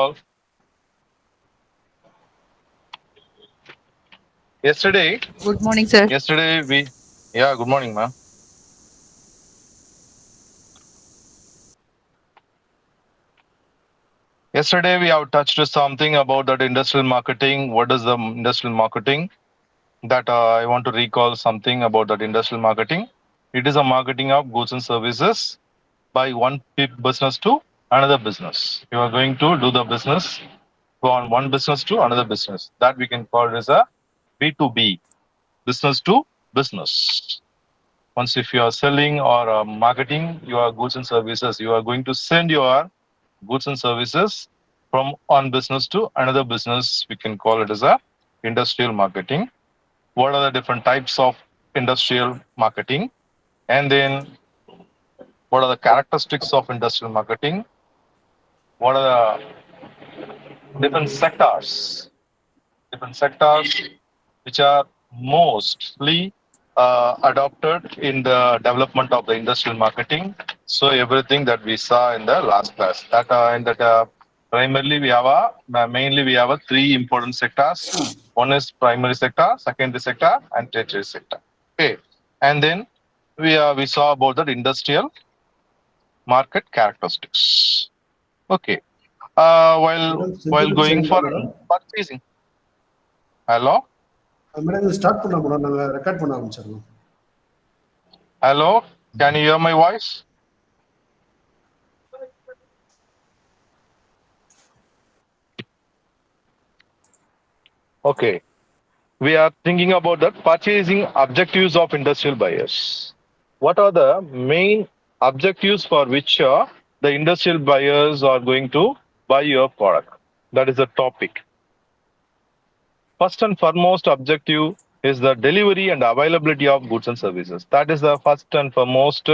all. Yesterday, Good morning, sir. yesterday we, yeah, good morning, ma'am. Yesterday we have touched something about that industrial marketing. What is the industrial marketing? That I want to recall something about that industrial marketing. It is a marketing of goods and services by one business to another business. You are going to do the business from one business to another business. That we can call it as a B2B, business to business. Once if you are selling or marketing your goods and services, you are going to send your goods and services from one business to another business. We can call it as a industrial marketing. What are the different types of industrial marketing? And then what are the characteristics of industrial marketing? What are the different sectors which are mostly adopted in the development of the industrial marketing. So everything that we saw in the last class, that in that primarily we have mainly we have three important sectors. One is primary sector, secondary sector, and tertiary sector. Okay, and then we saw about the industrial market characteristics. Okay, madam while செஞ்சுட்டு going செய்யுங்களா for madam? purchasing. Hello, madam இது start பண்ணலாம் madam, நாங்கள் record பண்ண ஆரம்பிச்சிடலாம். hello, can you hear my voice? Okay, we are thinking about the purchasing objectives of industrial buyers. What are the main objectives for which the industrial buyers are going to buy your product? That is the topic. First and foremost objective is the delivery and availability of goods and services. That is the first and foremost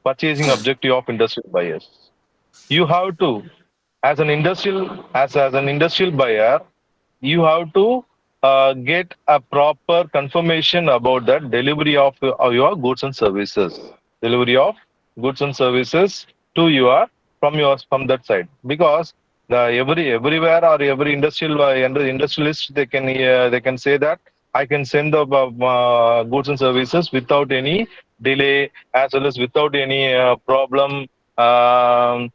purchasing objective of industrial buyers. You have to, as an industrial buyer, you have to get a proper confirmation about the delivery of your goods and services. Delivery of goods and services to from that side, because the everywhere or every industrialist they can say that I can send the goods and services without any delay, as well as without any problem, um,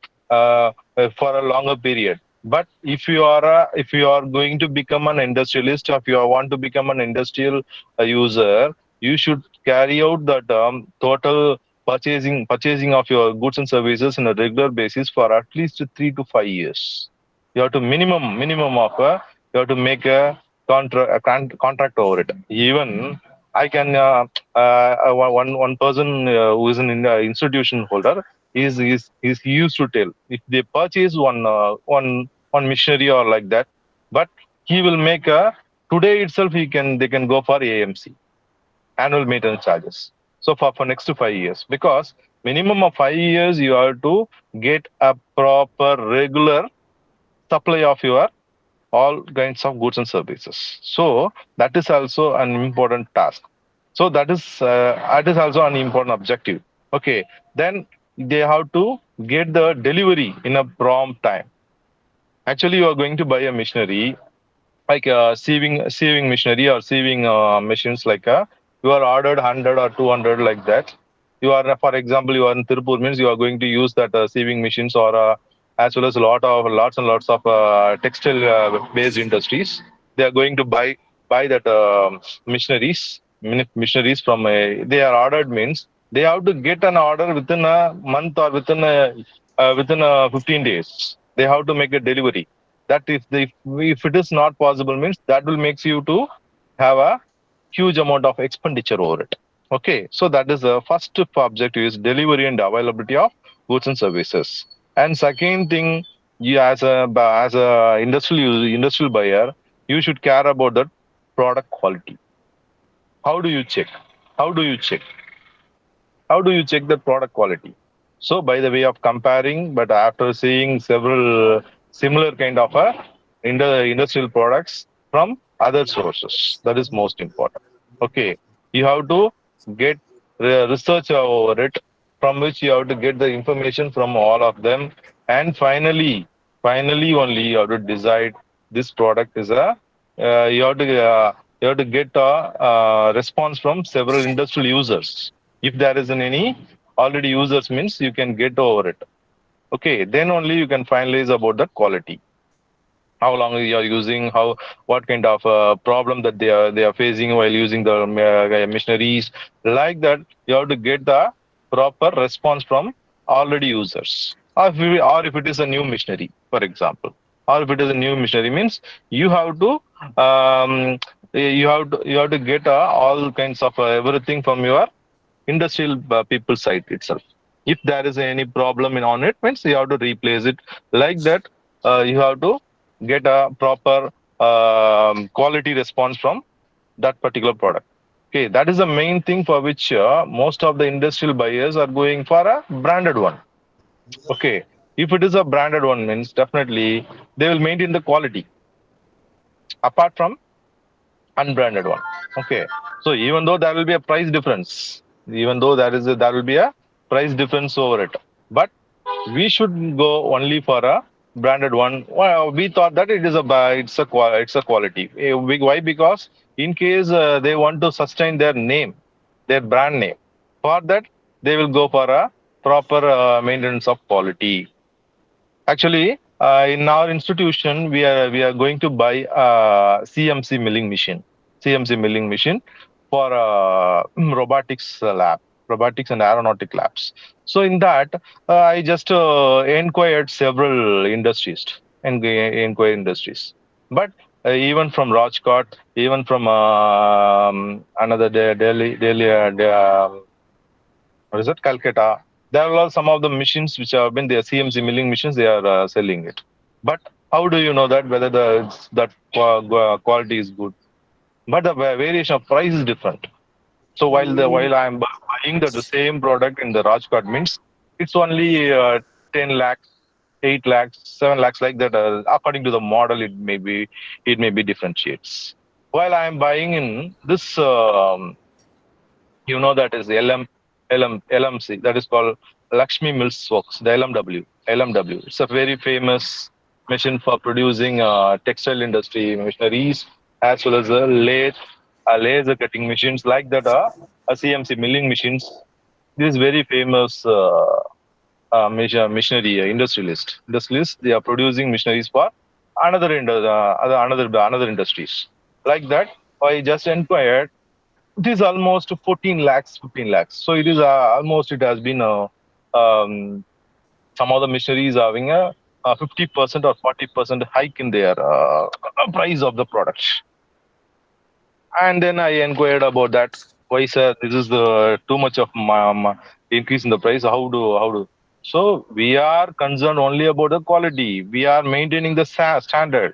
for a longer period. But if you are going to become an industrialist, or if you want to become an industrial user, you should carry out that purchasing of your goods and services on a regular basis for at least 3 to 5 years. You have to minimum of you have to make a contract over it. Even I can one person who is an institution holder is he used to tell, if they purchase one machinery or like that, but he will make a today itself they can go for AMC, annual maintenance charges. So for next to 5 years, because minimum of 5 years you have to get a proper regular supply of your all kinds of goods and services. So that is also an important task. So that is also an important objective. Okay, then they have to get the delivery in a prompt time. Actually, you are going to buy a machinery like sieving machinery or sieving machines, like you are ordered 100 or 200 like that. You are, for example, you are in Tirupur, means you are going to use that sieving machines, or as well as lots and lots of textile based industries. They are going to buy that machineries from they are ordered, means they have to get an order within a month or within 15 days. They have to make a delivery. That if it is not possible, means that will makes you to have a huge amount of expenditure over it. Okay, so that is the first objective, is delivery and availability of goods and services. And second thing, you as a industrial buyer, you should care about the product quality. How do you check? How do you check? How do you check the product quality? So by the way of comparing, but after seeing several similar kind of industrial products from other sources, that is most important. Okay, you have to get research over it, from which you have to get the information from all of them, and finally Finally, only you have to decide this product is a you have to get a response from several industrial users. If there isn't any already users means you can get over it. Okay, then only you can finalize about the quality, how long you are using, how what kind of problem that they are facing while using the machineries. Like that, you have to get the proper response from already users. Or if it is a new machinery, for example, or if it is a new machinery means you have to you have to get all kinds of everything from your industrial people side itself. If there is any problem on it, means you have to replace it. Like that, you have to get a proper quality response from that particular product. Okay, that is the main thing for which most of the industrial buyers are going for a branded one. Okay, if it is a branded one, means definitely they will maintain the quality apart from unbranded one. Okay, so even though there will be a price difference, even though there will be a price difference over it, but we should go only for a branded one. Well, we thought that it is it's a quality. Why? Because in case they want to sustain their name, their brand name, for that they will go for a proper maintenance of quality. Actually, in our institution, we are going to buy a CMC milling machine, CMC milling machine for robotics lab, robotics and aeronautic labs. So in that, I just inquired several industries and inquired industries, but even from Rajkot, even from another Delhi, what is it, Calcutta. There are some of the machines which have been the CMC milling machines. They are selling it. But how do you know that whether quality is good? But the variation of price is different. So while I am buying the same product in the Rajkot means it's only 10 lakhs, 8 lakhs, 7 lakhs like that. According to the model, it may be differentiates. While I am buying in this that is LMC, that is called Lakshmi Mills Works, the LMW. It's a very famous machine for producing textile industry machineries as well as laser cutting machines like that. CMC milling machines. This is very famous machinery industrialist. Industrialists, they are producing machineries for another industries. Like that, I just inquired, it is almost 14 lakhs, 15 lakhs. So it is almost, it has been some of the missionaries having a 50% or 40% hike in their price of the product. And then I inquired about that. Why, sir, this is the too much of increase in the price. How do? So we are concerned only about the quality. We are maintaining the standard.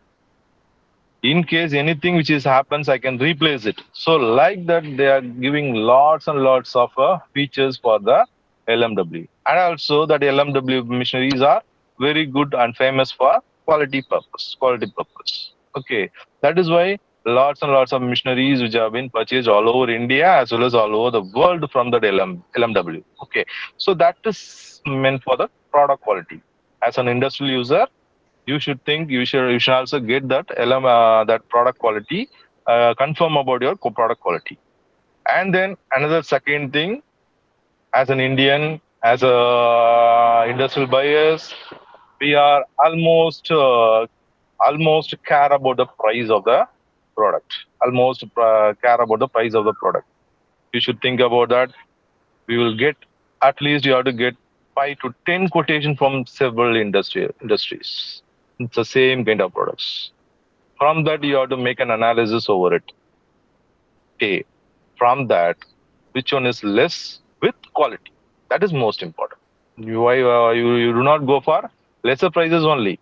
In case anything which is happens, I can replace it. So like that, they are giving lots and lots of features for the LMW. And also that LMW machineries are very good and famous for quality purpose. Okay, that is why lots and lots of machineries which have been purchased all over India as well as all over the world from that LMW. Okay, so that is meant for the product quality. As an industrial user, you should also get that that product quality, confirm about your product quality. And then another second thing, as an Indian, as a industrial buyers, we are almost care about the price of the product, almost care about the price of the product. You should think about that. We will get, at least you have to get 5 to 10 quotation from several industries. It's the same kind of products. From that, you have to make an analysis over it. Okay. From that, which one is less with quality? That is most important. You do not go for lesser prices only.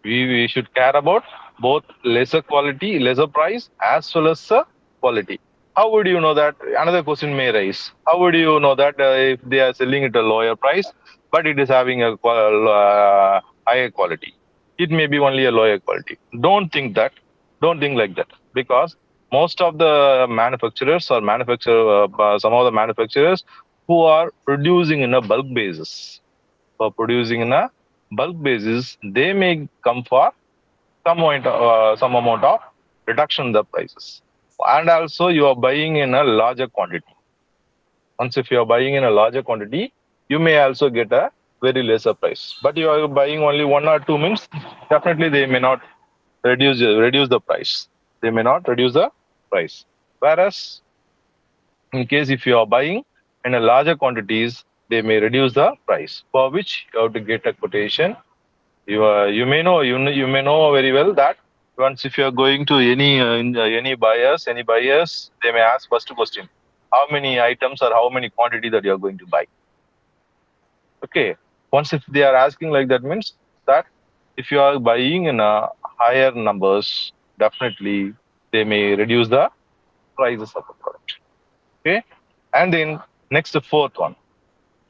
We should care about both lesser quality, lesser price, as well as quality. How would you know that? Another question may rise. How would you know that if they are selling it at a lower price, but it is having a higher quality? It may be only a lower quality. Don't think that. Don't think like that, because most of the manufacturers or some of the manufacturers who are producing in a bulk basis, for producing in a bulk basis, they may come for some amount of reduction in the prices. And also you are buying in a larger quantity. Once if you are buying in a larger quantity, you may also get a very lesser price. But you are buying only 1 or 2 means definitely they may not reduce the price. They may not reduce the price. Whereas in case if you are buying in a larger quantities, they may reduce the price. For which you have to get a quotation. You may know very well that once if you are going to any buyers, they may ask first question, how many items or how many quantity that you are going to buy. Okay. Once if they are asking like that means that if you are buying in a higher numbers, definitely they may reduce the prices of the product. Okay. And then next the fourth one.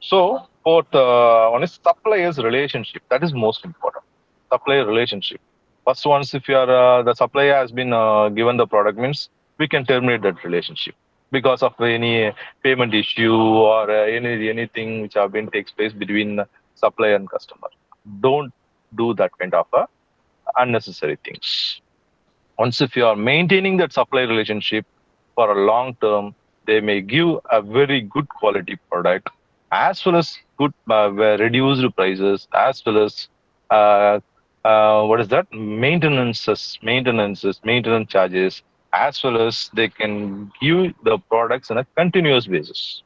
So fourth one is suppliers relationship. That is most important. Supplier relationship. First, once if you are the supplier has been given the product means we can terminate that relationship because of any payment issue or anything which have been takes place between supplier and customer. Don't do that kind of unnecessary things. Once if you are maintaining that supply relationship for a long term, they may give a very good quality product as well as good reduced prices as well as uh, what is that maintenance charges as well as they can give the products on a continuous basis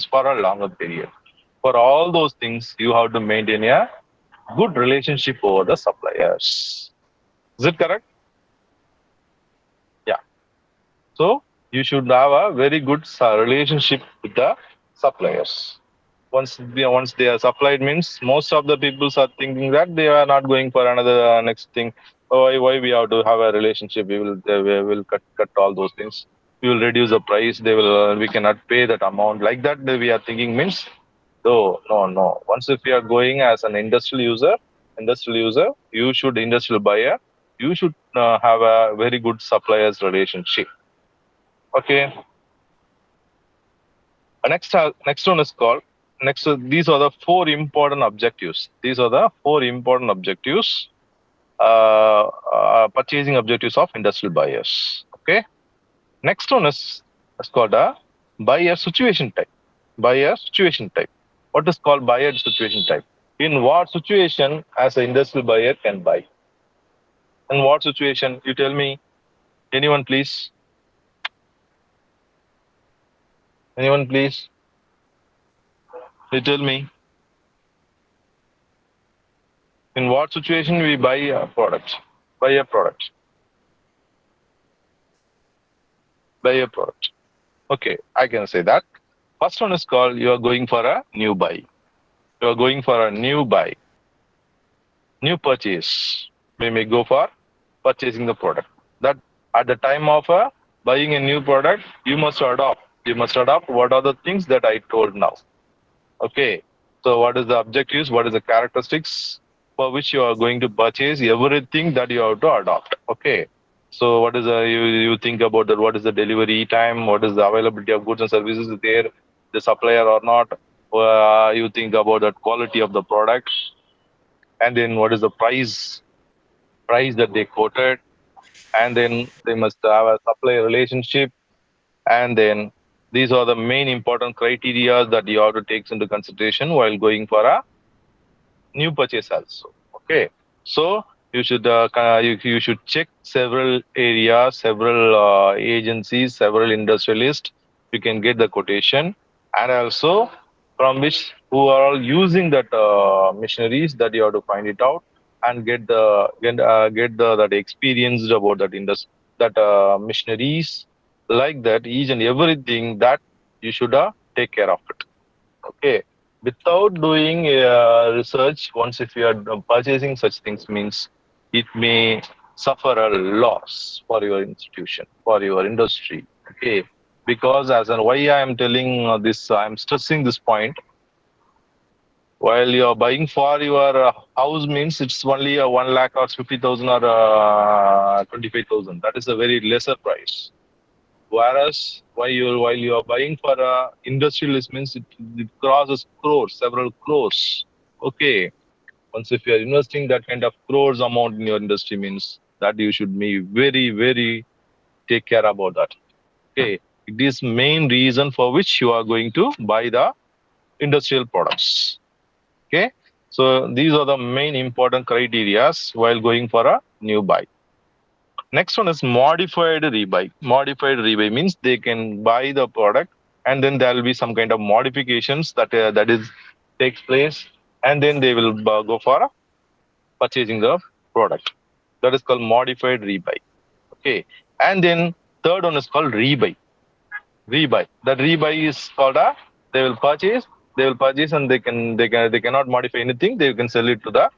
for a longer period. For all those things, you have to maintain a good relationship over the suppliers. Is it correct? Yeah. So you should have a very good relationship with the suppliers. Once they are supplied means most of the people are thinking that they are not going for another next thing. Why we have to have a relationship? We will cut all those things. We will reduce the price. They will we cannot pay that amount like that. We are thinking means no. Once if you are going as an industrial user, you should industrial buyer. You should have a very good suppliers relationship. Okay. Next one is called next. These are the four important objectives. These are the four important objectives. Purchasing objectives of industrial buyers. Okay. Next one is called a buyer situation type. Buyer situation type. What is called buyer situation type? In what situation as an industrial buyer can buy? In what situation? You tell me. Anyone, please. Anyone, please. You tell me. In what situation we buy a product? Buy a product. Buy a product. Okay, I can say that. First one is called you are going for a new buy. You are going for a new buy, new purchase. We may go for purchasing the product. That at the time of buying a new product, you must adopt. You must adopt what are the things that I told now. Okay. So what is the objectives? What is the characteristics for which you are going to purchase everything that you have to adopt? Okay. So what is you think about that? What is the delivery time? What is the availability of goods and services there? The supplier or not? You think about the quality of the product, and then what is the price that they quoted, and then they must have a supplier relationship, and then these are the main important criteria that you have to take into consideration while going for a new purchase also. Okay, so you should check several areas, several agencies, several industrialists. You can get the quotation, and also from which who are all using that machineries that you have to find it out and get the that experience about that that machineries like that each and everything that you should take care of it. Okay. Without doing research, once if you are purchasing such things, means it may suffer a loss for your institution, for your industry. Okay. Because as an why I am telling this, I am stressing this point. While you are buying for your house means it's only a 1 lakh or 50,000 or 25,000. That is a very lesser price. Whereas while you are buying for a industrialist means it crosses crores, several crores. Okay. Once if you are investing that kind of crores amount in your industry means that you should be very, very take care about that. Okay. It is main reason for which you are going to buy the industrial products. Okay. So these are the main important criterias while going for a new buy. Next one is modified rebuy. Modified rebuy means they can buy the product and then there will be some kind of modifications that is takes place, and then they will go for purchasing the product. That is called modified rebuy. Okay, and then third one is called rebuy. Rebuy. That rebuy is called a they will purchase. They will purchase and they cannot modify anything. They can sell it to the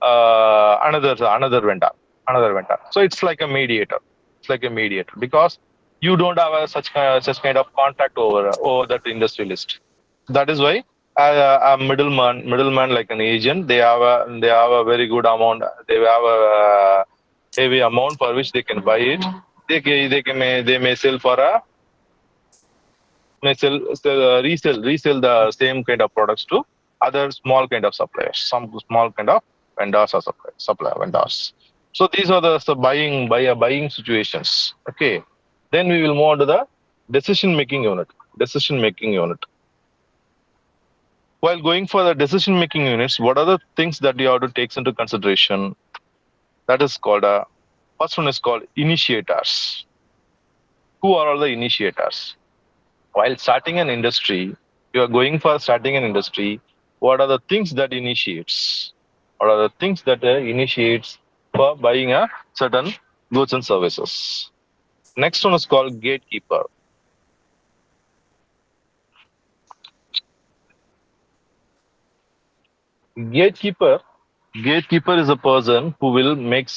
another vendor, another vendor. So it's like a mediator. It's like a mediator because you don't have such kind of contact over that industrialist. That is why a middleman like an agent, they have a very good amount. They have a heavy amount for which they can buy it. They may sell for a may resell the same kind of products to other small kind of suppliers, some small kind of vendors or supplier vendors. So these are the buying situations. Okay. Then we will move on to the decision making unit. Decision making unit. While going for the decision making units, what are the things that you have to take into consideration? That is called first one is called initiators. Who are all the initiators? While starting an industry, you are going for starting an industry, what are the things that initiates? What are the things that initiates for buying a certain goods and services? Next one is called gatekeeper. Gatekeeper, gatekeeper is a person who will make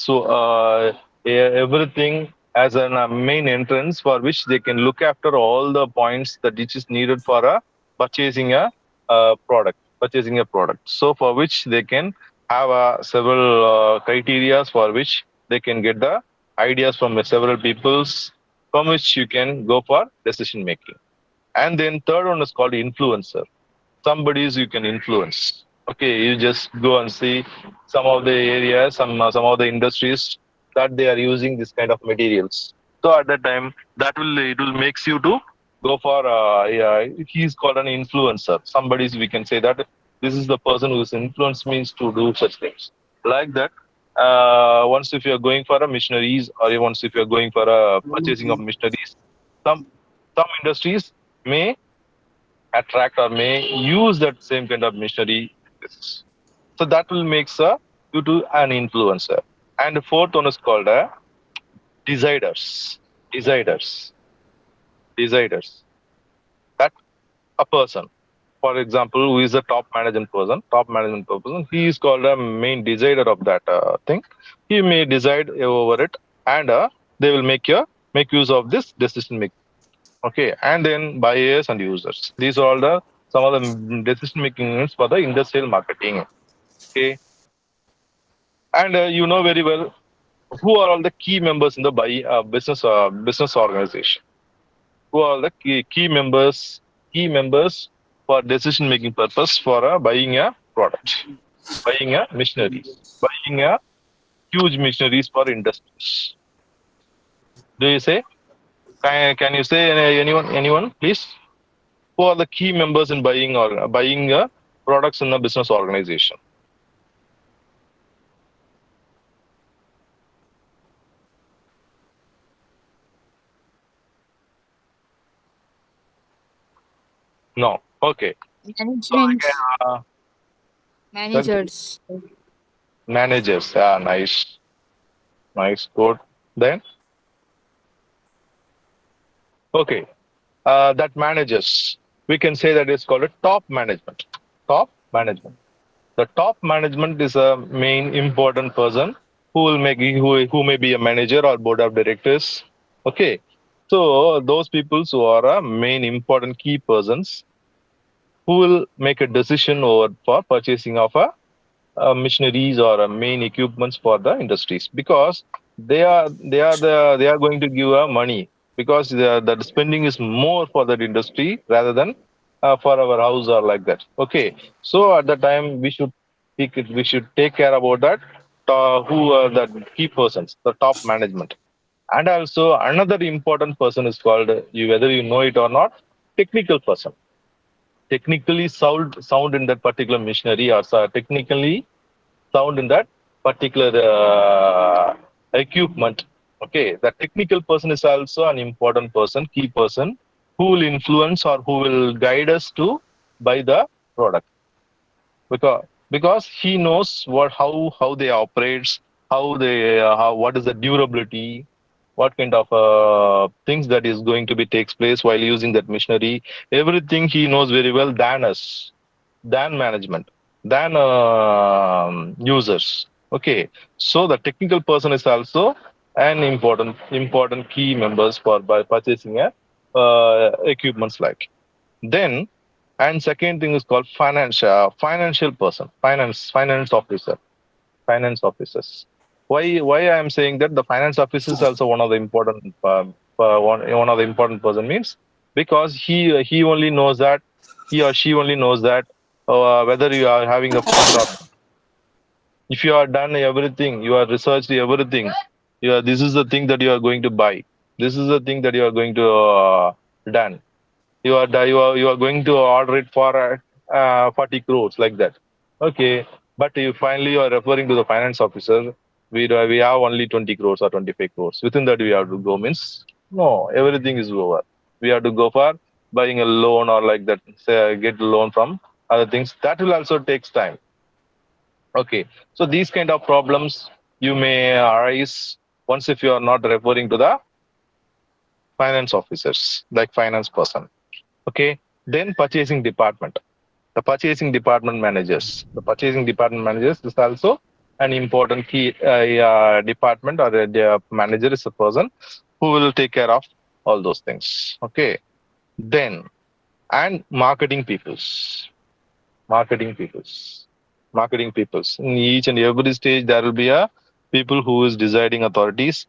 everything as a main entrance for which they can look after all the points that which is needed for purchasing a product, purchasing a product. So for which they can have several criteria for which they can get the ideas from several peoples from which you can go for decision making. And then third one is called influencer. Somebody's you can influence. Okay, you just go and see some of the areas, some of the industries that they are using this kind of materials. So at that time, it will makes you to go for yeah. He's called an influencer. Somebody's we can say that this is the person who's influenced means to do such things like that. Once if you're going for a missionaries or once if you're going for a purchasing of missionaries, some some industries may attract or may use that same kind of machinery. So that will make you to an influencer. And the fourth one is called a deciders. Deciders. Deciders. That a person, for example, who is a top management person, he is called a main decider of that thing. He may decide over it, and they will make use of this decision making. Okay, and then buyers and users. These are all the some of the decision making units for the industrial marketing. Okay, and you know very well who are all the key members in the business organization. Who are the key members for decision making purpose for buying a product, buying a machineries, buying a huge machineries for industries. Do you say? Can you say anyone please? Who are the key members in buying products in a business organization? No. Okay. So Management, that managers, managers. Yeah, nice, nice, good. Then okay, that managers. We can say that is called a top management. Top management. The top management is a main important person who may be a manager or board of directors. Okay, so those people who are main important key persons who will make a decision over for purchasing of machineries or main equipments for the industries because they are going to give money because the spending is more for that industry rather than for our house or like that. Okay, so at the time we should we should take care about that. Who are the key persons, the top management. And also another important person is called, you whether you know it or not, technical person. Technically sound in that particular machinery, or technically sound in that particular equipment. Okay, the technical person is also an important person, key person, who will influence or who will guide us to buy the product, because he knows how they operates, how they how what is the durability, what kind of things that is going to be takes place while using that machinery. Everything he knows very well than us, than management, than users. Okay, so the technical person is also an important key members for by purchasing a equipments like. Then, and second thing is called financial person, finance officer, finance officers. Why I am saying that the finance officer is also one of the important one of the important person means, because he only knows that, he or she only knows that whether you are having a fund or not. If you are done everything, you are researched everything, this is the thing that you are going to buy, this is the thing that you are going to done, you are going to order it for 40 crores like that. Okay, but you finally you are referring to the finance officer. We have only 20 crores or 25 crores. Within that we have to go means, no, everything is over. We have to go for buying a loan or like that. Say get a loan from other things. That will also takes time. Okay, so these kind of problems you may arise once if you are not referring to the finance officers like finance person. Okay, then purchasing department, the purchasing department managers. The purchasing department managers is also an important key department, or the manager is a person who will take care of all those things. Okay, then, and marketing peoples, marketing peoples. In each and every stage, there will be a people who is deciding authorities.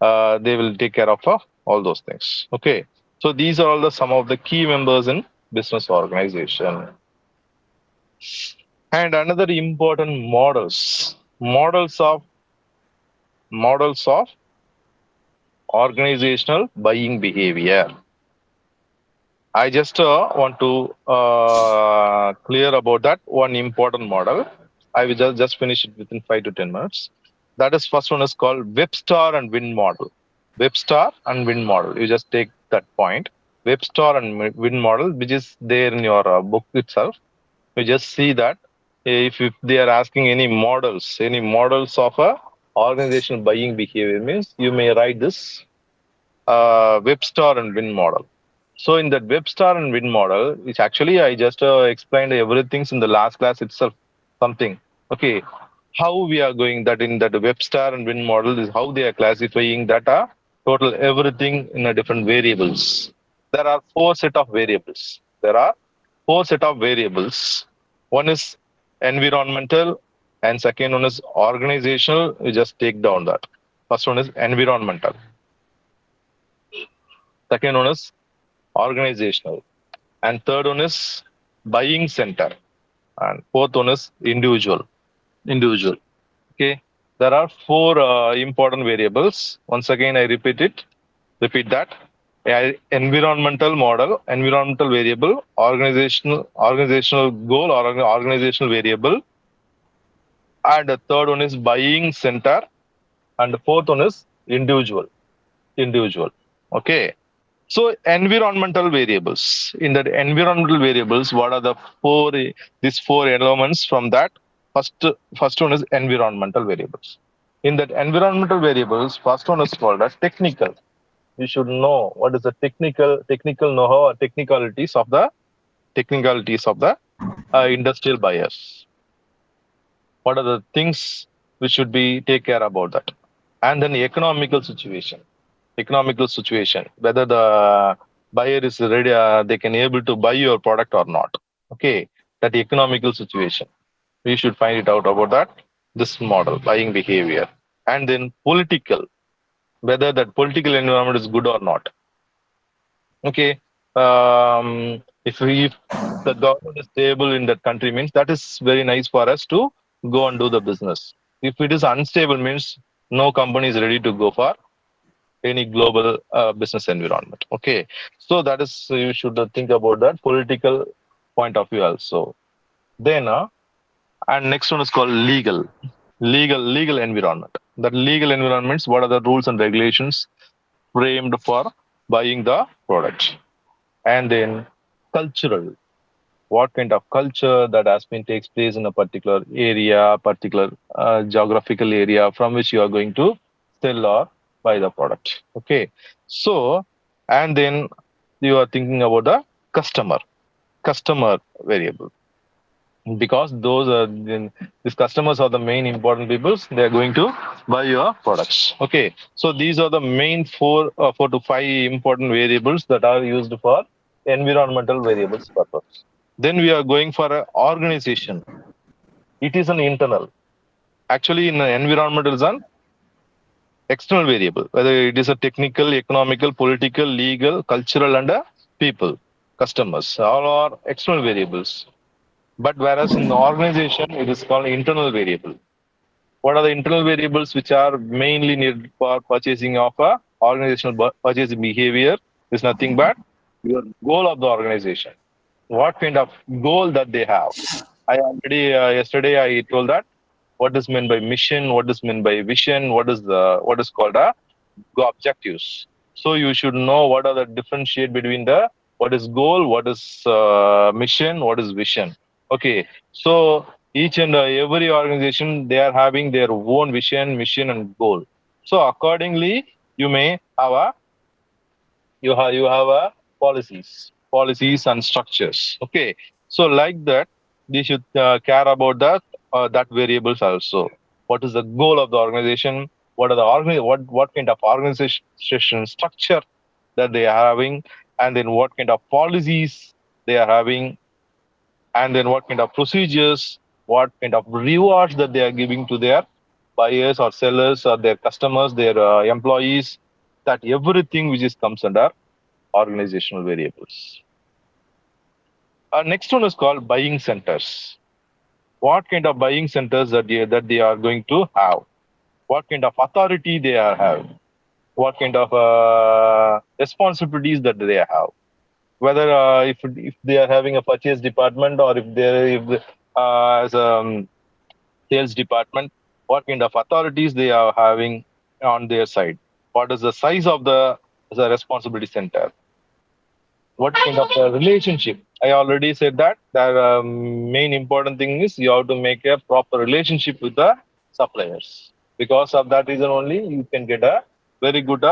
They will take care of all those things. Okay, so these are all the some of the key members in business organization. And another important models of organizational buying behavior. I just want to clear about that one important model. I will just finish it within 5 to 10 minutes. That is, first one is called Webster and Win model. Webster and Win model, you just take that point, Webster and Win model, which is there in your book itself. We just see that if they are asking any models of a organizational buying behavior means, you may write this Webster and Win model. So in that Webster and Win model, which actually I just explained everything in the last class itself, something. Okay, how we are going that in that Webster and Win model is how they are classifying data, total everything in a different variables. There are four set of variables. There are four set of variables. One is environmental, and second one is organizational. You just take down that. First one is environmental. Second one is organizational, and third one is buying center, and fourth one is individual. Okay, there are four important variables. Once again I repeat that. Environmental model, environmental variable, organizational goal or organizational variable, and the third one is buying center, and the fourth one is individual. Okay, so environmental variables. In that environmental variables, what are the these four elements from that? First one is environmental variables. In that environmental variables, first one is called as technical. You should know what is the technical know-how or technicalities of the industrial buyers. What are the things which should be take care about that? And then economical situation, whether the buyer is ready, they can able to buy your product or not. Okay, that economical situation, we should find it out about that, this model buying behavior. And then political, whether that political environment is good or not. Okay, if the government is stable in that country means, that is very nice for us to go and do the business. If it is unstable, means no company is ready to go for any global business environment. Okay, so that is you should think about that political point of view also. Then, and next one is called legal environment. That legal environments, what are the rules and regulations framed for buying the product? And then cultural, what kind of culture that has been takes place in a particular area, particular geographical area from which you are going to sell or buy the product. Okay, so and then you are thinking about the customer variable, because those are these customers are the main important peoples. They are going to buy your products. Okay, so these are the main four to five important variables that are used for environmental variables purpose. Then we are going for an organization. It is an internal. Actually, in an environmental is an external variable, whether it is a technical, economical, political, legal, cultural, and people, customers, all are external variables. But whereas in the organization, it is called internal variable. What are the internal variables which are mainly needed for purchasing of a organizational purchasing behavior? Is nothing but your goal of the organization. What kind of goal that they have? I already yesterday I told that what is meant by mission, what is meant by vision, what is called a objectives. So you should know what are the differentiate between the what is goal, what is mission, what is vision. Okay, so each and every organization they are having their own vision, mission, and goal. So accordingly, you may have a you have a policies and structures. Okay, so like that, they should care about that variables also. What is the goal of the organization? What are the what kind of organization structure that they are having, and then what kind of policies they are having, and then what kind of procedures, what kind of rewards that they are giving to their buyers or sellers or their customers, their employees. That everything which is comes under organizational variables. Next one is called buying centers. What kind of buying centers that they are going to have? What kind of authority they are have? What kind of responsibilities that they have? Whether if they are having a purchase department or if they if as a sales department, what kind of authorities they are having on their side? What is the size of the responsibility center? What kind of a relationship? I already said that the main important thing is you have to make a proper relationship with the suppliers. Because of that reason only you can get a very good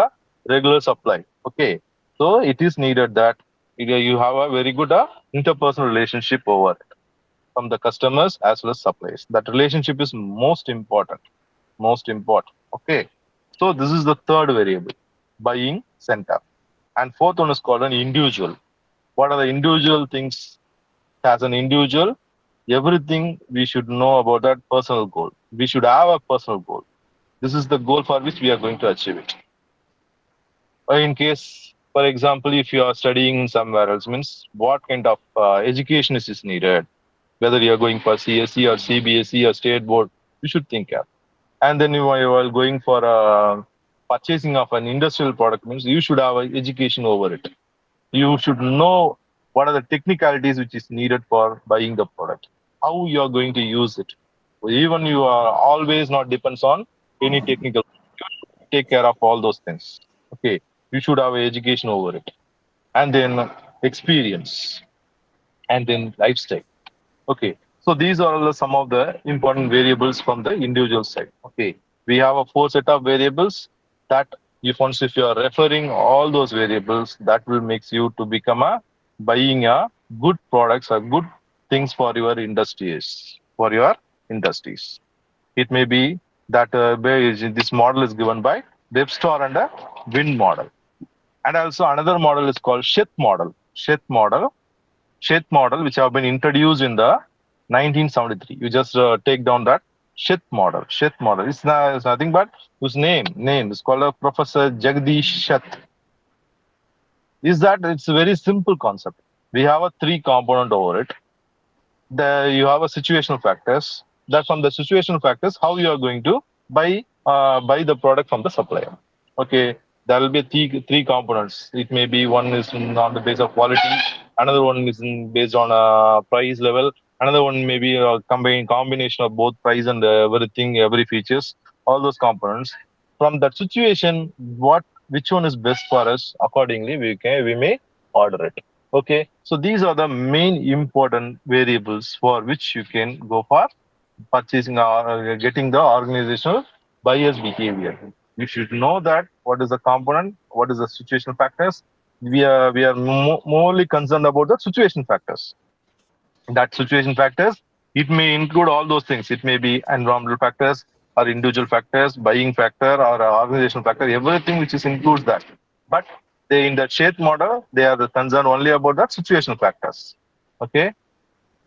regular supply. Okay, so it is needed that you have a very good interpersonal relationship over it from the customers as well as suppliers. That relationship is most important. Okay, so this is the third variable, buying center. And fourth one is called an individual. What are the individual things as an individual? Everything we should know about that personal goal. We should have a personal goal. This is the goal for which we are going to achieve it. Or in case, for example, if you are studying somewhere else, means what kind of education is needed, whether you are going for CSE or CBSE or state board, you should think of. And then you are going for purchasing of an industrial product, means you should have education over it. You should know what are the technicalities which is needed for buying the product, how you are going to use it. Even you are always not depends on any technical. Take care of all those things. Okay, you should have education over it, and then experience, and then lifestyle. Okay, so these are some of the important variables from the individual side. Okay, we have a four set of variables that if you are referring all those variables, that will makes you to become a buying a good products or good things for your industries. It may be that this model is given by Webster and a Wind model, and also another model is called Sheth model, which have been introduced in the 1973. You just take down that Sheth model. It's nothing but whose name is called Professor Jagdish Sheth. Is that it's a very simple concept. We have a three component over it. You have a situational factors. that from the situational factors, how you are going to buy the product from the supplier. Okay, there will be three components. It may be one is on the base of quality, another one is based on price level, another one may be a combination of both price and everything, every features, all those components. From that situation, which one is best for us? Accordingly, we may order it. Okay, so these are the main important variables for which you can go for purchasing or getting the organizational buyer's behavior. You should know that what is the component, what is the situational factors. We are morely concerned about the situation factors. That situation factors, it may include all those things. It may be environmental factors or individual factors, buying factor or organizational factor, everything which is includes that. But they in the shade model, they are concerned only about that situational factors. Okay,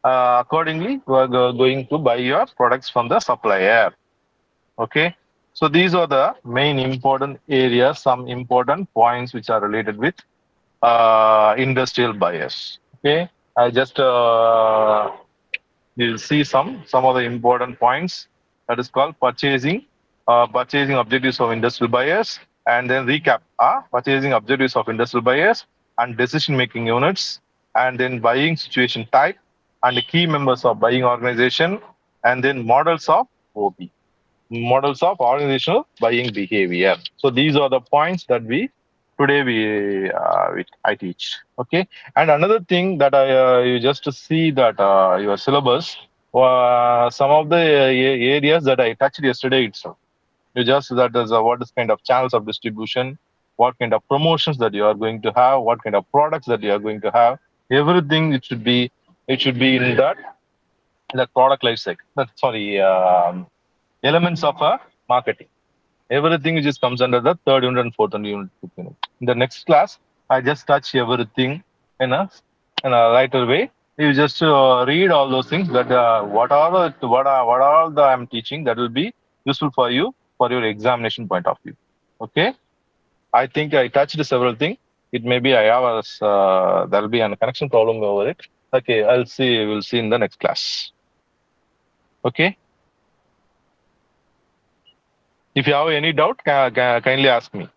accordingly, we are going to buy your products from the supplier. Okay, so these are the main important areas, some important points which are related with industrial buyers. Okay, I just you'll see some of the important points that is called purchasing objectives of industrial buyers, and then recap purchasing objectives of industrial buyers and decision making units, and then buying situation type and the key members of buying organization, and then models of OB, models of organizational buying behavior. So these are the points that we today I teach. Okay, and another thing that I you just to see that your syllabus, some of the areas that I touched yesterday itself. You just that is what is kind of channels of distribution, what kind of promotions that you are going to have, what kind of products that you are going to have. Everything it should be in that product life cycle. Sorry, elements of a marketing. Everything which just comes under the third unit and fourth unit. In the next class, I just touch everything in a lighter way. You just read all those things that what are all the I'm teaching that will be useful for you for your examination point of view. Okay, I think I touched several things. It may be I have there will be a connection problem over it. Okay, I'll see. We'll see in the next class. Okay. If you have any doubt, kindly ask me.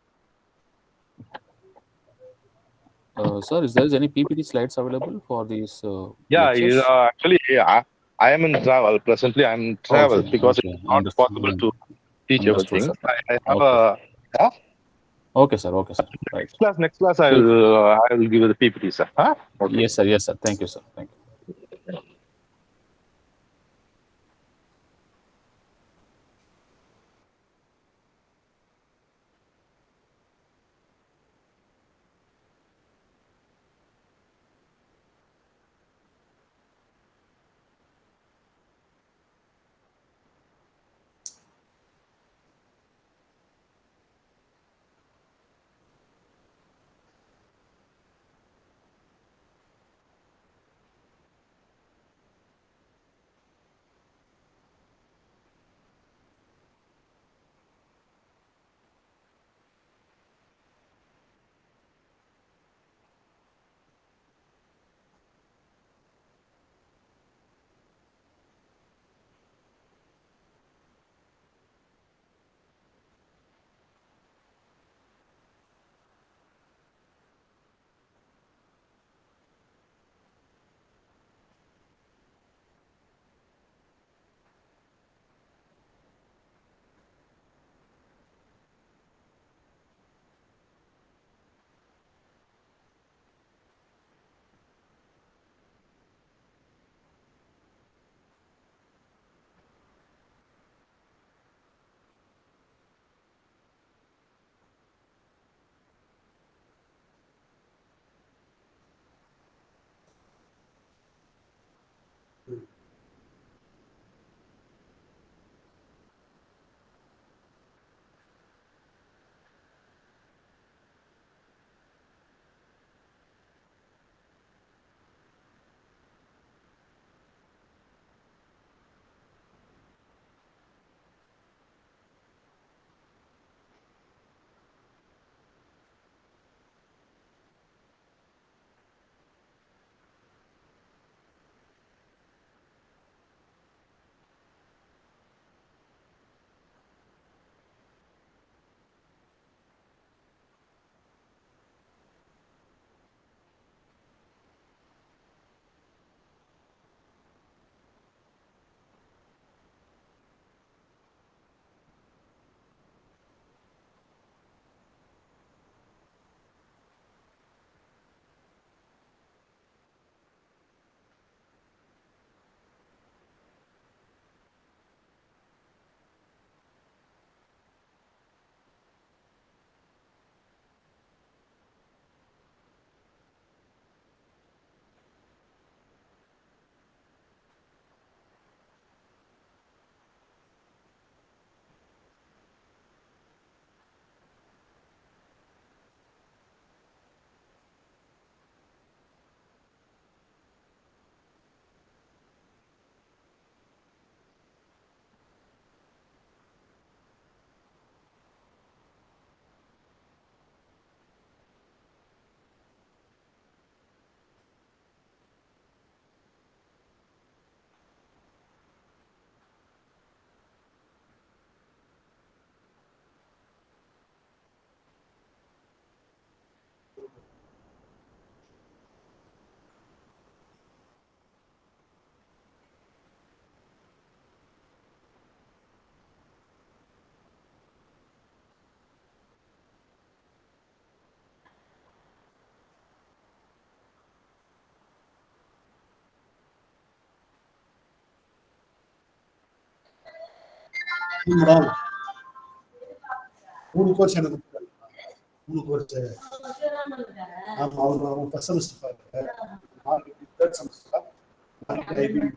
Sir, is there any PPT slides available for these Yeah, lectures? actually, I am in travel. Presently, I'm in travel Okay, because okay, it's not possible to teach understood, sir. everything. I have Okay, yeah? okay, sir. Okay, sir. Right. Next class, So, I will give you the PPT, sir. Huh? Okay. yes, sir. Yes, sir. Thank you, sir. Thank you. Madam 3 course எனக்கு 3 course. ஆமா அவங்க first semester marketing third semester marketing.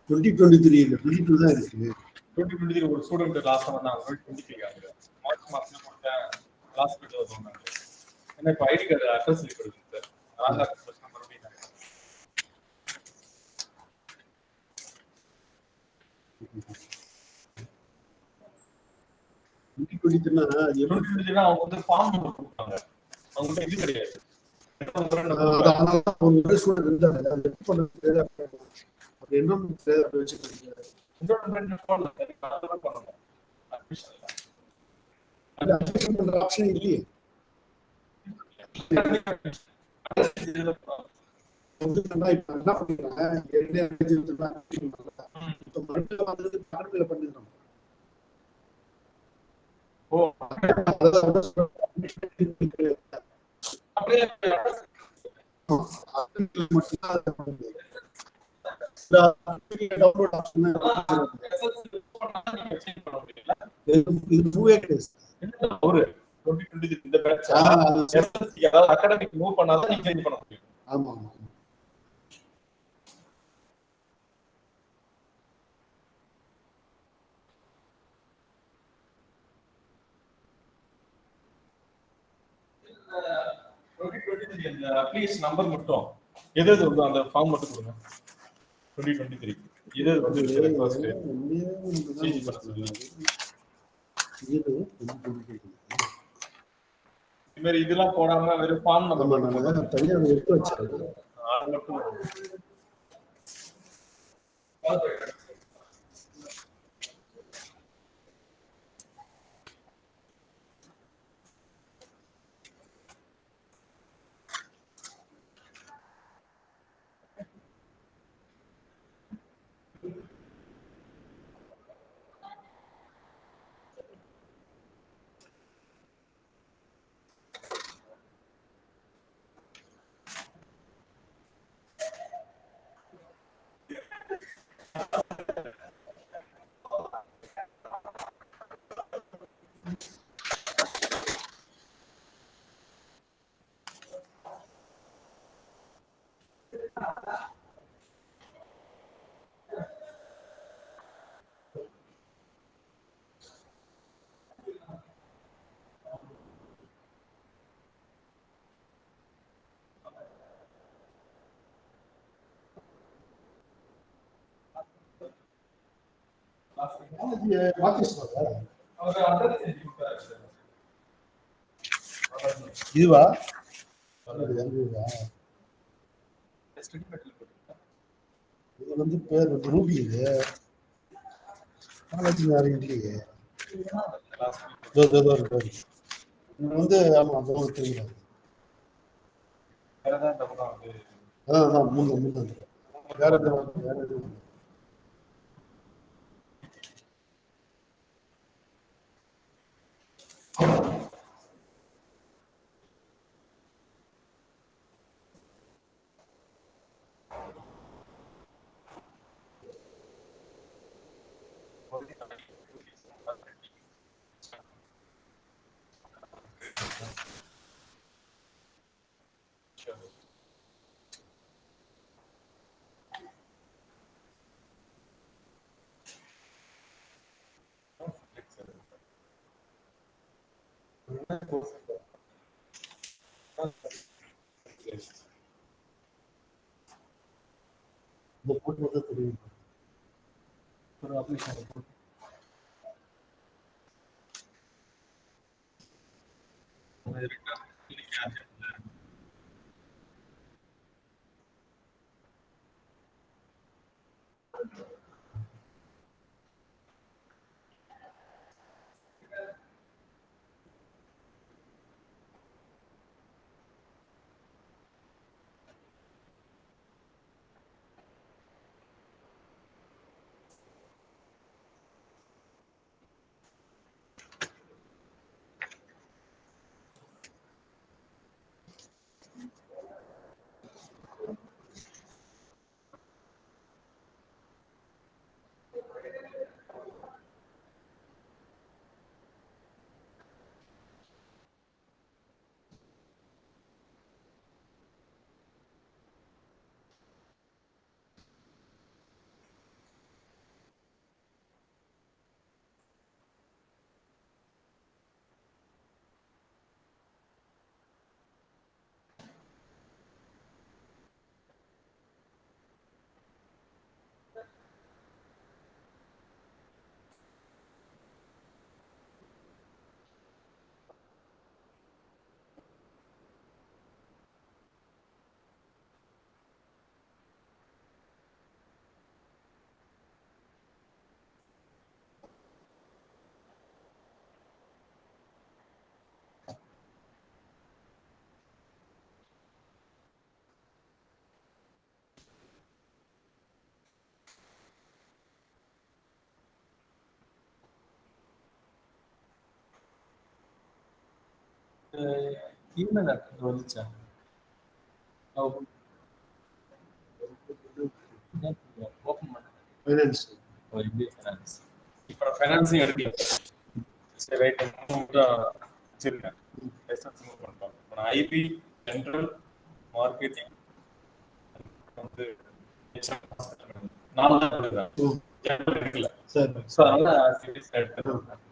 2023 இல்ல 22 தான் இருக்கு. 2023 ஒரு student last வந்தாங்க 2023 ஆகுது. March மாசத்துல கொடுத்தேன் லாஸ்ட் வீடியோ சொன்னாங்க. என்ன இப்போ ஐடி கார்டு அட்ரஸ் கொடுக்குது சார். ஆதார் அட்ரஸ் நம்பர் அப்படின்னா 2023 அது எப்படி 2023 அவங்க வந்து ஃபார்ம் நம்பர் கொடுத்தாங்க. அவங்க இது கிடையாது. ஒரு ஸ்டூடெண்ட் இருந்தாங்க அதை வெயிட் பண்ணுறது அது என்ன வச்சு அப்ளிகேஷன் பண்ற ஆப்ஷன் இல்லையே. வந்து நான் இப்ப என்ன பண்ணிடுறேன் இப்ப மறுபடியும் வந்து கணக்குல பண்ணிடுறோம். ஓ அப்படியே டவுன்லோட் ஆப்ஷன் இது மூவே கிடையாது. ஒரு 2023 இந்த பேட்ச் எஸ்எஸ்சி அதாவது அகாடமிக் மூவ் பண்ணாதான் நீங்க சேஞ்ச் பண்ண முடியும். ஆமா ஆமா. இந்த அப்ளிகேஷன் நம்பர் மட்டும் எது எது வந்து அந்த ஃபார்ம் மட்டும் கொடுங்க. 2023 இது வந்து ரெக்வெஸ்ட் சேஞ்ச் பண்ண சொல்லுங்க. இது மாதிரி இதெல்லாம் போடாம வெறும் ஃபார்ம் நம்பர் நான் தனியா எடுத்து வச்சேன். அது மட்டும் இதுவா இது வந்து பேர் வந்து ரூபி. இது காலேஜ் யாரும் இல்லையே. வந்து ஆமா தெரியல. அதான் முன்ன வேற எதுவும் இந்த போட்டு வந்து தெரியும். ஒரு அப்ளிகேஷன் ஈமெயில் வந்துச்சா ஓப்பன் பண்ண ஃபைனான்ஸ் MBA finance. இப்போ ஃபைனான்சிங் எடுக்கல. சரி ரைட் மட்டும் வச்சிருக்கேன். எஸ்என்சி மூவ் பண்ணிட்டோம். இப்போ நான் ஐபி ஜென்ரல் மார்க்கெட்டிங் வந்து நாலு தான் எடுக்கிறேன். ஜென்ரல் எடுக்கல. சரி ஸோ அதனால சீரியஸ் எடுத்துருக்கேன்.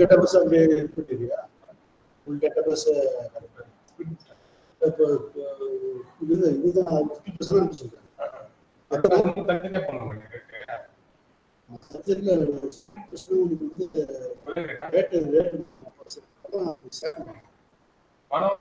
database அப்படியே பண்ணிருக்கியா? full database இதுதான் 50% சொல்றேன். தனியா பண்ணணும். சப்ஜெக்ட்ல ரேட் பணம்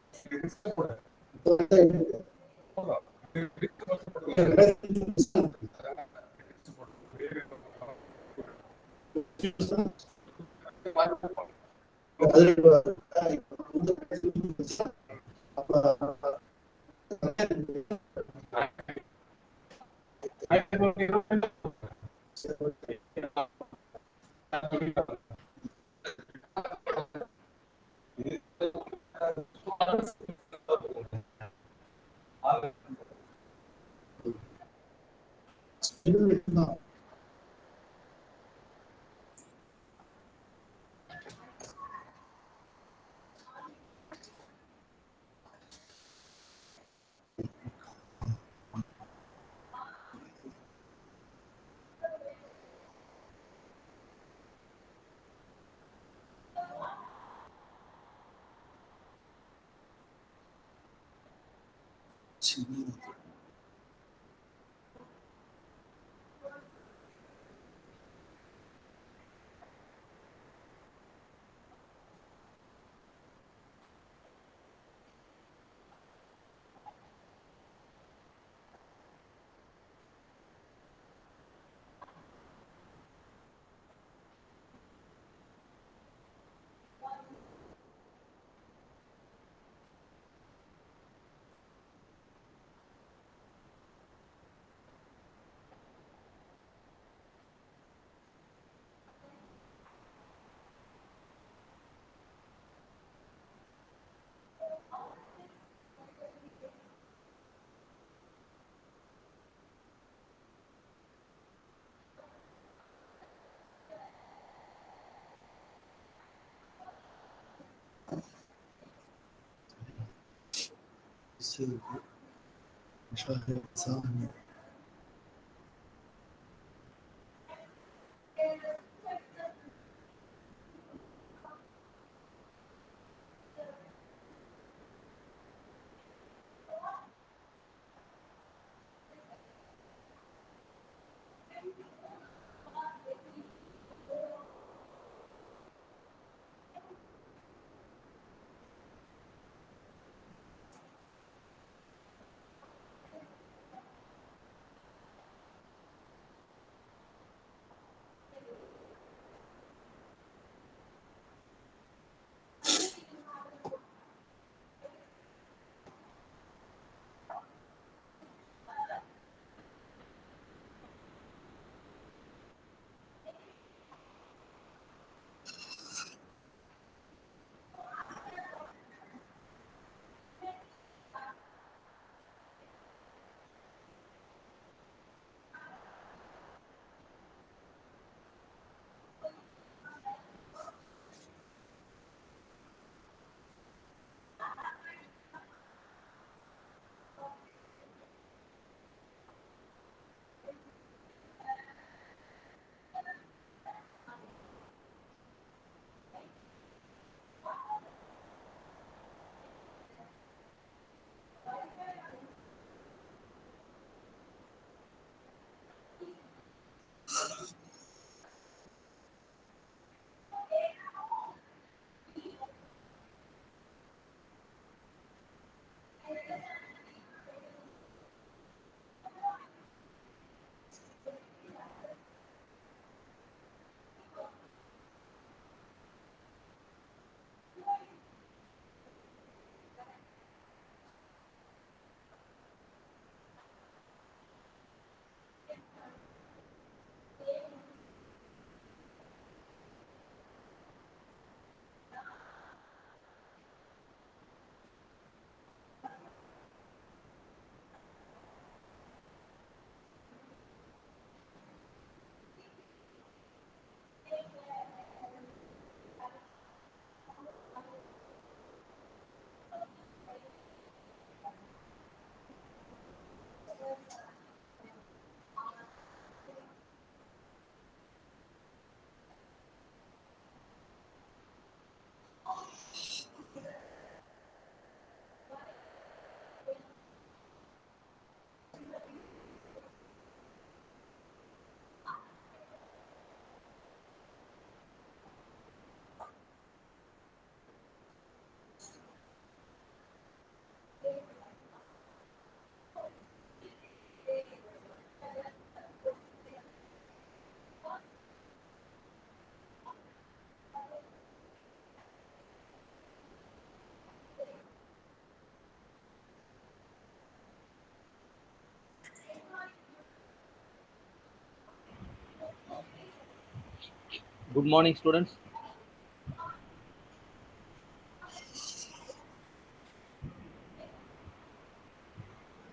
Good morning, students.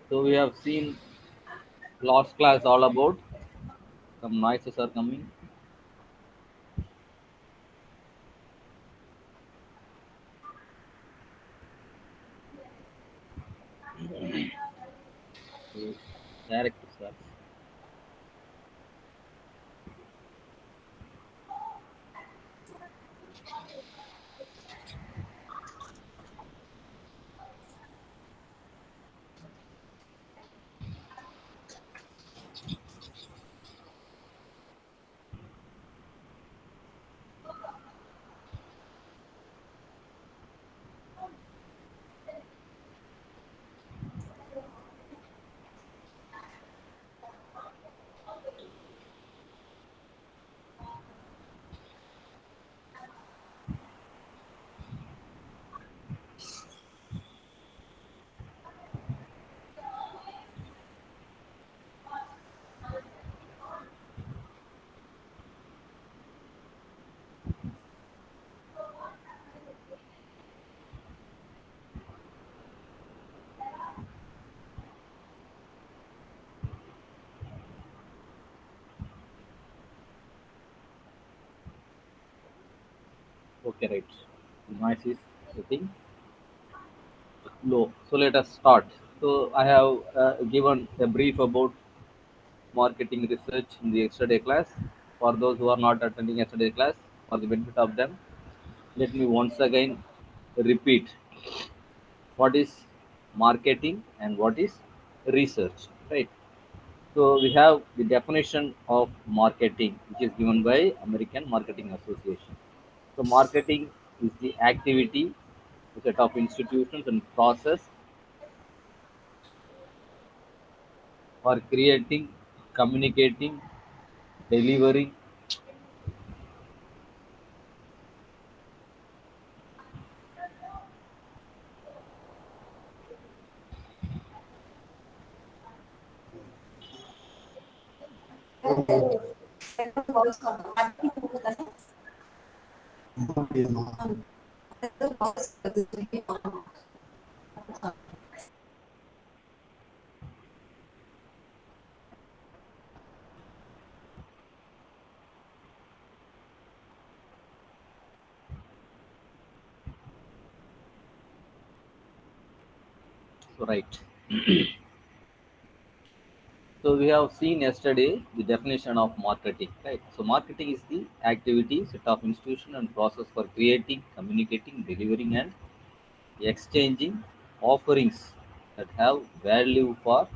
So we have seen last class all about some noises are coming. So, characters are. Okay, right. The noise is getting low. So let us start. So I have given a brief about marketing research in the yesterday class. For those who are not attending yesterday class, for the benefit of them, let me once again repeat what is marketing and what is research, right? So we have the definition of marketing, which is given by American Marketing Association. So marketing is the activity, a set of institutions and process for creating, communicating, delivering. அப்படியேம்மா. So right. So we have seen yesterday the definition of marketing, right? So marketing is the activity, set of institution and process for creating, communicating, delivering, and exchanging offerings that have value for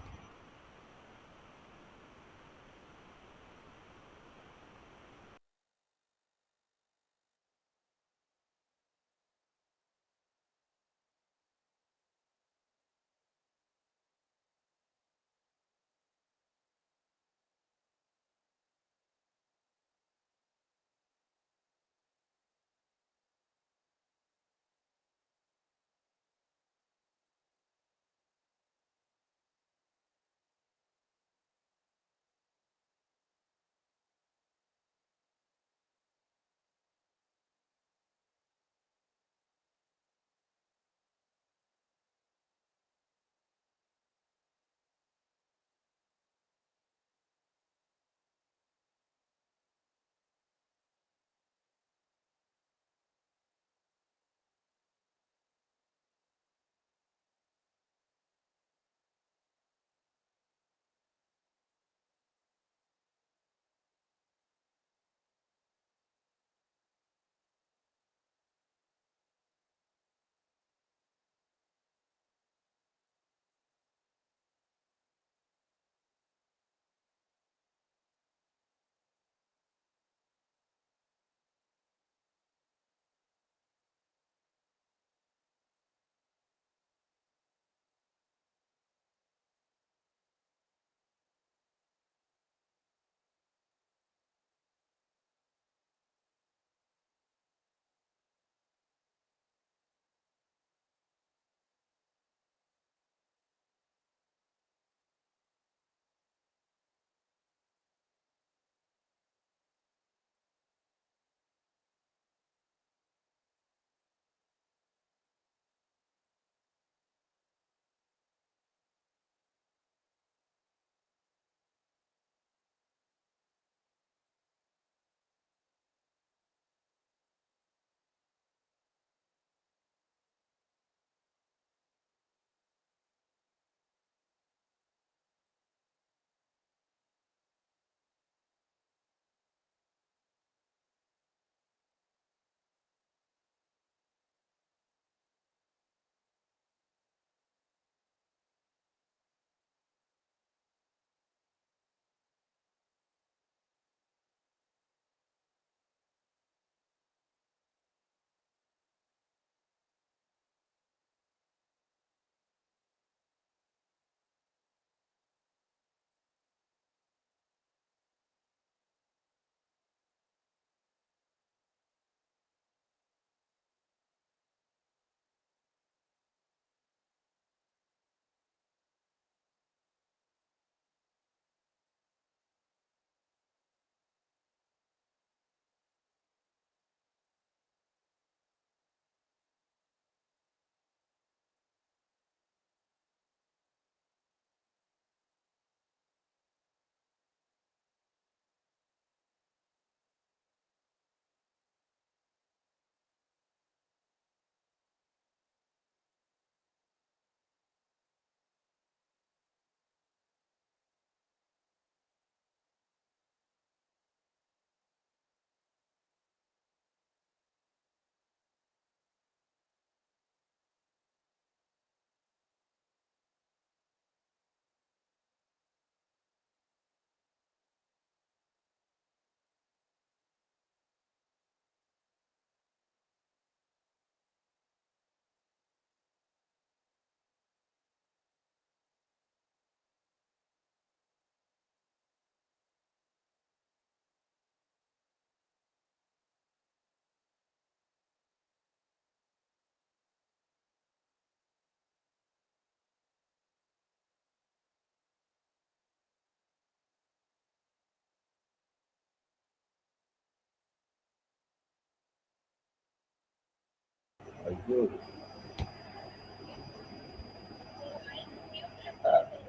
Ayyo.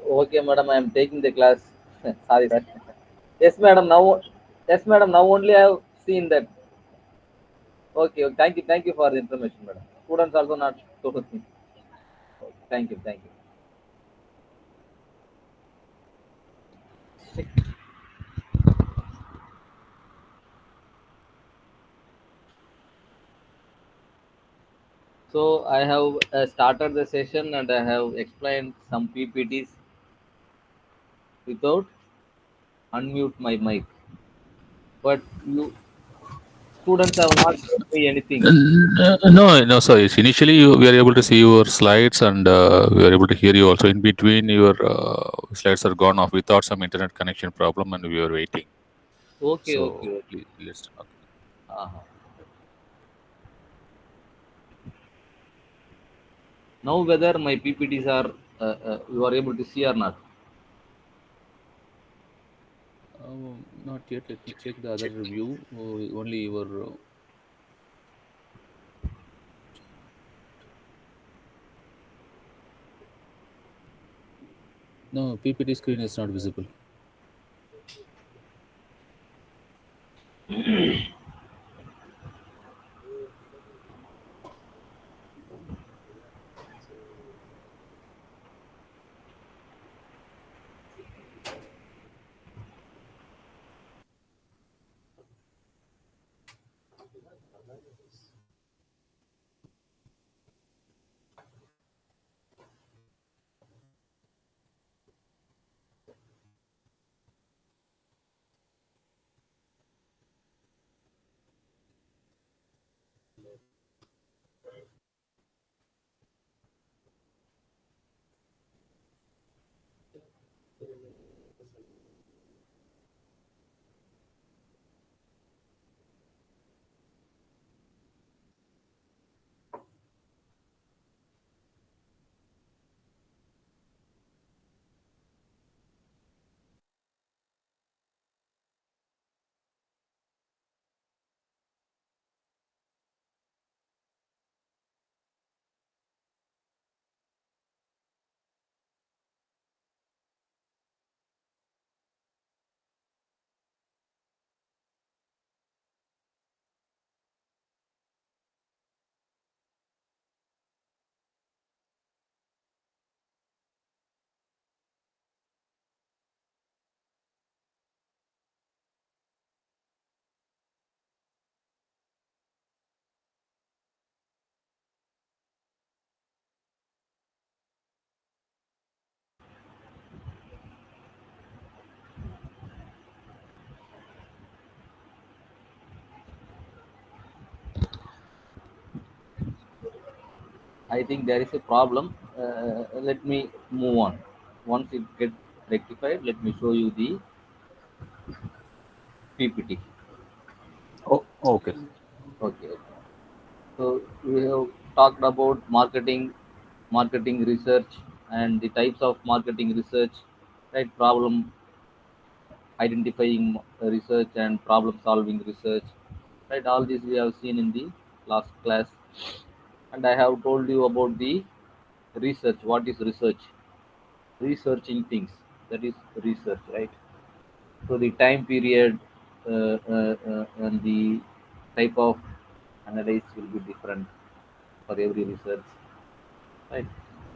Okay, madam, I am taking the class. Sorry, sir. Yes, madam. Now only I have seen that. Okay, thank you for the information, madam. Students also not told me. Okay, thank you. So I have started the session and I have explained some PPTs without unmute my mic. But you students have not told me anything. No, sorry. Initially, we are able to see your slides and we are able to hear you also. In between, your slides are gone off. We thought some internet connection problem and we were waiting. So, Okay. please, let's. Okay. Uh-huh. Now whether my PPTs are you are able to see or not. Not yet. Let me check the other view. Only your. No, PPT screen is not visible. I think there is a problem. Let me move on. Once it get rectified, let me show you the PPT. Oh, okay. Okay. So we have talked about marketing research, and the types of marketing research, right? Problem identifying research and problem solving research, right? All this we have seen in the last class, and I have told you about the research. What is research? Researching things. That is research, right? So the time period and the type of analysis will be different for every research, right?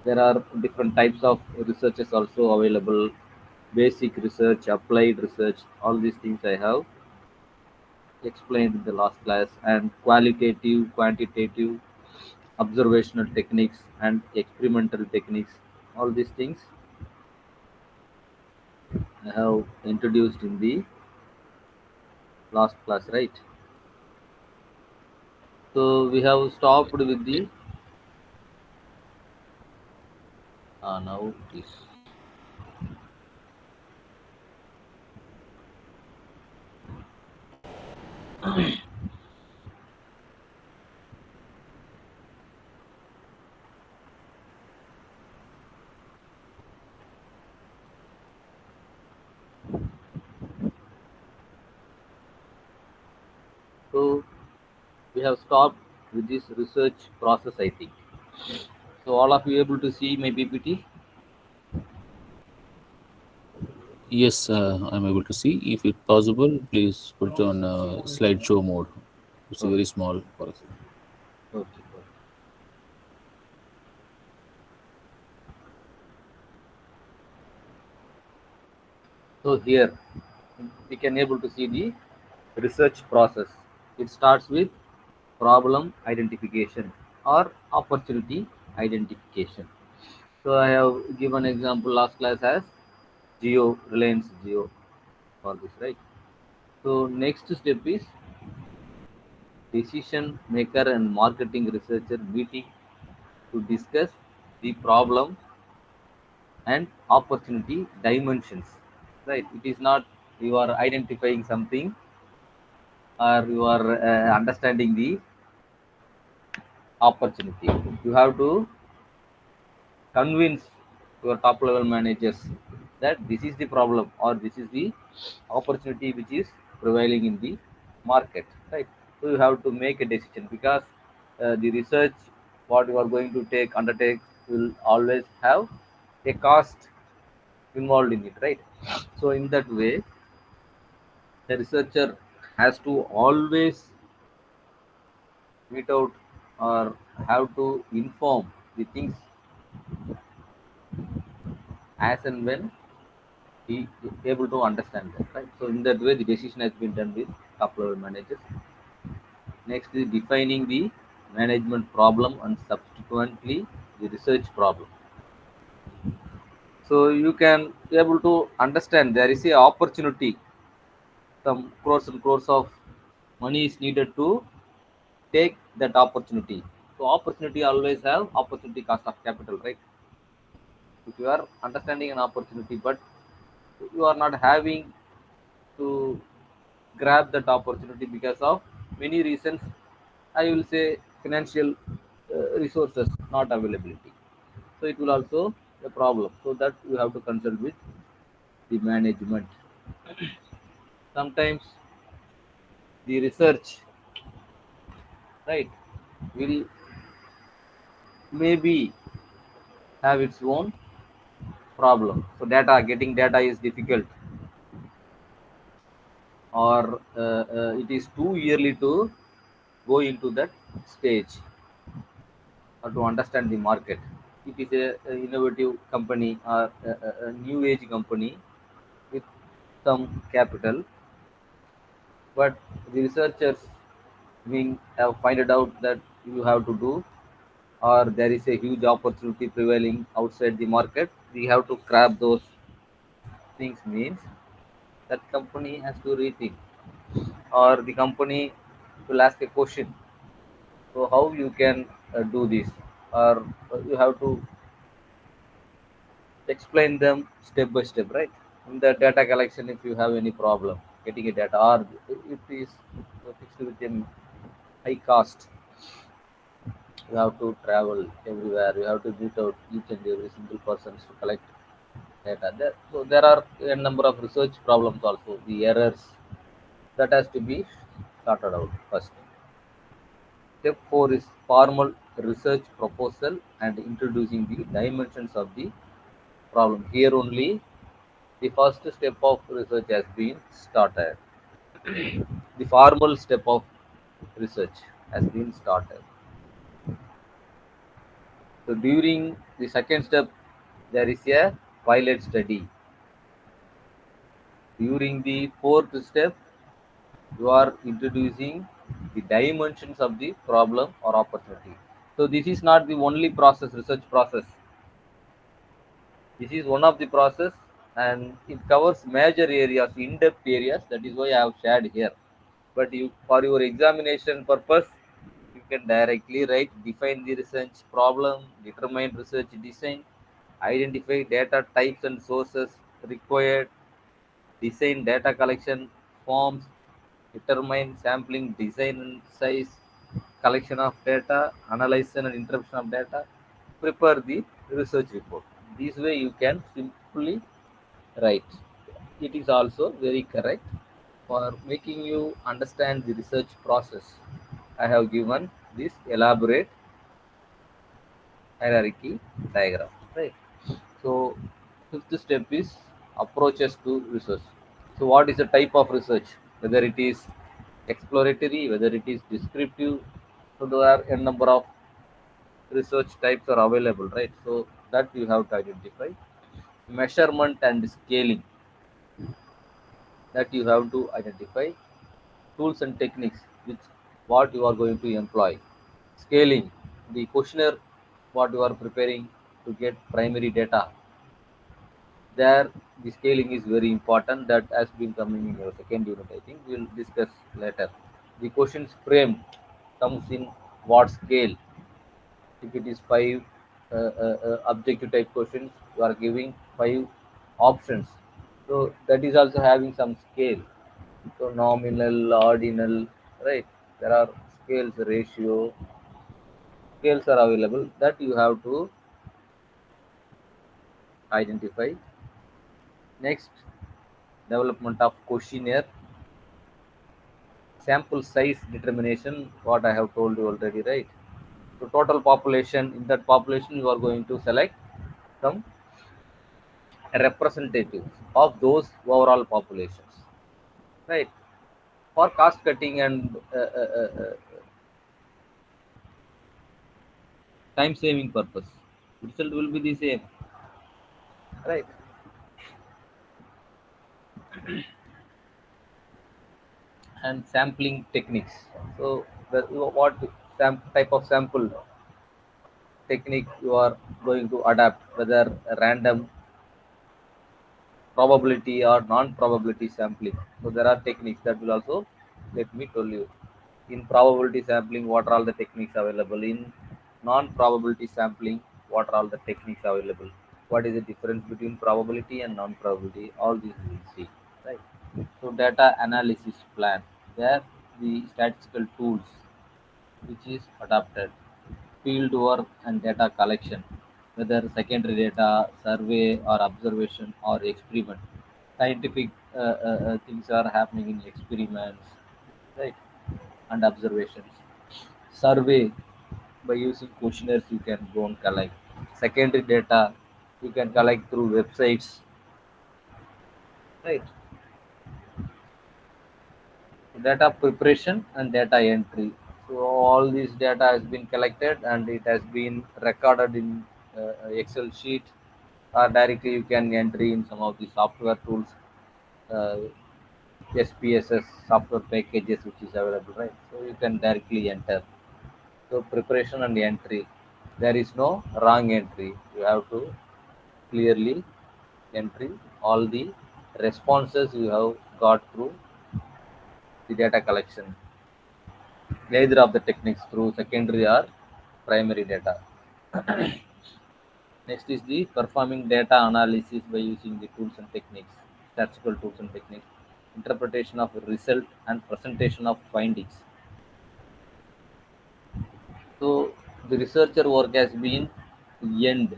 There are different types of researches also available: basic research, applied research. All these things I have explained in the last class, and qualitative, quantitative, observational techniques, and experimental techniques. All these things I have introduced in the last class, right? So we have stopped with the now it is. So we have stopped with this research process, I think. So all of you able to see my PPT? Yes, I'm able to see. If it's possible, please put it on slideshow mode. It's very small for us. Okay. So here we can able to see the research process. It starts with problem identification or opportunity identification. So I have given example last class as Geo, Reliance Geo for this, right? So next step is decision maker and marketing researcher meeting to discuss the problem and opportunity dimensions, right? It is not you are identifying something or you are understanding the opportunity. You have to convince your top level managers that this is the problem or this is the opportunity which is prevailing in the market, right? So you have to make a decision because the research what you are going to undertake will always have a cost involved in it, right? So in that way the researcher has to always meet out or have to inform the things as and when he is able to understand that, right? So in that way the decision has been done with top level managers. Next is defining the management problem and subsequently the research problem. So you can be able to understand there is a opportunity, some crores and crores of money is needed to take that opportunity. So opportunity always have opportunity cost of capital, right? If you are understanding an opportunity but you are not having to grab that opportunity because of many reasons, I will say financial resources not availability, so it will also a problem, so that you have to consult with the management. Sometimes the research, right, will maybe have its own problem, so getting data is difficult or it is too early to go into that stage or to understand the market. It is a innovative company or a new age company with some capital, but the researchers being have finded out that you have to do or there is a huge opportunity prevailing outside the market, we have to grab those things, means that company has to rethink or the company will ask a question, so how you can do this, or you have to explain them step by step, right? In the data collection, if you have any problem getting a data or it is fixed with a high cost, you have to travel everywhere, you have to meet out each and every single person to collect data there. So there are a number of research problems also, the errors that has to be sorted out first. Step 4 is formal research proposal and introducing the dimensions of the problem. Here only the first step of research has been started. The formal step of research has been started. So during the second step, there is a pilot study. During the fourth step, you are introducing the dimensions of the problem or opportunity. So this is not the only process, research process. This is one of the process and it covers major areas, in-depth areas. That is why I have shared here. But you, for your examination purpose, you can directly write define the research problem, determine research design, identify data types and sources required, design data collection forms, determine sampling design and size, collection of data, analysis and interpretation of data, prepare the research report. This way you can simply write. It is also very correct for making you understand the research process. I have given this elaborate hierarchy diagram, right? So fifth step is approaches to research. So what is the type of research? Whether it is exploratory, whether it is descriptive. So there are a number of research types are available, right? So that you have to identify. Measurement and scaling, that you have to identify. Tools and techniques, which what you are going to employ. Scaling, the questionnaire what you are preparing to get primary data. There the scaling is very important. That has been coming in your second unit, I think. We'll discuss later. The questions framed comes in what scale. If it is five objective type questions, you are giving five options. So that is also having some scale. So nominal, ordinal, right? There are scales, ratio, scales are available that you have to identify. Next, development of questionnaire, sample size determination. What I have told you already, right? So total population. In that population, you are going to select some representatives of those overall populations, right? For cost cutting and time saving purpose, result will be the same, right? And sampling techniques. So what type of sample technique you are going to adapt, whether random, probability or non-probability sampling. So there are techniques that will also, let me tell you. In probability sampling, what are all the techniques available? In non-probability sampling, what are all the techniques available? What is the difference between probability and non-probability? All these we will see, right? So data analysis plan, there the statistical tools which is adapted. Field work and data collection, whether secondary data, survey or observation or experiment. Scientific things are happening in experiments, right? And observations. Survey, by using questionnaires you can go and collect. Secondary data you can collect through websites, right? Data preparation and data entry. So all this data has been collected and it has been recorded in Excel sheet, or directly you can entry in some of the software tools, uh, SPSS software packages which is available, right? So you can directly enter. So preparation and entry, there is no wrong entry. You have to clearly entry all the responses you have got through the data collection, either of the techniques through secondary or primary data. Next is the performing data analysis by using the tools and techniques, statistical tools and techniques, interpretation of result and presentation of findings. So the researcher work has been end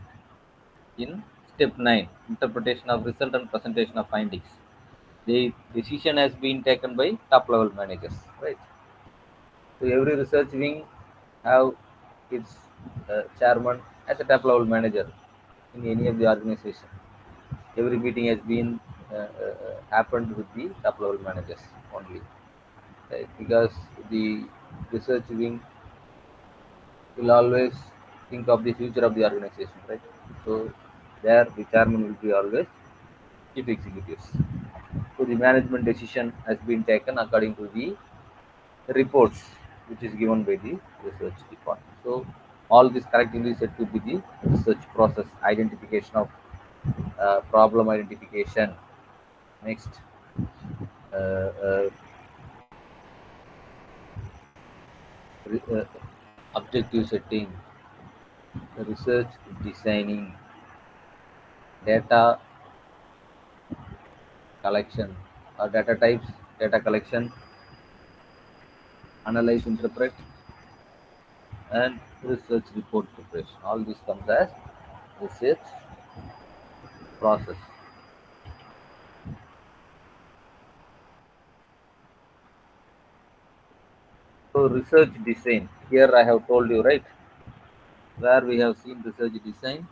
in step 9, interpretation of result and presentation of findings. The decision has been taken by top level managers, right? So every research wing have its chairman as a top level manager in any of the organization. Every meeting has been happened with the top level managers only, right? Because the research wing will always think of the future of the organization, right? So there the chairman will be always chief executives. So the management decision has been taken according to the reports which is given by the research department. So all this collectively said to be the research process, identification of problem identification. Next, uh, uh, re- uh, objective setting, research designing, data collection or data types, data collection, analyze, interpret, and research report preparation. All this comes as research process. So So research design. Here I have told you, right, where we have seen research design.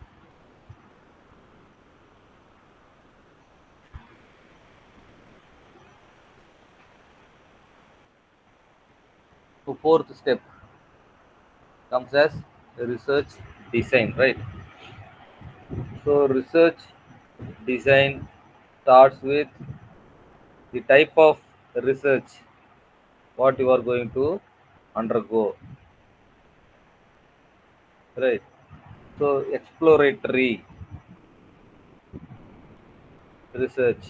So fourth step comes as research design, right? So research design starts with the type of research what you are going to undergo, right? So exploratory research.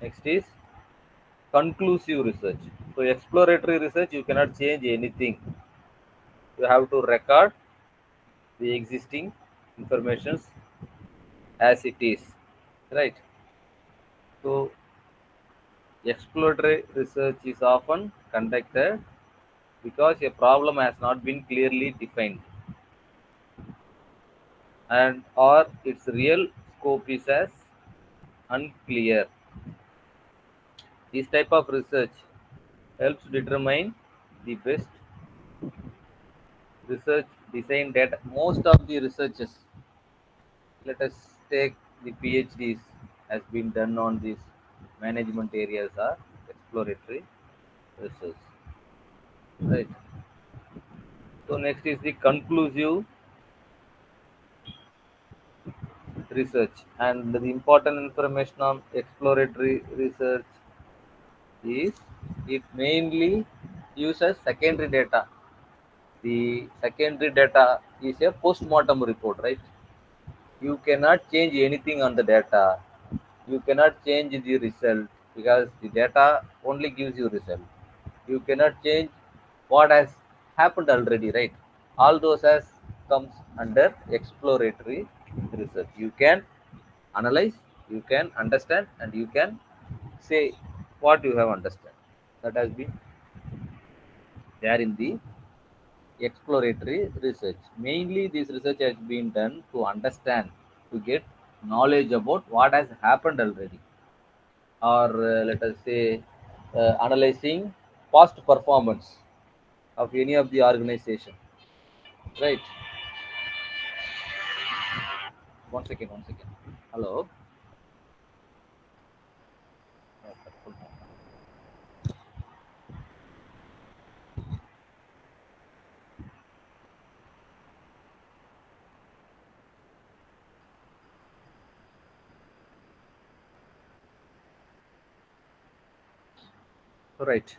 Next is conclusive research. So exploratory research, you cannot change anything. You have to record the existing informations as it is, right? So exploratory research is often conducted because a problem has not been clearly defined and or its real scope is as unclear. This type of research helps determine the best research design data. Most of the researches, let us take the PhDs, has been done on these management areas are exploratory research, right? So next is the conclusive research, and the important information on exploratory research is it mainly uses secondary data. The secondary data is a post-mortem report, right? You cannot change anything on the data. You cannot change the result because the data only gives you result. You cannot change what has happened already, right? All those has comes under exploratory research. You can analyze, you can understand, and you can say what you have understand. That has been there in the exploratory research. Mainly, this research has been done to understand, to get knowledge about what has happened already, or let us say, analyzing past performance of any of the organization. Right. One second. One second. Hello. Right.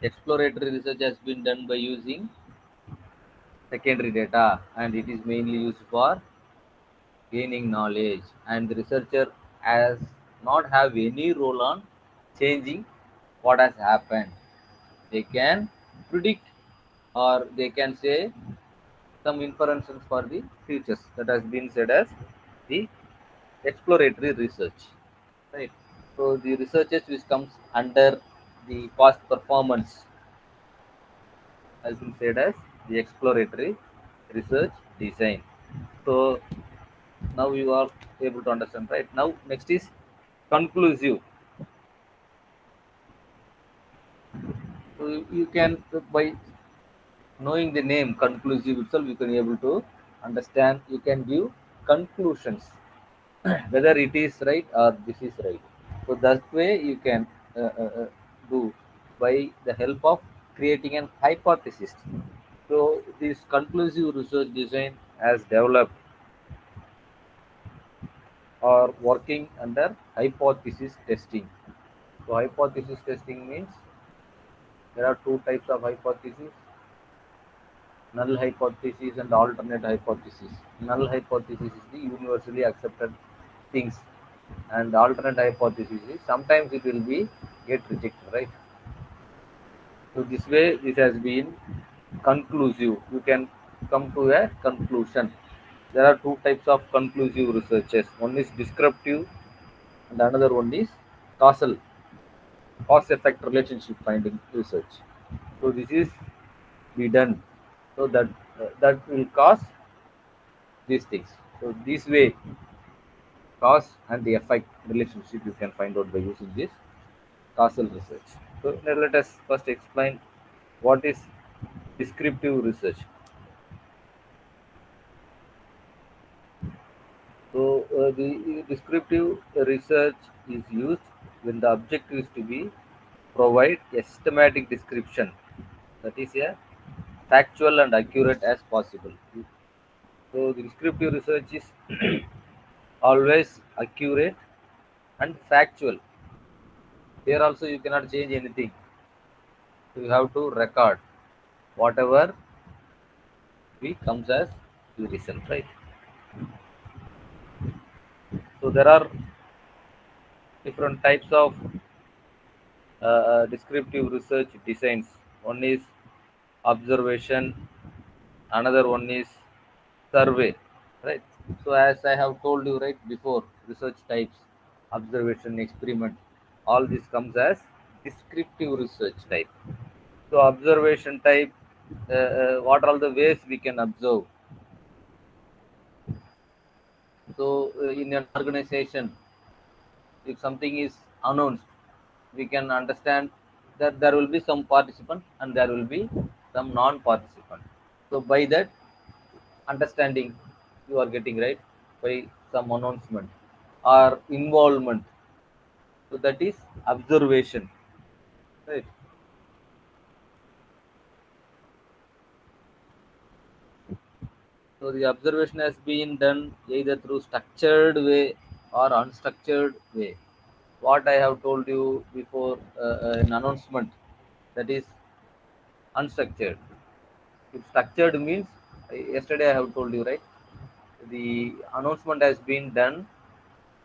Exploratory research has been done by using secondary data, and it is mainly used for gaining knowledge, and the researcher has not have any role on changing what has happened. They can predict or they can say some inferences for the futures. That has been said as the exploratory research, right? So the researches which comes under the past performance has been said as the exploratory research design. So now you are able to understand, right? Now next is conclusive. So you can, by knowing the name conclusive itself, you can be able to understand, you can give conclusions whether it is right or this is right. So that way you can do by the help of creating an hypothesis. So this conclusive research design has developed or working under hypothesis testing. So hypothesis testing means there are two types of hypothesis: null hypothesis and alternate hypothesis. Null hypothesis is the universally accepted things, and alternate hypothesis is sometimes it will be get rejected, right? So this way, this has been conclusive. You can come to a conclusion. There are two types of conclusive researches. One is descriptive, and another one is causal, cause-effect relationship finding research. So this is be done so that that will cause these things. So this way, cause and the effect relationship you can find out by using this causal research. So now let us first explain What is descriptive research? So the descriptive research is used when the objective is to be provide a systematic description that is a factual and accurate as possible. So the descriptive research is always accurate and factual. Here also you cannot change anything. You have to record whatever we comes as the result, right? So there are different types of descriptive research designs. One is observation, another one is survey, right? So as I have told you right before, research types, observation, experiment, all this comes as descriptive research type. So observation type, what are all the ways we can observe? So in an organization, if something is announced, we can understand that there will be some participant and there will be some non-participant. So by that understanding, you are getting right by some announcement or involvement. So that is observation, right? So the observation has been done either through structured way or unstructured way. What I have told you before in announcement, that is unstructured. If structured means, yesterday I have told you right, the announcement has been done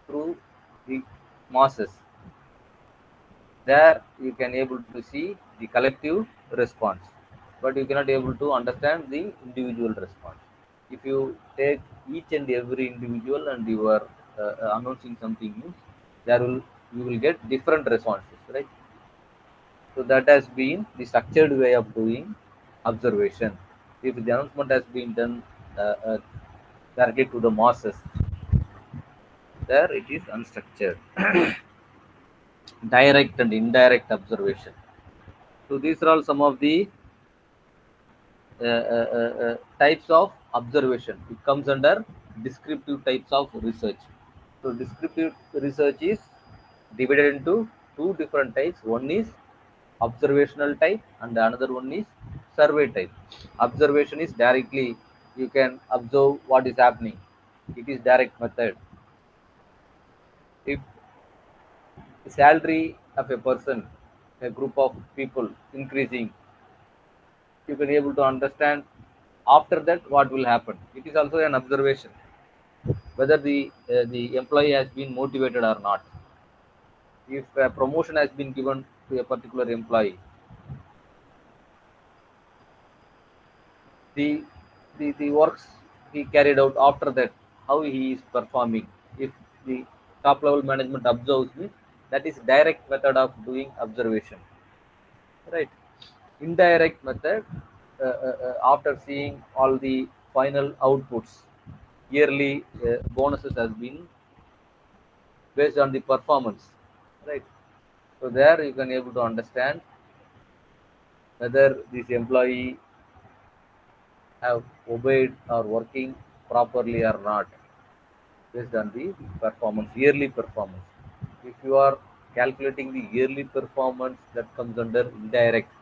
through the masses. There you can able to see the collective response, but you cannot able to understand the individual response. If you take each and every individual and you are announcing something new, there will you will get different responses, right? So that has been the structured way of doing observation. If the announcement has been done directly to the masses, there it is unstructured. Direct and indirect observation. So these are all some of the types of observation. It comes under descriptive types of research. So descriptive research is divided into two different types. One is observational type and another one is survey type. Observation is directly you can observe what is happening. It is direct method. If the salary of a person, a group of people increasing, you can able to understand after that what will happen. It is also an observation whether the employee has been motivated or not. If a promotion has been given to a particular employee, the the works he carried out after that, how he is performing. If the top level management observes me, that is direct method of doing observation, right? Indirect method, after seeing all the final outputs, yearly bonuses has been based on the performance, right? So there you can able to understand whether this employee have obeyed or working properly or not based on the performance, yearly performance. If you are calculating the yearly performance, that comes under indirect.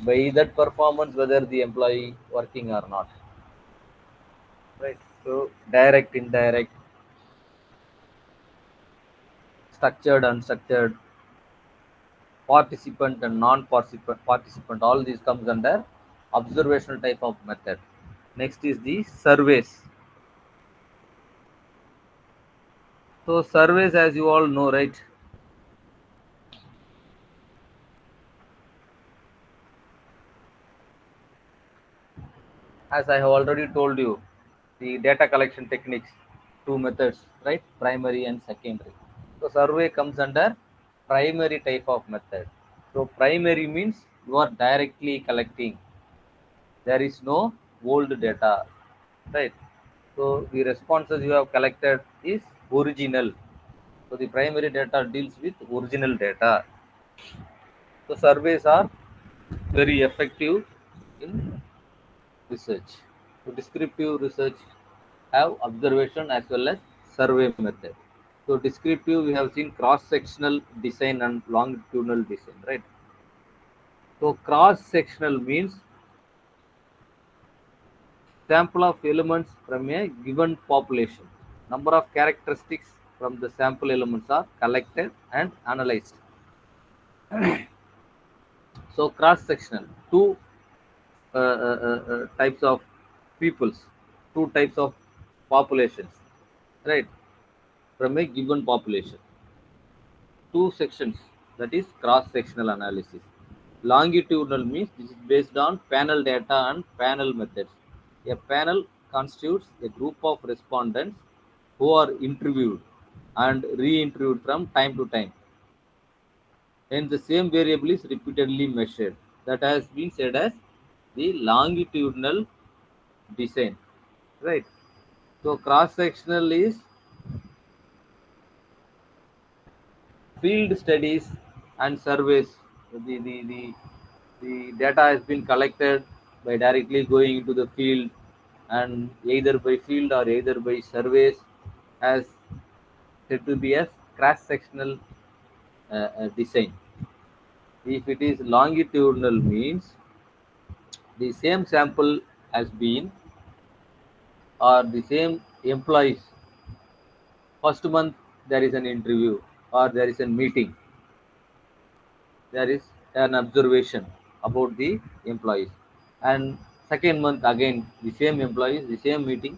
By that performance, whether the employee working or not, right? So direct, indirect, structured, unstructured, participant and non-participant, all these comes under observational type of method. Next is the surveys. So surveys, as you all know, right? As I have already told you, the data collection techniques, two methods, right? Primary and secondary. So survey comes under primary type of method. So primary means you are directly collecting. There is no old data, right? So the responses you have collected is original. So the primary data deals with original data. So surveys are very effective in research. So descriptive research have observation as well as survey method. So descriptive we have seen cross-sectional design and longitudinal design, right? So cross-sectional means sample of elements from a given population. Number of characteristics from the sample elements are collected and analyzed. So cross-sectional, two types of peoples, two types of populations, right? From a given population, two sections, that is cross-sectional analysis. Longitudinal means this is based on panel data and panel methods. A panel constitutes a group of respondents who are interviewed and re-interviewed from time to time, and the same variable is repeatedly measured. That has been said as the longitudinal design, right? So cross-sectional is field studies and surveys. The data has been collected by directly going into the field, and either by field or either by surveys, as said to be as cross-sectional design. If it is longitudinal means the same sample has been, or the same employees, first month there is an interview or there is a meeting, there is an observation about the employees, and second month again the same employees, the same meeting,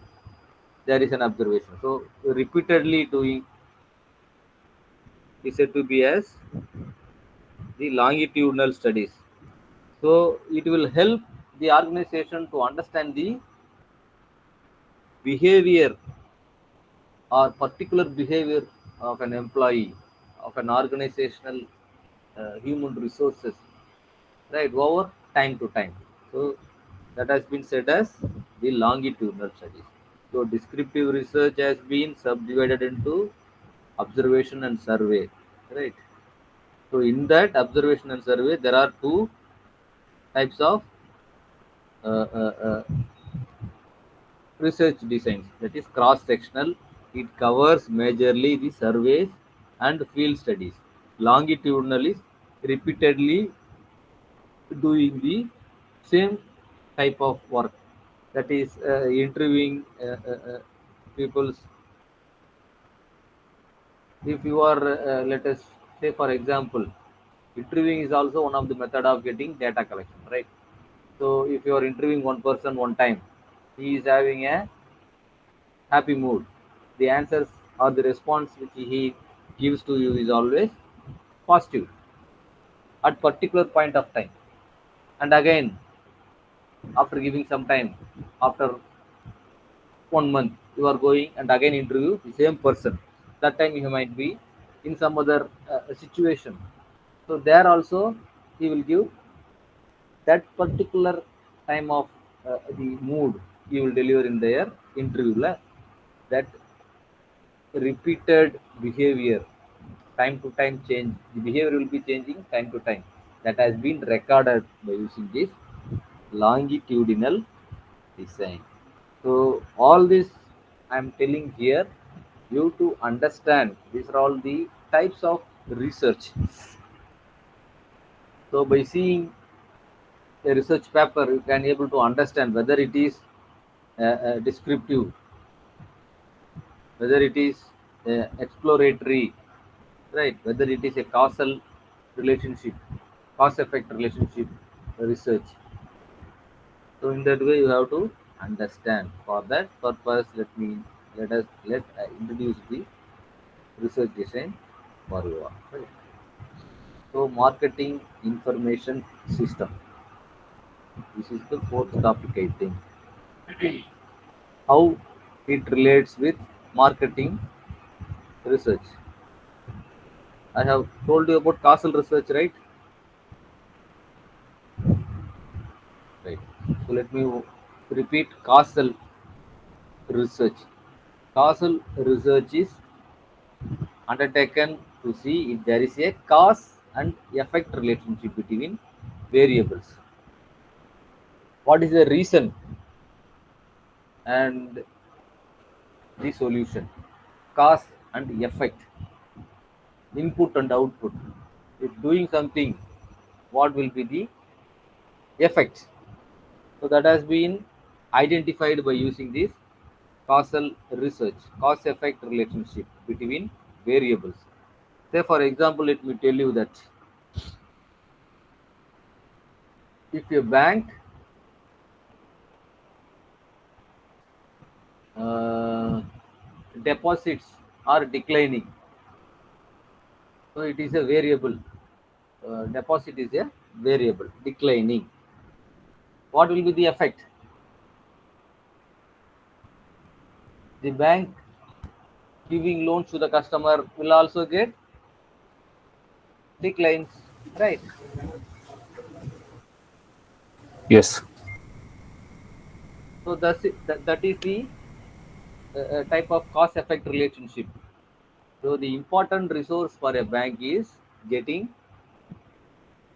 there is an observation. So repeatedly doing is said to be as the longitudinal studies. So it will help the organization to understand the behavior or particular behavior of an employee, of an organizational human resources, right, over time to time. So that has been said as the longitudinal studies. So descriptive research has been subdivided into observation and survey, right? So in that observation and survey, there are two types of uh, uh, uh, research designs. That is cross-sectional. It covers majorly the surveys and field studies. Longitudinal is repeatedly doing the same type of work, that is interviewing people's. If you are let us say for example, interviewing is also one of the method of getting data collection, right? So if you are interviewing one person one time, he is having a happy mood, the answers or the response which he gives to you is always positive at particular point of time, and again after giving some time, after 1 month, you are going and again interview the same person. That time you might be in some other situation. So there also he will give that particular time of the mood he will deliver in their interview. That repeated behavior, time to time change. The behavior will be changing time to time. That has been recorded by using this longitudinal design. So all this I'm telling here, you to understand these are all the types of research. So by seeing a research paper, you can able to understand whether it is descriptive, whether it is exploratory, right? Whether it is a causal relationship, cause effect relationship research. So in that way, you have to understand. For that purpose, let introduce the research design for you all. Right? So marketing information system. This is the fourth topic, I think. How it relates with marketing research. I have told you about causal research, right? Right. So let me repeat causal research. Causal research is undertaken to see if there is a cause and effect relationship between variables. what is the reason and the solution, cause and effect, input and output. If doing something, what will be the effect? So that has been identified by using this causal research, cause effect relationship between variables. Say for example, let me tell you that if a bank uh, deposits are declining, so it is a variable. Deposit is a variable declining. What will be the effect? The bank giving loans to the customer will also get declines, right? Yes. So that is the type of cause effect relationship. So the important resource for a bank is getting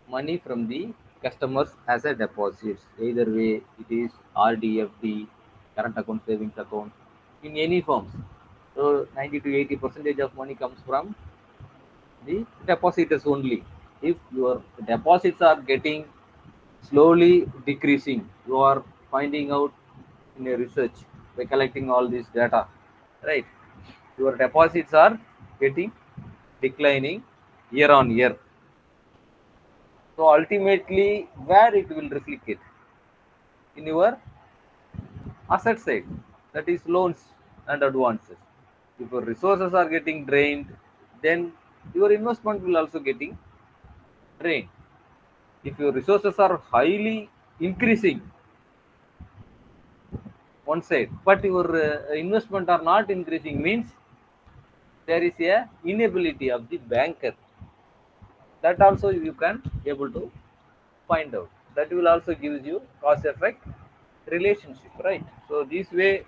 money from the customers as a deposit. Either way, it is RDFD, current account, savings account, in any forms. So 90 to 80% of money comes from the depositors only. If your deposits are getting slowly decreasing, you are finding out in a research by collecting all this data, right? Your deposits are getting declining year on year. So ultimately, where it will reflect it? In your asset side, that is loans and advances. If your resources are getting drained, then your investment will also getting drained. If your resources are highly increasing one side, but your investment are not increasing, means there is a inability of the banker. That also you can able to find out. That will also gives you cause effect relationship, right? So this way,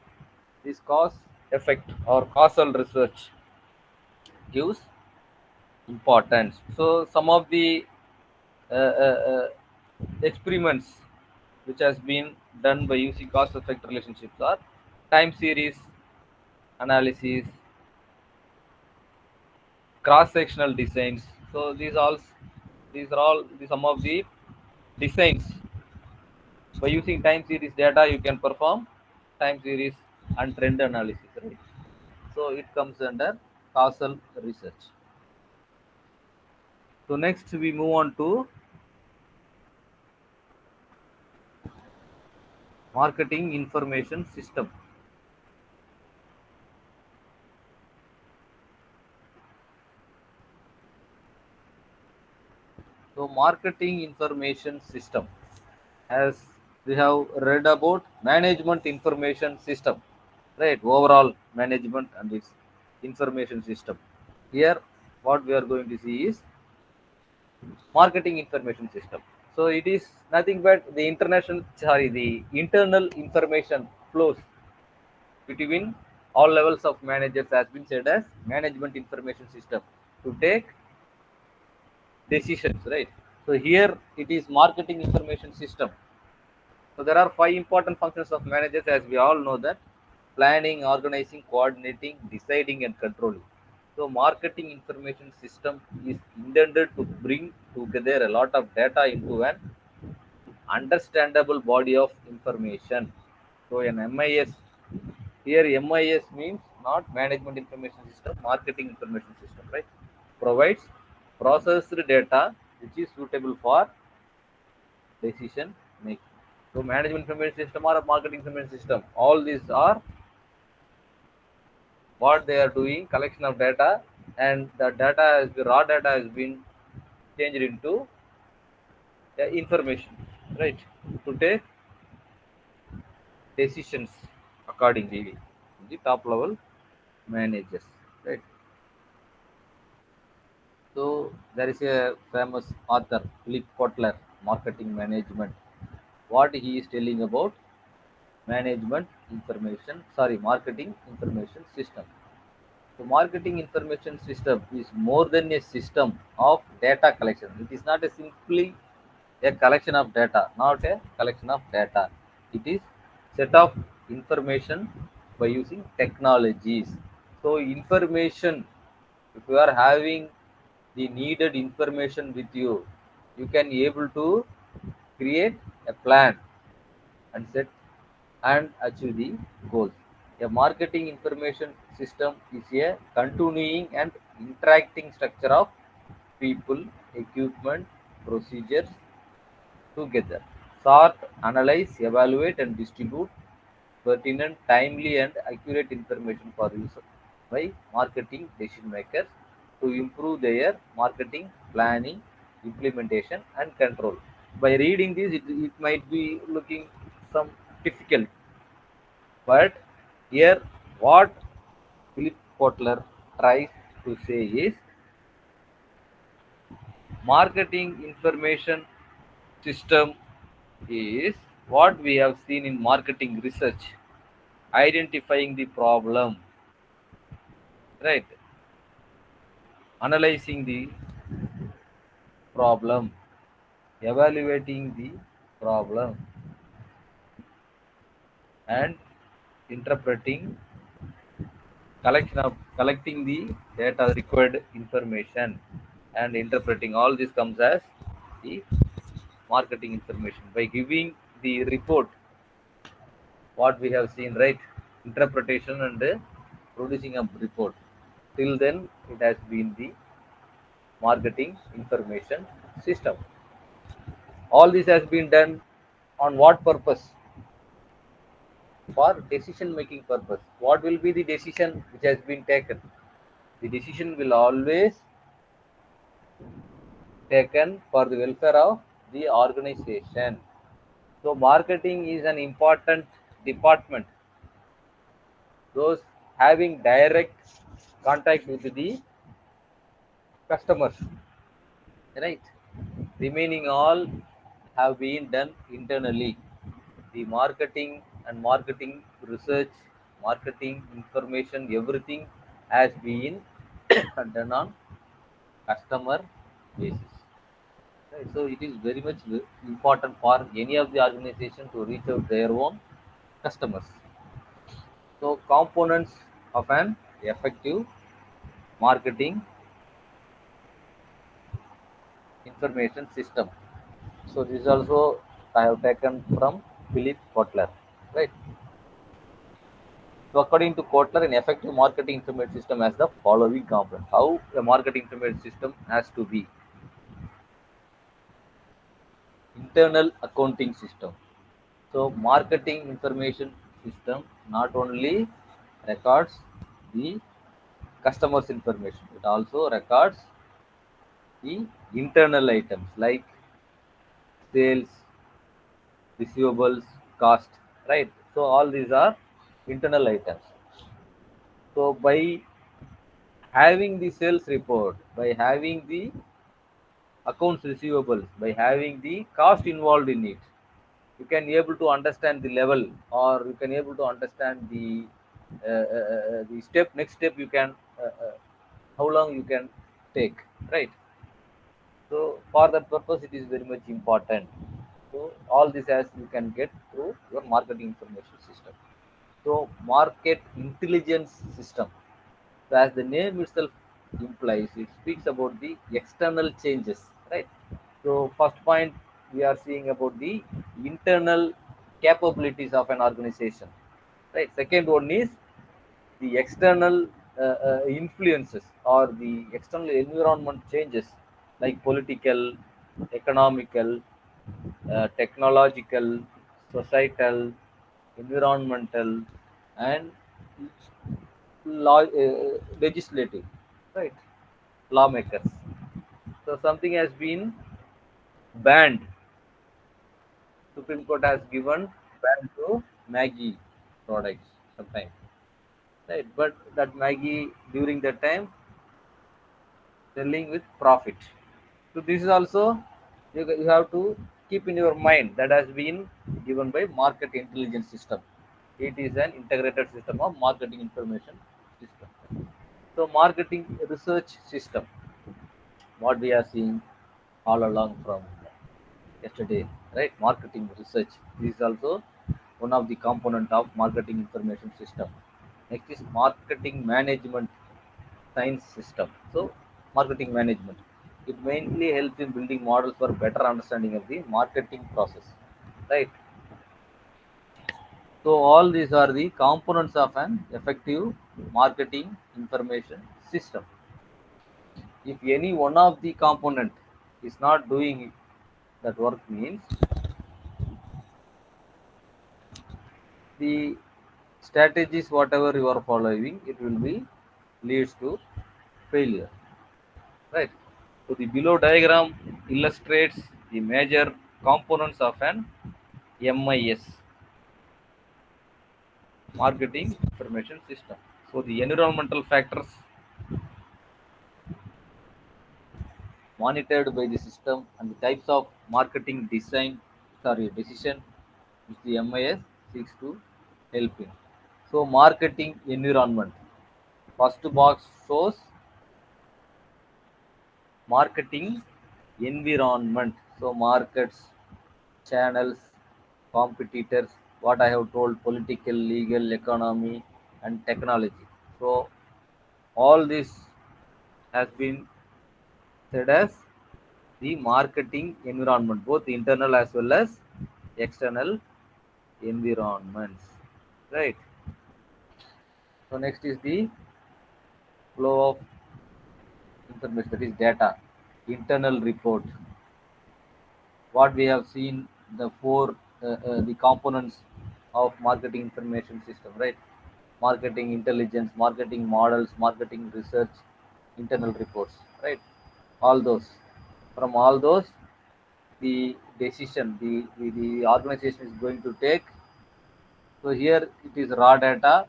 this cause effect or causal research gives importance. So some of the experiments which has been done by using cause effect relationships are time series analysis, cross sectional designs. So these are all some of the designs. By using time series data, you can perform time series and trend analysis, right? So it comes under causal research. So next we move on to marketing information system. So marketing information system, as we have read about management information system, right? Overall management and its information system. Here, what we are going to see is marketing information system. So it is nothing but the internal information flows between all levels of managers has been said as management information system to take decisions, right? So here it is marketing information system. So there are five important functions of managers, as we all know that: planning, organizing, coordinating, deciding, and controlling. So marketing information system is intended to bring together a lot of data into an understandable body of information. So an MIS, here MIS means not management information system, marketing information system, right? Provides processed data which is suitable for decision making. So management information system or a marketing information system, all these are what they are doing, collection of data, and the raw data has been changed into information, right? To take decisions accordingly. The top level managers, right? So there is a famous author, Philip Kotler, marketing management. What he is telling about marketing information system. So marketing information system is more than a system of data collection. It is not a simply A collection of data, not a collection of data. It is set of information by using technologies. So information, if you are having the needed information with you, you can able to create a plan and set and achieve the goals. A marketing information system is a continuing and interacting structure of people, equipment, procedures together. Sort, analyze, evaluate, and distribute pertinent, timely, and accurate information for users by marketing decision makers to improve their marketing planning, implementation, and control. By reading this, it might be looking some difficult, but here what Philip Kotler tries to say is marketing information system is what we have seen in marketing research, identifying the problem, right? Analyzing the problem, evaluating the problem, and interpreting collecting the data required information and interpreting. All this comes as the marketing information by giving the report what we have seen, right? Interpretation and producing a report. Till then it has been the marketing information system. All this has been done on what purpose? For decision making purpose. What will be the decision which has been taken? The decision will always taken for the welfare of the organization. So marketing is an important department. Those having direct contact with the customers, right? Remaining all have been done internally. The marketing and marketing research, marketing information, everything has been done on customer basis. Right? So it is very much important for any of the organization to reach out their own customers. So components of an effective marketing information system. So this also I have taken from Philip Kotler, right? So according to Kotler, an effective marketing information system has the following components. How a marketing information system has to be: internal accounting system. So marketing information system not only records the customers information, it also records the internal items like sales, receivables, cost, right? So all these are internal items. So by having the sales report, by having the accounts receivables, by having the cost involved in it, you can able to understand the level, or you can able to understand the step, next step you can how long you can take, right? So for that purpose, it is very much important. So all this as you can get through your marketing information system. So market intelligence system. So as the name itself implies, it speaks about the external changes, right? So first point we are seeing about the internal capabilities of an organization, right? Second one is the external influences or the external environment changes like political, economical, technological, societal, environmental, and legislative, right? Lawmakers. So something has been banned. Supreme Court has given ban to Maggie products sometimes, right? But that Maggie during that time selling with profit. So this is also you have to keep in your mind that has been given by market intelligence system. It is an integrated system of marketing information system. So marketing research system, what we are seeing all along from. yesterday, right? Marketing research. This is also one of the component of marketing information system. Next is marketing management science system. So marketing management. It mainly helps in building models for better understanding of the marketing process, right? So all these are the components of an effective marketing information system. If any one of the component is not doing that work means the strategies whatever you are following it will be leads to failure, right? So the below diagram illustrates the major components of an MIS, marketing information system. So the environmental factors monitored by the system and the types of marketing decision which the MIS seeks to help in. So marketing environment. First box shows marketing environment. So markets, channels, competitors, what I have told, political, legal, economy, and technology. So all this has been said as the marketing environment, both internal as well as external environments. Right. So next is the flow of information, that is data, internal report. What we have seen the four the components of marketing information system, right? Marketing intelligence, marketing models, marketing research, internal reports, right? All those. From all those, the decision the organization is going to take. So here it is raw data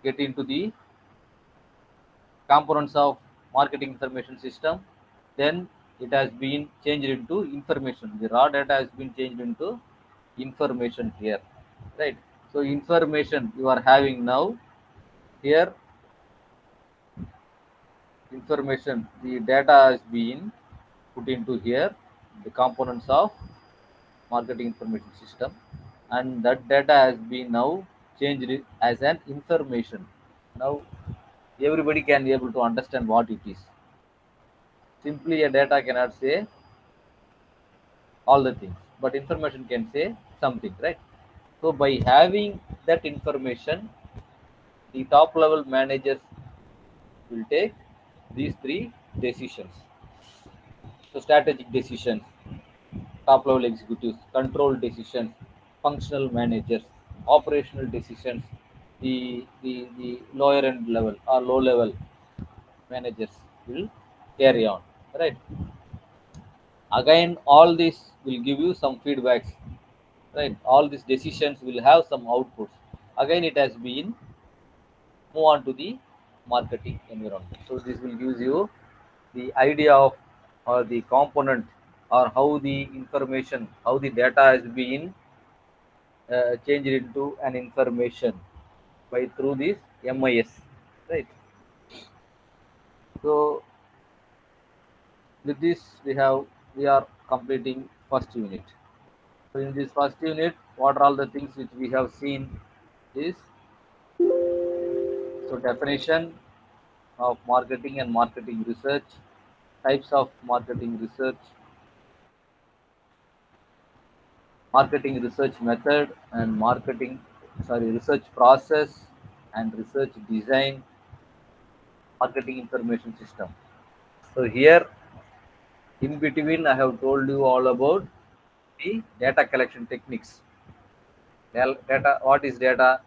get into the components of marketing information system, then it has been changed into information. The raw data has been changed into information here, right? So information you are having now here, information, the data has been put into here, the components of marketing information system, and that data has been now changed as an information. Now everybody can be able to understand what it is. Simply a data cannot say all the things, but information can say something, right? So by having that information, the top level managers will take these three decisions. So strategic decisions, top level executives, control decisions, functional managers, operational decisions, the lower end level or low level managers will carry on, right? Again, all this will give you some feedbacks, right? All these decisions will have some outputs. Again, it has been move on to the marketing environment. So this will give you the idea of or the component or how the information, how the data has been changed into an information by through this MIS, right? So with this we are completing first unit. So in this first unit, what are all the things which we have seen is, so definition of marketing and marketing research, types of marketing research, marketing research method and research process and research design, marketing information system. So here in between I have told you all about the data collection techniques. Data, what is data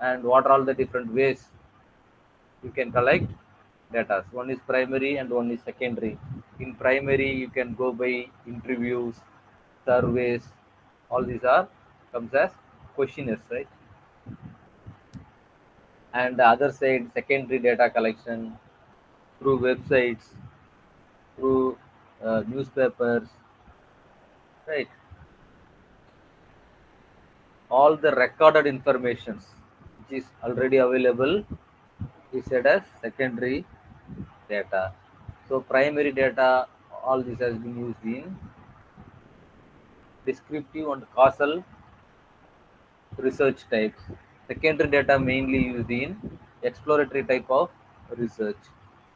and what are all the different ways you can collect data. One is primary and one is secondary. In primary, you can go by interviews, surveys. All these are comes as questionnaires, right? And the other side, secondary data collection through websites, through newspapers, right? All the recorded informations which is already available is said as secondary data. So primary data, all this has been used in descriptive and causal research types. Secondary data mainly used in exploratory type of research.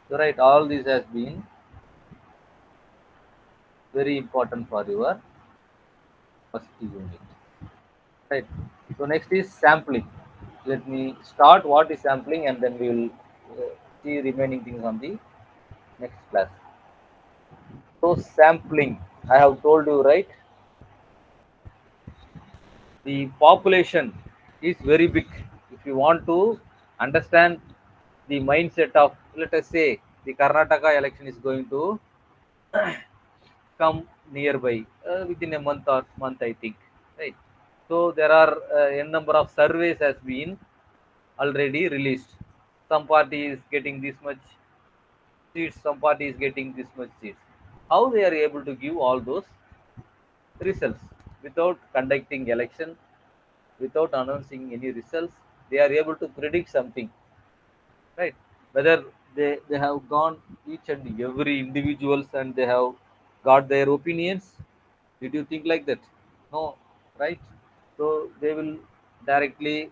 So right, all this has been very important for your first unit. Right. So next is sampling. Let me start what is sampling, and then we will see remaining things on the next class. So sampling, I have told you, right? The population is very big. If you want to understand the mindset of, let us say, the Karnataka election is going to come nearby within a month, I think, right? So there are n number of surveys has been already released. Some party is getting this much seats, some party is getting this much seats. How they are able to give all those results without conducting election, without announcing any results? They are able to predict something, right? Whether they have gone each and every individuals and they have got their opinions. Did you think like that? No, right? So they will directly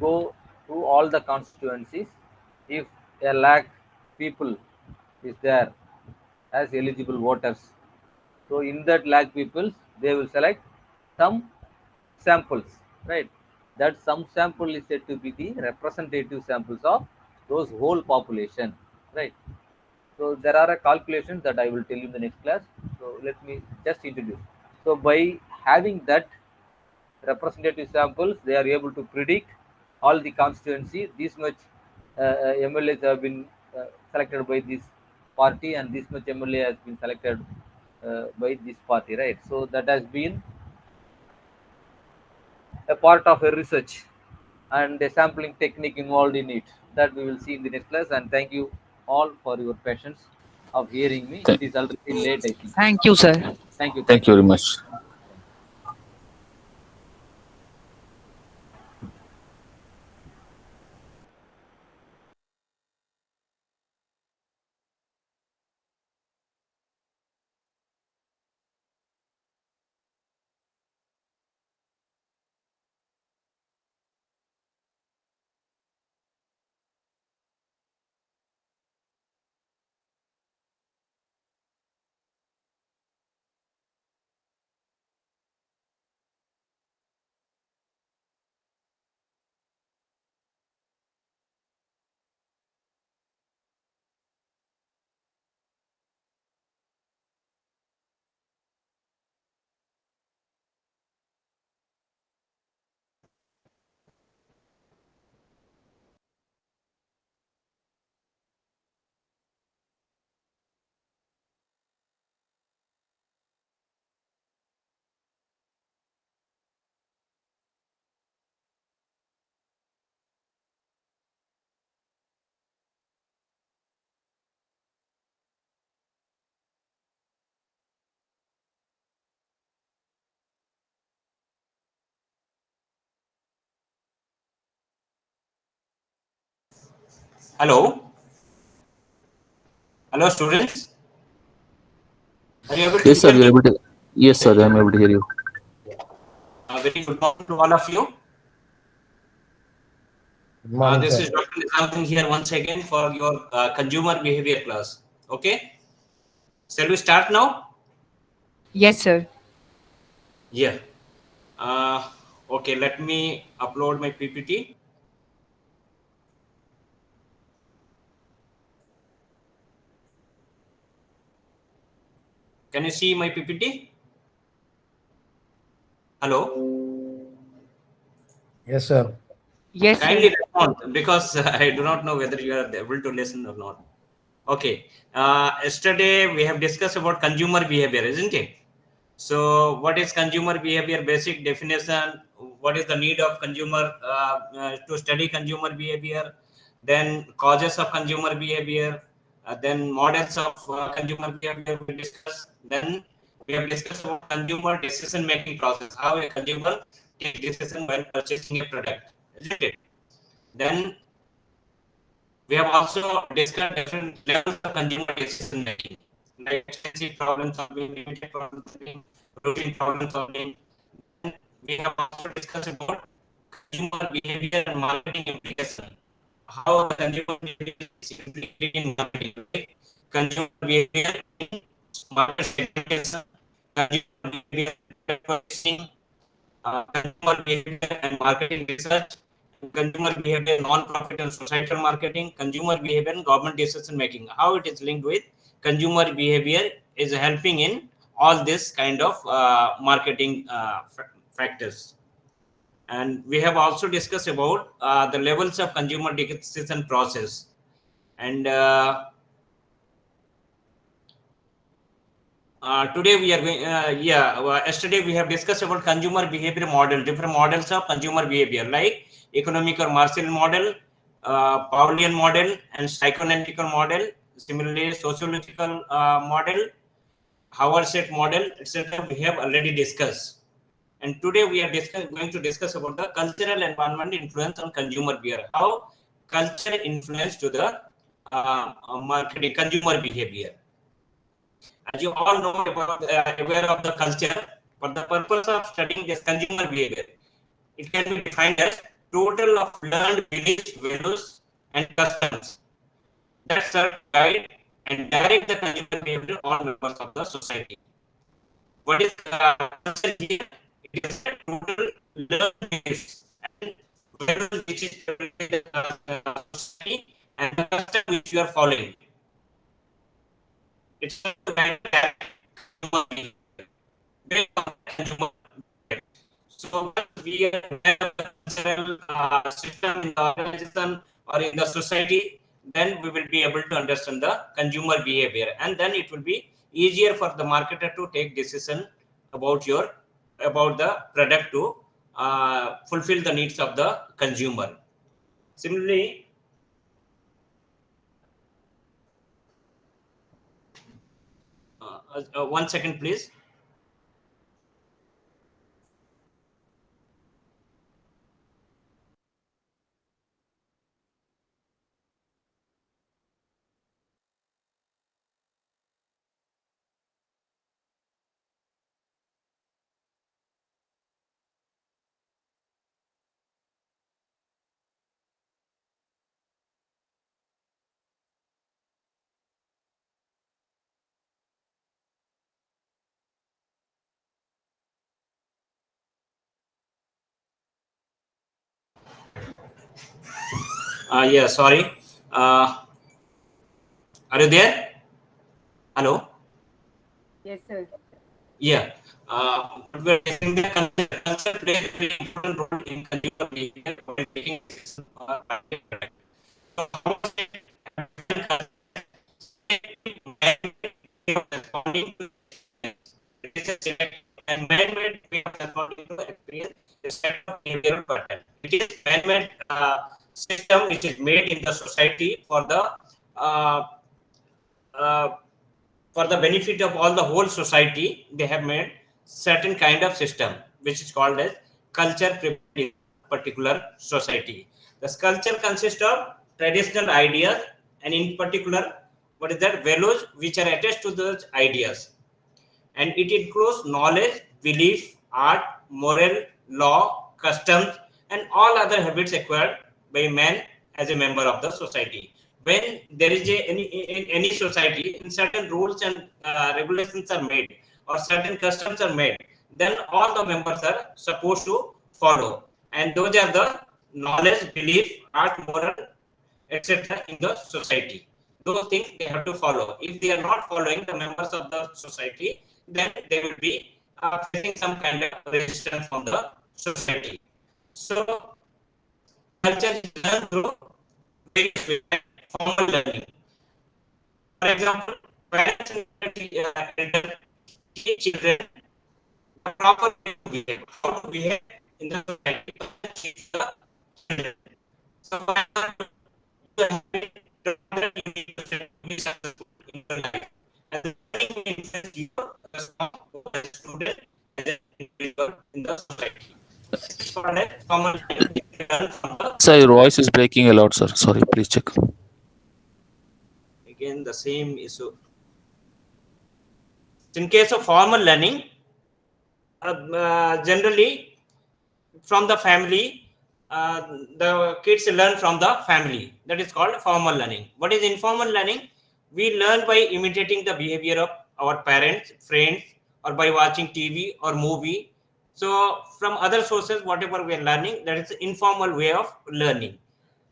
go to all the constituencies. If a lakh people is there as eligible voters, so in that lakh people they will select some samples, right? That some sample is said to be the representative samples of those whole population, right? So there are a calculations that I will tell you in the next class. So let me just introduce. So by having that representative samples, they are able to predict all the constituency. This much MLAs have been selected by this party, and this much MLA has been selected by this party, right? So that has been a part of a research and a sampling technique involved in it, that we will see in the next class. And thank you all for your patience of hearing me. Th- It is already late, I think. Thank you, sir. Thank you. Thank you very much. Hello. Hello, students. Are you able to Yes, sir. hear We are me? able to. Yes, sir. I am able to hear you. Very good morning to all of you. Good morning, This sir. is Dr. Nizamuddin here once again for your consumer behavior class. Okay. Shall we start now? Yes, sir. Yeah. Okay. Let me upload my PPT. Can you see my PPT? Hello. Yes, sir. Yes, Kindly sir. respond because I do not know whether you are able to listen or not. Okay. Yesterday we have discussed about consumer behavior, isn't it? So, what is consumer behavior? Basic definition. What is the need of consumer to study consumer behavior? Then causes of consumer behavior. Then models of consumer behavior we discuss. Then we have discussed about consumer decision making process. How a consumer takes decision when purchasing a product, isn't it? Then we have also discussed different levels of consumer decision making, like extensive problem solving, limited problem solving, routine problem solving. And we have also discussed about consumer behavior and marketing implication. How the consumer behavior is implicated in marketing, right? Consumer behavior in market segmentation, consumer behavior in purchasing, consumer behavior and marketing research, consumer behavior, non-profit and societal marketing, consumer behavior and government decision making. How it is linked with consumer behavior is helping in all this kind of marketing factors. And we have also discussed about the levels of consumer decision process. And today we are going, yesterday we have discussed about consumer behavior model, different models of consumer behavior like economic or Marshall model, Paulian model, and psychoanalytical model. Similarly, sociological model, Howard set model, etc. We have already discussed. And today we are going to discuss about the cultural environment influence on consumer behavior. How culture influence to the marketing consumer behavior. As you all know about aware of the culture, for the purpose of studying this consumer behavior, it can be defined as total of learned beliefs, values, and customs that serve, guide, and direct the consumer behavior all members of the society. What is culture here? It is a total learned beliefs and values which is the society and the custom which you are following. It's not the consumer behavior. So we have a cultural system in the organization or in the society, then we will be able to understand the consumer behavior, and then it will be easier for the marketer to take decision about the product to fulfill the needs of the consumer. Similarly, one second, please. Yeah, sorry. Are you there? Hello? Yes, sir. Yeah. We're taking the culture plays a very important role in consumer behavior when taking decisions or buying product. So, how was it responding to it is a select and man-made way of responding to experience a set of behavioral pattern. It is man-made system which is made in the society uh, uh, for the benefit of all the whole society. They have made certain kind of system which is called as culture in particular society. The culture consists of traditional ideas, and in particular, what is that, values which are attached to those ideas, and it includes knowledge, belief, art, moral, law, customs, and all other habits acquired by man as a member of the society. When there is any society, in certain rules and regulations are made, or certain customs are made, then all the members are supposed to follow, and those are the knowledge, belief, art, moral, etc. in the society. Those things they have to follow. If they are not following, the members of the society, then they will be facing some kind of resistance from the society. So, culture is learned through various ways, formal learning. For example, parents and teach children the proper way to behave, how to behave in the society. Teach the children. So, for example, you need to be successful in your life. And learning influences your response as a student, as an individual in the society. This is called a common learn from the Sir, your voice is breaking a lot, sir. Sorry, please check. again the same issue. In case of formal learning, generally from the family, the kids learn from the family. That is called formal learning. What is informal learning? We learn by imitating the behavior of our parents, friends, or by watching TV or movie. So from other sources, whatever we are learning, that is informal way of learning.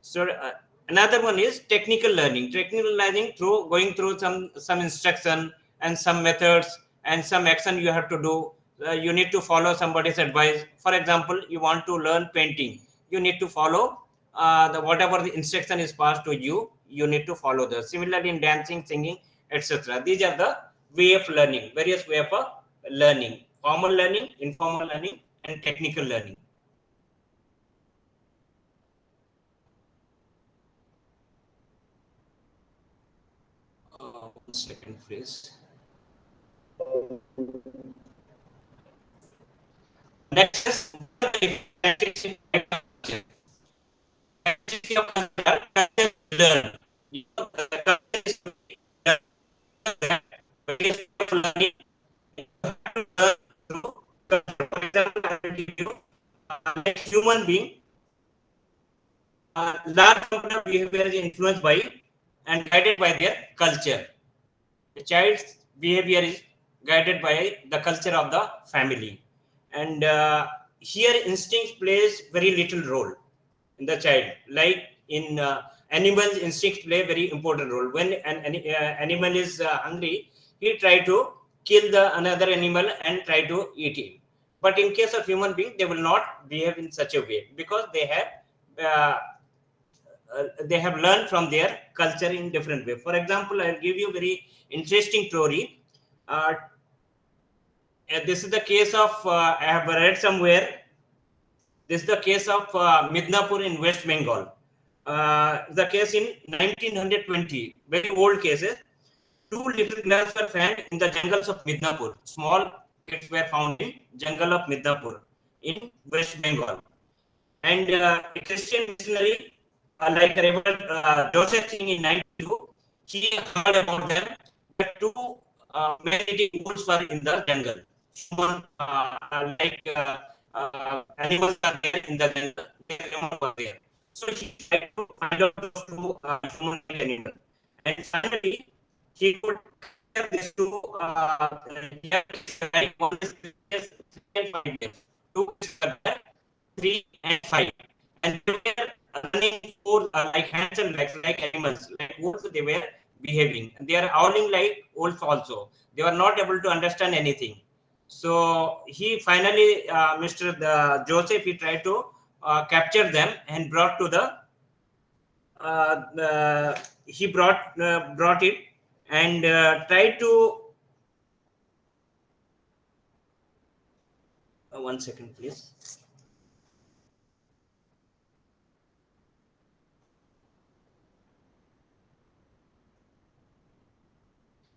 So another one is technical learning. Technical learning through going through some instruction and some methods and some action you have to do. You need to follow somebody's advice. For example, you want to learn painting, you need to follow the whatever the instruction is passed to you. You need to follow the. Similarly, in dancing, singing, etc. These are the way of learning. Various way of learning: formal learning, informal learning, and technical learning. One second, please. Next is learn. Human being, large amount of behavior is influenced by and guided by their culture. A child's behavior is guided by the culture of the family, and here instinct plays very little role in the child. Like in animals, instincts play very important role. When an animal is hungry, he try to kill the another animal and try to eat him. But in case of human being, they will not behave in such a way because they have learned from their culture in different way. For example, I'll give you a very interesting story. This is the case of I have read somewhere. This is the case of Midnapur in West Bengal. The case in 1920, very old cases. Two little girls were found in the jungles of Midnapur. Small kids were found in jungle of Midnapur in West Bengal. And a Christian missionary like Reverend Joseph Singh in 92, he heard about them that two man-eating wolves were in the jungle. Human, animals are there in the jungle. They were there. So he tried to find out those two human animals. And finally, he could capture these two like 1 is 5 years. 2 is 3 and 5. And they were running for like hands and legs, like animals, like wolves. They were behaving. They are howling like wolves also. They were not able to understand anything. So he finally, Mr. Joseph, he tried to capture them and brought to he brought it and tried to. One second, please.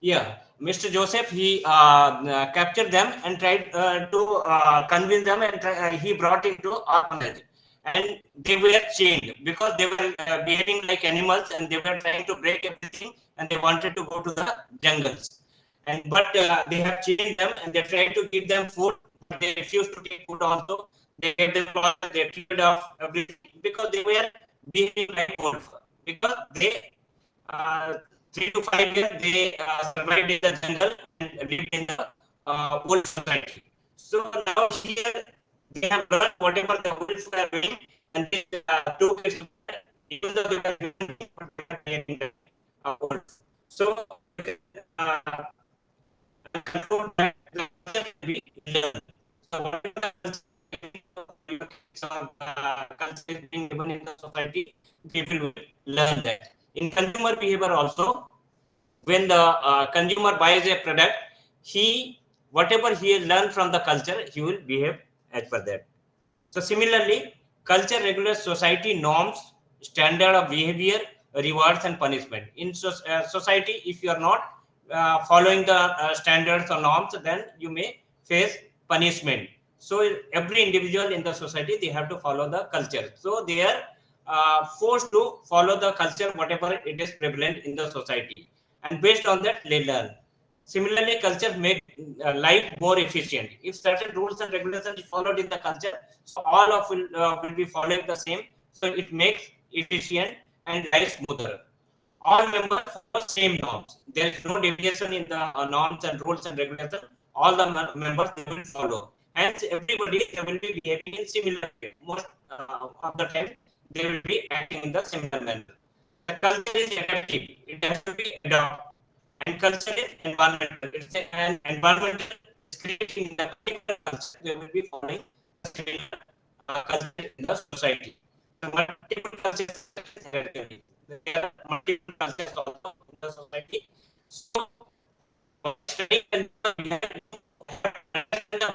Yeah, Mr. Joseph, he captured them and tried to convince them, and he brought it to orphanage. And they were chained because they were behaving like animals, and they were trying to break everything, and they wanted to go to the jungles. And but they have chained them, and they tried to give them food, but they refused to take food also. They gave them clothes, they treated off everything because they were behaving like wolves. Because they 3 to 5 years they survived in the jungle and lived in the wolf society. So now here they have learned whatever the wolves were doing, and they took it, even though they were doing it, but they were creating the wolves. So control that we learn. So whatever culture is being given in the society, people will learn that. In consumer behavior also, when the consumer buys a product, whatever he learned from the culture, he will behave as per that. So similarly, culture regulates society norms, standard of behavior, rewards and punishment. In society, if you are not following the standards or norms, then you may face punishment. So every individual in the society, they have to follow the culture. So they are forced to follow the culture, whatever it is prevalent in the society. And based on that, they learn. Similarly, culture make life more efficient. If certain rules and regulations is followed in the culture, so all of will be following the same. So it makes efficient and life smoother. All members follow same norms. There is no deviation in the norms and rules and regulations. All the members they will follow. Hence, everybody they will be behaving in similar way. Most of the time, they will be acting in the similar manner. The culture is adaptive. It has to be adopted. And culture is environmental. It's an environmental is creating in the particular culture. They will be following a similar culture in the society. The multiple cultures relatively. There are multiple cultures also in the society. So, studying and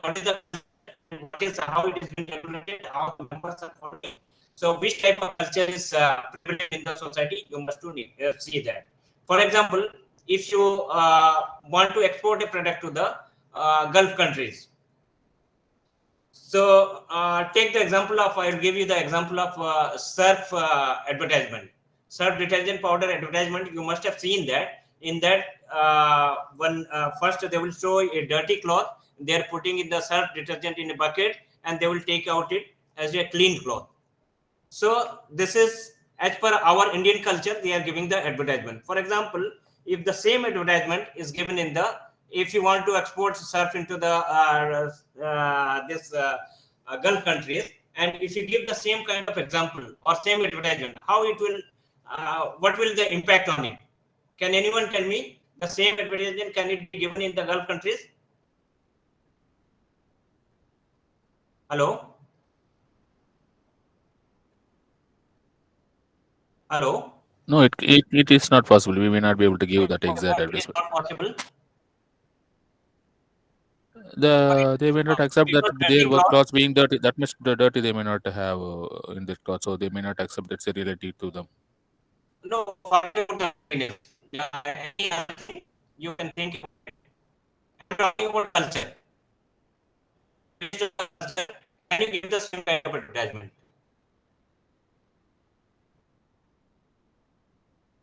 what is how it is being regulated, how the members are following. So, which type of culture is prevalent in the society? You must to see that. For example, if you want to export a product to the Gulf countries, so take the example of, I will give you the example of surf advertisement. Surf detergent powder advertisement, you must have seen that. In that one, first they will show a dirty cloth, they are putting in the surf detergent in a bucket and they will take out it as a clean cloth. So this is as per our Indian culture, they are giving the advertisement. For example, if the same advertisement is given in the, if you want to export surf into the Gulf countries, and if you give the same kind of example or same advertisement, how it will, what will the impact on it? Can anyone tell me the same advertisement, can it be given in the Gulf countries? Hello? Hello? No, it is not possible. We may not be able to give that exact It is advertisement. not possible. They may not accept that Dirty their work cloth. clothes being dirty. That much dirty they may not have in their clothes, so they may not accept that's a reality to them. No, whatever the is. Yeah, any other thing you can think. I'm talking about culture. Can you give the same kind of advertisement?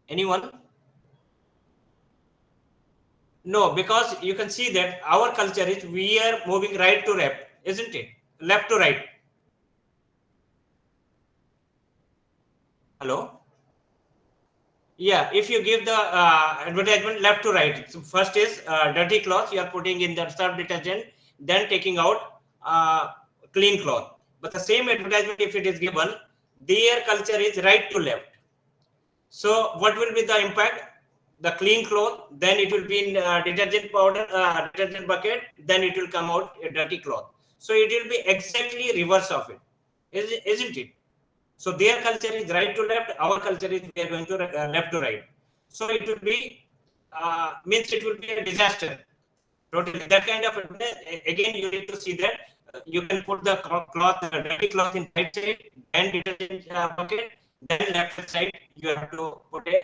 Anyone? No, because you can see that our culture is we are moving right to left, isn't it? Left to right. Hello? Yeah, if you give the advertisement left to right, so first is dirty cloth, you are putting in the surf detergent, then taking out clean cloth. But the same advertisement, if it is given, their culture is right to left. So what will be the impact? The clean cloth, then it will be in detergent powder, detergent bucket, then it will come out a dirty cloth. So it will be exactly reverse of it, isn't it? So their culture is right to left, our culture is we are going to left to right. So it will be means it will be a disaster. Totally, that kind of again you need to see that you can put the cloth, dirty cloth in right side, then detergent bucket, then left side you have to put a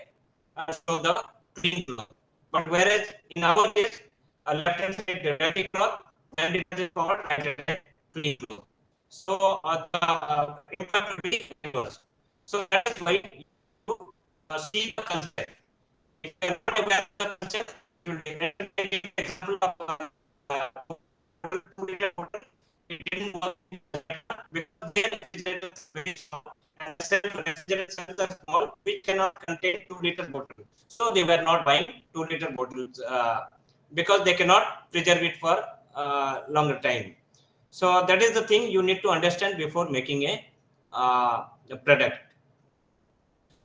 show the clean cloth. But whereas in our case, left hand side the dirty cloth, then detergent powder, and then clean cloth. So the impact will be reverse. So that is why you see the concept. If you are not aware of the concept, you will take example of 2-liter bottle. It didn't work because their refrigerator is very small and refrigerator cells are small, which cannot contain 2-liter bottle. So they were not buying 2-liter bottles because they cannot preserve it for longer time. So that is the thing you need to understand before making a product.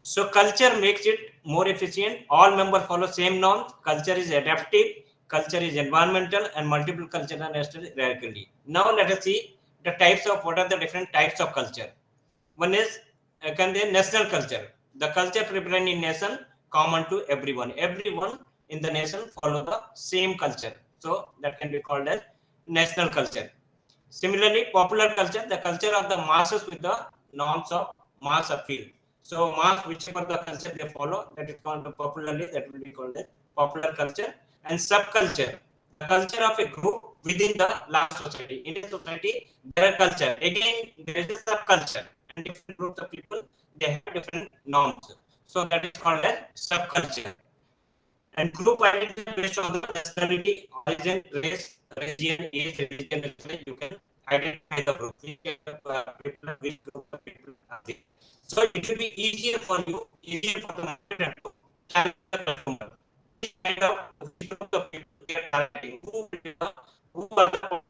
So culture makes it more efficient. All members follow same norms. Culture is adaptive. Culture is environmental, and multiple culture are nested radically. Now let us see the types of what are the different types of culture. One is national culture. The culture prevalent in nation common to everyone. Everyone in the nation follow the same culture. So that can be called as national culture. Similarly, popular culture, the culture of the masses with the norms of mass appeal. So mass, whichever the culture they follow, that is called popularly, that will be called as popular culture. And subculture, the culture of a group within the large society. In a society, there are culture. Again, there is a subculture, and different groups of people they have different norms. So that is called as subculture. And group identity based on the nationality, origin, race, region, age, religion, you can identify the group. Which people, which group of people are there. So it will be easier for you, easier for the marketer to target the customer. Which kind of which group of people they are targeting? Who are the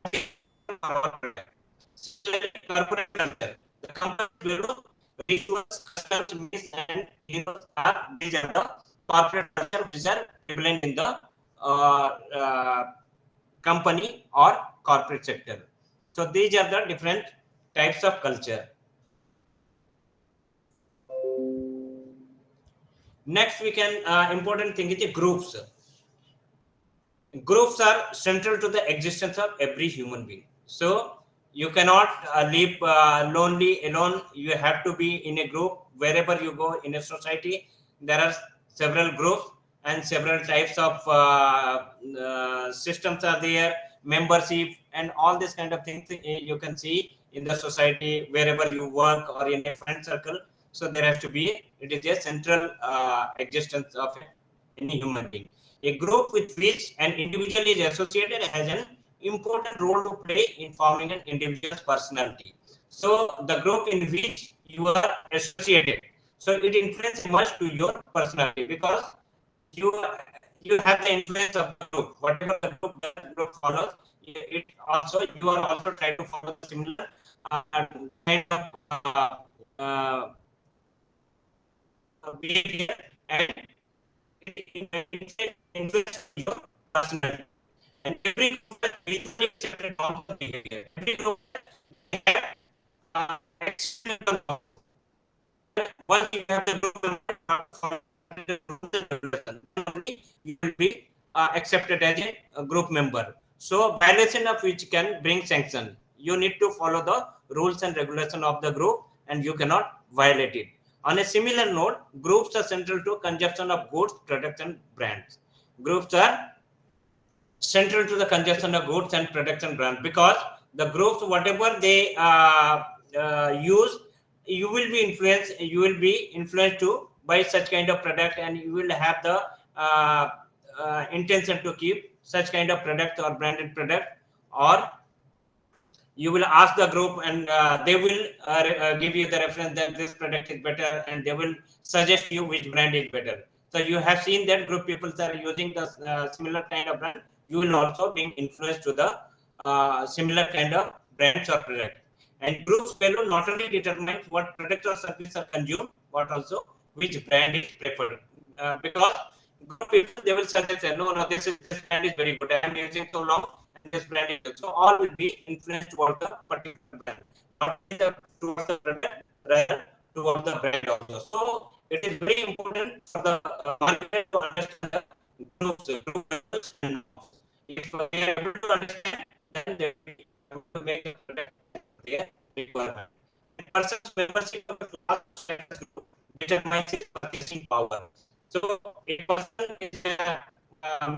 corporate? So corporate culture. The company will resource customers base and these are the corporate culture which are prevalent in the company or corporate sector. So these are the different types of culture. Next, we can important thing is the groups. Groups are central to the existence of every human being. So you cannot live lonely alone. You have to be in a group. Wherever you go in a society, there are several groups and several types of systems are there, membership and all this kind of things you can see in the society wherever you work or in a friend circle. So there has to be, it is a central existence of any human being. A group with which an individual is associated has an important role to play in forming an individual's personality. So the group in which you are associated, so it influences much to your personality, because you you have the influence of the group. Whatever the group follows, it also you are also trying to follow the similar kind of behavior, and it influences your personality. And every group has equally different forms of behavior. Every group has external forms. Once you have the group you will be accepted as a group member. So violation of which can bring sanction. You need to follow the rules and regulation of the group, and you cannot violate it. On a similar note, groups are central to consumption of goods, products, and brands. Groups are central to the consumption of goods and products and brands, because the groups, whatever they use, you will be influenced to buy such kind of product, and you will have the intention to keep such kind of product or branded product, or you will ask the group, and they will give you the reference that this product is better, and they will suggest you which brand is better. So you have seen that group people are using the similar kind of brand. You will also be influenced to the similar kind of brands or product. And groups value not only determines what product or service are consumed, but also which brand is preferred. Because group people, they will suggest, no, this brand is very good. I am using so long, and this brand is good. So all will be influenced towards the particular brand, not towards the product, rather towards the brand also. So it is very important for the market to understand the groups and norms. If they are able to understand, then they will be able to make a product their requirement. And person's membership of the class status group determines his purchasing power. So a person is a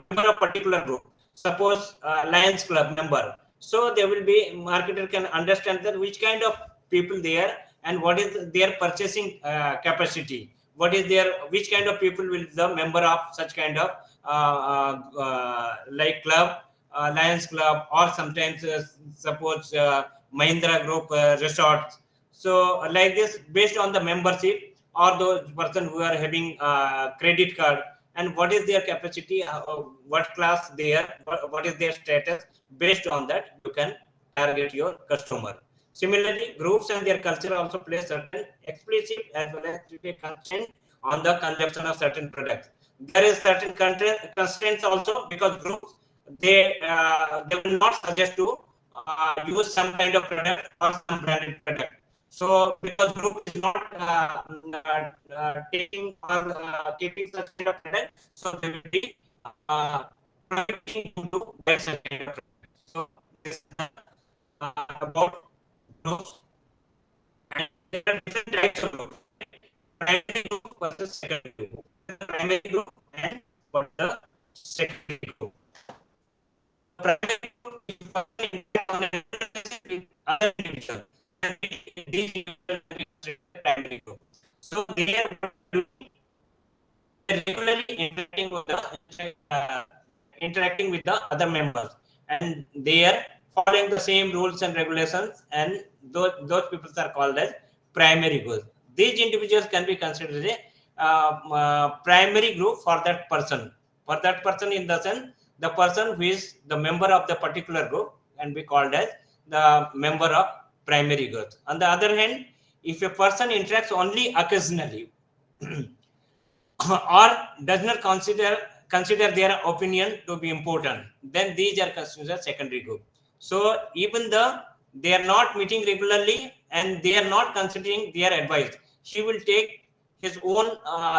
member of particular group. Suppose Lions Club member. So there will be, marketer can understand that which kind of people there and what is their purchasing capacity. What is their, which kind of people will the member of such kind of like club, Lions Club, or sometimes suppose Mahindra Group resorts. So like this, based on the membership, or those person who are having credit card, and what is their capacity, what class they are, what is their status. Based on that, you can target your customer. Similarly, groups and their culture also play certain explicit as well as constraint on the consumption of certain products. There is certain constraints also, because groups, they will not suggest to use some kind of product or some branded product. So because group is not taking or keeping such kind of product, so they will be prohibiting to buy such kind of product. So this is about groups, and there are different types of groups. Primary group versus secondary group. Primary group and what the secondary group. Primary group is on a with other individuals. These individuals primary group. So they are regularly interacting with the interacting with the other members, and they are following the same rules and regulations, and those people are called as primary group. These individuals can be considered a primary group for that person. For that person, in the sense, the person who is the member of the particular group can be called as the member of primary group. On the other hand, if a person interacts only occasionally or does not consider their opinion to be important, then these are considered secondary group. So even though they are not meeting regularly and they are not considering their advice, she will take his own.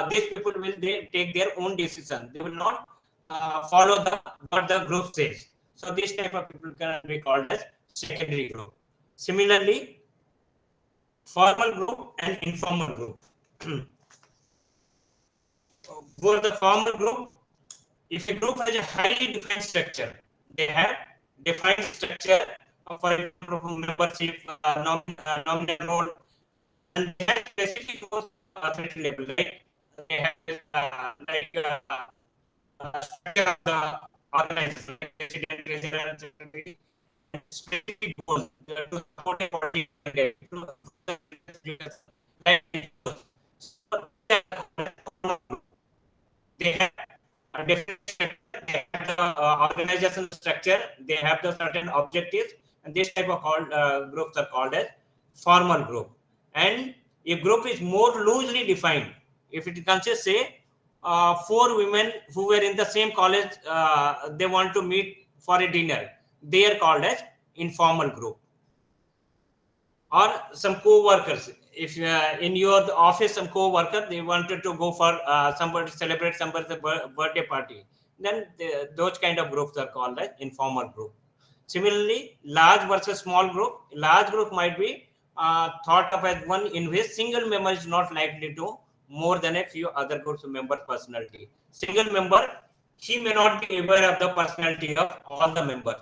These people will take their own decision. They will not follow what the group says. So this type of people can be called as secondary group. Similarly, formal group and informal group. For the formal group, if a group has a highly defined structure, they have defined structure, for example, membership, nominal role, and they have specific authority level, right? They have structure of the organization, like president, treasurer, secretary, and specific goals to support a party. They have a different structure, they have the organization structure, they have the certain objectives, and this type of groups are called as formal group. And a group is more loosely defined. If it consists, say, 4 women who were in the same college, they want to meet for a dinner, they are called as informal group. Or some co-workers, if in your office some co-worker, they wanted to go for somebody celebrate somebody's birthday party, then those kind of groups are called as informal group. Similarly, large versus small group. Large group might be thought of as one in which single member is not likely to more than a few other groups members personality. Single member, he may not be aware of the personality of all the members.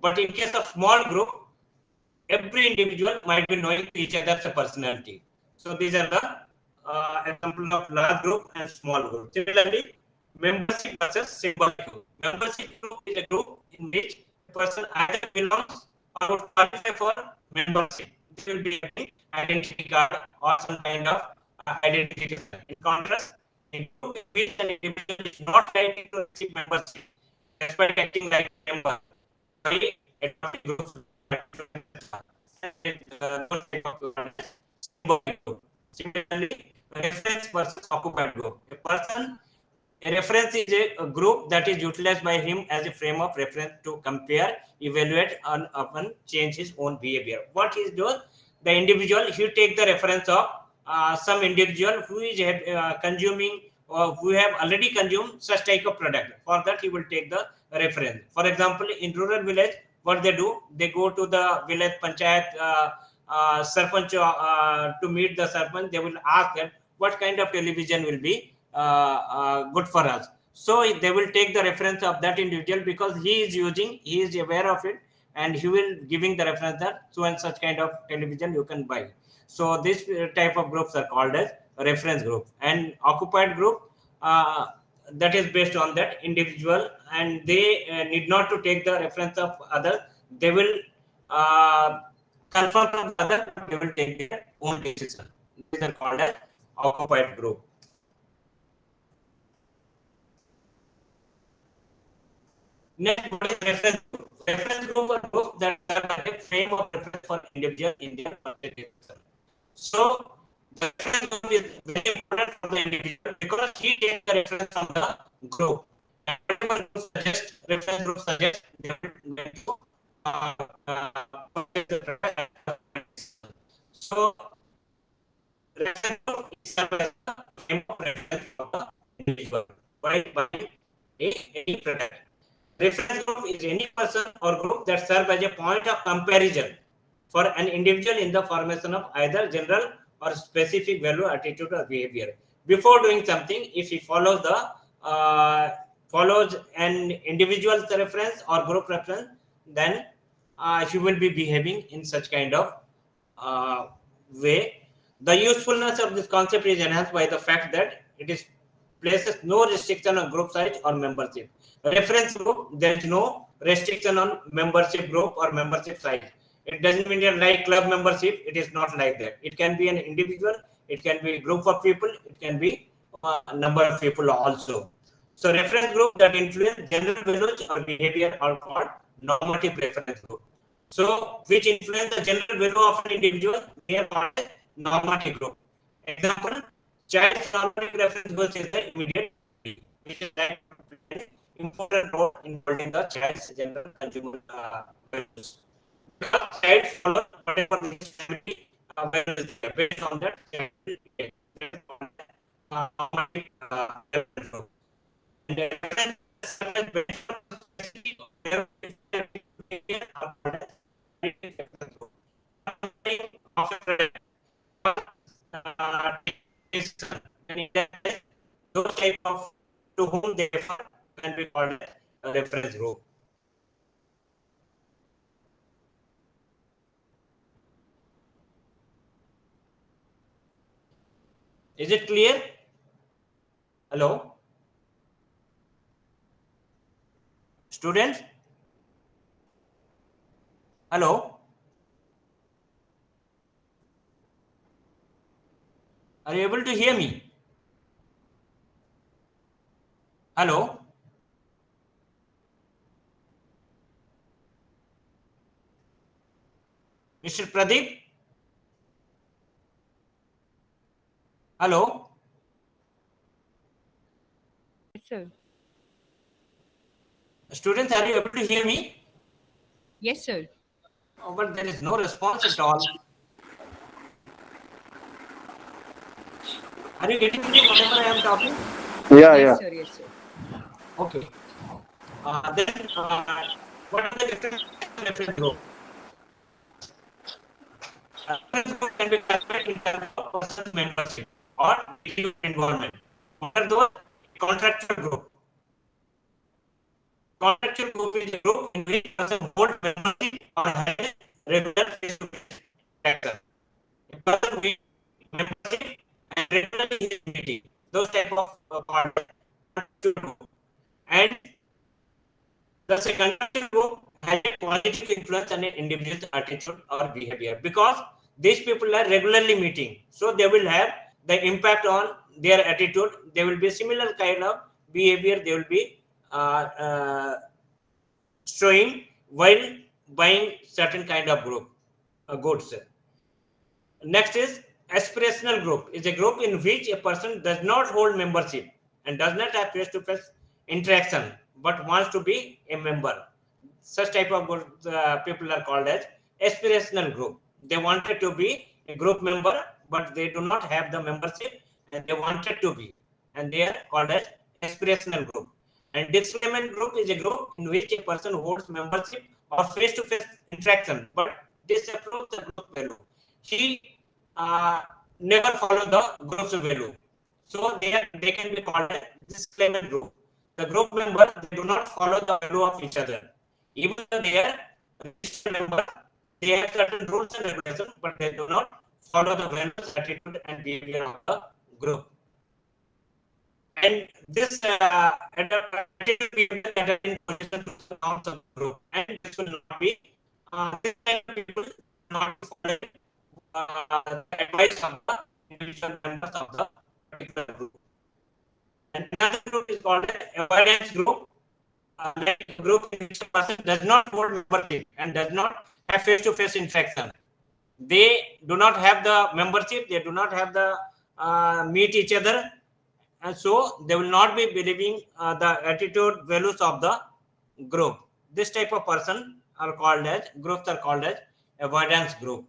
But in case of small group, every individual might be knowing each other's personality. So these are the example of large group and small group. Similarly, membership versus symbolic group. Membership group is a group in which a person either belongs or would qualify for membership. This will be an identity card or some kind of identity. In contrast, a group in which an individual is not likely to receive membership, despite acting like a member, adopting groups. Similarly, reference versus occupied group. A reference is a group that is utilized by him as a frame of reference to compare, evaluate, and often change his own behavior. What he does, the individual, he take the reference of some individual who is consuming or who have already consumed such type of product. For that, he will take the reference. For example, in rural village, what they do, they go to the village panchayat sarpanch to meet the sarpanch. They will ask them what kind of television will be good for us. So they will take the reference of that individual because he is aware of it, and he will giving the reference that so and such kind of television you can buy. So this type of groups are called as reference group. And occupied group, that is based on that individual, and they need not to take the reference of others. They will confirm from other, they will take their own decision. These are called as occupied group. Next, what is reference group? Reference group are groups that are a frame of reference for individual in their perspective. So the reference group is very important for the individual because he takes the reference from the group. And whatever group suggests, reference group suggests, they will so reference group is served as the frame of reference for the individual by any product. Reference group is any person or group that serves as a point of comparison for an individual in the formation of either general or specific value, attitude, or behavior. Before doing something, if he follows an individual's reference or group reference, then he will be behaving in such kind of way. The usefulness of this concept is enhanced by the fact that it is places no restriction on group size or membership. Reference group, there is no restriction on membership group or membership size. It doesn't mean like club membership. It is not like that. It can be an individual. It can be a group of people. It can be a number of people also. So reference group that influence general values or behavior are called normative reference group. So which influence the general value of an individual, they are called as normative group. Example, child's normative reference group is the immediate, which is like important role in building the child's general consumer values. Because child follows whatever his family values based on that child normative reference group. And the reference based on specific those type of to whom they refer can be called a reference group. Is it clear? Hello, students? Hello, are you able to hear me? Hello, Mr. Pradeep? Hello, Yes, sir. students, are you able to hear me? Yes, sir. Oh, but there is no response at all. Are you getting me whatever I am talking? Yes, sir. Yes, sir. Okay. Then what are the different reference group? Reference group can be classified in terms of person's membership or environment. What are those? Contractual group. Contractual group is a group in which person holds membership or has regular face-to-face interaction. A person with membership and regularly his meeting. Those type of contractual group. And thus a contractual group has a positive influence on an individual's attitude or behavior because these people are regularly meeting. So they will have the impact on their attitude. There will be similar kind of behavior they will be showing while buying certain kind of group goods. Next is aspirational group. Is a group in which a person does not hold membership and does not have face-to-face interaction but wants to be a member. Such type of people are called as aspirational group. They wanted to be a group member but they do not have the membership and they wanted to be, and they are called as aspirational group. And discriminant group is a group in which a person holds membership or face-to-face interaction but disapproves the group value. He never follow the group's value. So they can be called a disclaimer group. The group members, they do not follow the value of each other. Even though they are registered members, they have certain rules and regulations, but they do not follow the values, attitude, and behavior of the group. And this attitude behavior that are in position to the norms of the group, and this will not be this kind of people not follow the advice of the individual members of the particular group. And another group is called an avoidance group, like a group in which a person does not hold membership and does not have face-to-face interaction. They do not have the membership, they do not have the meet each other, and so they will not be believing the attitude values of the group. This type of person are called as groups are called as avoidance group.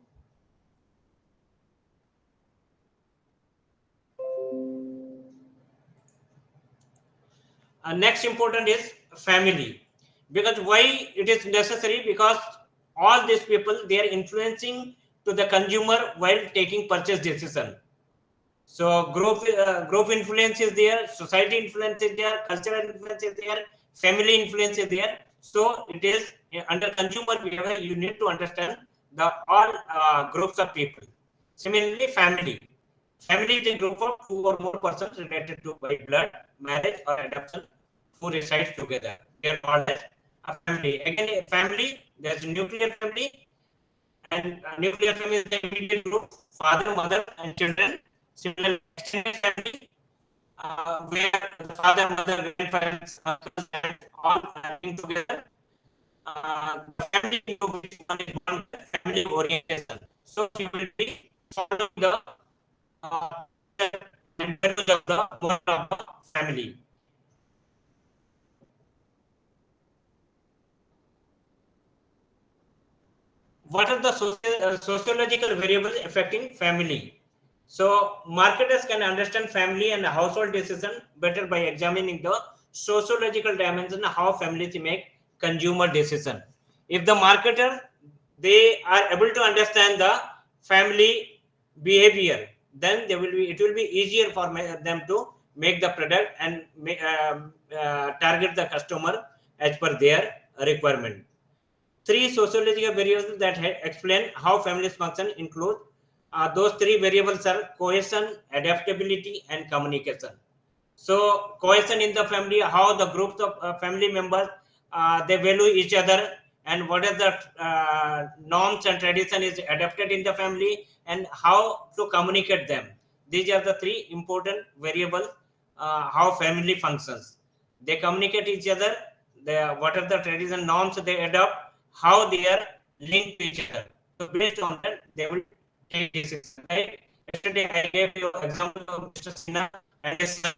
Next important is family, because why it is necessary, because all these people, they are influencing to the consumer while taking purchase decision. So group influence is there, society influence is there, cultural influence is there, family influence is there. So it is under consumer behavior, you need to understand the all groups of people. Similarly, family. Family is a group of two or more persons related to by blood, marriage, or adoption who reside together. They are called as a family. Again, a family, there's nuclear family, and nuclear family is the immediate group, father, mother, and children. Similarly, extended family, where the father, mother, grandparents, uncles, and all living together. The family into which one is one family orientation. So you will be following the and values of the model of the family. What are the sociological variables affecting family? So marketers can understand family and household decision better by examining the sociological dimension of how families make consumer decision. If the marketer, they are able to understand the family behavior, then it will be easier for them to make the product and target the customer as per their requirement. Three sociological variables that explain how families function include those three variables are cohesion, adaptability, and communication. So cohesion in the family, how the groups of family members they value each other, and what are the norms and tradition is adapted in the family, and how to communicate them. These are the three important variables how family functions. They communicate each other. What are the tradition norms they adopt, how they are linked to each other. So based on that, they will take decisions. Right? Yesterday I gave you example of Mr. Sinha and his son,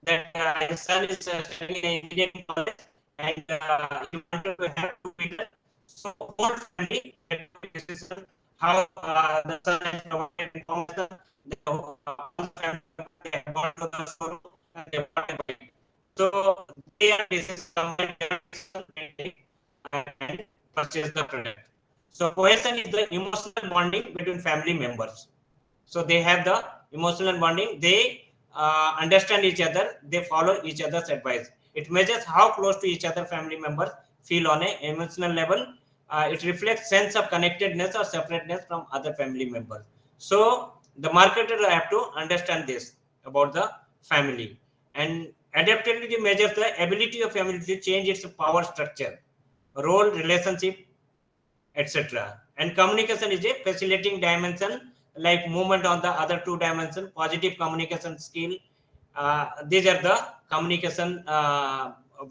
that his son is studying in engineering college, and he wanted to have two people. So whole family had to take decision how the son has provided information. The whole family had gone to the showroom and they bought a bike. So they are decision and purchase the product. So cohesion is the emotional bonding between family members. So they have the emotional bonding. They understand each other. They follow each other's advice. It measures how close to each other family members feel on an emotional level. It reflects sense of connectedness or separateness from other family members. So the marketer have to understand this about the family. And adaptability measures the ability of family to change its power structure, role, relationship, etc. And communication is a facilitating dimension, like movement on the other two dimensions, positive communication skill. These are the communication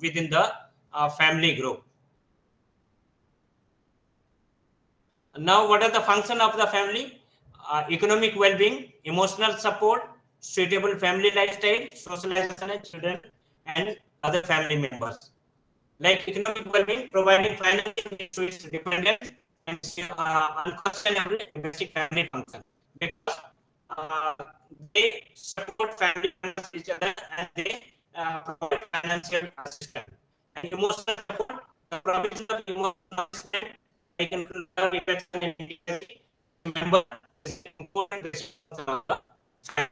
within the family group. Now, what are the function of the family? Economic well-being, emotional support, suitable family lifestyle, socialization of children and other family members. Like economic well-being, providing financial needs to its dependents and unquestionable basic family function, because they support family members each other and they provide financial assistance. And emotional support, the provision of emotional assistance, like in love, affection, and intimacy, member is an important response of the family.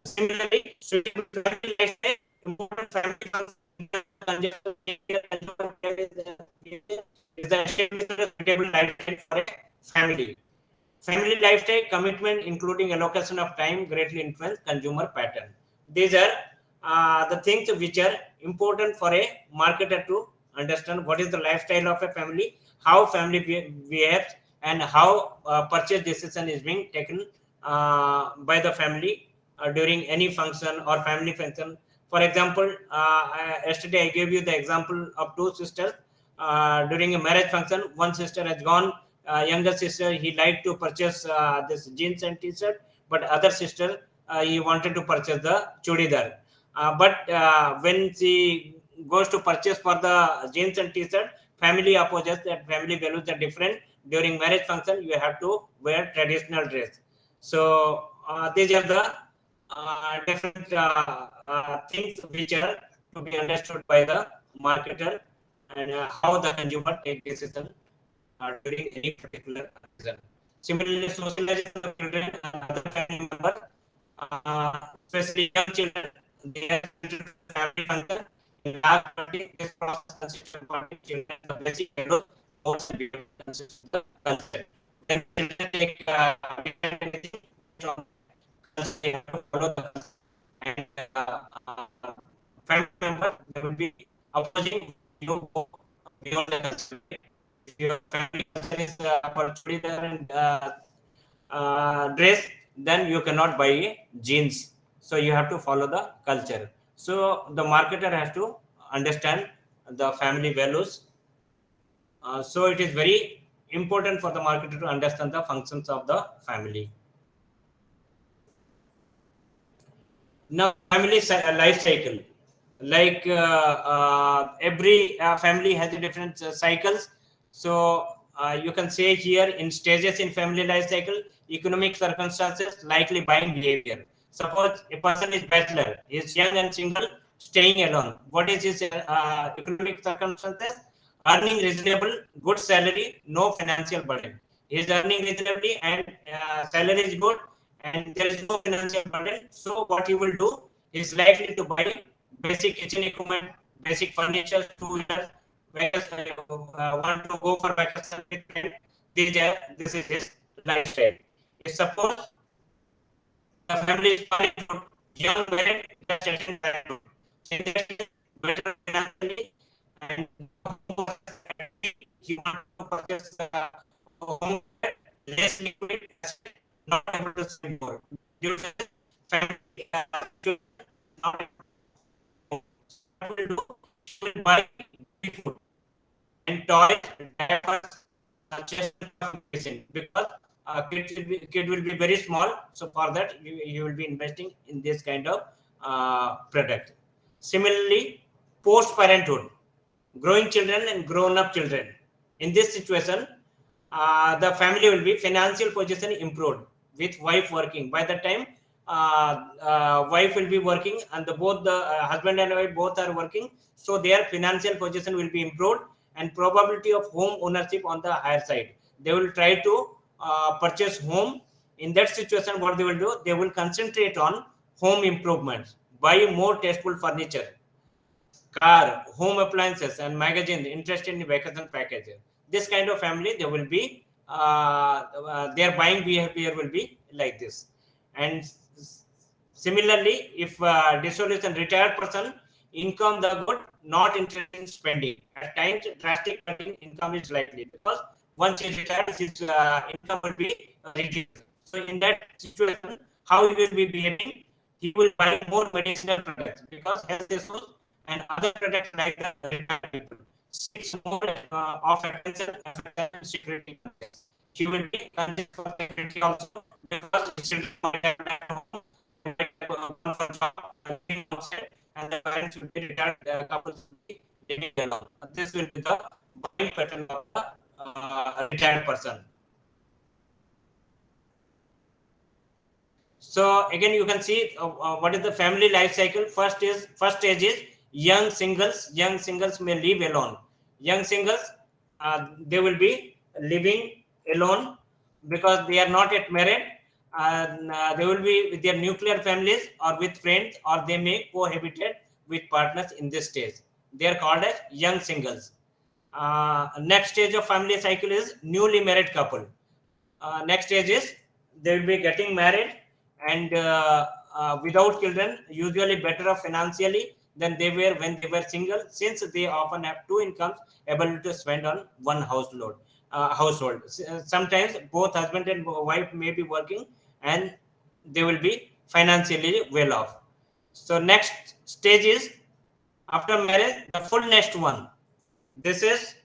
Similarly, suitable family lifestyle, important family functions is the suitable lifestyle for a family. Family lifestyle commitment, including allocation of time, greatly influence consumer pattern. These are the things which are important for a marketer to understand what is the lifestyle of a family, how family behaves, and how purchase decision is being taken by the family during any function or family function. For example, yesterday I gave you the example of two sisters during a marriage function. One sister has gone, younger sister, he liked to purchase this jeans and t-shirt, but other sister, he wanted to purchase the chudidar. But when she goes to purchase for the jeans and t-shirt, family opposes that, family values are different. During marriage function, you have to wear traditional dress. So these are the different things which are to be understood by the marketer, and how the consumer take decision during any particular reason. Similarly, socialization of children and other family members, especially young children, they are family function. In large party, this process consists of bonding children the basic values, hopes, and behavior consists of the consent. Then children take different anything from follow the and family members, they will be opposing you beyond the culture. If your family culture is for chudidar and dress, then you cannot buy jeans. So you have to follow the culture. So the marketer has to understand the family values. So it is very important for the marketer to understand the functions of the family. Now, family life cycle, like every family has a different cycles. So you can say here in stages in family life cycle, economic circumstances, likely buying behavior. Suppose a person is bachelor, is young and single, staying alone. What is his economic circumstances? Earning reasonable, good salary, no financial burden. He is earning reasonably and salary is good and there is no financial burden. So what he will do is likely to buy basic kitchen equipment, basic furniture, two-wheelers, want to go for vacation with friends. This is his lifestyle. If suppose the family is planning for young married, just attend that. Better financially and he wants to purchase home less liquid asset, not able to spend more. Due to this, family not able to do, he will buy food and toys, diapers, because kid will be very small. So for that, you will be investing in this kind of product. Similarly, post-parenthood, growing children and grown-up children. In this situation, the family will be financial position improved with wife working. By the time wife will be working and both the husband and wife both are working, so their financial position will be improved and probability of home ownership on the higher side. They will try to purchase home. In that situation, what they will do, they will concentrate on home improvements, buy more tasteful furniture, car, home appliances, and magazine interested in vacation packages. This kind of family, they will be their buying behavior will be like this. And similarly, if dissolution retired person, income the good, not interested in spending. At times, drastic cutting income is likely because once he retires, his income will be reduced. So in that situation, how he will be behaving? He will buy more medicinal products because health issues and other products like the retired people. Seeks more of attention and security. He will be concerned for security also because he will home and the parents will be retired, couples will be living alone. This will be the buying pattern of the retired person. So again, you can see what is the family life cycle. First stage is young singles. Young singles may live alone. Young singles, they will be living alone because they are not yet married. They will be with their nuclear families or with friends, or they may cohabitate with partners in this stage. They are called as young singles. Next stage of family cycle is newly married couple. Next stage is they will be getting married and without children, usually better off financially than they were when they were single, since they often have two incomes able to spend on one household. Sometimes both husband and wife may be working and they will be financially well off. So next stage is after marriage, the full next one. This is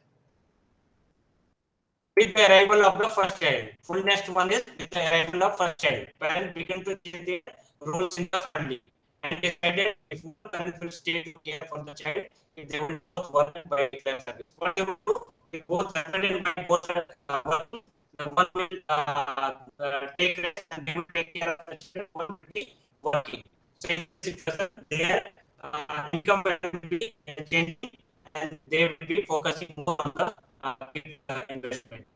with the arrival of the first child. Full next one is with the arrival of first child. Parents begin to change their roles in the family and decided if one parent will stay to care for the child, if they will both work by declared service. What they will do, if both husband and wife both are working, the one will take rest and they will take care of the child, one will be working. So in this situation, their income pattern will be changing and they will be focusing more on the investment.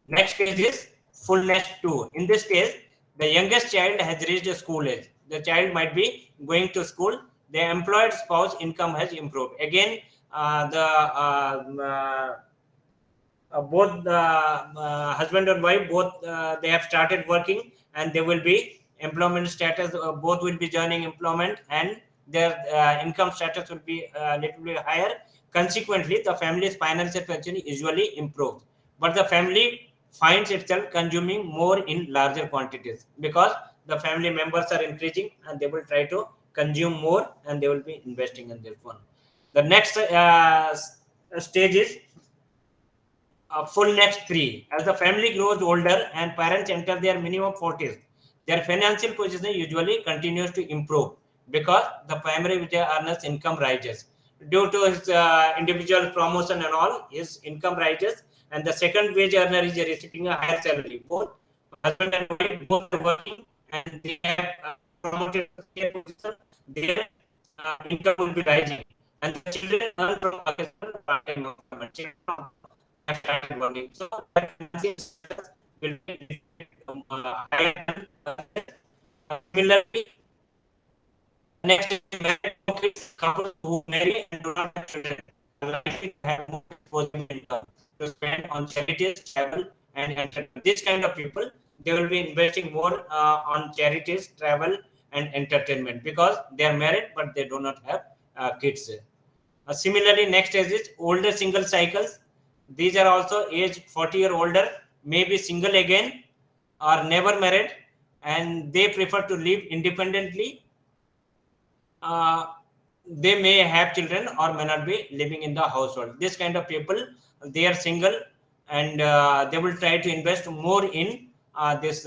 Next stage is full nest 2. In this case, the youngest child has reached school age. The child might be going to school. The employed spouse income has improved. Again, the both husband and wife, both they have started working, and they will be employment status, both will be joining employment, and their income status will be little bit higher. Consequently, the family's financial position usually improves, but the family finds itself consuming more in larger quantities because the family members are increasing, and they will try to consume more, and they will be investing in their fund. The next stage is full next 3. As the family grows older and parents enter their minimum 40s, their financial position usually continues to improve because the primary wage earner's income rises. Due to his individual promotion and all, his income rises, and the second wage earner is receiving a higher salary. Both husband and wife both are working, and they have promoted to their position, their income will be rising, and the children earn from occasional part-time employment. Have started working, so that financial status will be higher than similarly. Next is married couples who marry and do not have children are likely to have more disposable income to spend on charities, travel, and entertainment. This kind of people, they will be investing more on charities, travel, and entertainment because they are married but they do not have kids. Similarly, next is older single cycles. These are also age 40 or older, maybe single again or never married, and they prefer to live independently. They may have children or may not be living in the household. This kind of people, they are single, and they will try to invest more in this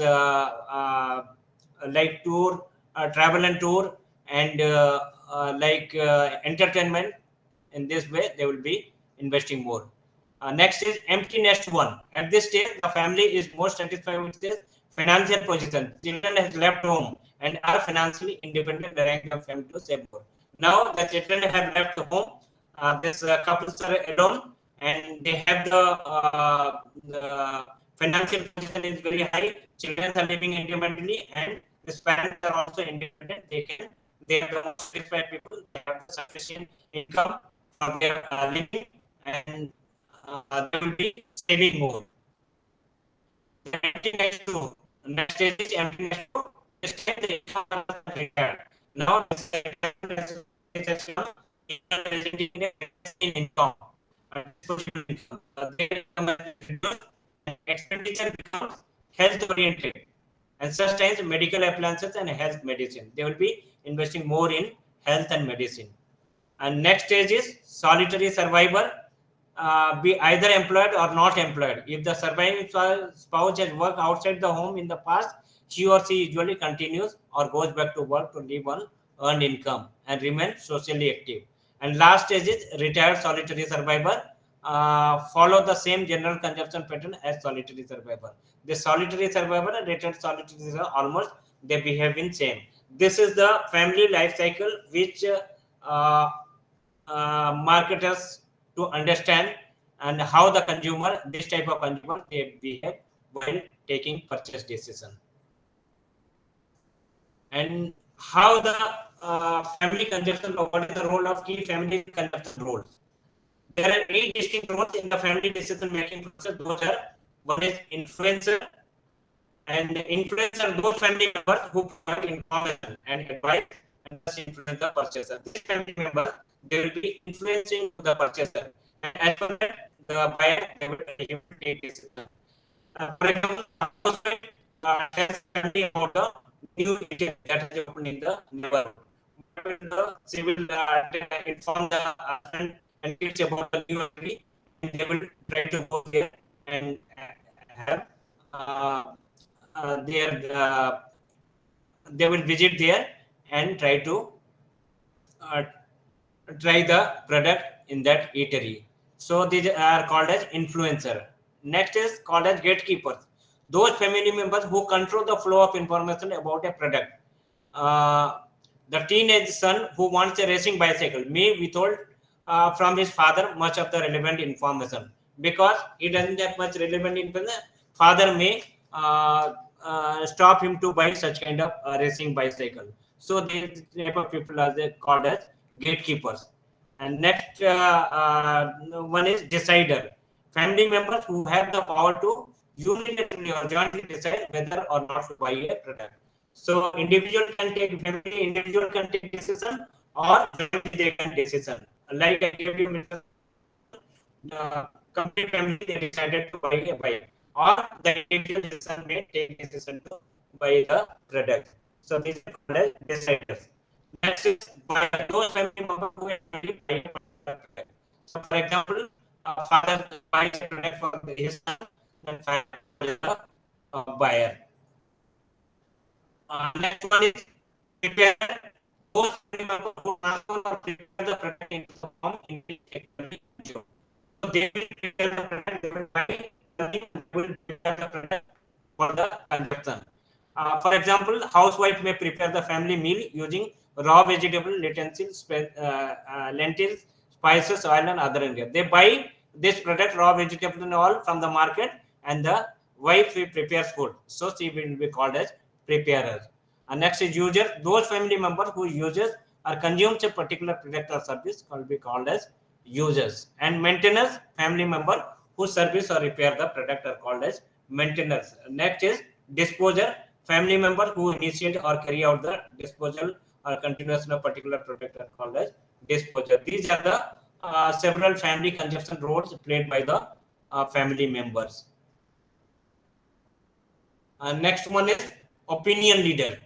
like tour, travel and tour, and like entertainment. In this way, they will be investing more. Next is empty nest one. At this stage, the family is more satisfied with their financial position. Children has left home and are financially independent, allowing the family to save more. Now the children have left the home. This couples are alone, and they have the financial position is very high. Children are living independently, and the parents are also independent. They are the satisfied people. They have sufficient income for their living, and they will be saving more. The empty next to next stage is empty next to this time the income are retired. Now this in income and social income. Their income is reduced and expenditure becomes health oriented, and such times medical appliances and health medicine. They will be investing more in health and medicine. And next stage is solitary survivor. Be either employed or not employed. If the surviving spouse has worked outside the home in the past, he or she usually continues or goes back to work to live on earned income and remain socially active. And last stage is retired solitary survivor. Follow the same general consumption pattern as solitary survivor. The solitary survivor and retired solitary survivor almost they behave in same. This is the family life cycle which marketers to understand, and how the consumer, this type of consumer, they behave while taking purchase decision, and how the family consumption, what is the role of key family consumption roles. There are 8 distinct roles in the family decision making process. Those are, one is influencer, and influencer those family members who provide information and advice and thus influence the purchaser. This family member, they will be influencing the purchaser, and as per that, the buyer they will take decision. For example, housewife tells family about the new retail that is opened in the neighborhood. She will inform the husband and kids about the new entry, and they will try to go there and have their they will visit there and try to uh, try the product in that eatery. So these are called as influencer. Next is called as gatekeepers. Those family members who control the flow of information about a product. The teenage son who wants a racing bicycle may withhold from his father much of the relevant information because he doesn't have much relevant information. Father may stop him to buy such kind of racing bicycle. So these type of people are called as gatekeepers. And next one is decider. family members who have the power to unilaterally or jointly decide whether or not to buy a product. So individual can take, family individual can take decision, or jointly they can decision. Like I gave you Mr. Complete family they decided to buy a bike, or the individual decision may take decision to buy the product. So this is called as deciders. Next is by those family members who actually buy a product. So for example, father buys a product for his son, then father is the buyer. Next one is prepare. Those family members who transfer or prepare the product into the form in which it can be consumed. So they will prepare the product, they will buy something, and they will prepare the product for the consumption. For example, housewife may prepare the family meal using raw vegetable, lentils, spices, oil, and other ingredients. They buy this product, raw vegetable and all, from the market, and the wife will prepare food. So she will be called as preparer. And next is user. Those family members who uses or consumes a particular product or service will be called as users. And maintainers, family member who service or repair the product are called as maintainers. Next is disposer, family member who initiate or carry out the disposal or continuation of particular product are called as disposer. These are the several family consumption roles played by the family members. Next one is opinion leader,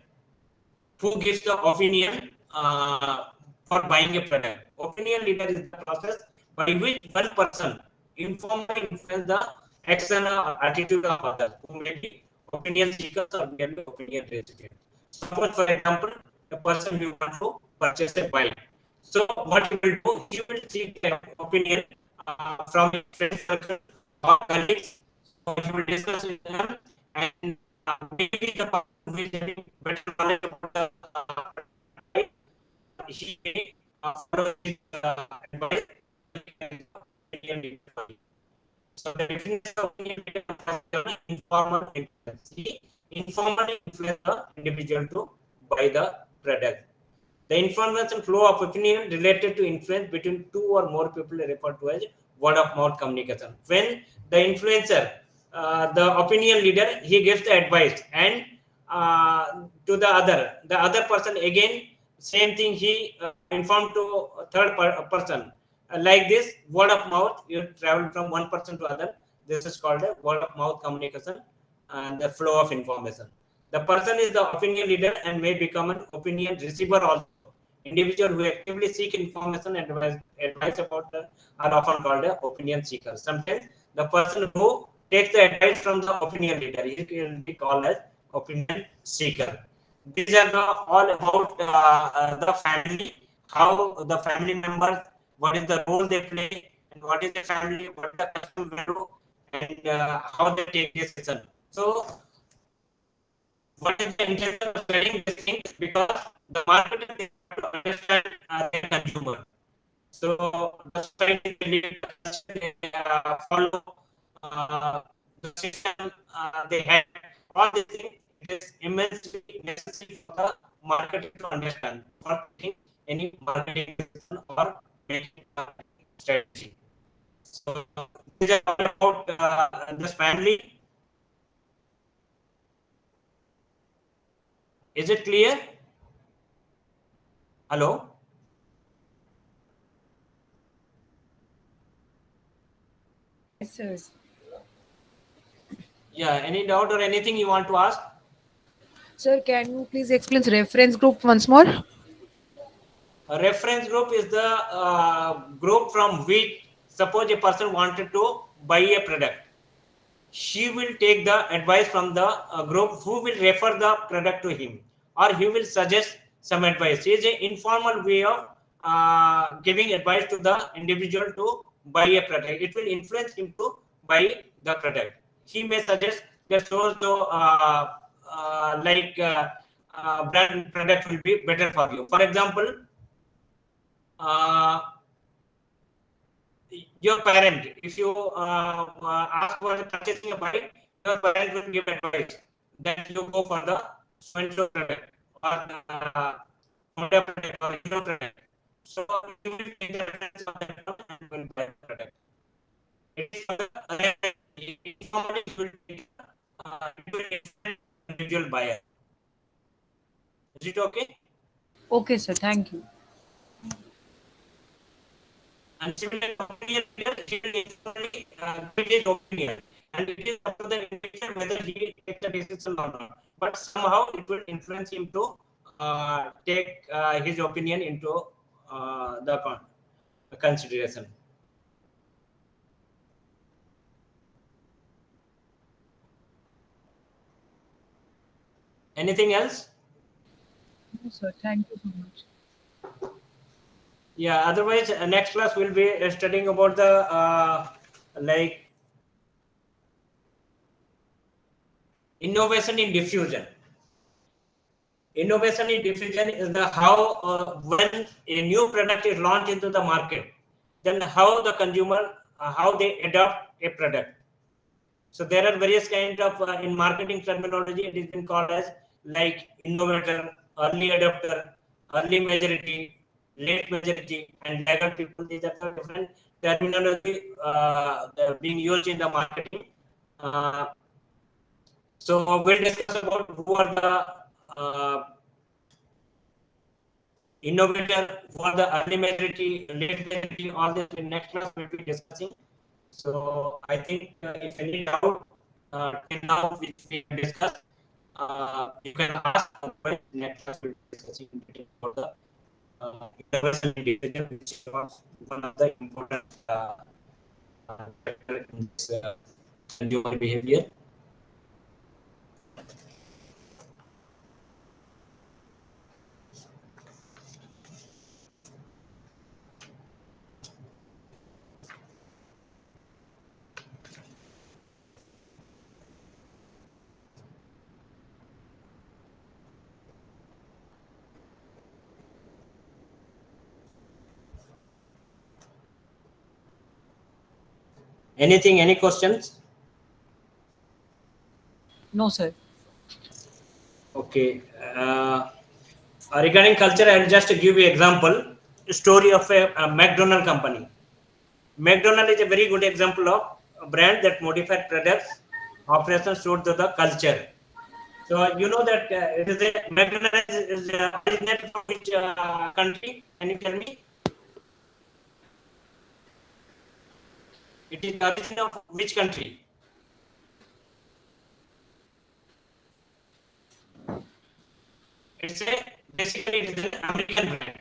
who gives the opinion for buying a product. Opinion leader is the process by which one person informally influence the action or attitude of others, who may be opinion seekers or merely opinion recipients. Suppose, for example, a person who wants to purchase a bike. So, what he will do, he will seek the opinion from his friends circle or colleagues. So, he will discuss with them, and maybe the person who is having better knowledge about the bike, he may follow his advice. So the definition of opinion leader is informal influence. He informally influence the individual to buy the product. The information flow of opinion related to influence between two or more people is referred to as word of mouth communication. When the influencer, the opinion leader, he gives the advice, and to the other person again same thing he informed to a third person. Like this, word of mouth, you travel from one person to other. This is called a word of mouth communication and the flow of information. The person is the opinion leader and may become an opinion receiver also. Individual who actively seek information and advice about are often called an opinion seeker. Sometimes the person who takes the advice from the opinion leader, he will be called as opinion seeker. These are all about the family, how the family members, what is the role they play, and what is the family, what the custom value, and how they take decision. So, what is the intention of studying these things? Because the market is to understand their consumer. So, the society will follow the system they have. All these things, it is immensely necessary for the market to understand for any marketing or making strategy. So, these are all about this family. Is it clear? Hello? Yes, sir. Yeah, any doubt or anything you want to ask? Sir, can you please explain the reference group once more? A reference group is the group from which, suppose a person wanted to buy a product. She will take the advice from the group who will refer the product to him, or he will suggest some advice. It is an informal way of giving advice to the individual to buy a product. It will influence him to buy the product. He may suggest that brand product will be better for you. For example, your parent, if you ask for purchasing a bike, your parent will give advice that you go for the Spencer product or Honda product or Hero product. So you will take the reference of that and will buy the product. It is individual buyer. Is it okay? Okay, sir. Thank you. And similar opinion leader, she will informally give his opinion, and it is up to the individual whether he takes the decision or not. But somehow it will influence him to take his opinion into the consideration. Anything else? No, sir. Thank you so much. Yeah. Otherwise, next class we'll be studying about the like innovation in diffusion. Innovation in diffusion is the how when a new product is launched into the market, then how the consumer how they adopt a product. So there are various kind of in marketing terminology it is been called as like innovator, early adopter, early majority, late majority, and laggard people. These are the different terminology being used in the marketing. Uh, so we'll discuss about who are the innovator, for the early majority, late majority, all this in next class we'll be discussing. So I think if any doubt till now which we discussed, you can ask. But next class we'll be discussing in detail about the universal decision, which was one of the important factor in this consumer behavior. Anything? Any questions? No, sir. Okay. Regarding culture, I'll just give you example. Story of a McDonald company. McDonald is a very good example of a brand that modified products, operations suit to the culture. So you know that it is a McDonald is originated from which country? Can you tell me? It is origin of which country? It's a basically it is an American brand.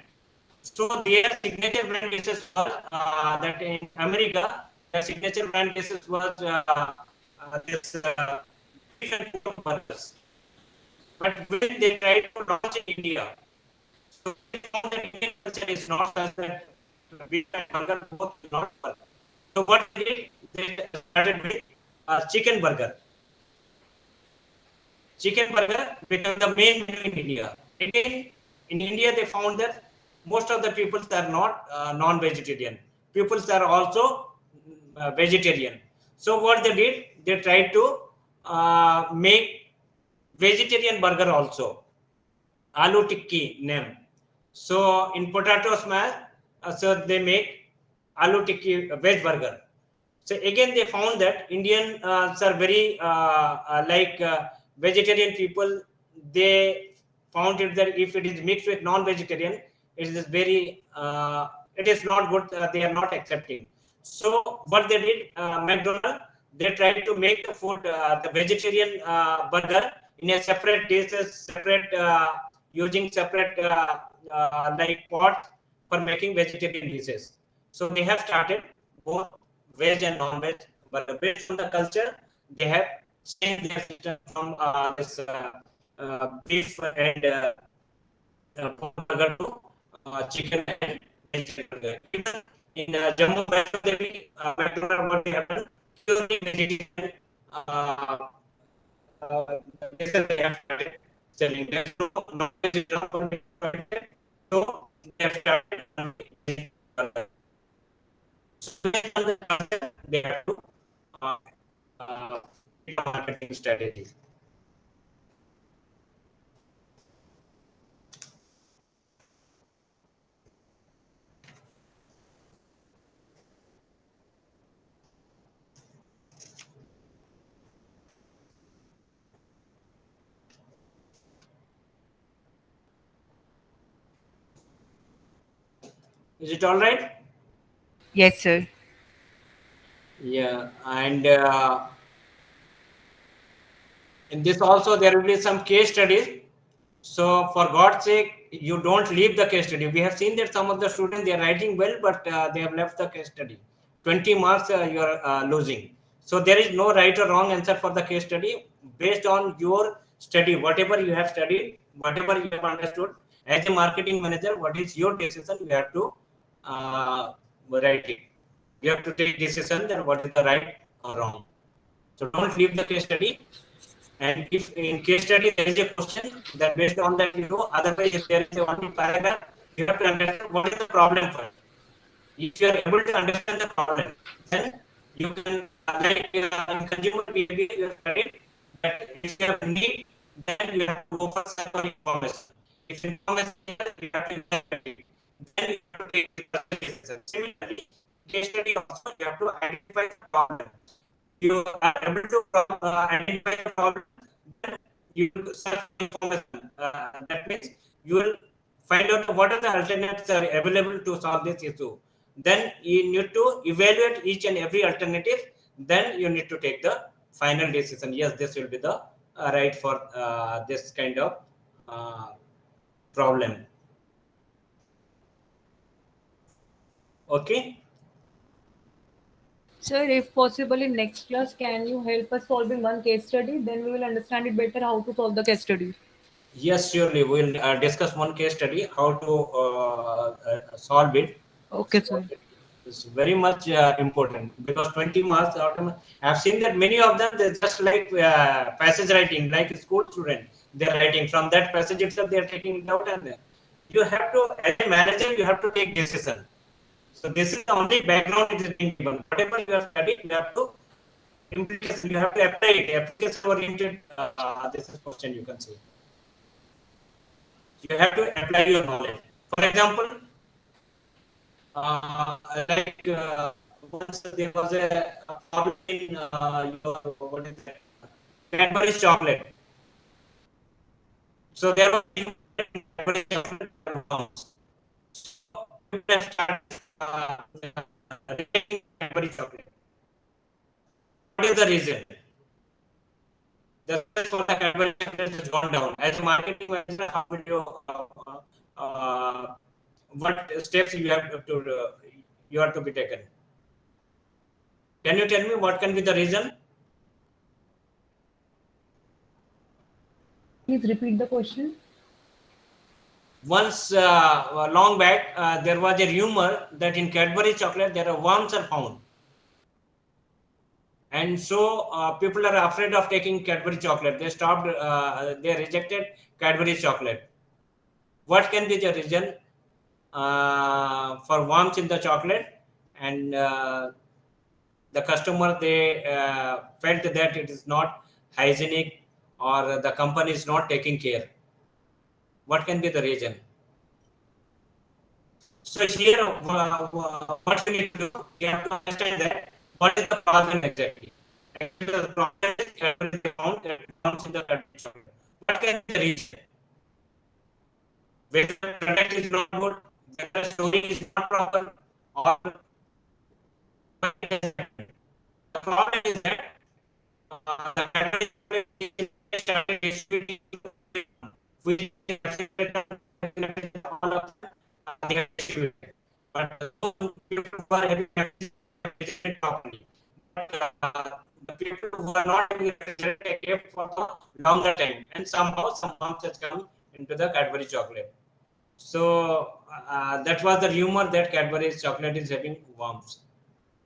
So their signature brand basis was that in America, their signature brand basis was this beef and pork burgers. But when they tried to launch in India, so they found that Indian culture is not such that beef and burger both will not work. So what they did, they started with chicken burger. Chicken burger became the main menu in India. Again, in India, they found that most of the peoples are not non-vegetarian. Peoples are also vegetarian. So what they did, they tried to make vegetarian burger also. Aloo tikki name. So in potato smash, so they make aloo tikki veg burger. So again, they found that Indian are very like vegetarian people. They found it that if it is mixed with non-vegetarian, it is very it is not good. They are not accepting. So what they did, McDonald, they tried to make the food, the vegetarian burger in a separate dishes, separate using separate like pot for making vegetarian dishes. So they have started both veg and non-veg, but based on the culture, they have changed their system from this beef and pork burger to chicken and vegetarian burger. Even in Jammu West Delhi, McDonald, what they have done, purely vegetarian uh, dishes they have started selling. There's no non-veg is not permitted, so they have started vegetarian burger. So based on the concept, they have to uh, uh, marketing strategy. Is it all right? Yes, sir. Yeah, and in this also there will be some case studies. So for God's sake, you don't leave the case study. We have seen that some of the students, they are writing well, but they have left the case study. 20 marks you are losing. So there is no right or wrong answer for the case study. Based on your study, whatever you have studied, whatever you have understood, as a marketing manager, what is your decision? You have to write it. You have to take decision that what is the right or wrong. So don't leave the case study. And if in case study there is a question, then based on that you know. Otherwise, if there is a one paragraph, you have to understand what is the problem first. If you are able to understand the problem, then you can like in consumer behavior you have studied that if you have need, then you have to go for some information. If information is there, you have to investigate. Then you have to take the decision. Similarly, case study also you have to identify the problem. You are able to identify the problem, then you will search information. That means you will find out what are the alternatives are available to solve this issue. Then you need to evaluate each and every alternative. Then you need to take the final decision. Yes, this will be the right for this kind of problem. Okay. Sir, if possible, in next class, can you help us solving one case study? Then we will understand it better how to solve the case study. Yes, surely we'll discuss one case study how to solve it. Okay, So sir. it's very much important because 20 marks. I've seen that many of them they're just like passage writing, like a school student. They're writing from that passage itself. They're taking it out, and you have to, as a manager, you have to take decision. So this is the only background it is being given. Whatever you have studied, you have to implement. You have to apply it. Application oriented. This is question you can say. You have to apply your knowledge. For example, like once there was a problem in your, what is that? Cadbury's chocolate. So there was Cadbury's chocolate. So people started rejecting Cadbury's chocolate. What is the reason? The price for the Cadbury chocolate has gone down. As a marketing manager, how will you what steps you have to be taken? Can you tell me what can be the reason? Please repeat the question. Once long back, there was a rumor that in Cadbury chocolate there are worms are found, and so people are afraid of taking Cadbury chocolate. They stopped. They rejected Cadbury chocolate. What can be the reason for worms in the chocolate? And the customer, they felt that it is not hygienic, or the company is not taking care. What can be the reason? So here, what you need to do, you have to understand that what is the problem exactly. Actually, the problem is Cadbury found that comes in the Cadbury chocolate. What can be the reason? Whether the product is not good, whether the storage is not proper, or the problem is that the Cadbury started distributing which all of they have distributed. But those people who are having distributed properly, the people who are not having distributed kept for the longer time, and somehow some harms has come into the Cadbury chocolate. So that was the rumor that Cadbury's chocolate is having worms.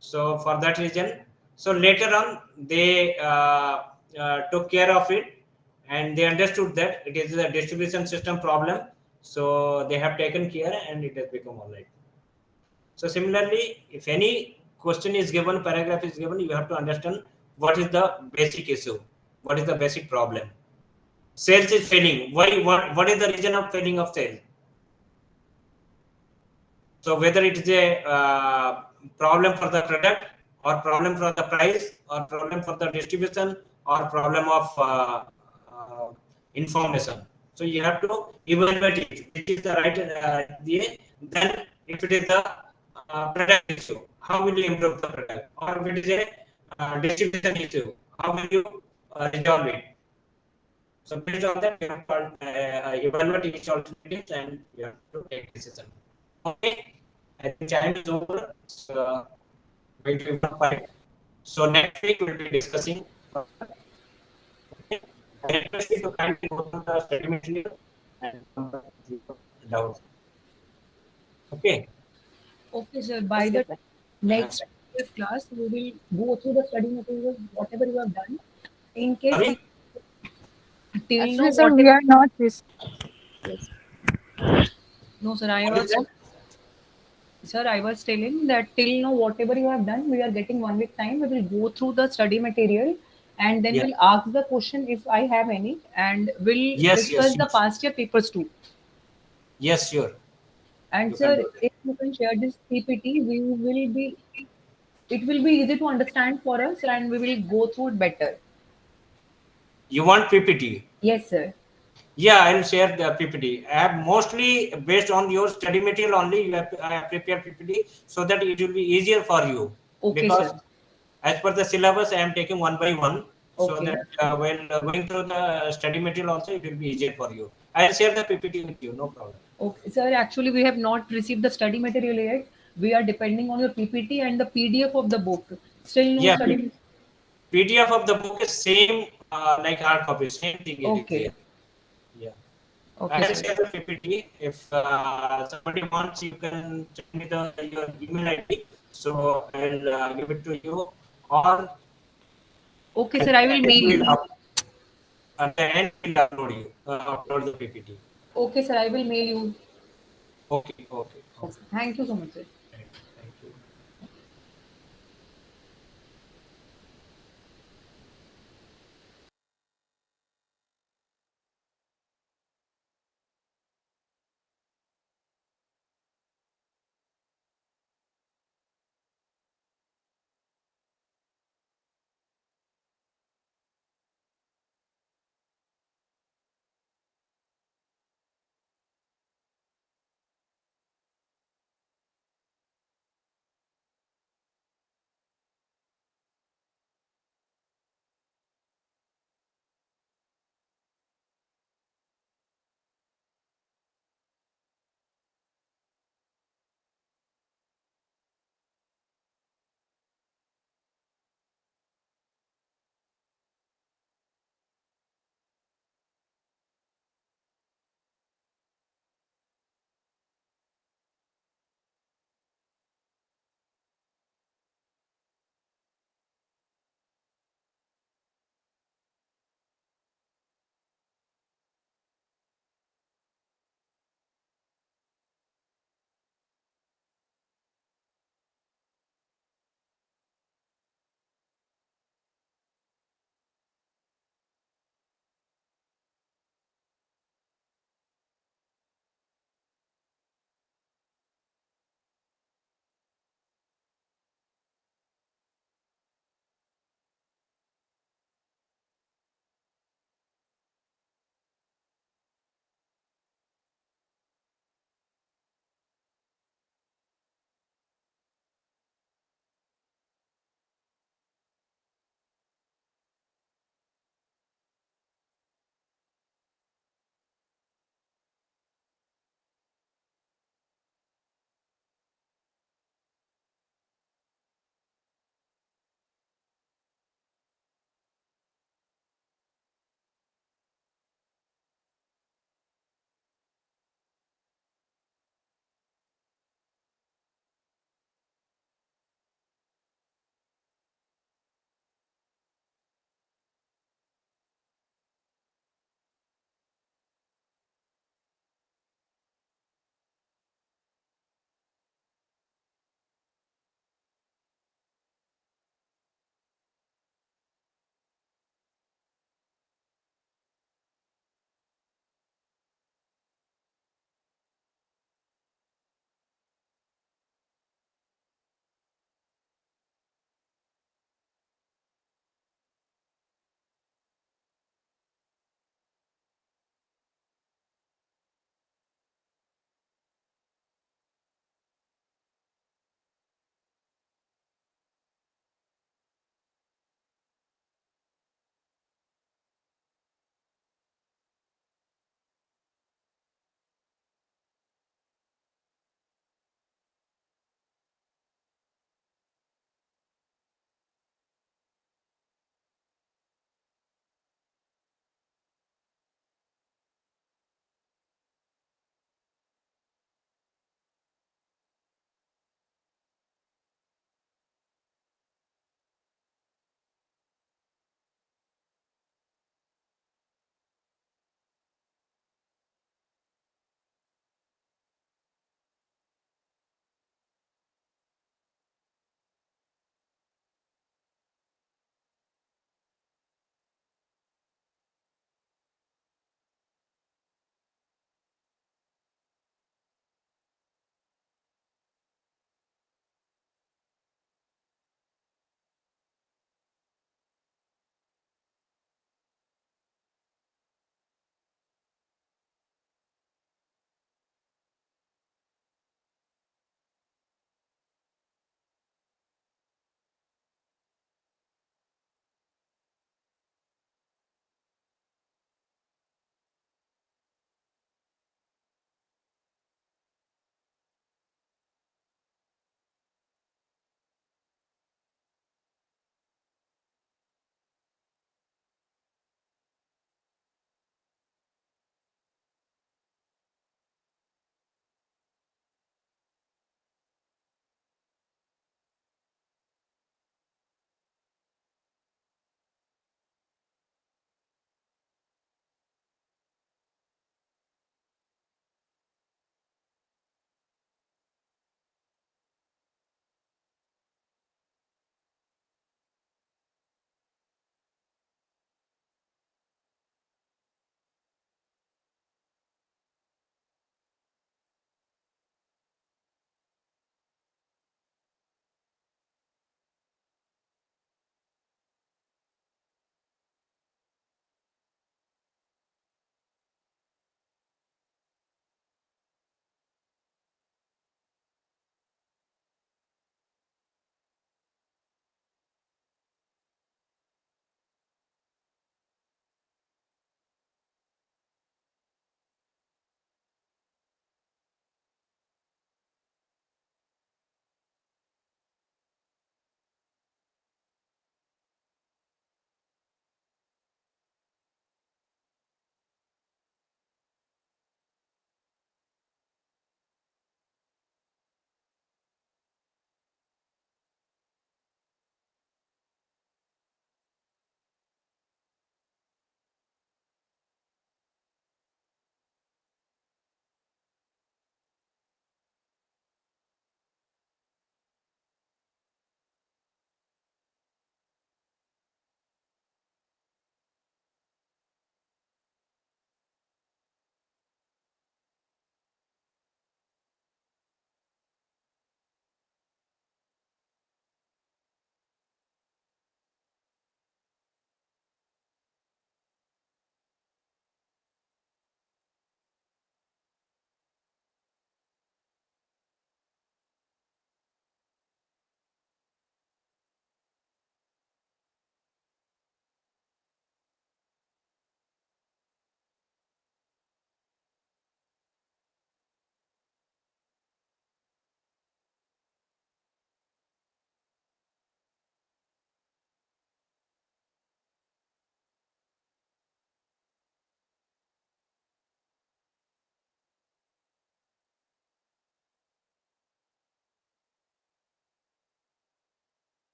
So for that reason, so later on they took care of it, and they understood that it is a distribution system problem. So they have taken care, and it has become all right. So similarly, if any question is given, paragraph is given, you have to understand what is the basic issue, what is the basic problem. Sales is failing. Why? What is the reason of failing of sales? So whether it is a problem for the product, or problem for the price, or problem for the distribution, or problem of information. So you have to evaluate it. It is the right then if it is a product issue, how will you improve the product? Or if it is a distribution issue, how will you resolve it? So based on that, you have to evaluate each alternatives and you have to take decision. Okay, I think time is over. So, going to even 5. So next week we'll be discussing. Okay, I request you to kindly go through the study material and come back with your doubts. Okay. Okay, sir. By the next class, we will go through the study materials, whatever you have done. In case Sorry. till now, Actually, sir, we whatever. are not this. Yes. No, sir. What is that? Sir, I was telling that till now, whatever you have done, we are getting 1 week time. We will go through the study material and then Yeah. we'll ask the question if I have any, and we'll Yes, discuss yes, the yes. past year papers too. Yes, sure. And You can sir, do that. if you can share this PPT, we will be it will be easy to understand for us and we will go through it better. You want PPT? Yes, sir. Yeah, I'll share the PPT. I have mostly based on your study material only. I have prepared PPT so that it will be easier for you, Okay, because sir. as per the syllabus, I am taking one by one, so Okay. that while going through the study material also, it will be easier for you. I'll share the PPT with you, no problem. Okay, sir. Actually, we have not received the study material yet. We are depending on your PPT and the PDF of the book. Still no Yeah, study. PDF of the book is same like hard copy, same thing it is Okay. there. Yeah. Okay, I'll sir. share the PPT. If somebody wants, you can send me your email ID. So I'll give it to you. Or Okay, at sir. I the will end, mail we'll you. at the end we'll upload the PPT. Okay, sir. I will mail you. Okay, okay, Okay. okay. Thank you so much, sir. Thank you.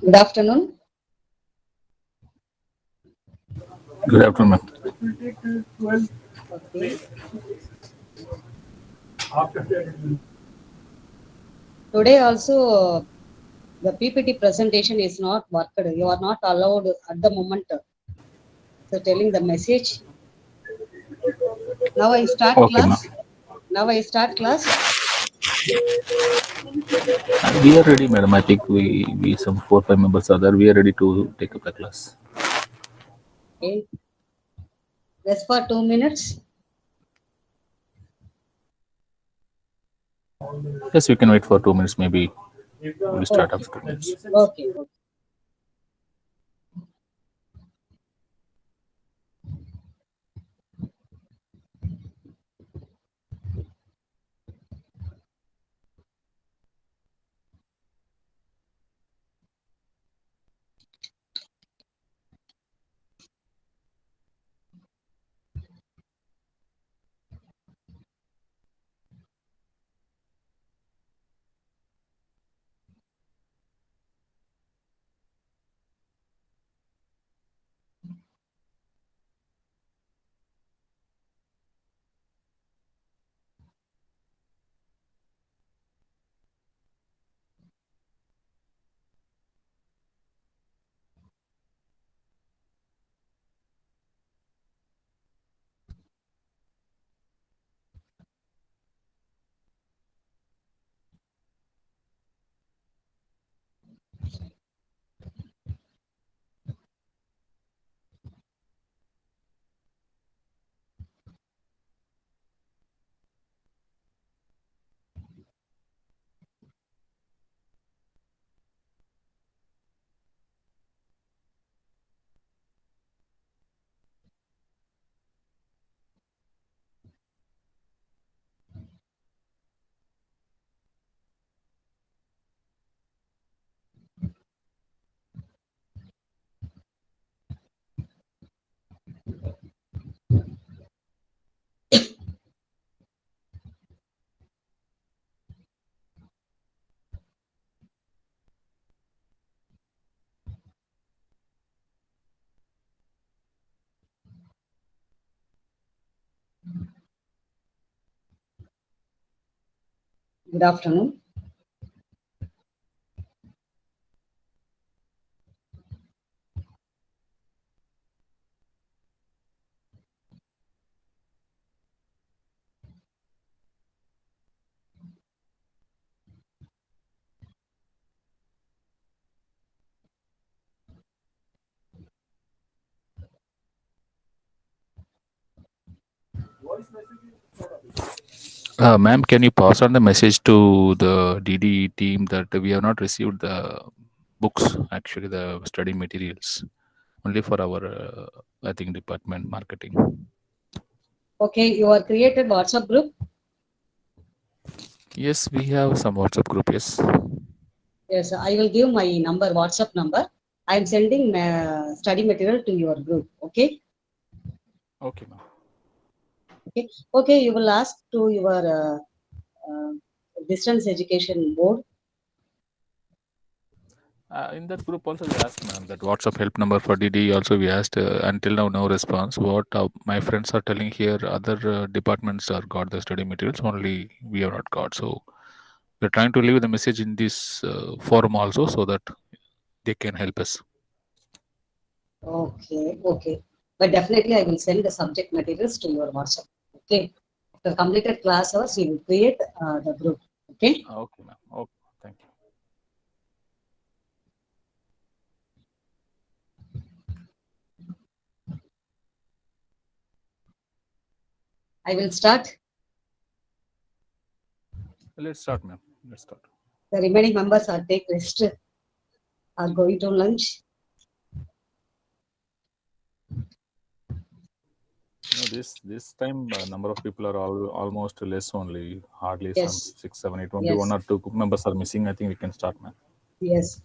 Good afternoon. Good afternoon, ma'am. Okay. Today also the PPT presentation is not worked. You are not allowed at the moment. So telling the message. Now I start Okay, ma'am. class. Now I start class. We are ready, madam. I think we some 4 5 members are there. We are ready to take up the class. Okay. Rest for 2 minutes. Yes, we can wait for 2 minutes. Maybe we'll start Okay. after 2 minutes. Okay. Okay. Good afternoon. Ma'am, can you pass on the message to the DDE team that we have not received the books, actually the study materials, only for our, I think, department marketing. Okay, you are created WhatsApp group. Yes, we have some WhatsApp group. Yes. Yes, I will give my number, WhatsApp number. I am sending study material to your group. Okay. Okay, ma'am. Okay. Okay. You will ask to your distance education board. In that group also we asked, ma'am, that WhatsApp help number for DD also we asked. Until now, no response. What my friends are telling here, other departments are got the study materials, only we have not got. So we're trying to leave the message in this forum also, so that they can help us. Okay. Okay. But definitely I will send the subject materials to your WhatsApp. Okay. After completed class hours, you will create the group. Okay. Okay, ma'am. Okay, thank you. I will start. Let's start, ma'am. Let's start. The remaining members are take rest, are going to lunch. No, this time number of people are almost less only, hardly some Yes. 6, 7, 8. Only Yes. 1 or 2 members are missing. I think we can start, ma'am. Yes.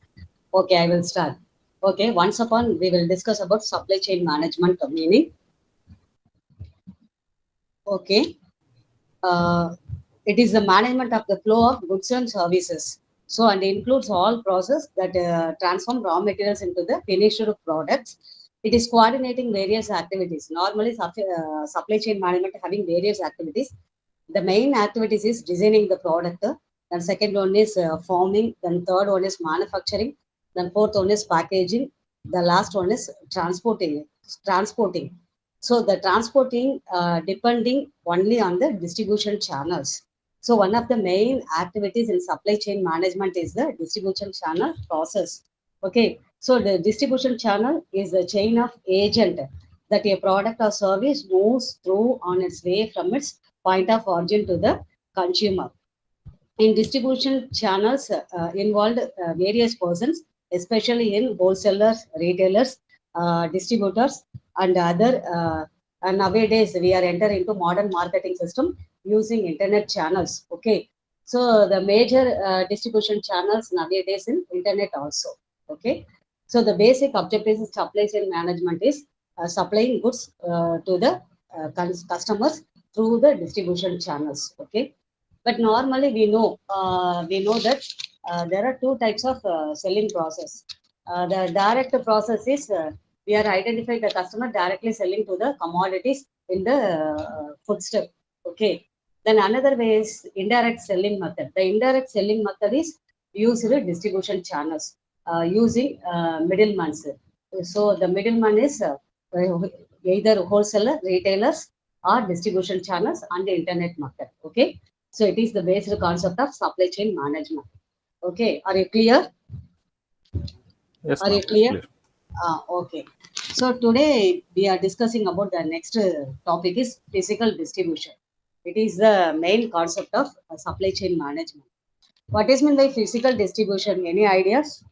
Okay, I will start. Okay, once upon we will discuss about supply chain management meaning. Okay. It is the management of the flow of goods and services. So, and includes all process that transform raw materials into the finished products. It is coordinating various activities. Normally, supply chain management having various activities. The main activities is designing the product. Then second one is forming. Then third one is manufacturing. Then fourth one is packaging. The last one is transporting. Transporting. So the transporting depending only on the distribution channels. So one of the main activities in supply chain management is the distribution channel process. Okay. So the distribution channel is a chain of agent that a product or service moves through on its way from its point of origin to the consumer. In distribution channels involved various persons, especially in wholesalers, retailers, distributors, and other. And nowadays, we are entering into modern marketing system using internet channels. Okay, so the major distribution channels nowadays in internet also. Okay, so the basic objectives of supply chain management is supplying goods to the customers through the distribution channels. Okay, but normally we know that there are two types of selling process. The direct process is we are identifying the customer directly selling to the commodities in the footstep. Okay. Then another way is indirect selling method. The indirect selling method is used distribution channels using middlemen. So the middleman is either wholesaler, retailers, or distribution channels and the internet market. Okay. So it is the basic concept of supply chain management. Okay, are you clear? Yes, Are ma'am. you clear? Clear. Okay. So today we are discussing about the next topic is physical distribution. It is the main concept of supply chain management. What is meant by physical distribution? Any ideas?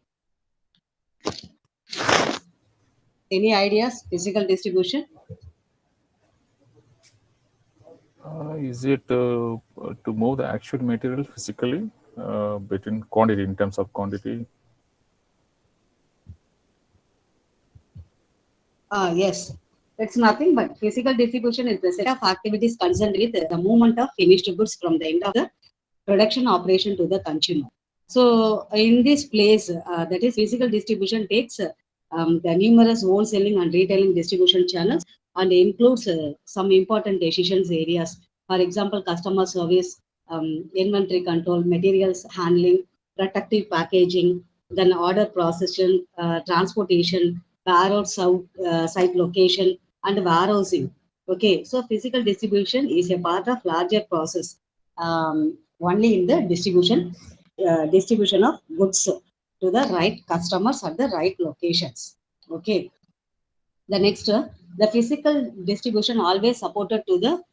Any ideas? Physical distribution? Is it to move the actual material physically between quantity, in terms of quantity? Yes. It's nothing but physical distribution is the set of activities concerned with the movement of finished goods from the end of the production operation to the consumer. So in this place, that is physical distribution takes the numerous wholesaling and retailing distribution channels and includes some important decisions areas. For example, customer service, inventory control, materials handling, protective packaging, then order processing, transportation, warehouse site location, and warehousing. Okay, so physical distribution is a part of larger process, only in the distribution of goods to the right customers at the right locations. Okay. The next, the physical distribution always supported to the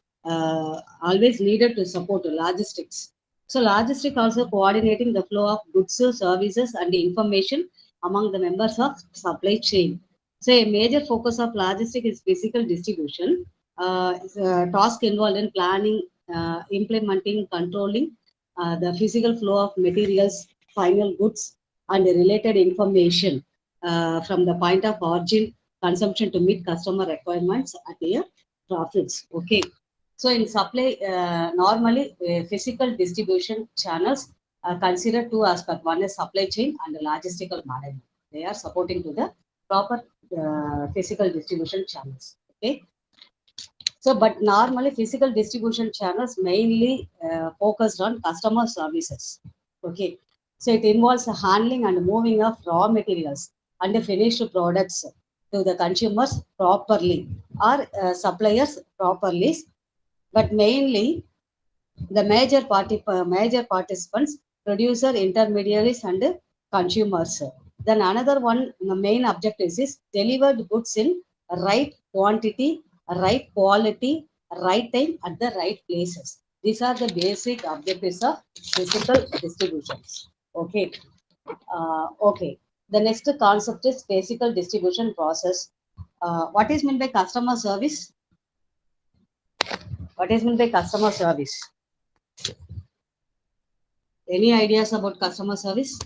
always needed to support logistics. So logistics also coordinating the flow of goods, services, and information among the members of supply chain. So a major focus of logistics is physical distribution. Task involved in planning, implementing, controlling the physical flow of materials, final goods, and related information from the point of origin consumption to meet customer requirements at their profits. Okay. So in supply, normally physical distribution channels are considered two aspects. One is supply chain and the logistical management. They are supporting to the proper physical distribution channels. Okay. So, but normally physical distribution channels mainly focused on customer services. Okay. So it involves the handling and moving of raw materials and the finished products to the consumers properly or suppliers properly, but mainly the major participants, producer, intermediaries, and consumers. Then another one, the main objective is delivered goods in right quantity, right quality, right time at the right places. These are the basic objectives of physical distributions. Okay. Okay. The next concept is physical distribution process. What is meant by customer service? What is meant by customer service? Any ideas about customer service?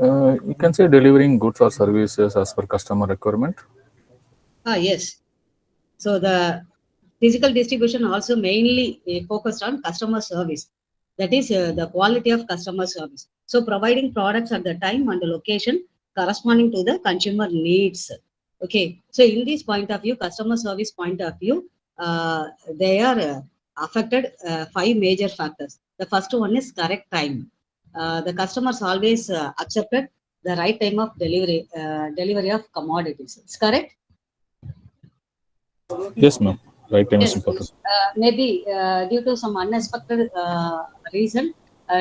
You can say delivering goods or services as per customer requirement. Yes. So the physical distribution also mainly focused on customer service. That is the quality of customer service. So providing products at the time and the location corresponding to the consumer needs. Okay. So in this point of view, customer service point of view, they are affected 5 major factors. The first one is correct time. The customers always accepted the right time of delivery of commodities. It's correct. Yes, ma'am. Right time is Yes, important. maybe due to some unexpected reason,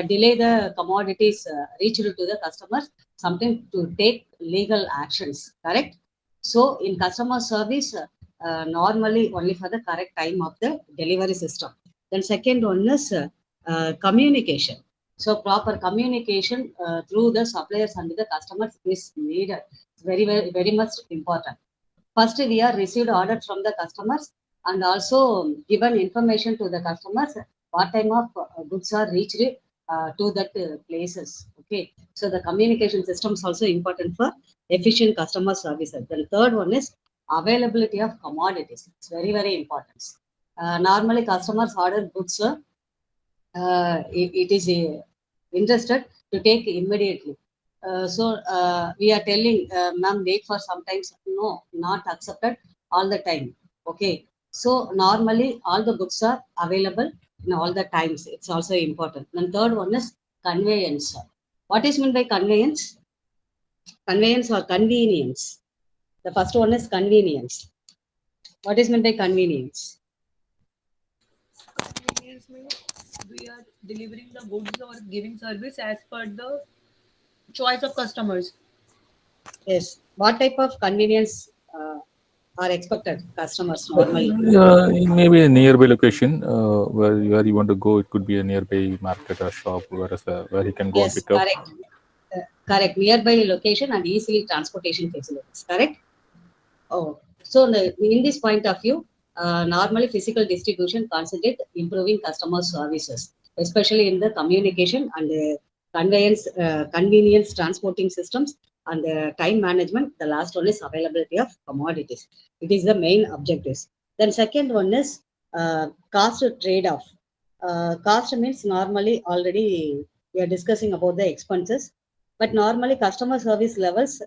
delay the commodities reached to the customers, something to take legal actions, correct? So in customer service, normally only for the correct time of the delivery system. Then second one is communication. So proper communication through the suppliers and the customers is needed. It's very much important. First, we are received orders from the customers and also given information to the customers what time of goods are reached to that places. Okay, so the communication system is also important for efficient customer services. The third one is availability of commodities. It's very important. Normally, customers order goods. It is interested to take immediately. We are telling, ma'am, wait for sometimes. No, not accepted all the time. Okay. So normally all the goods are available in all the times. It's also important. Then third one is conveyance. What is meant by conveyance? Conveyance or convenience. The first one is convenience. What is meant by convenience? Convenience means we are delivering the goods or giving service as per the choice of customers. Yes. What type of convenience are expected customers normally? Maybe a nearby location where you want to go. It could be a nearby market or shop, where you can go and Yes, pick up. correct. Correct. Nearby location and easily transportation facilities. Correct. Oh, so in this point of view, normally physical distribution concentrate improving customer services, especially in the communication and the convenience transporting systems and the time management. The last one is availability of commodities. It is the main objectives. Then second one is cost trade-off. Cost means normally already we are discussing about the expenses, but normally customer service levels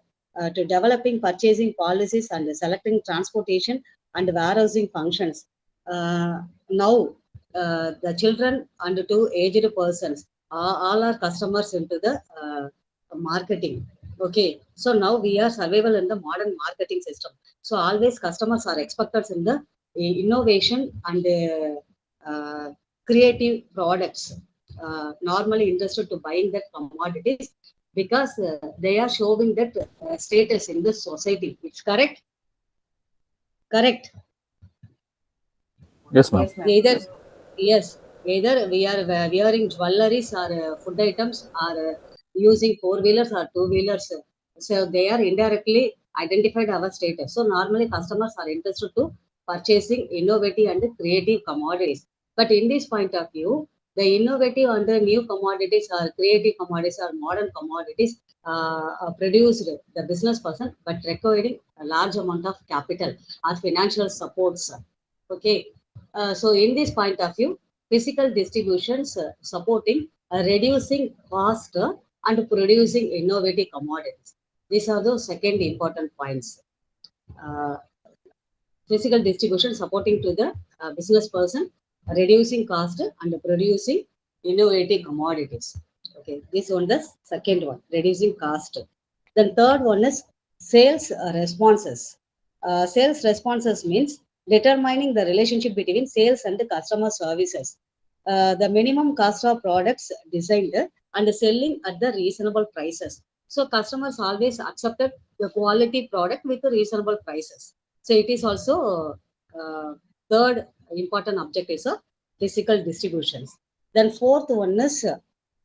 to developing purchasing policies and selecting transportation and warehousing functions. Now, the children and 2 aged persons all are customers into the marketing. Okay, so now we are survival in the modern marketing system. So always customers are expected in the innovation and creative products. Normally interested to buying that commodities because they are showing that status in the society. It's correct. Correct. Yes, ma'am. Either yes, either we are wearing jewelries or food items or using 4-wheelers or 2-wheelers. So they are indirectly identified our status. So normally customers are interested to purchasing innovative and creative commodities. But in this point of view, the innovative and the new commodities or creative commodities or modern commodities produced the business person, but requiring a large amount of capital or financial supports. Okay. So in this point of view, physical distributions supporting reducing cost and producing innovative commodities. These are the second important points. Physical distribution supporting to the business person, reducing cost and producing innovative commodities. Okay, this one the second one, reducing cost. Then third one is sales responses. Sales responses means determining the relationship between sales and the customer services. The minimum cost of products designed and selling at the reasonable prices. So customers always accepted the quality product with the reasonable prices. So it is also third important objective of physical distributions. Then fourth one is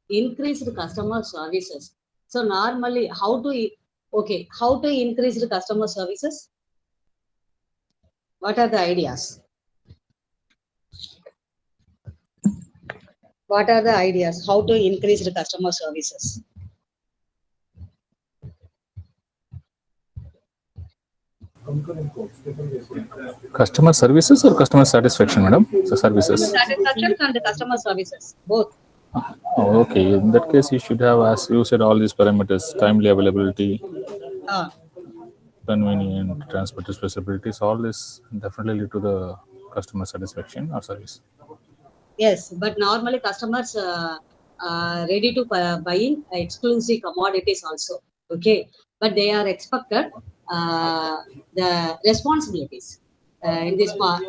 increased customer services. So normally how to increase the customer services? What are the ideas? What are the ideas? How to increase the customer services? Customer services or customer satisfaction, madam? So services. Satisfaction and the customer services, both. Oh, okay. In that case, you should have, as you said, all these parameters: timely availability, convenient, transport accessibilities. All this definitely lead to the customer satisfaction or service. Yes, but normally customers ready to buying exclusive commodities also. Okay, but they are expected the responsibilities in this part,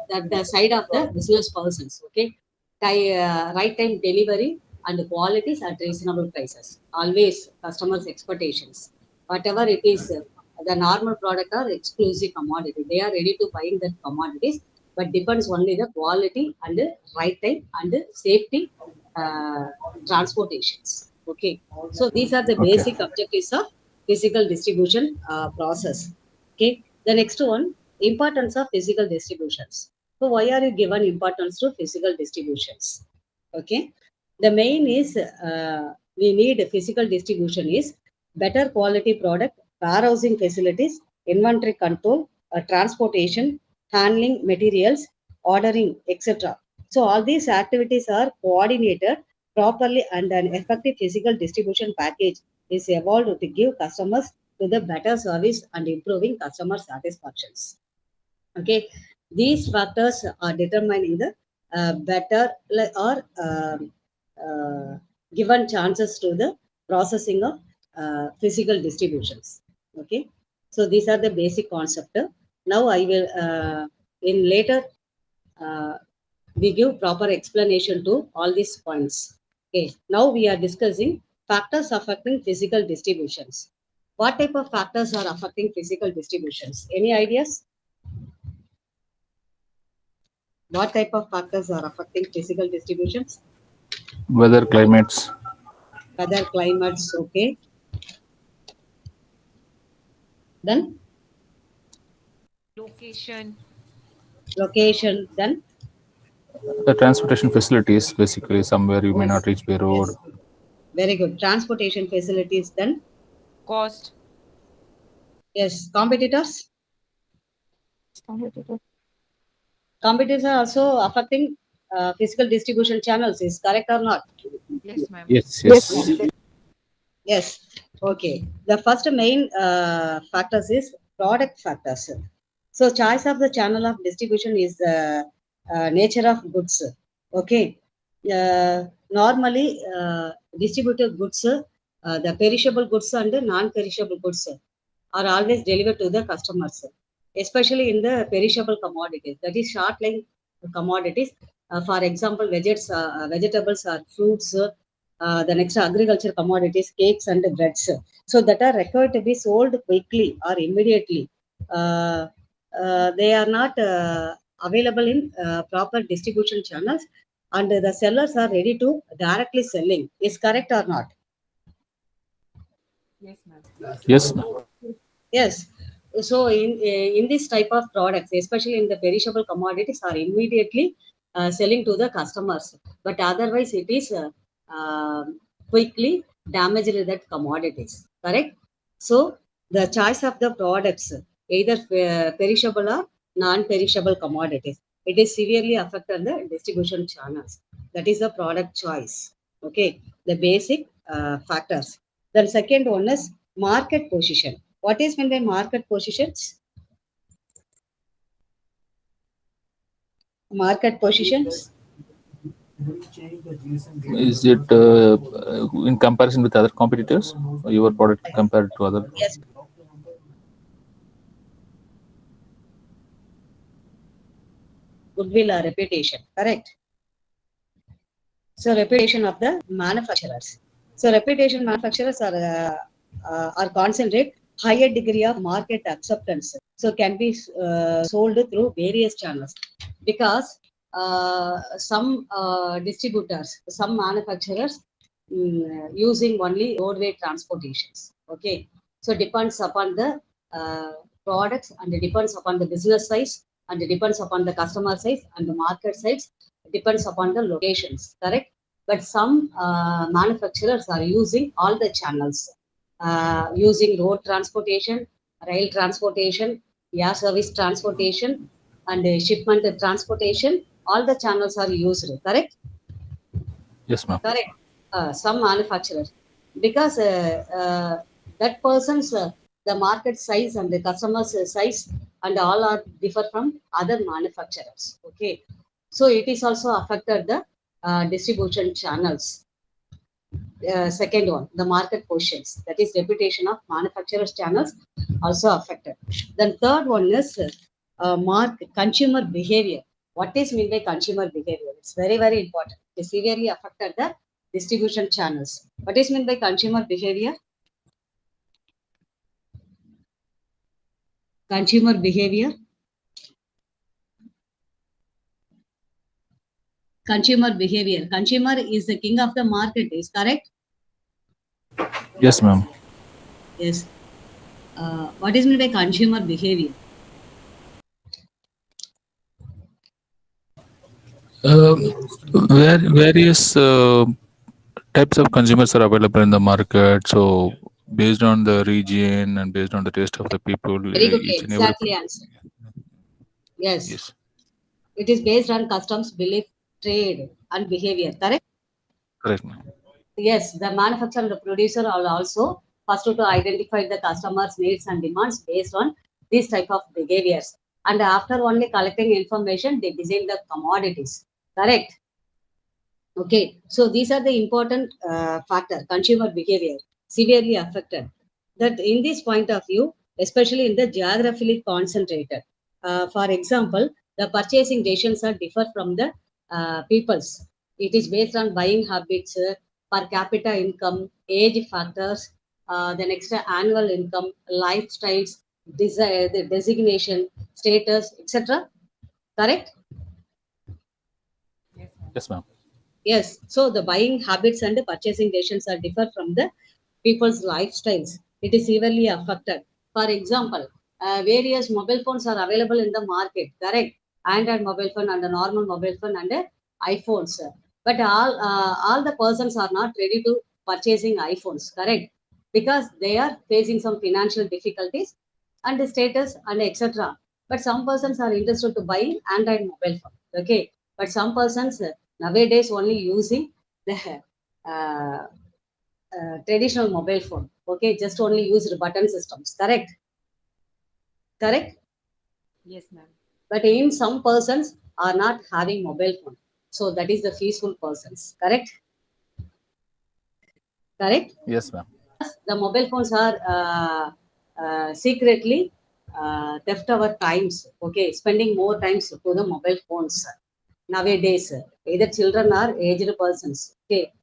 that the side of the business persons. Okay, right time delivery and qualities at reasonable prices. Always customers' expectations. Whatever it is, the normal product or exclusive commodity, they are ready to buying that commodities, but depends only the quality and the right time and the safety transportations. Okay, so these are the basic objectives of physical distribution process. Okay, the next one, importance of physical distributions. So why are you given importance to physical distributions? Okay, the main is we need physical distribution is better quality product, warehousing facilities, inventory control, transportation, handling materials, ordering, etc. So all these activities are coordinated properly, and an effective physical distribution package is evolved to give customers to the better service and improving customer satisfactions. Okay, these factors are determining the better or given chances to the processing of physical distributions. Okay, so these are the basic concept. Now I will in later we give proper explanation to all these points. Okay, now we are discussing factors affecting physical distributions. What type of factors are affecting physical distributions? Any ideas? What type of factors are affecting physical distributions? Weather, climates. Weather, climates, okay. Then? Location. Location, then? The transportation facilities, basically somewhere you may not reach by road. Yes. Very good. Transportation facilities, then? Cost. Yes. Competitors? Competitors are also affecting physical distribution channels. Is correct or not? Yes, ma'am. Yes. Yes. Okay. The first main factors is product factors. So choice of the channel of distribution is the nature of goods. Okay. Normally, distributed goods, the perishable goods and the non-perishable goods are always delivered to the customers, especially in the perishable commodities, that is short line commodities. For example, vegetables or fruits, the next agriculture commodities, cakes and breads. So that are required to be sold quickly or immediately. They are not available in proper distribution channels, and the sellers are ready to directly selling. Is correct or not? Yes, ma'am. Yes, ma'am. Yes. So in this type of products, especially in the perishable commodities, are immediately selling to the customers. But otherwise, it is quickly damaged that commodities. Correct. So the choice of the products, either perishable or non-perishable commodities, it is severely affected the distribution channels. That is the product choice. Okay. The basic factors. Then second one is market position. What is meant by market positions? Market positions. Is it in comparison with other competitors, or your product compared to other? Yes. Goodwill or reputation. Correct. So reputation of the manufacturers. So reputation manufacturers are concentrate higher degree of market acceptance. So can be sold through various channels, because some distributors, some manufacturers using only roadway transportations. Okay, so depends upon the products, and it depends upon the business size, and it depends upon the customer size and the market size. Depends upon the locations, correct? But some manufacturers are using all the channels, using road transportation, rail transportation, air service transportation, and shipment transportation. All the channels are used, correct? Yes, ma'am. Correct. Some manufacturers, because that person's the market size and the customer's size and all are differ from other manufacturers. Okay, so it is also affected the distribution channels. Second one, the market positions, that is reputation of manufacturers channels also affected. Then third one is consumer behavior. What is mean by consumer behavior? It's very, very important. It severely affected the distribution channels. What is meant by consumer behavior? Consumer behavior. Consumer behavior. Consumer is the king of the market. Is correct? Yes, ma'am. Yes. What is meant by consumer behavior? Various types of consumers are available in the market. So based on the region and based on the taste of the people, Very good. each and every. Exactly answer. Yes. Yes. It is based on customs, belief, trade, and behavior. Correct? Correct, ma'am. Yes, the manufacturer and the producer are also first to identify the customers' needs and demands based on these type of behaviors. And after only collecting information, they design the commodities. Correct? Okay. So these are the important factor, consumer behavior, severely affected. That in this point of view, especially in the geographically concentrated. For example, the purchasing decisions are differ from the people's. It is based on buying habits, per capita income, age factors, the next annual income, lifestyles, desire, the designation, status, etc. Correct? Yes, ma'am. Yes. So the buying habits and the purchasing decisions are differ from the people's lifestyles. It is severely affected. For example, various mobile phones are available in the market. Correct? Android mobile phone and a normal mobile phone and iPhones. But all the persons are not ready to purchasing iPhones. Correct? Because they are facing some financial difficulties and the status and etc. But some persons are interested to buy Android mobile phone. Okay. But some persons nowadays only using the traditional mobile phone. Okay, just only use the button systems. Correct? Correct? Yes, ma'am. But in some persons are not having mobile phone. So that is the peaceful persons. Correct? Correct? Yes, ma'am. The mobile phones are secretly theft our times. Okay, spending more times to the mobile phones nowadays. Either children or aged persons. Okay,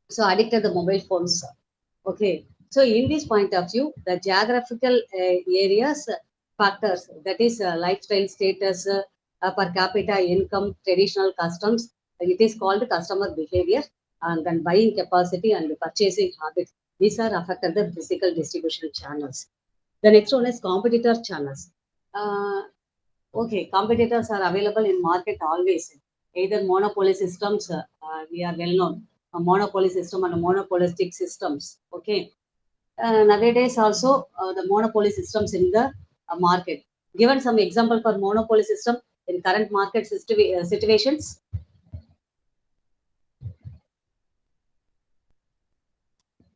so addicted to the mobile phones. Okay, so in this point of view, the geographical areas factors, that is lifestyle status, per capita income, traditional customs, it is called customer behavior, and then buying capacity and purchasing habits. These are affected the physical distribution channels. The next one is competitor channels. Okay, competitors are available in market always. Either monopoly systems, we are well known, a monopoly system and a monopolistic systems. Okay, nowadays also the monopoly systems in the market. Given some example for monopoly system in current market situations.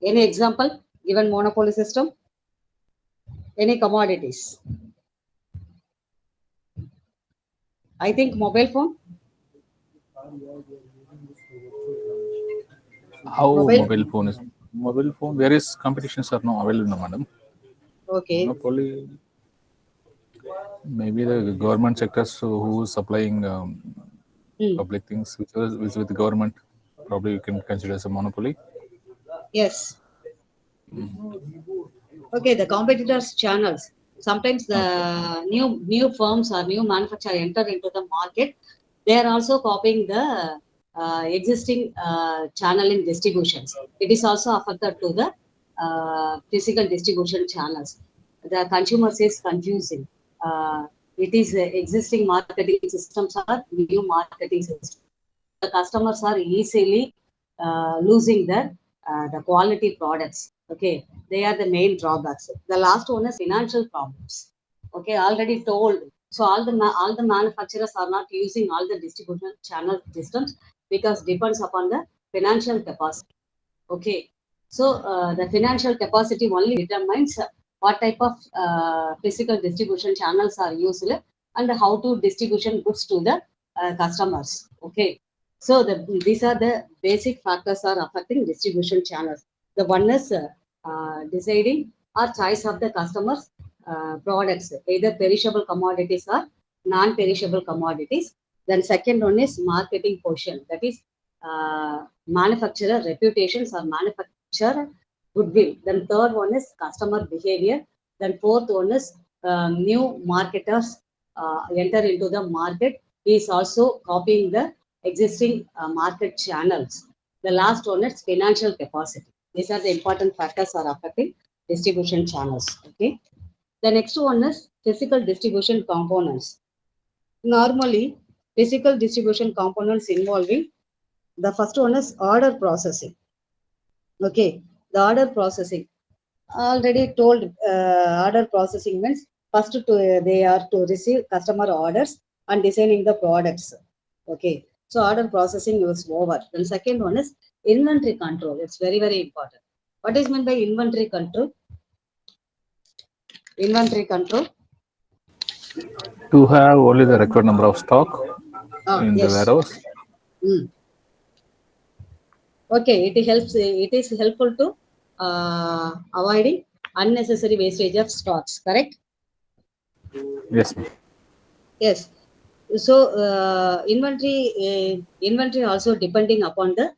Any example given monopoly system? Any commodities? I think mobile phone. How Mobile. mobile phone is? Mobile phone, various competitions are now available, madam. Okay. Monopoly, maybe the government sectors who is supplying public things which is with the government, probably you can consider as a monopoly. Yes. Okay, the competitors channels. Sometimes the new firms or new manufacturer enter into the market. They are also copying the existing channel in distributions. It is also affected to the physical distribution channels. The consumers is confusing. It is existing marketing systems or new marketing systems. The customers are easily losing the quality products. Okay, they are the main drawbacks. The last one is financial problems. Okay, already told. So all the manufacturers are not using all the distribution channel systems because depends upon the financial capacity. Okay, so the financial capacity only determines what type of physical distribution channels are used and how to distribution goods to the customers. Okay, so these are the basic factors are affecting distribution channels. The one is deciding or choice of the customers products, either perishable commodities or non-perishable commodities. Then second one is marketing portion, that is manufacturer reputations or manufacturer goodwill. Then third one is customer behavior. Then fourth one is new marketers enter into the market. He is also copying the existing market channels. The last one is financial capacity. These are the important factors are affecting distribution channels. Okay. The next one is physical distribution components. Normally, physical distribution components involving the first one is order processing. Okay, the order processing. Already told order processing means first they are to receive customer orders and designing the products. Okay, so order processing is over. Then second one is inventory control. It's very, very important. What is meant by inventory control? Inventory control. To have only the required number of stock in the Yes. warehouse. Okay, it helps. It is helpful to avoiding unnecessary wastage of stocks. Correct? Yes, ma'am. Yes. So inventory also depending upon the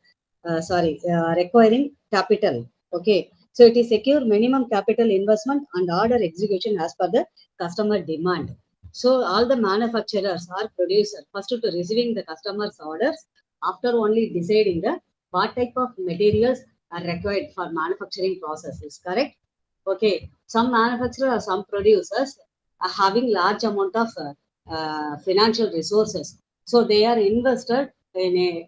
requiring capital. Okay. So it is secure minimum capital investment and order execution as per the customer demand. So all the manufacturers or producers first to receiving the customers' orders, after only deciding the what type of materials are required for manufacturing processes. Correct? Okay. Some manufacturers or some producers are having large amount of financial resources, so they are invested in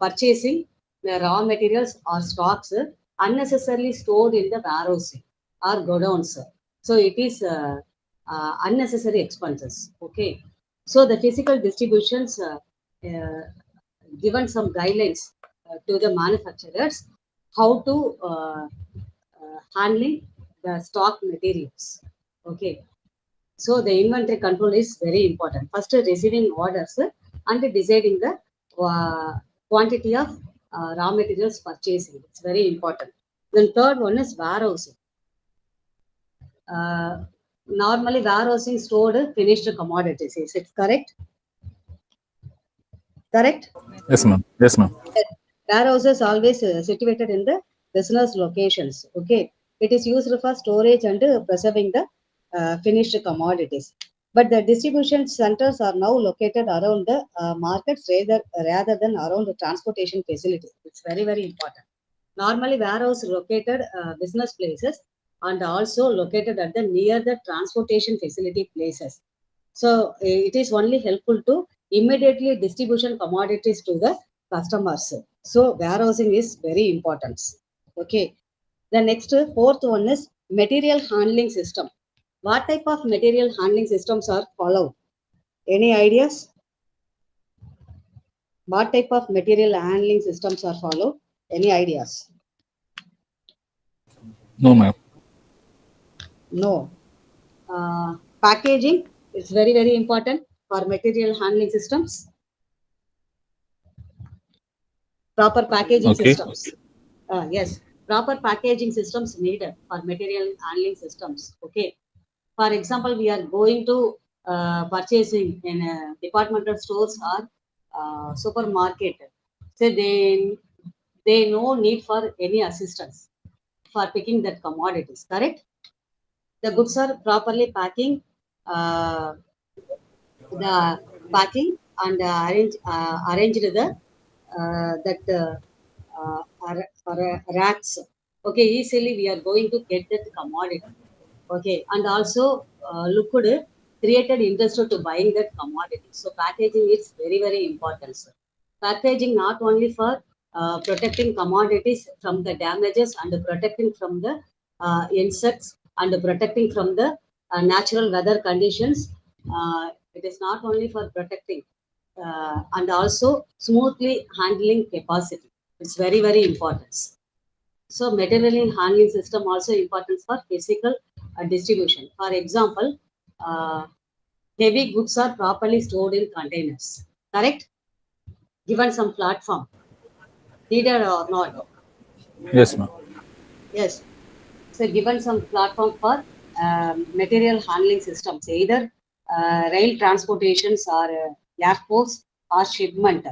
purchasing the raw materials or stocks unnecessarily stored in the warehousing or godowns. So it is unnecessary expenses. Okay, so the physical distributions given some guidelines to the manufacturers how to handling the stock materials. Okay. So the inventory control is very important. First, receiving orders and deciding the quantity of raw materials purchasing. It's very important. Then third one is warehousing. Normally warehousing stored finished commodities. Is it correct? Correct? Yes, ma'am. Yes, ma'am. Warehouses always situated in the business locations. Okay, it is used for storage and preserving the finished commodities. But the distribution centers are now located around the markets rather than around the transportation facilities. It's very, very important. Normally, warehouse located business places and also located at the near the transportation facility places. So it is only helpful to immediately distribution commodities to the customers. So warehousing is very important. Okay. The next fourth one is material handling system. What type of material handling systems are followed? Any ideas? What type of material handling systems are followed? Any ideas? No, ma'am. No. Packaging is very, very important for material handling systems. Proper packaging Okay. systems. Yes, proper packaging systems needed for material handling systems. Okay. For example, we are going to purchasing in departmental stores or supermarket. So they no need for any assistance for picking that commodities. Correct? The goods are properly the packing and arranged the racks. Okay, easily we are going to get that commodity. Okay, and also looked created interest to buying that commodity. So packaging is very, very important. Sir. Packaging not only for protecting commodities from the damages and protecting from the insects and protecting from the natural weather conditions. It is not only for protecting and also smoothly handling capacity. It's very, very important. So material handling system also important for physical distribution. For example, heavy goods are properly stored in containers. Correct? Given some platform, needed or not. Yes, ma'am. Yes. So given some platform for material handling systems, either rail transportations or airports or shipment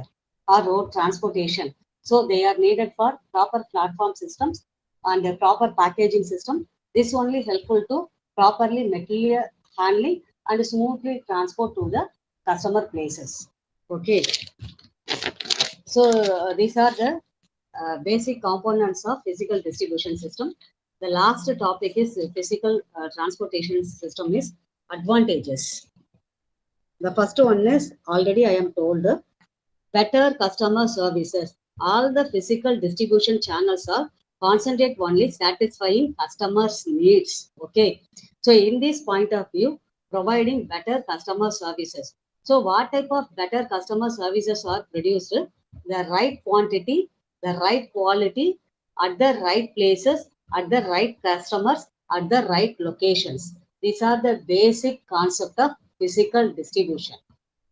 or road transportation. So they are needed for proper platform systems and a proper packaging system. This only helpful to properly material handling and smoothly transport to the customer places. Okay. So these are the basic components of physical distribution system. The last topic is physical transportation system is advantages. The first one is already I am told better customer services. All the physical distribution channels are concentrate only satisfying customers' needs. Okay. So in this point of view, providing better customer services. So what type of better customer services are produced? The right quantity, the right quality, at the right places, at the right customers, at the right locations. These are the basic concept of physical distribution.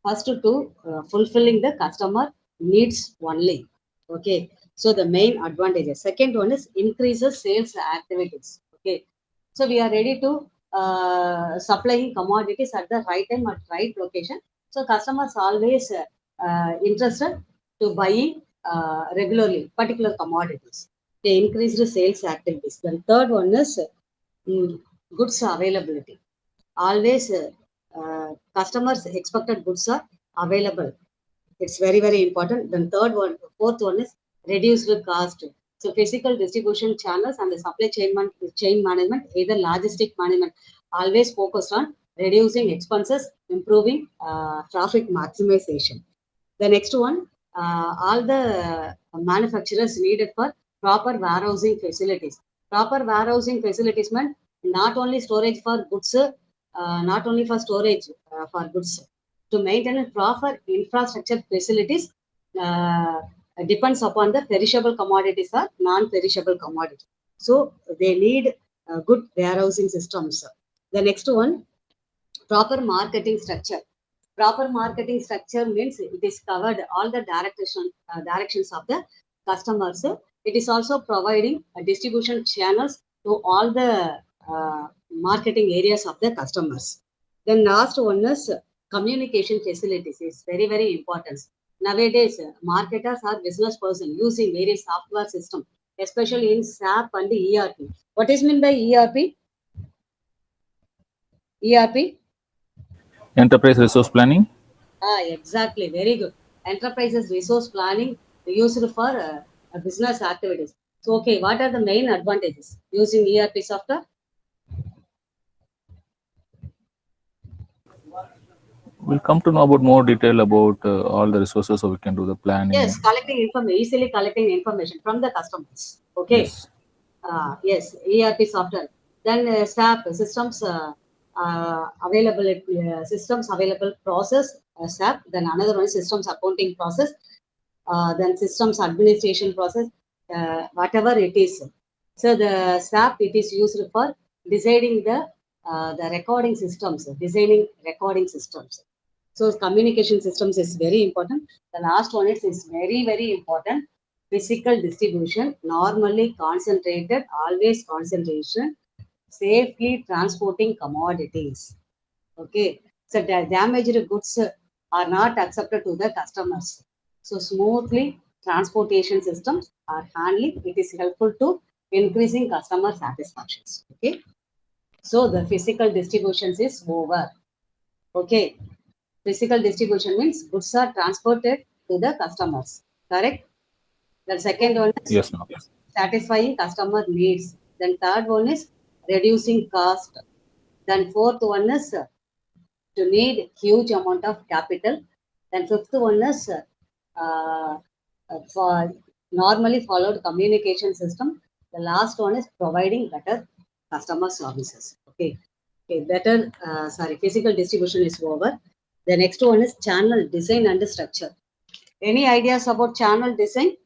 First to fulfilling the customer needs only. Okay. So the main advantages. Second one is increases sales activities. Okay. So we are ready to supplying commodities at the right time at right location. So customers always interested to buying regularly particular commodities. They increase the sales activities. Then third one is goods availability. Always customers expected goods are available. It's very, very important. Then fourth one is reduced cost. So physical distribution channels and the supply chain management, either logistic management, always focused on reducing expenses, improving traffic maximization. The next one, all the manufacturers needed for proper warehousing facilities. Proper warehousing facilities meant not only storage for goods, not only for storage for goods. To maintain proper infrastructure facilities depends upon the perishable commodities or non-perishable commodities. So they need good warehousing systems. The next one, proper marketing structure. Proper marketing structure means it is covered all the directions of the customers. It is also providing distribution channels to all the marketing areas of the customers. Then last one is communication facilities is very, very important. Nowadays, marketers are business person using various software systems, especially in SAP and ERP. What is meant by ERP? ERP? Enterprise resource planning. Exactly. Very good. Enterprises resource planning used for business activities. So, okay, what are the main advantages using ERP software? We'll come to know about more detail about all the resources so we can do the planning. Yes, collecting information, easily collecting information from the customers. Okay. Yes. Yes, ERP software. Then SAP systems available systems available process SAP. Then another one is systems accounting process. Then systems administration process. Whatever it is. So the SAP it is used for designing the recording systems, designing recording systems. So communication systems is very important. The last one is very, very important. Physical distribution, normally concentrated, always concentration, safely transporting commodities. Okay. So the damaged goods are not accepted to the customers. So smoothly transportation systems are handling. It is helpful to increasing customer satisfactions. Okay. So the physical distributions is over. Okay. Physical distribution means goods are transported to the customers. Correct? The second one is Yes, ma'am. satisfying customer needs. Then third one is reducing cost. Then fourth one is to need huge amount of capital. Then fifth one is for normally followed communication system. The last one is providing better customer services. Okay. Okay, better, physical distribution is over. The next one is channel design and structure. Any ideas about channel design?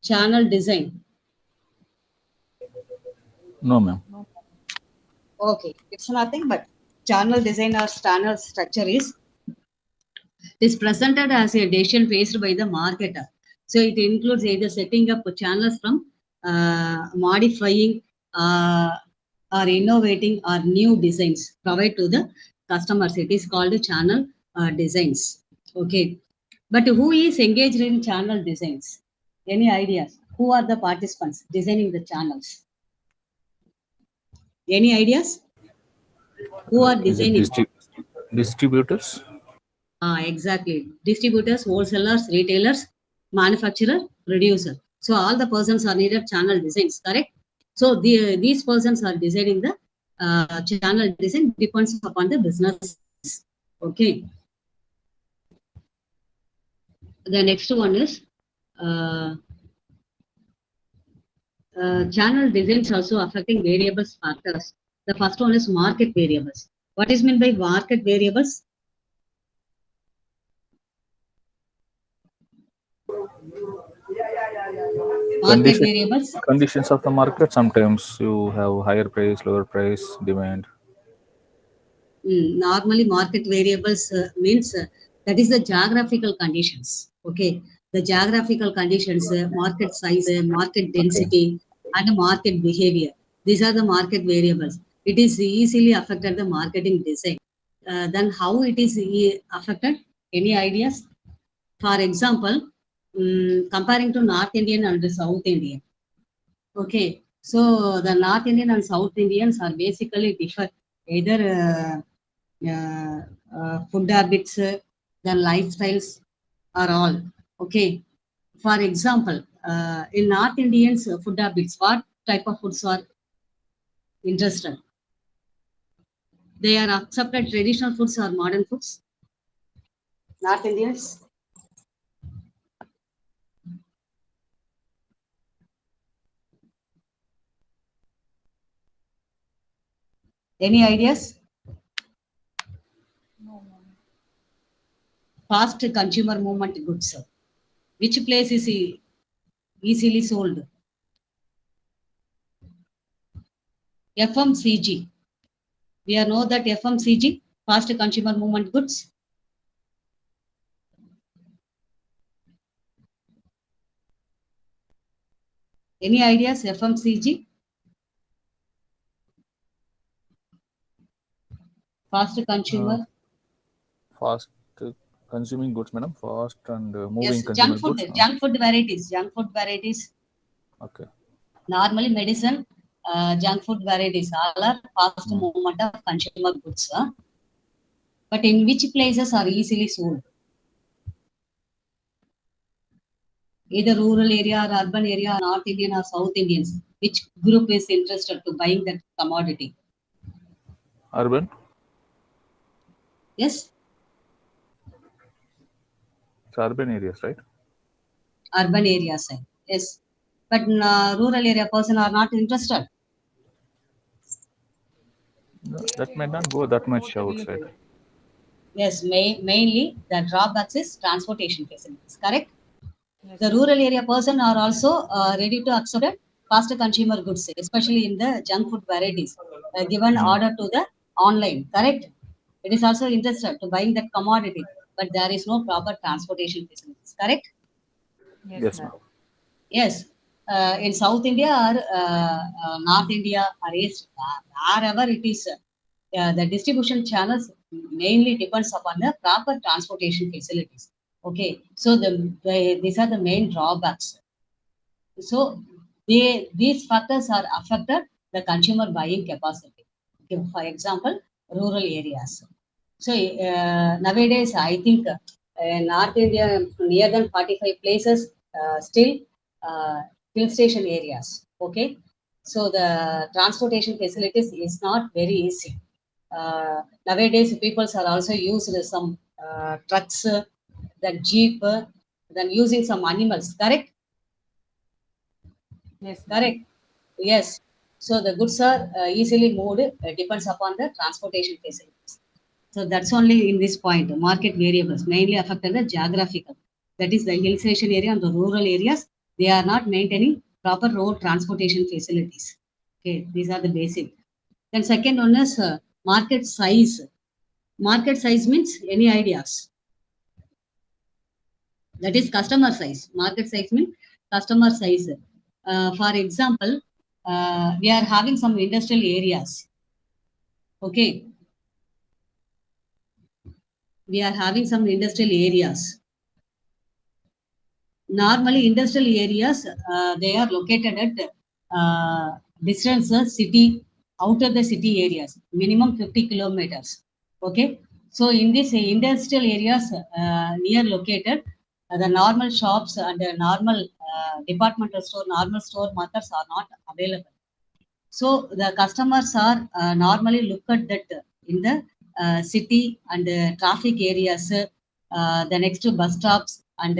Channel design. No, ma'am. Okay, it's nothing but channel design or channel structure is presented as a decision faced by the marketer. So it includes either setting up channels from modifying or innovating or new designs provide to the customers. It is called channel designs. Okay, but who is engaged in channel designs? Any ideas? Who are the participants designing the channels? Any ideas? Who are Is it designing? distributors? Exactly. Distributors, wholesalers, retailers, manufacturer, producer. So all the persons are needed channel designs, correct? So these persons are designing the channel design depends upon the business. Okay. The next one is channel designs also affecting variables factors. The first one is market variables. What is meant by market variables? Market variables. Conditions of the market. Sometimes you have higher price, lower price, demand. Normally, market variables means that is the geographical conditions. Okay, the geographical conditions, market size, market density, and market behavior. These are the market variables. It is easily affected the marketing design. Then how it is affected? Any ideas? For example, comparing to North Indian and the South Indian. Okay, so the North Indian and South Indians are basically differ either food habits, their lifestyles are all. Okay, for example, in North Indians food habits, what type of foods are interested? They are accepted traditional foods or modern foods? North Indians? Any ideas? Fast consumer movement goods. Which place is easily sold? FMCG. We are know that FMCG, fast consumer movement goods. Any ideas? FMCG? Fast consumer. Fast consuming goods, madam. Fast and moving Yes, consumer junk food. goods. Junk food varieties. Junk food varieties. Okay. Normally medicine, junk food varieties all are fast movement of consumer goods. But in which places are easily sold? Either rural area or urban area, North Indian or South Indians. Which group is interested to buying that commodity? Urban. Yes, It's urban areas, right? urban areas. Yes, but rural area person are not interested. No, that may not go that much outside. Yes, mainly the drawbacks is transportation facilities. Correct. The rural area person are also ready to accept fast consumer goods, especially in the junk food varieties, given order to the online. Correct. It is also interested to buying that commodity, but there is no proper transportation facilities. Correct. Yes, ma'am. Yes. In South India or North India or East, wherever it is, the distribution channels mainly depends upon the proper transportation facilities. Okay, so these are the main drawbacks. So these factors are affected the consumer buying capacity. Okay, for example, rural areas. So nowadays, I think North India, near than 45 places, still hill station areas. Okay, so the transportation facilities is not very easy. Nowadays, people are also used some trucks, then jeep, then using some animals. Correct. Yes. Correct. Yes. So the goods are easily moved. Depends upon the transportation facilities. So that's only in this point. Market variables mainly affected the geographical. That is the hill station area and the rural areas. They are not maintaining proper road transportation facilities. Okay, these are the basic. Then second one is market size. Market size means any ideas? That is customer size. Market size means customer size. For example, we are having some industrial areas. Okay, we are having some industrial areas. Normally, industrial areas they are located at distance city out of the city areas, minimum 50 kilometers. Okay, so in these industrial areas near located, the normal shops and the normal departmental store, normal store markets are not available. So the customers are normally look at that in the city and traffic areas, the next bus stops and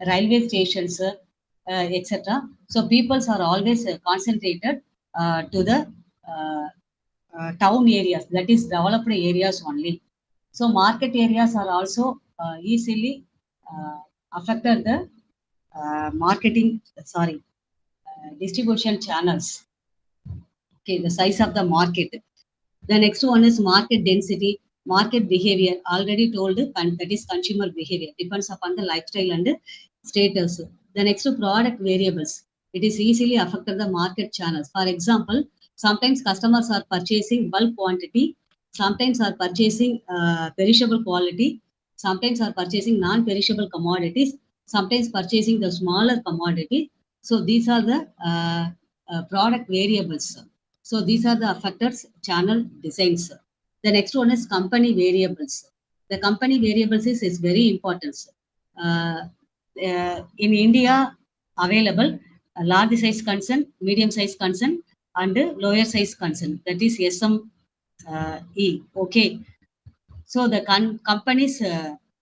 railway stations, etc. So peoples are always concentrated to the town areas, that is developed areas only. So market areas are also easily affected the distribution channels. Okay, the size of the market. The next one is market density, market behavior. Already told that is consumer behavior. Depends upon the lifestyle and status. The next product variables. It is easily affected the market channels. For example, sometimes customers are purchasing bulk quantity. Sometimes are purchasing perishable quality. Sometimes are purchasing non-perishable commodities. Sometimes purchasing the smaller commodity. So these are the product variables. So these are the factors, channel designs. The next one is company variables. The company variables is very important. In India, available large size concern, medium size concern, and lower size concern. That is SME. Okay. So the company's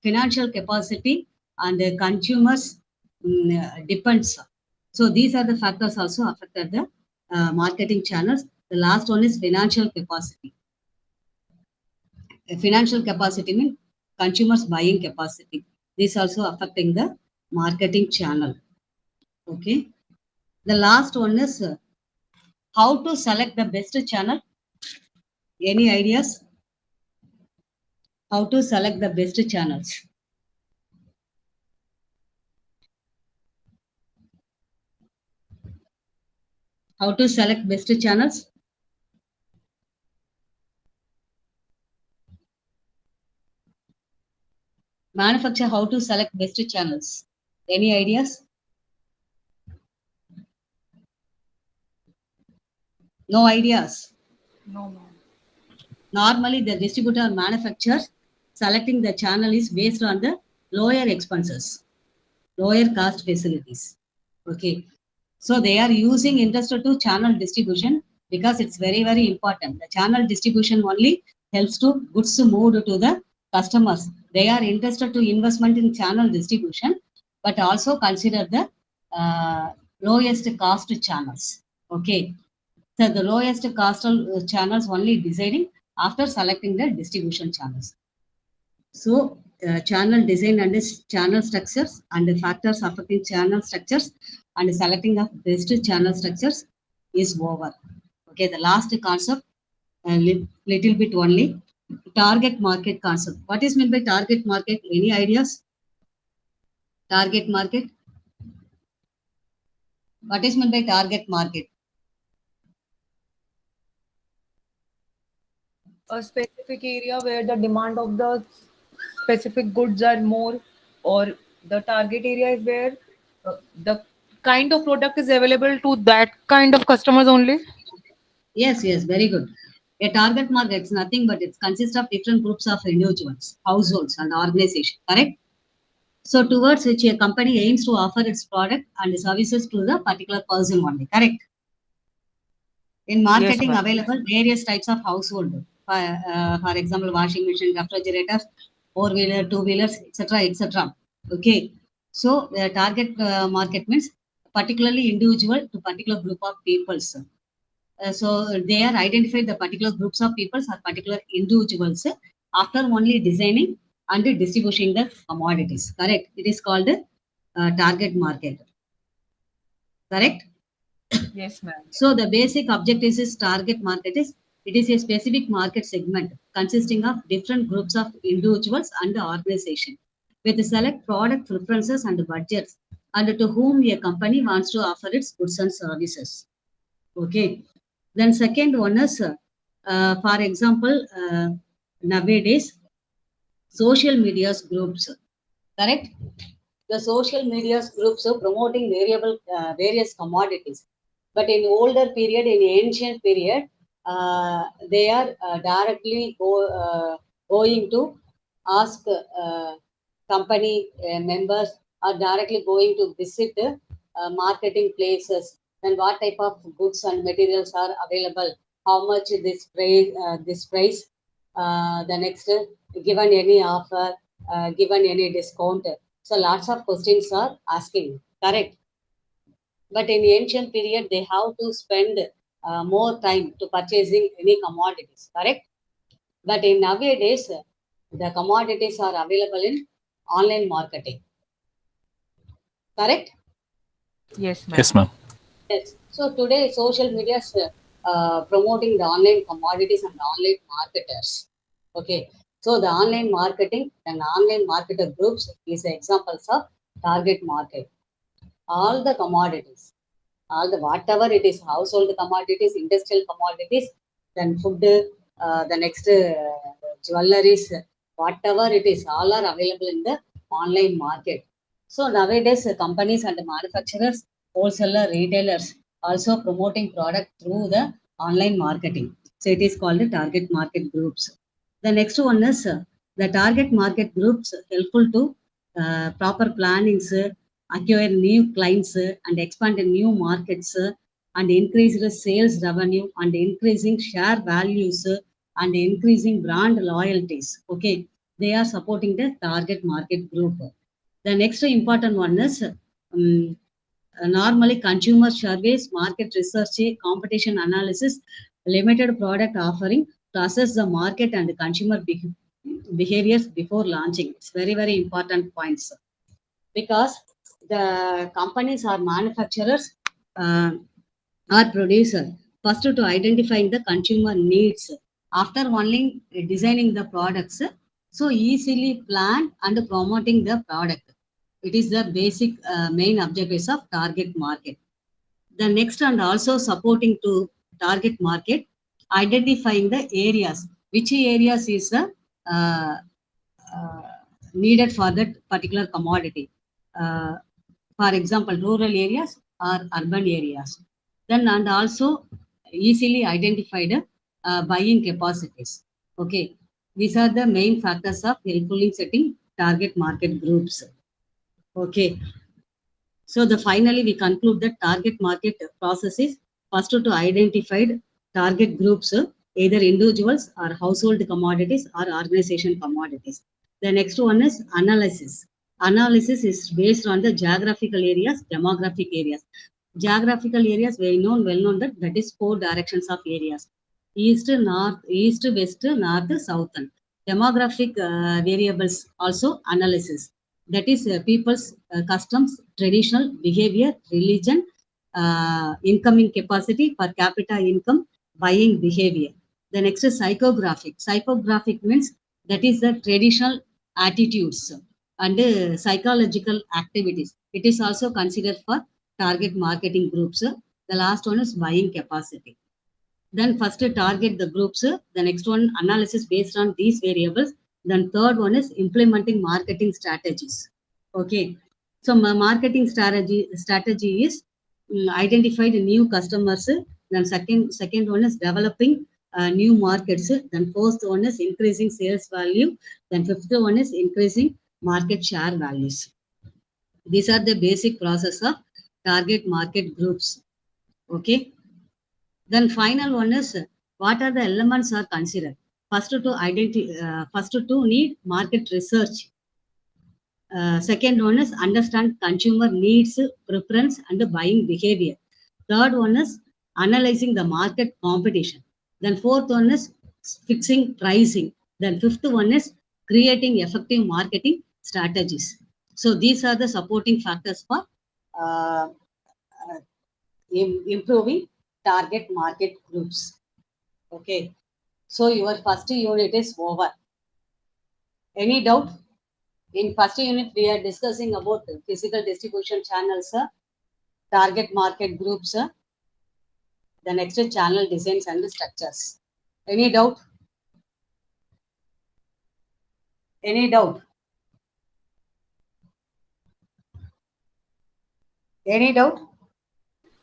financial capacity and the consumers depends. So these are the factors also affected the marketing channels. The last one is financial capacity. Financial capacity means consumers buying capacity. This also affecting the marketing channel. Okay. The last one is How to select the best channel? Any ideas? How to select the best channels? How to select best channels? Manufacturer, how to select best channels? Any ideas? No ideas. No, ma'am. Normally, the distributor or manufacturer selecting the channel is based on the lower expenses, lower cost facilities. Okay. So they are using interested to channel distribution because it's very, very important. The channel distribution only helps to goods moved to the customers. They are interested to investment in channel distribution, but also consider the lowest cost channels. Okay. So the lowest cost channels only deciding after selecting the distribution channels. So channel design and channel structures and the factors affecting channel structures and selecting of best channel structures is over. Okay, the last concept, little bit only, target market concept. What is meant by target market? Any ideas? Target market? What is meant by target market? A specific area where the demand of the specific goods are more, or the target area is where the kind of product is available to that kind of customers only. Yes, yes, very good. A target market is nothing but it consists of different groups of individuals, households, and organizations. Correct? So towards which a company aims to offer its product and services to the particular person only. Correct? In Yes, marketing ma'am. available various types of household. For example, washing machine, refrigerators, four-wheeler, two-wheelers, etc., etc. Okay. So the target market means particularly individual to particular group of peoples. So they are identified the particular groups of peoples or particular individuals after only designing and distributing the commodities. Correct? It is called target market. Correct? Yes, ma'am. So the basic objective is target market is it is a specific market segment consisting of different groups of individuals and organization with select product preferences and budgets and to whom a company wants to offer its goods and services. Okay. Then second one is, for example, nowadays social media's groups. Correct? The social media's groups are promoting various commodities. But in older period, in ancient period, they are directly going to ask company members are directly going to visit marketing places and what type of goods and materials are available, how much this price, the next given any offer, given any discount. So lots of questions are asking, correct? But in ancient period, they have to spend more time to purchasing any commodities, correct? But in nowadays, the commodities are available in online marketing, correct? Yes, ma'am. Yes, ma'am. Yes. So today, social media is promoting the online commodities and online marketers. Okay. So the online marketing and online marketer groups is examples of target market. All the commodities, all the whatever it is, household commodities, industrial commodities, then food, the next jewelries, whatever it is, all are available in the online market. So nowadays, companies and manufacturers, wholesaler, retailers also promoting product through the online marketing. So it is called the target market groups. The next one is the target market groups helpful to proper plannings, acquire new clients and expand in new markets and increase the sales revenue and increasing share values and increasing brand loyalties. Okay, they are supporting the target market group. The next important one is normally consumer surveys, market research, competition analysis, limited product offering to assess the market and consumer behaviors before launching. It's very, very important points because the companies or manufacturers or producer first to identifying the consumer needs. After only designing the products, so easily plan and promoting the product. It is the basic main objectives of target market. The next, and also supporting to target market, identifying the areas, which areas is uh, uh, needed for that particular commodity. Uh, for example, rural areas or urban areas. Then, and also easily identified buying capacities. Okay, these are the main factors of helpful in setting target market groups. Okay, so the finally we conclude that target market process is first to identify target groups, either individuals or household commodities or organization commodities. The next one is analysis. Analysis is based on the geographical areas, demographic areas. Geographical areas well known that is four directions of areas: east, north, east, west, north, southern. Demographic variables also analysis, that is people's customs, traditional behavior, religion, incoming capacity, per capita income, buying behavior. The next is psychographic. Psychographic means that is the traditional attitudes and psychological activities. It is also considered for target marketing groups. The last one is buying capacity. Then first target the groups, the next one analysis based on these variables. Then third one is implementing marketing strategies. Okay, so marketing strategy is identified new customers. Then second one is developing new markets. Then fourth one is increasing sales value. Then fifth one is increasing market share values. These are the basic process of target market groups. Okay. Then final one is what are the elements are considered. First to need market research. Second one is understand consumer needs, preference, and buying behavior. Third one is analyzing the market competition. Then fourth one is fixing pricing. Then fifth one is creating effective marketing strategies. So these are the supporting factors for uh, improving target market groups. Okay, so your first unit is over. Any doubt? In first unit, we are discussing about physical distribution channels, target market groups, the next is channel designs and structures. Any doubt? Any doubt? Any doubt?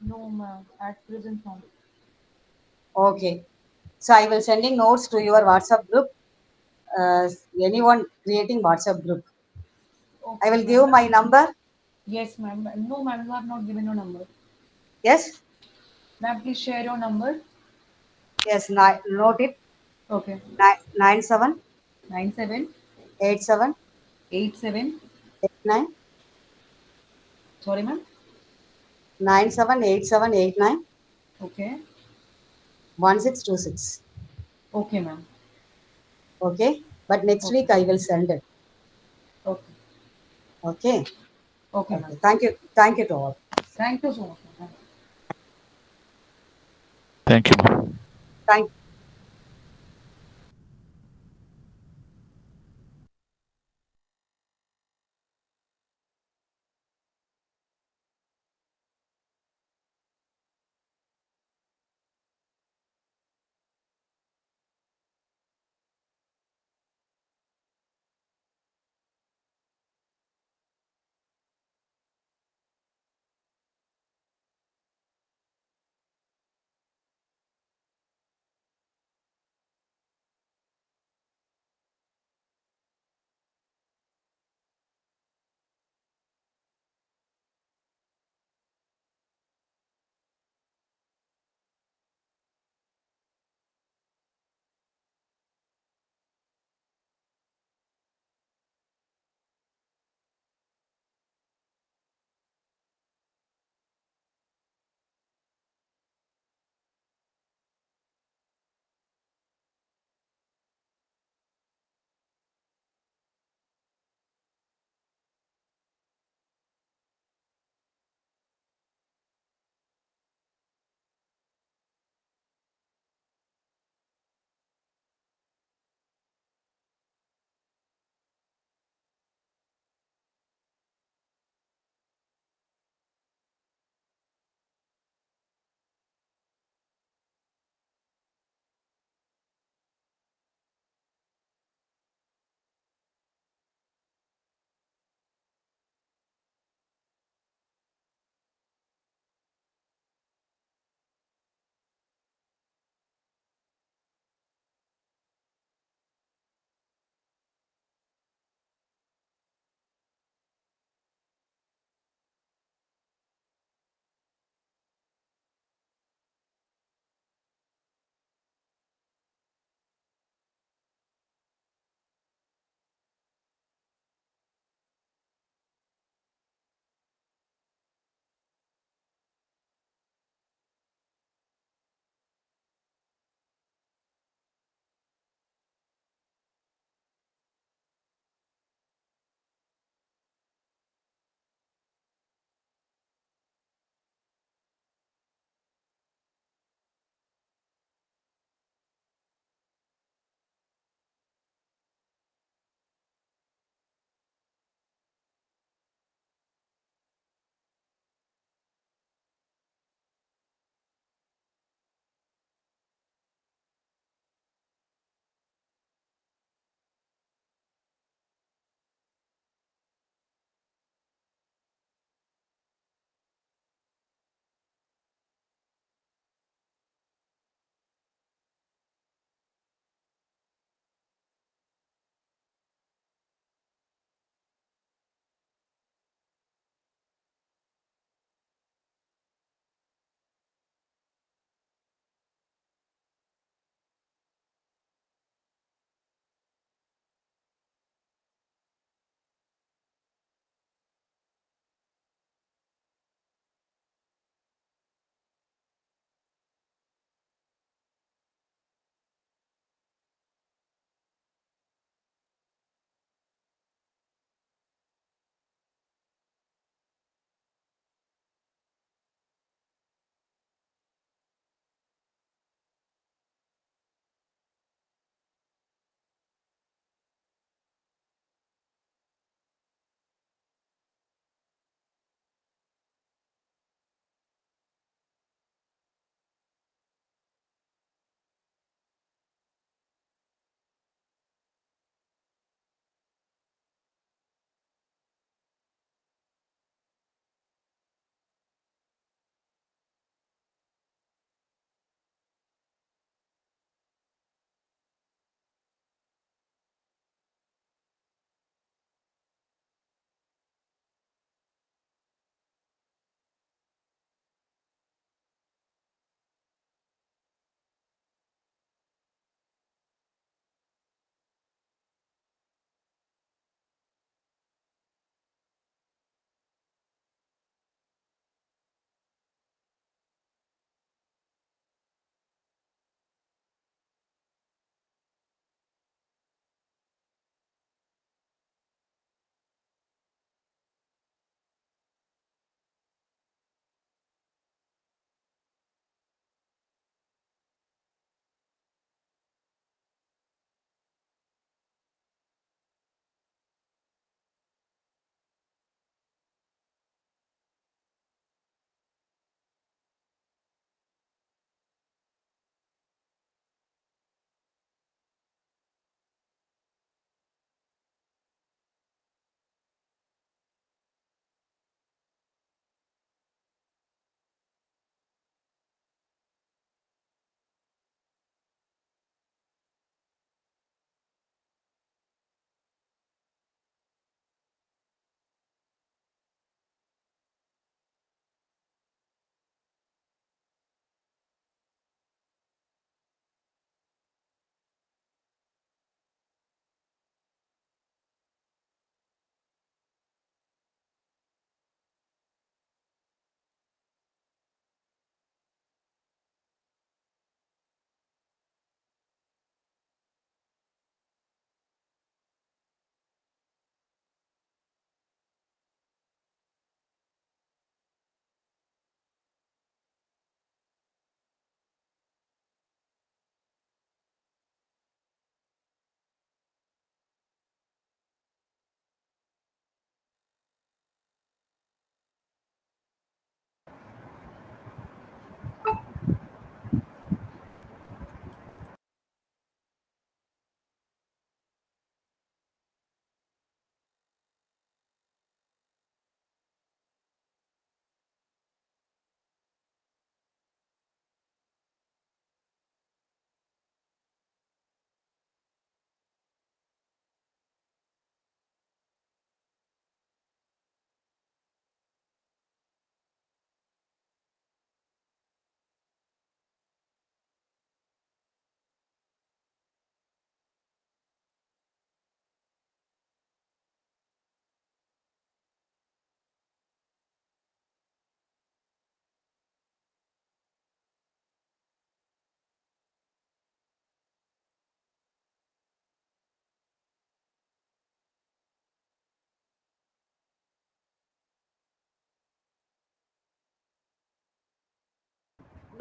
No, ma'am. At present, no. Okay. So I will sending notes to your WhatsApp group. Anyone creating WhatsApp group? Okay, I will ma'am. give my number. Yes, ma'am. No, ma'am, you have not given your number. Yes? Ma'am, please share your number. Yes, note it. Okay. 97 97 87 87. 89 Sorry, ma'am. 978789 Okay. 1626. Okay, ma'am. Okay, but next Okay. week I will send it. Okay. Okay. Okay, Okay. ma'am. Thank you. Thank you to all. Thank you so much, ma'am. Thank you, ma'am. Thank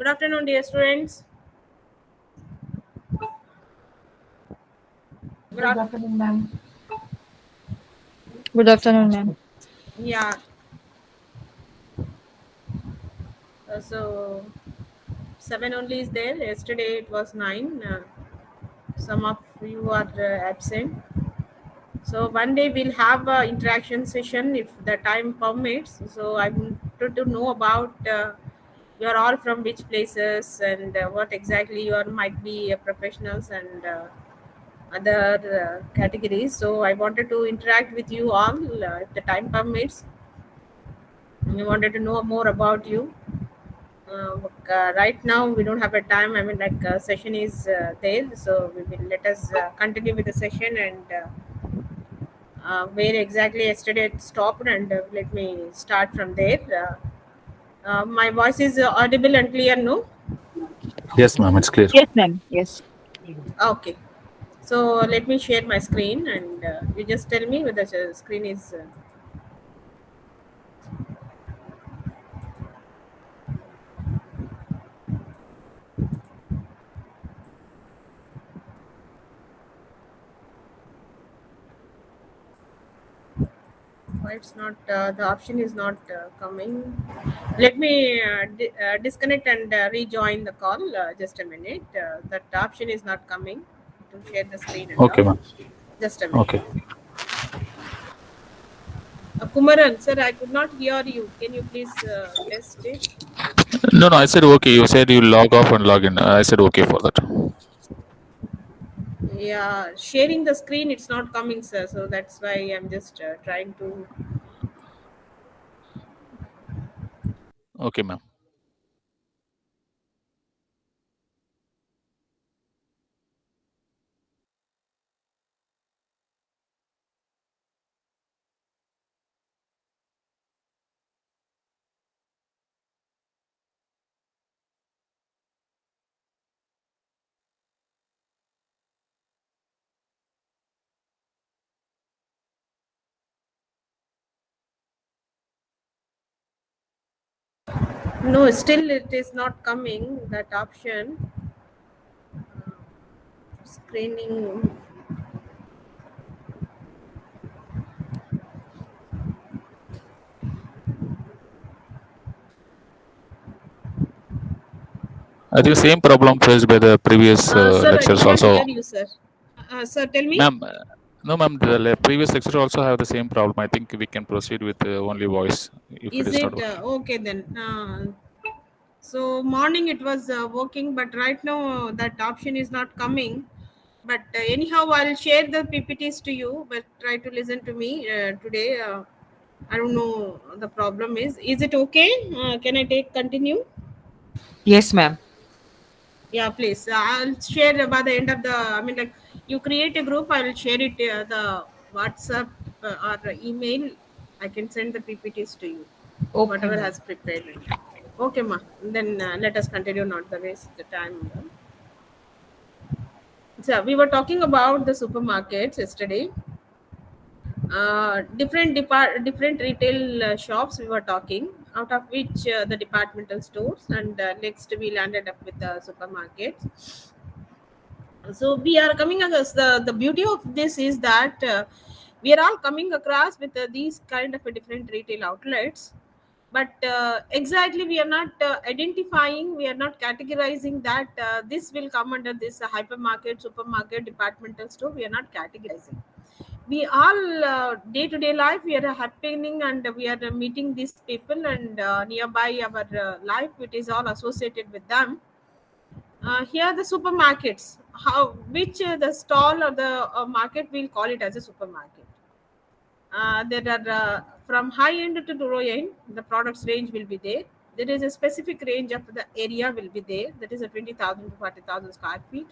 Good afternoon, dear students. Good Good afternoon, ma'am. Good afternoon, ma'am. Yeah. So 7 only is there. Yesterday it was 9. Some of you are absent. So one day we'll have a interaction session if the time permits. So I wanted to know about you are all from which places and what exactly you are might be professionals and other categories. So I wanted to interact with you all if the time permits. I wanted to know more about you. Right now we don't have a time. I mean, like session is there, so we will let us continue with the session and where exactly yesterday it stopped, and let me start from there. My voice is audible and clear, no? Yes, ma'am, it's clear. Yes, ma'am. Yes. Okay. So let me share my screen, and you just tell me whether the screen is. Why it's not? The option is not coming. Let me disconnect and rejoin the call. Just a minute. That option is not coming to share the screen and Okay, all. ma'am. Just a minute. Okay. Kumaran, sir, I could not hear you. Can you please test it? No, I said okay. You said you log off and log in. I said okay for that. Yeah, sharing the screen, it's not coming, sir. So that's why I'm just trying to. Okay, ma'am. No, still it is not coming. That option. Screening. I think same problem faced by the previous Sir, I lectures could not also. hear you, sir. Sir, tell me. Ma'am, no, ma'am, the previous lecture also have the same problem. I think we can proceed with only voice if it Is is not it working. okay then? So morning it was working, but right now that option is not coming. But anyhow, I'll share the PPTs to you. But try to listen to me today. I don't know the problem is. Is it okay? Can I take continue? Yes, ma'am. Yeah, please. I'll share by the end of the. I mean, like you create a group. I'll share it the WhatsApp or email. I can send the PPTs to you. Okay, Whatever ma'am. has prepared. Okay, ma. Then let us continue, not the waste the time. So we were talking about the supermarkets yesterday. Different retail shops we were talking. Out of which the departmental stores, and next we landed up with the supermarkets. So we are coming across the beauty of this is that we are all coming across with these kind of different retail outlets, but exactly we are not identifying, we are not categorizing that this will come under this hypermarket, supermarket, departmental store. We are not categorizing. We all day to day life we are happening, and we are meeting these people, and nearby our life it is all associated with them. Here the supermarkets, how which the stall or the market, we'll call it as a supermarket. There are from high end to low end, the products range will be there. There is a specific range of the area will be there, that is a 20,000 to 40,000 square feet.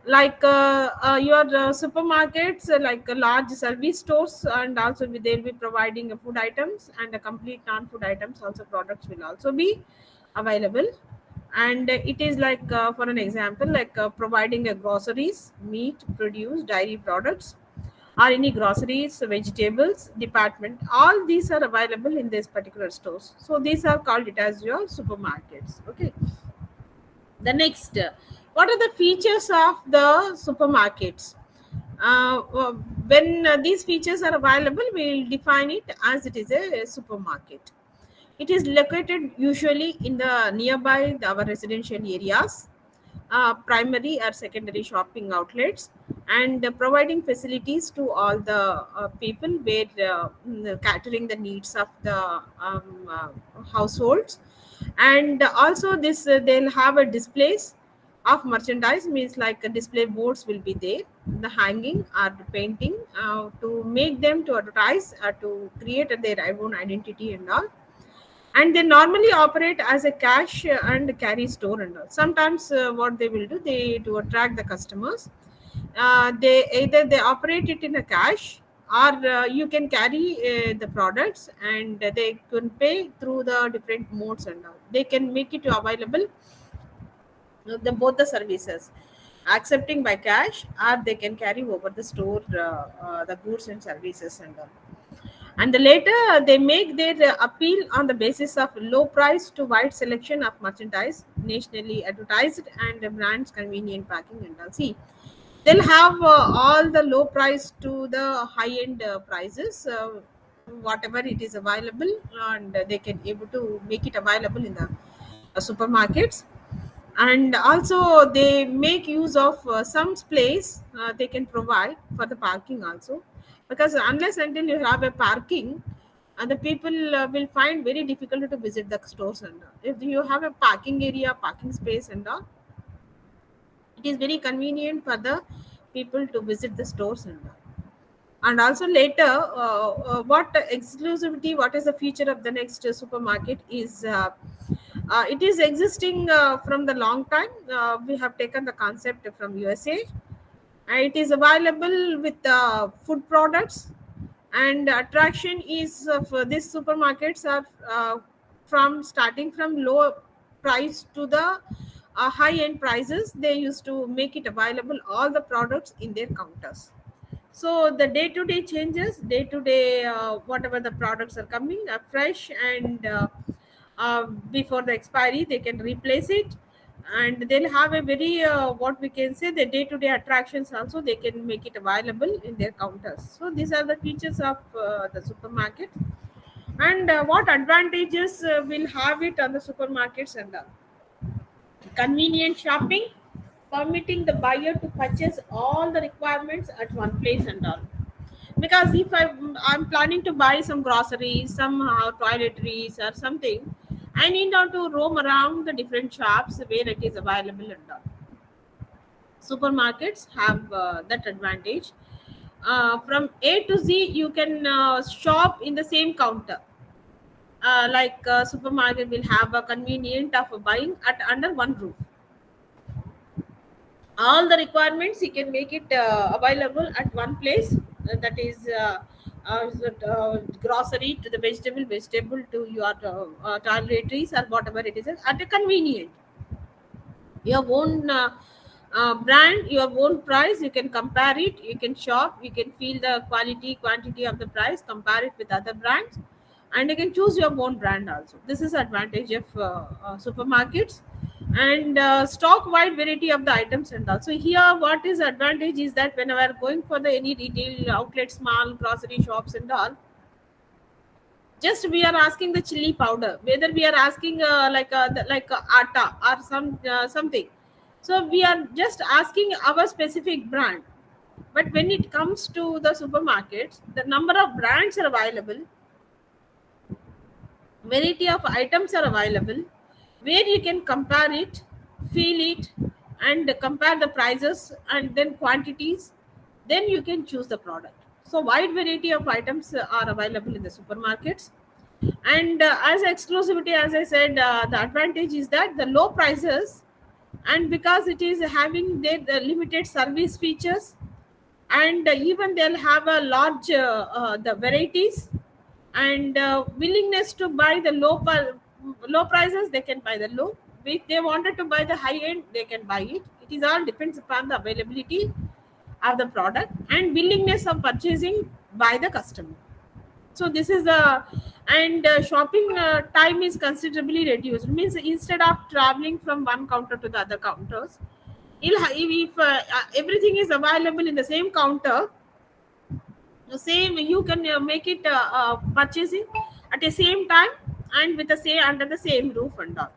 Like your supermarkets, like large service stores, and also they'll be providing food items, and complete non-food items also products will also be available. And it is like for an example, like providing groceries, meat, produce, dairy products, or any groceries, vegetables department. All these are available in this particular stores. So these are called it as your supermarkets. Okay. The next, what are the features of the supermarkets? When these features are available, we will define it as it is a supermarket. It is located usually in the nearby our residential areas, primary or secondary shopping outlets, and providing facilities to all the people where catering the needs of the households. And also this they'll have a displays of merchandise, means like display boards will be there, the hanging or the painting, to make them to advertise, to create their own identity and all. And they normally operate as a cash and carry store and all. Sometimes what they will do, they to attract the customers, they either they operate it in a cash, or you can carry the products, and they can pay through the different modes and all. They can make it available, the both the services, accepting by cash, or they can carry over the store the goods and services and all. And the later they make their appeal on the basis of low price to wide selection of merchandise, nationally advertised, and the brand's convenient packing and all. See, they'll have all the low price to the high end prices, whatever it is available, and they can able to make it available in the supermarkets. And also they make use of some place they can provide for the parking also, because unless until you have a parking, and the people will find very difficult to visit the stores and all. If you have a parking area, parking space and all, it is very convenient for the people to visit the stores and all. And also later, what exclusivity, what is the feature of the next supermarket is, it is existing from the long time. We have taken the concept from USA, and it is available with food products. And attraction is for these supermarkets are from starting from low price to the high end prices. They used to make it available all the products in their counters. So the day to day changes, day to day, whatever the products are coming are fresh, and before the expiry they can replace it. And they'll have a very what we can say, the day to day attractions also, they can make it available in their counters. So these are the features of the supermarket. And what advantages will have it on the supermarkets and convenient shopping, permitting the buyer to purchase all the requirements at one place and all. Because if I'm planning to buy some groceries, some toiletries or something, I need not to roam around the different shops where it is available and all. Supermarkets have that advantage. From A to Z, you can shop in the same counter. Like supermarket will have a convenient of buying at under one roof. All the requirements you can make it available at one place, that is grocery to the vegetable to your toiletries or whatever it is, at a convenient, your own brand, your own price. You can compare it, you can shop, you can feel the quality quantity of the price, compare it with other brands, and you can choose your own brand also. This is advantage of supermarkets. And stock wide variety of the items and also. Here what is advantage is that whenever going for the any retail outlet, small grocery shops and all, just we are asking the chili powder, whether we are asking like atta or something. So we are just asking our specific brand. But when it comes to the supermarkets, the number of brands are available, variety of items are available, where you can compare it, feel it, and compare the prices and then quantities. Then you can choose the product. So wide variety of items are available in the supermarkets. And as exclusivity, as I said, the advantage is that the low prices, and because it is having the limited service features, and even they'll have a large the varieties, and willingness to buy the low prices, they can buy the low. If they wanted to buy the high end, they can buy it. It is all depends upon the availability of the product and willingness of purchasing by the customer. So this is the and shopping time is considerably reduced. Means instead of traveling from one counter to the other counters, if everything is available in the same counter, the same you can make it purchasing at the same time and with the same under the same roof and all.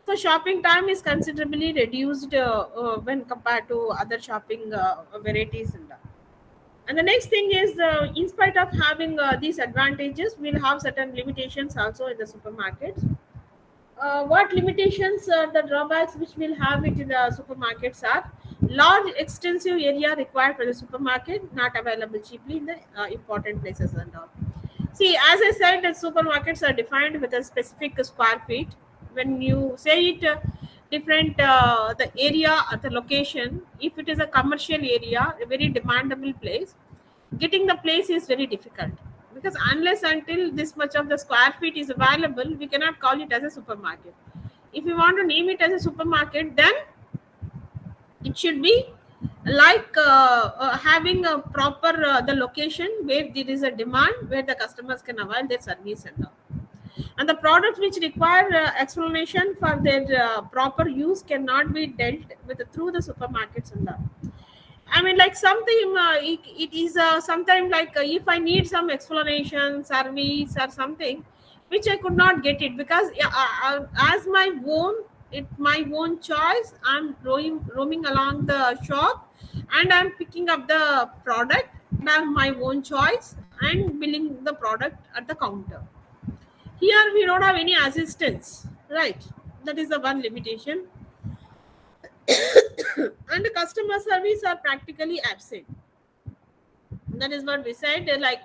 So shopping time is considerably reduced when compared to other shopping varieties and all. And the next thing is, in spite of having these advantages, we'll have certain limitations also in the supermarkets. What limitations, the drawbacks which we'll have it in the supermarkets are large, extensive area required for the supermarket, not available cheaply in the important places and all. See, as I said, the supermarkets are defined with a specific square feet. When you say it different, the area or the location, if it is a commercial area, a very demandable place, getting the place is very difficult, because unless until this much of the square feet is available, we cannot call it as a supermarket. If you want to name it as a supermarket, then it should be like having a proper the location where there is a demand, where the customers can avail their service and all. And the products which require explanation for their proper use cannot be dealt with through the supermarkets and all. I mean, like something, it is sometimes like if I need some explanation, service, or something, which I could not get it, because as my own choice, I'm roaming along the shop and I'm picking up the product and I have my own choice and billing the product at the counter. Here we don't have any assistance, right? That is the one limitation. And the customer service are practically absent. That is what we said. Like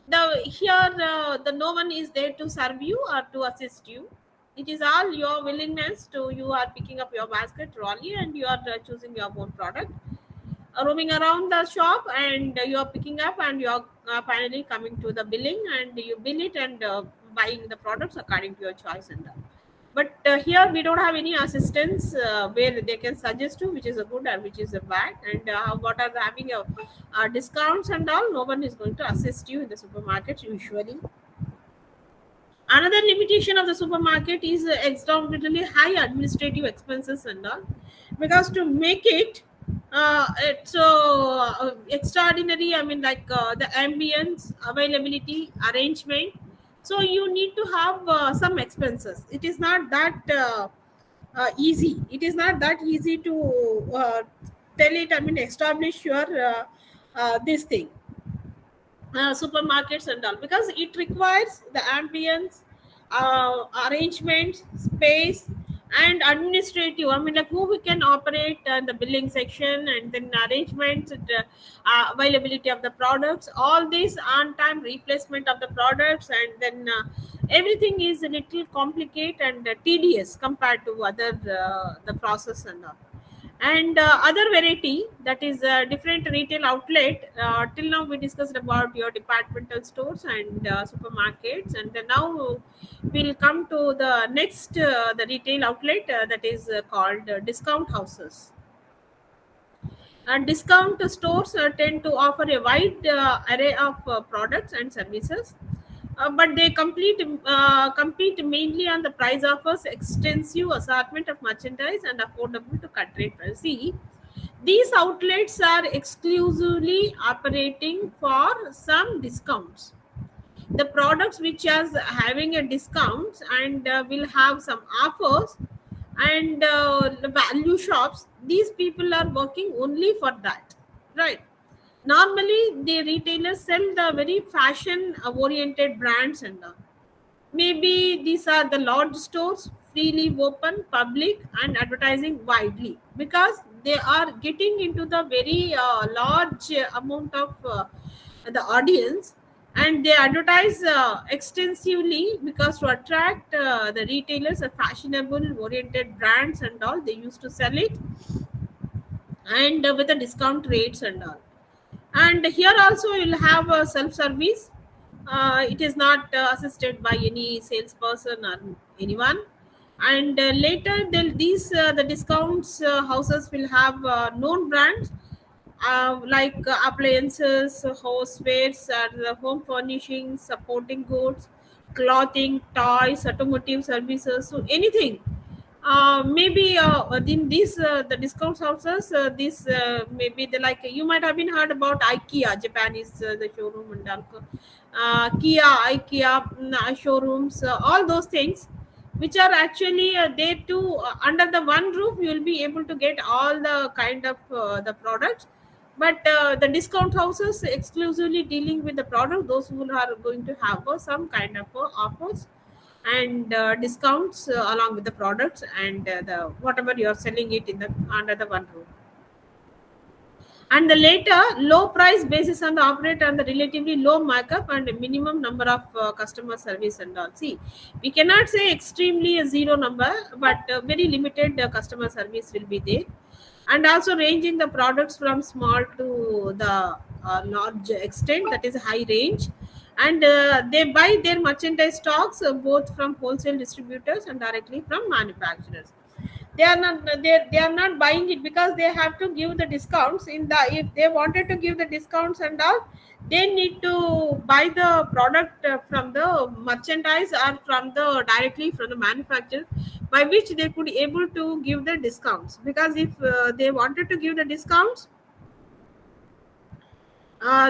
the no one is there to serve you or to assist you. It is all your willingness to, you are picking up your basket trolley and you are choosing your own product, roaming around the shop, and you are picking up and you are finally coming to the billing and you bill it and buying the products according to your choice and all. But here we don't have any assistance where they can suggest you which is a good or which is a bad, and what are having discounts and all. No one is going to assist you in the supermarket usually. Another limitation of the supermarket is exorbitantly high administrative expenses and all, because to make it it's so extraordinary. I mean, like the ambience, availability, arrangement. So you need to have some expenses. It is not that easy. It is not that easy to tell it. I mean, establish your this thing. Supermarkets and all, because it requires the ambience, arrangement, space, and administrative. I mean, like who we can operate the billing section, and then arrangements, availability of the products, all this on time replacement of the products, and then everything is a little complicated and tedious compared to other the process and all. And other variety, that is different retail outlet. Till now we discussed about your departmental stores and supermarkets, and then now we'll come to the next the retail outlet, that is called discount houses. And discount stores tend to offer a wide array of products and services, but they compete mainly on the price offers, extensive assortment of merchandise, and affordable to cut rate price. See, these outlets are exclusively operating for some discounts. The products which are having a discounts and will have some offers, and the value shops, these people are working only for that, right? Normally the retailers sell the very fashion oriented brands and all. Maybe these are the large stores, freely open, public, and advertising widely, because they are getting into the very large amount of the audience, and they advertise extensively, because to attract the retailers, fashionable oriented brands and all, they used to sell it, and with the discount rates and all. And here also you'll have a self-service. It is not assisted by any salesperson or anyone. And later these the discounts houses will have known brands, like appliances, housewares, home furnishings, supporting goods, clothing, toys, automotive services, so anything. Maybe in these the discount houses, this maybe the like you might have been heard about IKEA, Japanese the showroom and all. IKEA showrooms, all those things, which are actually there to under the one roof. You will be able to get all the kind of the products, but the discount houses exclusively dealing with the product. Those who are going to have some kind of offers and discounts along with the products and the whatever you are selling it in the under the one roof. And the later low price basis on the operator and the relatively low markup and minimum number of customer service and all. See, we cannot say extremely a zero number, but very limited customer service will be there, and also ranging the products from small to the large extent, that is high range. And they buy their merchandise stocks both from wholesale distributors and directly from manufacturers. They are not buying it because they have to give the discounts in the, if they wanted to give the discounts and all, they need to buy the product from the merchandise or from the directly from the manufacturer, by which they could able to give the discounts. Because if they wanted to give the discounts,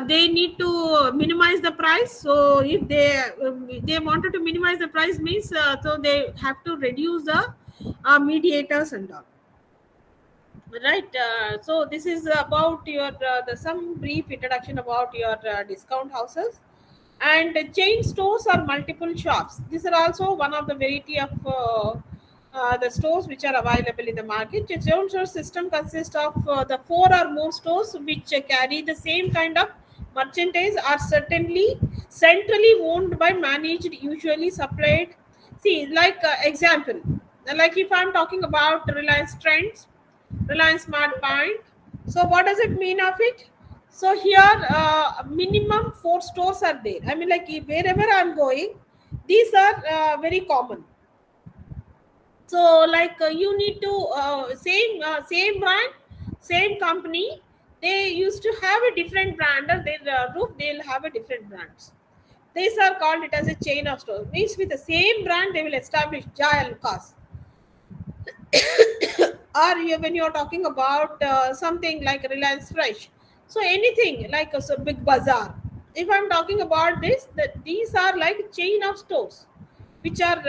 they need to minimize the price. So if they wanted to minimize the price means, so they have to reduce the mediators and all, right? So this is about your some brief introduction about your discount houses. And chain stores are multiple shops. These are also one of the variety of the stores which are available in the market. The chain store system consists of the 4 or more stores which carry the same kind of merchandise, are certainly centrally owned by managed, usually supplied. See, like example, like if I'm talking about Reliance Trends, Reliance Smart Point. So what does it mean of it? So here minimum 4 stores are there. I mean, like wherever I'm going, these are very common. So like you need to same brand, same company. They used to have a different brand, or their roof they'll have a different brands. These are called it as a chain of stores. Means with the same brand they will establish Joy and Lucas. Or when you are talking about something like Reliance Fresh, so anything like so Big Bazaar. If I'm talking about this, that these are like chain of stores which are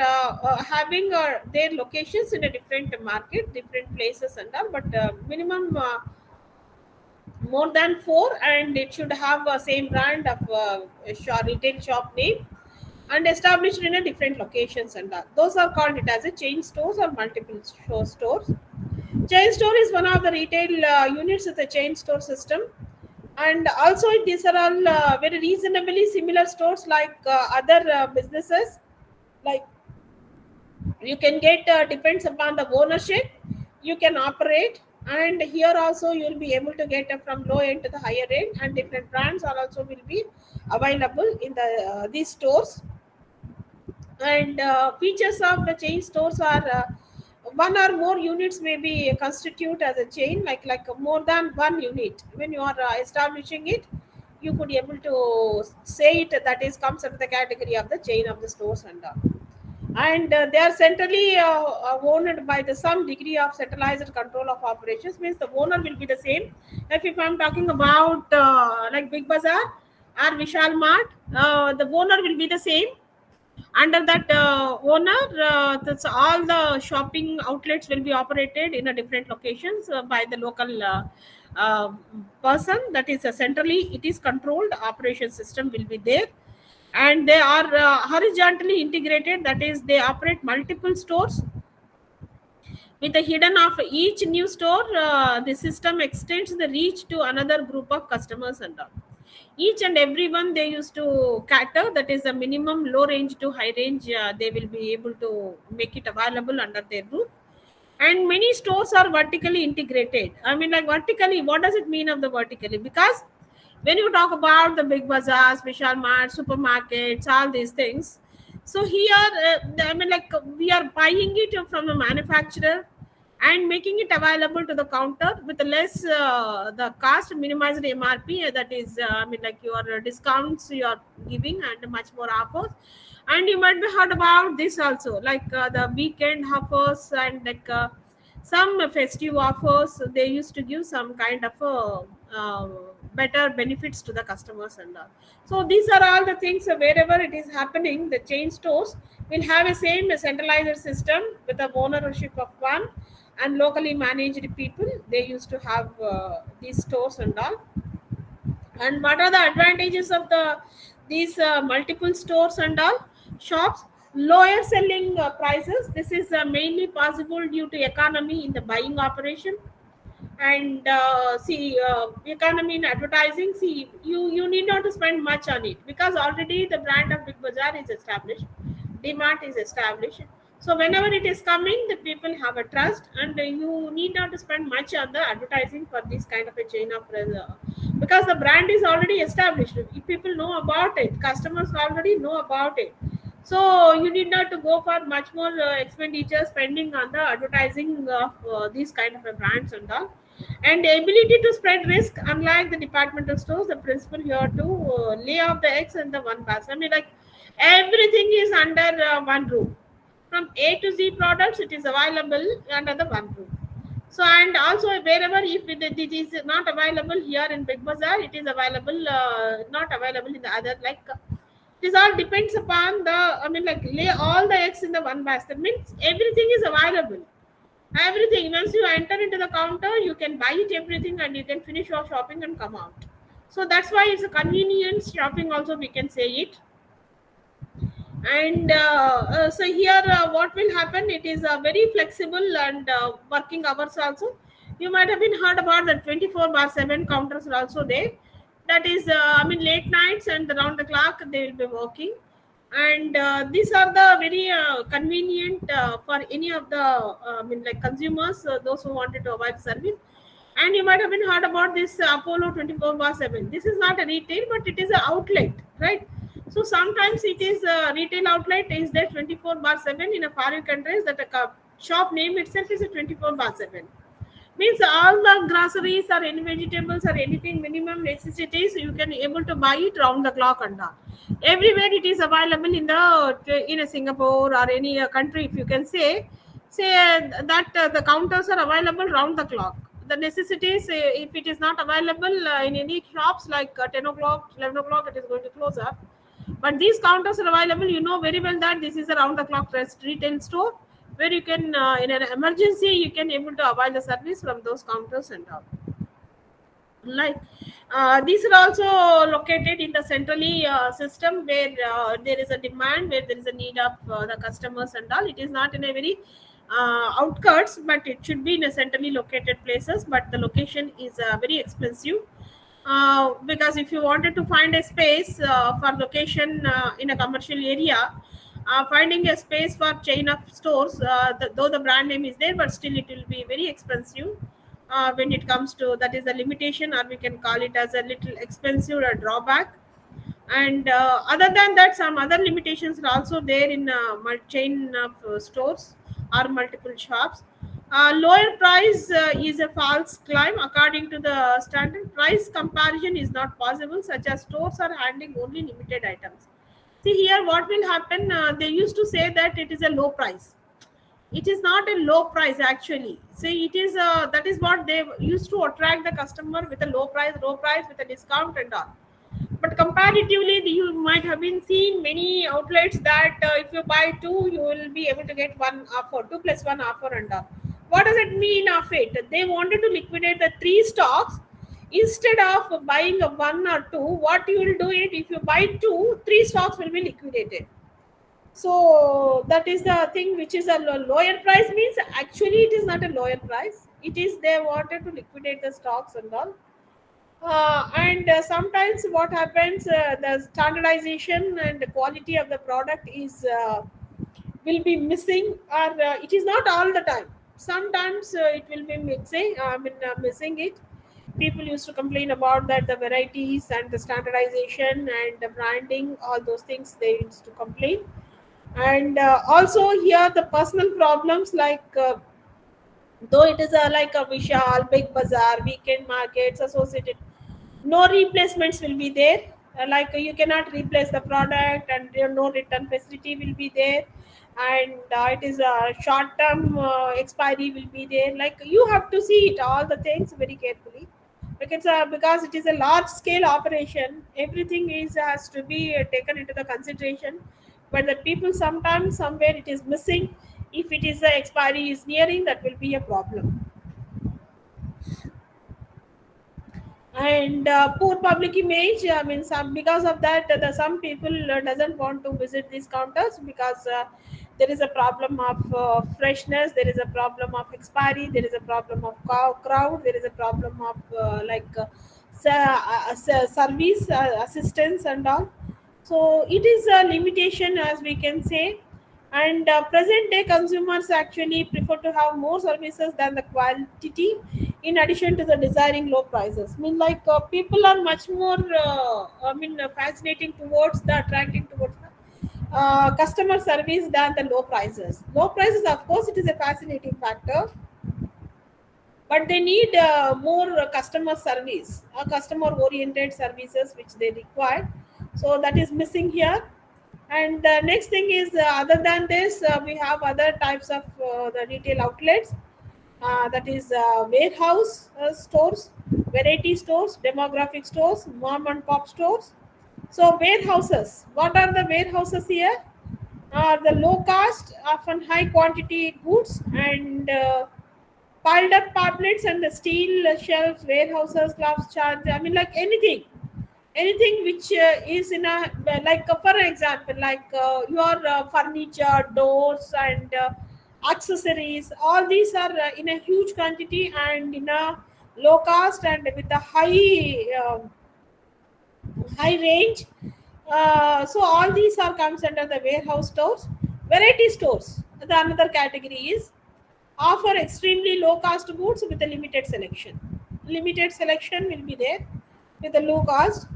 having their locations in a different market, different places and all, but minimum more than 4, and it should have a same brand of retail shop name, and established in a different locations and all. Those are called it as a chain stores or multiple stores. Chain store is one of the retail units of the chain store system, and also these are all very reasonably similar stores like other businesses. Like you can get depends upon the ownership, you can operate, and here also you will be able to get from low end to the higher end, and different brands are also will be available in the these stores. And features of the chain stores are one or more units may be constitute as a chain, like more than one unit. When you are establishing it, you could be able to say it that is comes under the category of the chain of the stores and all. And they are centrally owned by the some degree of centralized control of operations. Means the owner will be the same. Like if I'm talking about like Big Bazaar or Vishal Mart, the owner will be the same. Under that owner, that's all the shopping outlets will be operated in a different locations by the local uh, person. That is centrally it is controlled operation system will be there, and they are horizontally integrated. That is, they operate multiple stores. With the hidden of each new store, the system extends the reach to another group of customers and all. Each and every one they used to cater, that is a minimum low range to high range, they will be able to make it available under their roof. And many stores are vertically integrated. I mean, like vertically, what does it mean of the vertically? Because when you talk about the big bazaars, Vishal Mart, supermarkets, all these things, so here, I mean, like we are buying it from the manufacturer, and making it available to the counter with less the cost, minimized MRP. That is, I mean, like your discounts you are giving and much more offers. And you might be heard about this also, like the weekend offers and like some festive offers. They used to give some kind of better benefits to the customers and all. So these are all the things wherever it is happening. The chain stores will have a same centralized system with the ownership of one and locally managed people. They used to have these stores and all. And what are the advantages of these multiple stores and all shops? Lower selling prices. This is mainly possible due to economy in the buying operation. And economy in advertising. See, you need not to spend much on it because already the brand of Big Bazaar is established, demand is established. So whenever it is coming, the people have a trust, and you need not to spend much on the advertising for this kind of a chain of because the brand is already established. If people know about it, customers already know about it. So you need not to go for much more expenditure spending on the advertising of these kind of brands and all. And the ability to spread risk, unlike the departmental stores, the principle here to lay off the eggs in the one basket. I mean, like everything is under one roof. From A to Z products, it is available under the one roof. So, and also wherever if it is not available here in Big Bazaar, it is available, not available in the other, like this all depends upon the, I mean, like lay all the eggs in the one basket means everything is available. Everything, once you enter into the counter, you can buy it everything and you can finish your shopping and come out. So that's why it's a convenience shopping also, we can say it. And so here what will happen, it is very flexible and working hours also. You might have been heard about the 24/7 counters are also there. That is, I mean, late nights and around the clock they will be working. And these are the very convenient for any of the I mean, like consumers, those who wanted to avoid service. And you might have been heard about this Apollo 24/7. This is not a retail, but it is an outlet, right? So sometimes it is a retail outlet is there 24/7 in a foreign countries, that a shop name itself is a 24/7. Means all the groceries or any vegetables or anything minimum necessities you can able to buy it round the clock and all. Everywhere it is available in a Singapore or any country, if you can say that the counters are available round the clock. The necessities, if it is not available in any shops, like 10 o'clock 11 o'clock it is going to close up. But these counters are available, you know very well that this is a round the clock retail store where you can in an emergency you can able to avail the service from those counters and all. Like these are also located in the centrally system where there is a demand, where there is a need of the customers and all. It is not in a very outskirts, but it should be in a centrally located places, but the location is very expensive. Because if you wanted to find a space for location in a commercial area, finding a space for chain of stores, though the brand name is there, but still it will be very expensive when it comes to, that is a limitation, or we can call it as a little expensive or drawback. And other than that, some other limitations are also there in chain of stores or multiple shops. Lower price is a false claim. According to the standard, price comparison is not possible, such as stores are handling only limited items. See here what will happen, they used to say that it is a low price. It is not a low price actually. See, it is that is what they used to attract the customer with a low price with a discount and all. But comparatively, you might have been seeing many outlets that if you buy two, you will be able to get one offer, 2+1 offer and all. What does it mean of it? They wanted to liquidate the three stocks. Instead of buying a one or two, what you will do it, if you buy two, three stocks will be liquidated. So that is the thing, which is a lower price means actually it is not a lower price. It is they wanted to liquidate the stocks and all. And sometimes what happens, the standardization and the quality of the product is will be missing, or it is not all the time. Sometimes it will be missing it. People used to complain about that, the varieties and the standardization and the branding, all those things they used to complain. And also here the personal problems, like Though it is like a Vishal, Big Bazaar, weekend markets associated, no replacements will be there. Like you cannot replace the product, and no return facility will be there, and it is a short term expiry will be there. Like you have to see it all the things very carefully, because it is a large scale operation. Everything is has to be taken into the consideration, but the people sometimes somewhere it is missing. If it is the expiry is nearing, that will be a problem. And poor public image, I mean, some because of that, some people doesn't want to visit these counters, because there is a problem of freshness, there is a problem of expiry, there is a problem of crowd, there is a problem of service assistance and all. So it is a limitation, as we can say. And present day consumers actually prefer to have more services than the quantity, in addition to the desiring low prices. I mean, like people are much more fascinating towards the attracting towards the customer service than the low prices. Low prices, of course, it is a fascinating factor, but they need more customer service, customer oriented services which they require. So that is missing here. And the next thing is, other than this, we have other types of the retail outlets, that is warehouse stores, variety stores, demographic stores, mom and pop stores. So warehouses, what are the warehouses here? Are the low cost, often high quantity goods, and piled up tablets and the steel shelves, warehouses, clubs, charge. I mean, like anything which is in a, like for example, like your furniture, doors, and accessories. All these are in a huge quantity and in a low cost and with a high range. So all these are comes under the warehouse stores. Variety stores, the another category is, offer extremely low cost goods with a limited selection. Limited selection will be there with a low cost,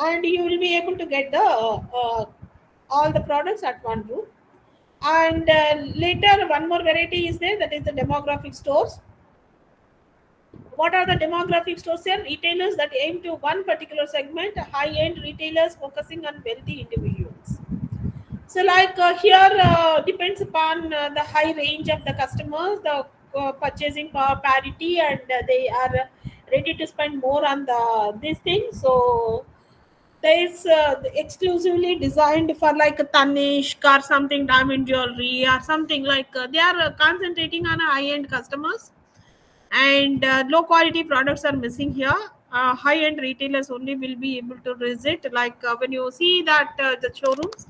and you will be able to get the all the products at one room. And later, one more variety is there, that is the demographic stores. What are the demographic stores here? Retailers that aim to one particular segment, high end retailers focusing on wealthy individuals. So, like here, depends upon the high range of the customers, the purchasing power parity, and they are ready to spend more on the this thing. So, there is exclusively designed for like a Tanishq or something, diamond jewelry or something, like they are concentrating on high end customers, and low quality products are missing here. High end retailers only will be able to visit, like when you see that the showrooms,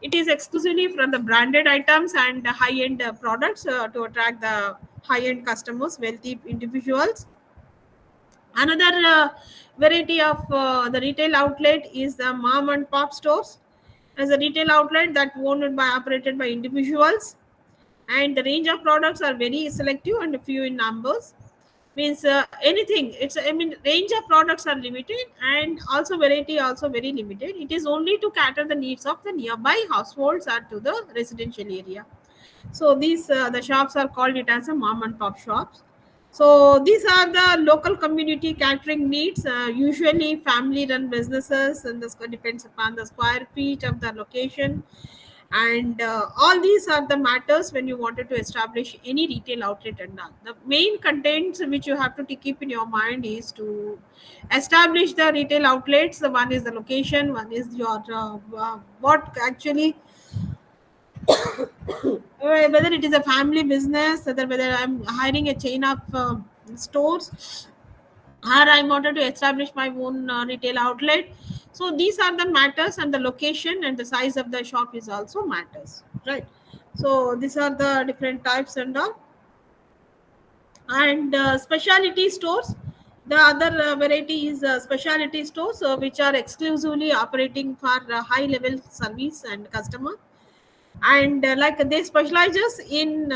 it is exclusively from the branded items and high end products to attract the high end customers, wealthy individuals. Another variety of the retail outlet is the mom and pop stores, as a retail outlet that owned by operated by individuals, and the range of products are very selective and few in numbers. Means anything. It's, I mean, range of products are limited, and also variety also very limited. It is only to cater the needs of the nearby households or to the residential area. So these the shops are called it as a mom and pop shops. So these are the local community catering needs, usually family run businesses, and this depends upon the square feet of the location. And all these are the matters when you wanted to establish any retail outlet. And all the main contents which you have to keep in your mind is to establish the retail outlets. The one is the location, one is your what actually whether it is a family business, whether I'm hiring a chain of stores, or I wanted to establish my own retail outlet. So these are the matters, and the location and the size of the shop is also matters, right? So these are the different types and all. And specialty stores, the other variety is specialty stores, which are exclusively operating for high level service and customer. And like they specializes in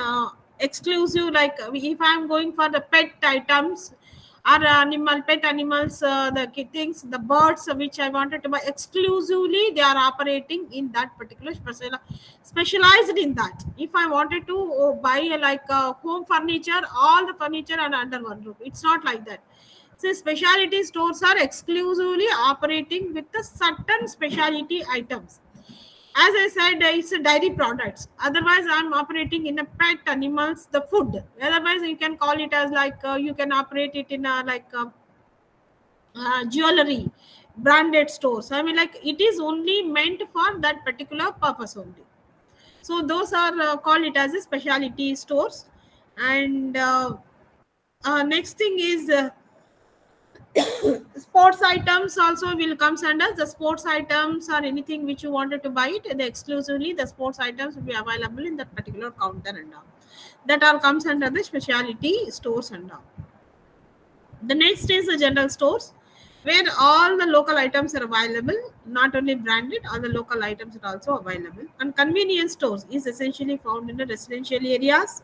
exclusive, like if I'm going for the pet items or pet animals, the things, the birds which I wanted to buy exclusively, they are operating in that particular specialized in that. If I wanted to buy home furniture, all the furniture are under one roof. It's not like that. So specialty stores are exclusively operating with the certain specialty items. As I said, it's a dairy products. Otherwise, I'm operating in a pet animals, the food. Otherwise, you can call it as you can operate it in a jewelry branded stores. I mean, like it is only meant for that particular purpose only. So those are called it as a specialty stores. And next thing is sports items also will comes under the sports items, or anything which you wanted to buy it, the exclusively the sports items will be available in that particular counter and all. That all comes under the specialty stores and all. The next is the general stores, where all the local items are available, not only branded, all the local items are also available. And convenience stores is essentially found in the residential areas,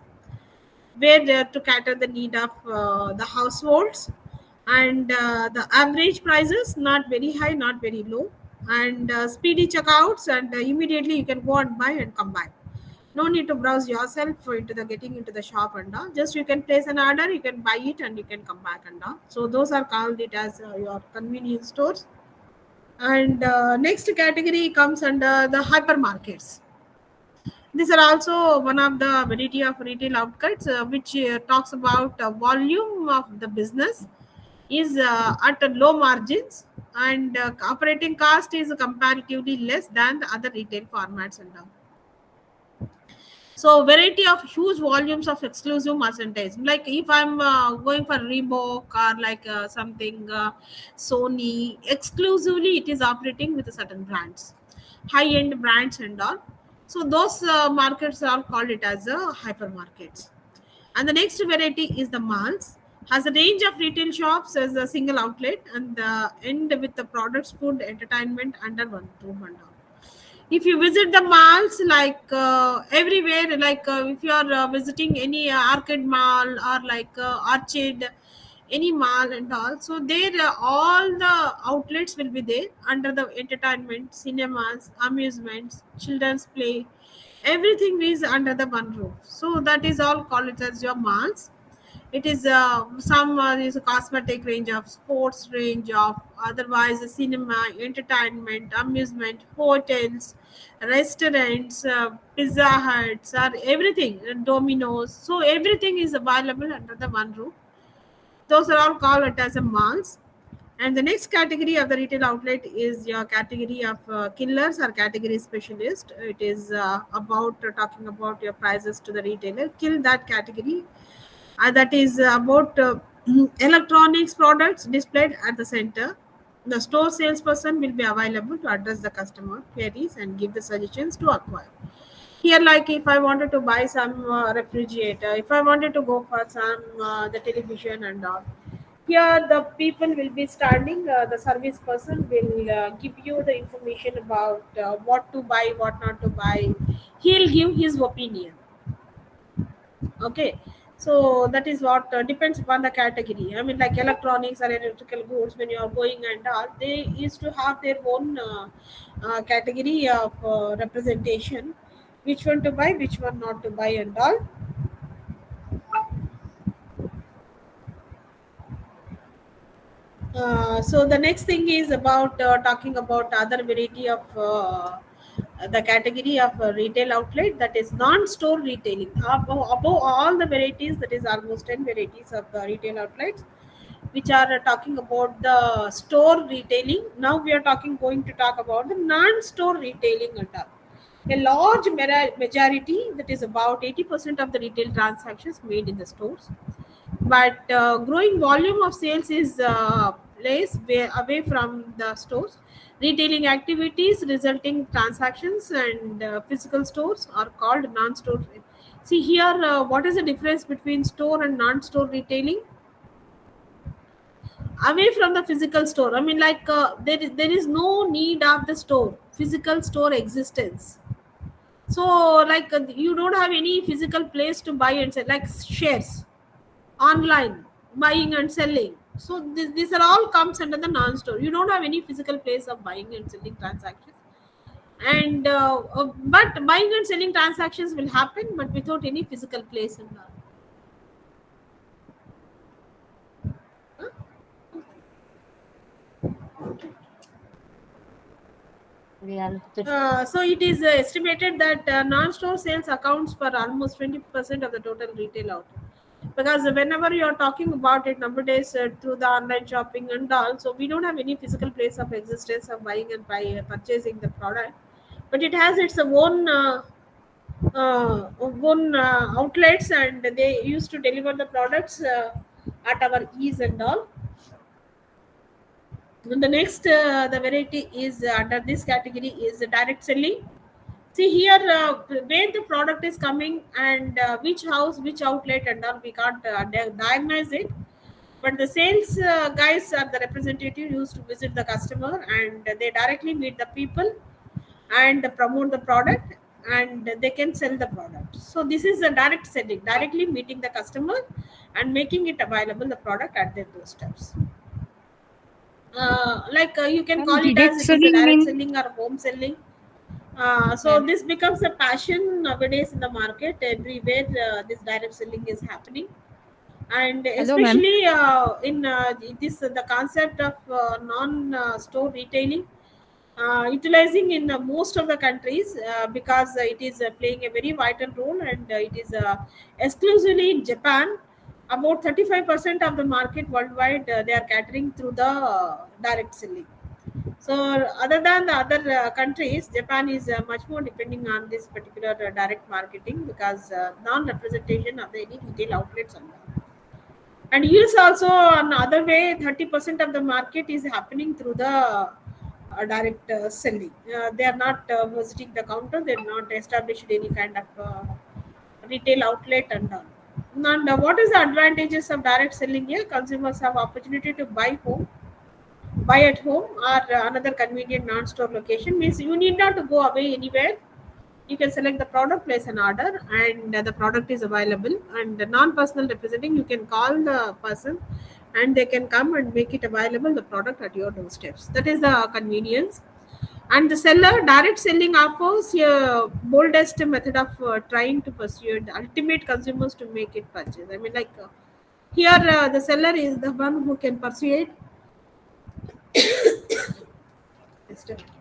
where they are to cater the need of the households. And the average prices not very high, not very low, and speedy checkouts, and immediately you can go and buy and come back. No need to browse yourself for into the getting into the shop and all. Just you can place an order, you can buy it, and you can come back and all. So those are called it as your convenience stores. And next category comes under the hypermarkets. These are also one of the variety of retail outlets which talks about volume of the business is at low margins, and operating cost is comparatively less than the other retail formats and all. So variety of huge volumes of exclusive merchandise. Like if I'm going for Reebok or something Sony, exclusively it is operating with certain brands, high end brands and all. So those markets are called it as hypermarkets. And the next variety is the malls. Has a range of retail shops as a single outlet, and the end with the products, food, entertainment under one roof and all. If you visit the malls, everywhere, if you are visiting any arcade mall or Orchard, any mall and all, so there all the outlets will be there under the entertainment, cinemas, amusements, children's play, everything is under the one roof. So that is all called it as your malls. It is some is a cosmetic range of sports range of otherwise cinema, entertainment, amusement, hotels, restaurants, Pizza Huts, or everything, Domino's. So everything is available under the one roof. Those are all called it as a malls. And the next category of the retail outlet is your category of killers or category specialist. It is about talking about your prices to the retailer. Kill that category. That is about electronics products displayed at the center. The store salesperson will be available to address the customer queries and give the suggestions to acquire. Here, like if I wanted to buy some refrigerator, if I wanted to go for some the television and all, here the people will be standing. The service person will give you the information about what to buy, what not to buy. He'll give his opinion. Okay, so that is what depends upon the category. I mean, like electronics or electrical goods, when you are going and all, they used to have their own category of representation, which one to buy, which one not to buy and all. So the next thing is about talking about other variety of the category of retail outlet, that is non-store retailing. Above all the varieties, that is almost 10 varieties of retail outlets, which are talking about the store retailing. Now we are going to talk about the non-store retailing and all. A large majority, that is about 80% of the retail transactions made in the stores, but growing volume of sales is placed away from the stores. Retailing activities resulting transactions and physical stores are called non-store. See here, what is the difference between store and non-store retailing? Away from the physical store, I mean, there is no need of the store, physical store existence. So you don't have any physical place to buy and sell, like shares online, buying and selling. So these are all comes under the non-store. You don't have any physical place of buying and selling transactions. And but buying and selling transactions will happen, but without any physical place in that. So it is estimated that non-store sales accounts for almost 20% of the total retail output. Because whenever you are talking about it nowadays through the online shopping and all, so we don't have any physical place of existence of buying and purchasing the product, but it has its own outlets, and they used to deliver the products at our ease and all. And the next the variety is under this category is direct selling. See here, where the product is coming and which house, which outlet, and all, we can't diagnose it. But the sales guys are the representative used to visit the customer, and they directly meet the people and promote the product, and they can sell the product. So this is a direct selling, directly meeting the customer and making it available the product at their doorsteps. You can And call it direct as it is a selling direct means, selling or home selling. So ma'am. this becomes a passion nowadays in the market. Everywhere this direct selling is happening, and Hello, ma'am. especially in this the concept of non-store retailing, utilizing in most of the countries because it is playing a very vital role, and it is exclusively in Japan. About 35% of the market worldwide they are catering through the direct selling. So other than the other countries, Japan is much more depending on this particular direct marketing because non-representation of the any retail outlets on that. And US also on the other way, 30% of the market is happening through the direct selling. They are not visiting the counter. They are not established any kind of retail outlet and all. And what is the advantages of direct selling here? Consumers have opportunity to buy at home or another convenient non-store location. Means you need not to go away anywhere. You can select the product, place an order, and the product is available. And the non-personal representing, you can call the person and they can come and make it available the product at your doorsteps. That is the convenience. And the seller, direct selling offers a boldest method of trying to persuade ultimate consumers to make it purchase. I mean, here the seller is the one who can persuade. Just a minute.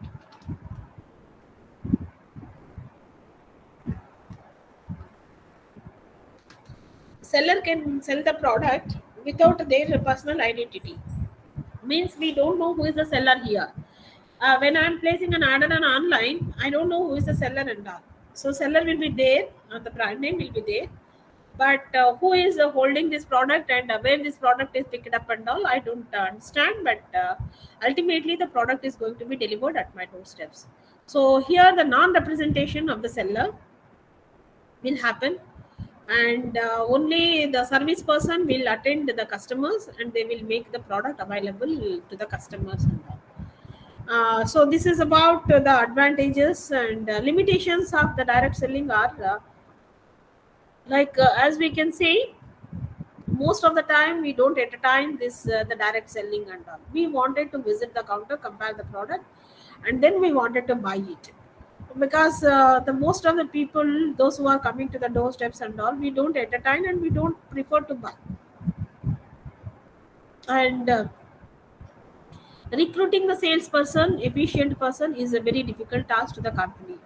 Seller can sell the product without their personal identity. Means we don't know who is the seller here. When I'm placing an order on online, I don't know who is the seller and all. So seller will be there, the brand name will be there, but who is holding this product and where this product is picked up and all, I don't understand. But ultimately, the product is going to be delivered at my doorsteps. So here, the non-representation of the seller will happen, and only the service person will attend the customers and they will make the product available to the customers and all. So this is about the advantages and limitations of the direct selling are as we can see, most of the time we don't entertain this the direct selling and all. We wanted to visit the counter, compare the product, and then we wanted to buy it because the most of the people, those who are coming to the doorsteps and all, we don't entertain and we don't prefer to buy. And recruiting the salesperson, efficient person, is a very difficult task to the company.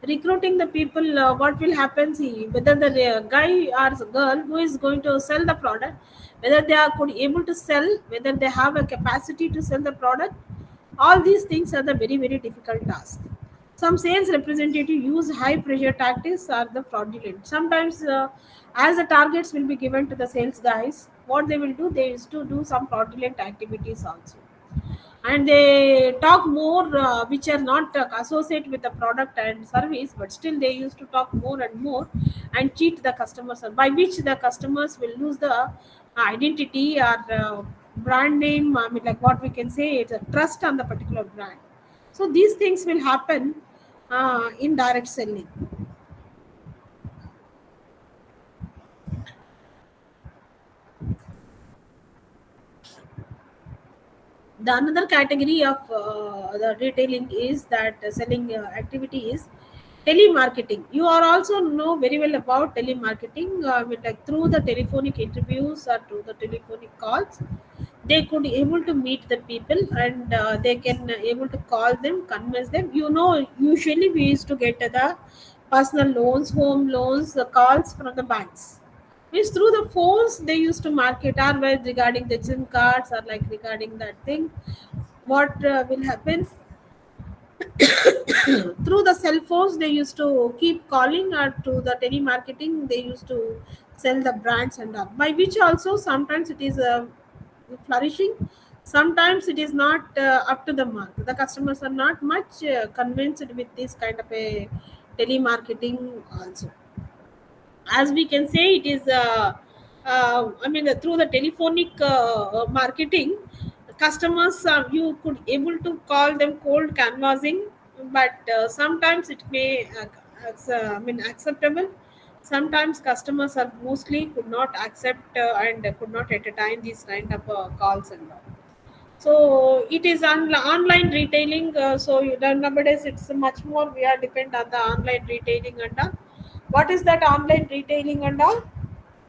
Recruiting the people, what will happen? See whether the guy or girl who is going to sell the product, whether they are could able to sell, whether they have a capacity to sell the product. All these things are the very very difficult task. Some sales representative use high pressure tactics or the fraudulent. Sometimes as the targets will be given to the sales guys, what they will do, they used to do some fraudulent activities also, and they talk more which are not associated with the product and service, but still they used to talk more and more and cheat the customers, by which the customers will lose the identity or brand name. I mean, like what we can say, it's a trust on the particular brand. So these things will happen in direct selling. The another category of the retailing is that selling activity is telemarketing. You are also know very well about telemarketing, with like through the telephonic interviews or through the telephonic calls. They could able to meet the people, and they can able to call them, convince them. Usually we used to get the personal loans, home loans, the calls from the banks. Means through the phones they used to market our well regarding the SIM cards or like regarding that thing. What will happen through the cell phones? They used to keep calling, or to the telemarketing they used to sell the brands and all. By which also sometimes it is flourishing. Sometimes it is not up to the mark. The customers are not much convinced with this kind of a telemarketing also. As we can say, it is through the telephonic marketing, customers, you could able to call them cold canvassing, but sometimes it may acceptable. Sometimes customers are mostly could not accept and could not entertain these kind of calls and all. So it is online retailing. Nowadays it's much more we are depend on the online retailing and all. What is that online retailing and all?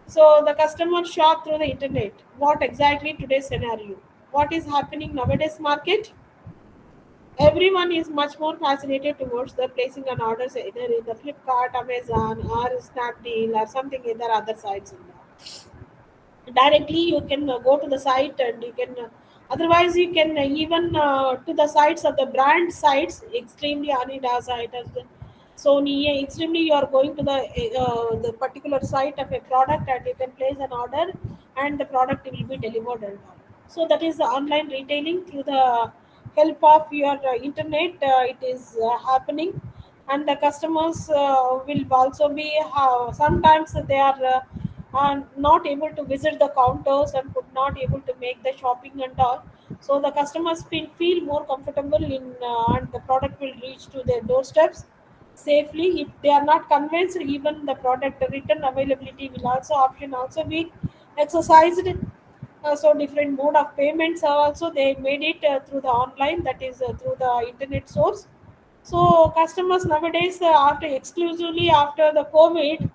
So the customer shop through the internet. What exactly today's scenario? What is happening nowadays market? Everyone is much more fascinated towards the placing an orders either in the Flipkart, Amazon, or Snapdeal, or something either other sites. Directly you can go to the site, and you can otherwise you can even to the sites of the brand sites, extremely Anida site as the Sony. Extremely you are going to the particular site of a product, and you can place an order, and the product will be delivered and all. So that is the online retailing through the help of your internet. It is happening, and the customers will also be sometimes they are not able to visit the counters and could not able to make the shopping and all. So the customers feel more comfortable in and the product will reach to their doorsteps safely. If they are not convinced, even the product return availability will also option also be exercised. So different mode of payments are also they made it through the online, that is through the internet source. So customers nowadays, after exclusively after the COVID,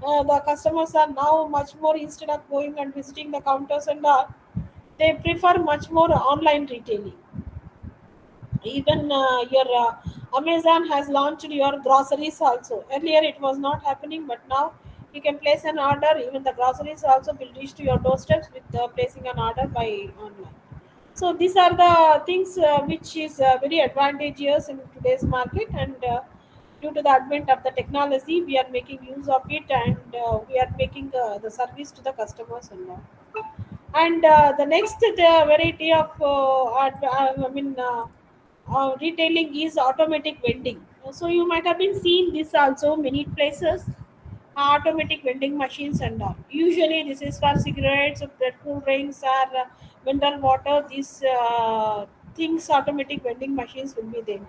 the customers are now much more, instead of going and visiting the counters and all, they prefer much more online retailing. Even your Amazon has launched your groceries also. Earlier it was not happening, but now you can place an order. Even the groceries also will reach to your doorsteps with placing an order by online. So these are the things which is very advantageous in today's market, and due to the advent of the technology, we are making use of it, and we are making the service to the customers and all. And the next variety of retailing is automatic vending. So you might have been seen this also many places. Automatic vending machines and all. Usually this is for cigarettes, cool drinks, or mineral water. These things, automatic vending machines will be there,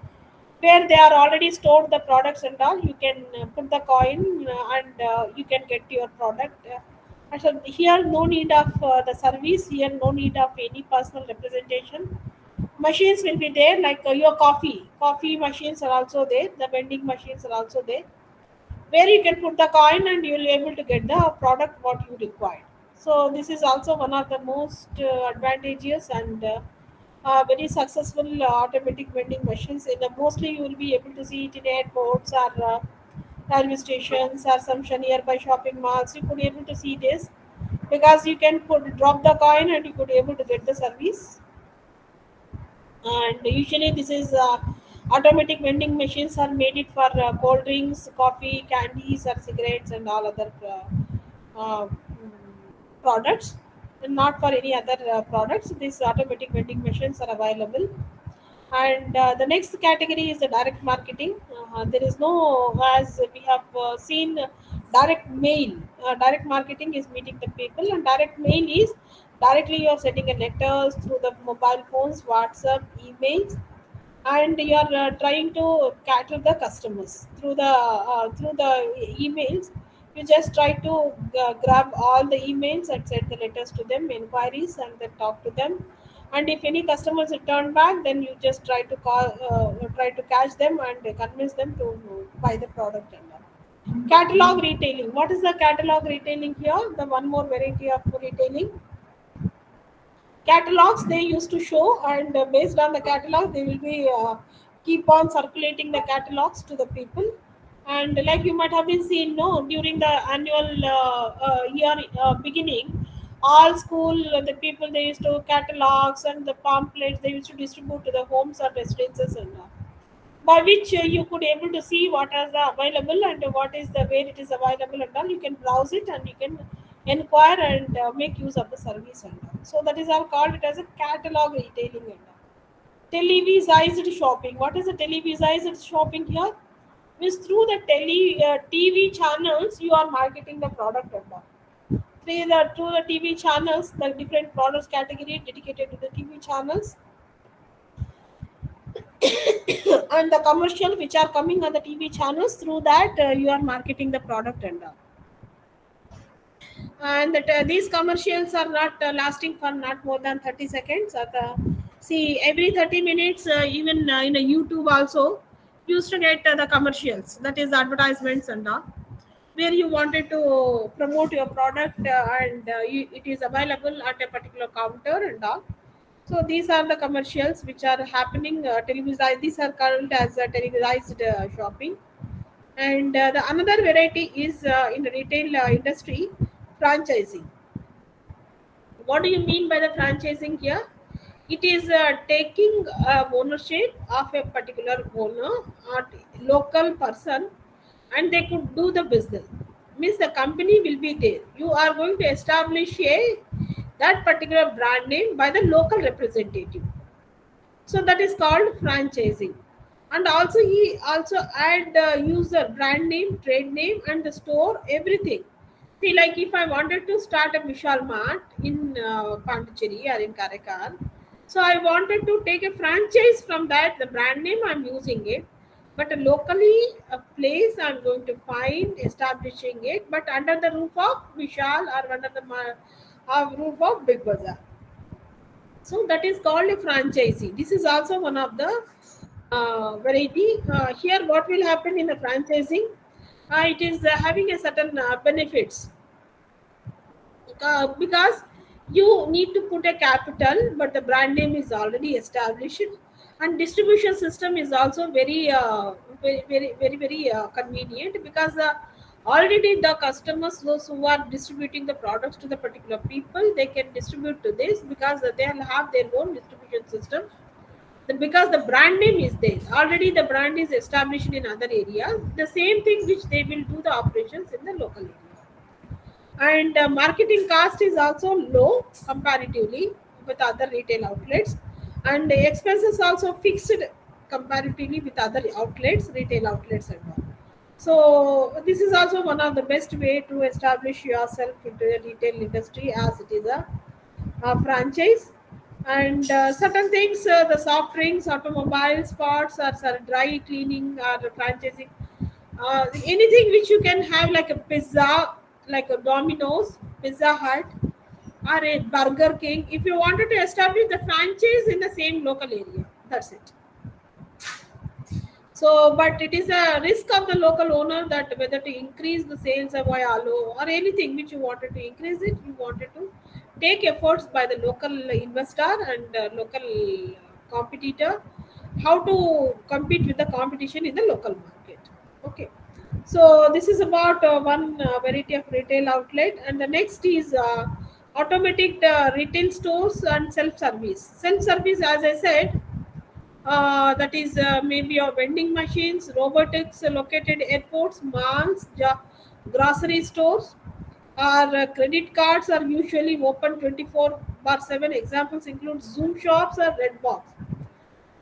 where they are already stored the products and all. You can put the coin, and you can get your product. And so here no need of the service. Here no need of any personal representation. Machines will be there, like your coffee machines are also there. The vending machines are also there, where you can put the coin and you will be able to get the product what you require. So this is also one of the most advantageous and very successful automatic vending machines. In the mostly you will be able to see it in airports, or railway stations, or some nearby shopping malls. You could be able to see this, because you can drop the coin and you could be able to get the service. And usually this is automatic vending machines are made it for cold drinks, coffee, candies, or cigarettes, and all other products, and not for any other products. These automatic vending machines are available. And the next category is the direct marketing. There is no, as we have seen, direct mail. Direct marketing is meeting the people, and direct mail is directly you are sending a letters through the mobile phones, WhatsApp, emails, and you are trying to cater the customers through the emails. You just try to grab all the emails and send the letters to them, inquiries, and then talk to them. And if any customers return back, then you just try to try to catch them and convince them to buy the product. And all. Catalog retailing. What is the catalog retailing here? The one more variety of retailing. Catalogs they used to show, and based on the catalog they will be keep on circulating the catalogs to the people. And like you might have been seen, no, during the annual year beginning, all school the people they used to catalogs and the pamphlets they used to distribute to the homes or residences, and by which you could able to see what is the available and what is the where it is available, and all you can browse it and you can inquire and make use of the service, and all. So that is all called it as a catalog retailing, and all. Televisized shopping. What is the televisized shopping here? Means through the TV channels you are marketing the product, and all. Through the TV channels, the different products category dedicated to the TV channels and the commercial which are coming on the TV channels, through that you are marketing the product, and all. And that, these commercials are not lasting for not more than 30 seconds. See, every 30 minutes, even in a YouTube also, used to get the commercials, that is advertisements and all, where you wanted to promote your product and it is available at a particular counter and all. So these are the commercials which are happening televised. These are called as televised shopping. And the another variety is in the retail industry, franchising. What do you mean by the franchising here? It is taking ownership of a particular owner or local person, and they could do the business. Means the company will be there. You are going to establish that particular brand name by the local representative. So that is called franchising. And also he also add user brand name, trade name, and the store, everything. See, like if I wanted to start a Vishal Mart in Pondicherry or in Karaikal, so I wanted to take a franchise from that, the brand name I'm using it, but locally a place I'm going to find establishing it, but under the roof of Vishal or under the roof of Big Bazaar. So that is called a franchisee. This is also one of the variety. Here, what will happen in the franchising? It is having a certain benefits because you need to put a capital, but the brand name is already established, and distribution system is also very convenient because already the customers, those who are distributing the products to the particular people, they can distribute to this because they will have their own distribution system. Then because the brand name is there, already the brand is established in other areas, the same thing which they will do the operations in the local area. And marketing cost is also low comparatively with other retail outlets, and the expenses also fixed comparatively with other outlets, retail outlets and all. So this is also one of the best way to establish yourself into the retail industry, as it is a franchise. And certain things, the soft drinks, automobiles parts, or dry cleaning, or franchising, anything which you can have, like a pizza, like a Domino's, Pizza Hut, or a Burger King, if you wanted to establish the franchise in the same local area, that's it. So, but it is a risk of the local owner that whether to increase the sales of Vialo or anything which you wanted to increase it, you wanted to take efforts by the local investor and local competitor, how to compete with the competition in the local market. Okay. So this is about one variety of retail outlet, and the next is automatic retail stores and self-service. Self-service, as I said, that is maybe your vending machines, robotics located airports, malls, grocery stores, or credit cards are usually open 24/7. Examples include Zoom shops or Redbox.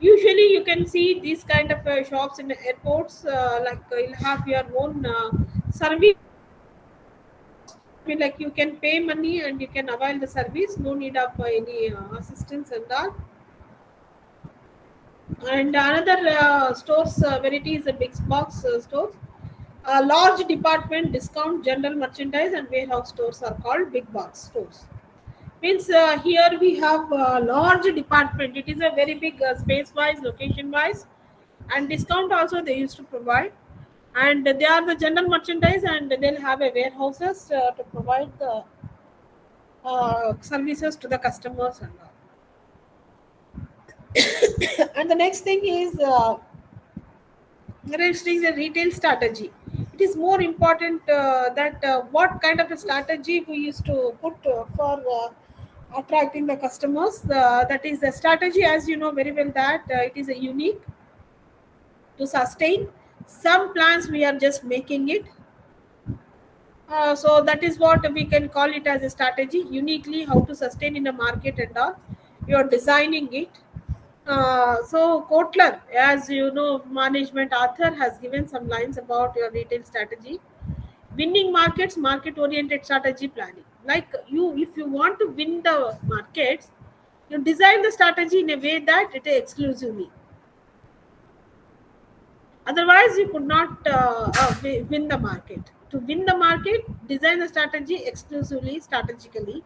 Usually, you can see these kind of shops in the airports. Like you'll have your own service. Like you can pay money and you can avail the service. No need of any assistance and all. And another stores variety is a big box stores. Large department, discount, general merchandise, and warehouse stores are called big box stores. Means here we have a large department. It is a very big space wise, location wise, and discount also they used to provide. And they are the general merchandise, and they'll have a warehouses to provide the services to the customers and all. And the next thing is registering the retail strategy. It is more important that what kind of a strategy we used to put for attracting the customers. That is the strategy, as you know very well, that it is a unique to sustain. Some plans we are just making it. So that is what we can call it as a strategy, uniquely how to sustain in a market and all. You are designing it. So Kotler, as you know, management author, has given some lines about your retail strategy. Winning markets, market-oriented strategy planning. Like you, if you want to win the markets, you design the strategy in a way that it is exclusively. Otherwise, you could not win the market. To win the market, design the strategy exclusively, strategically,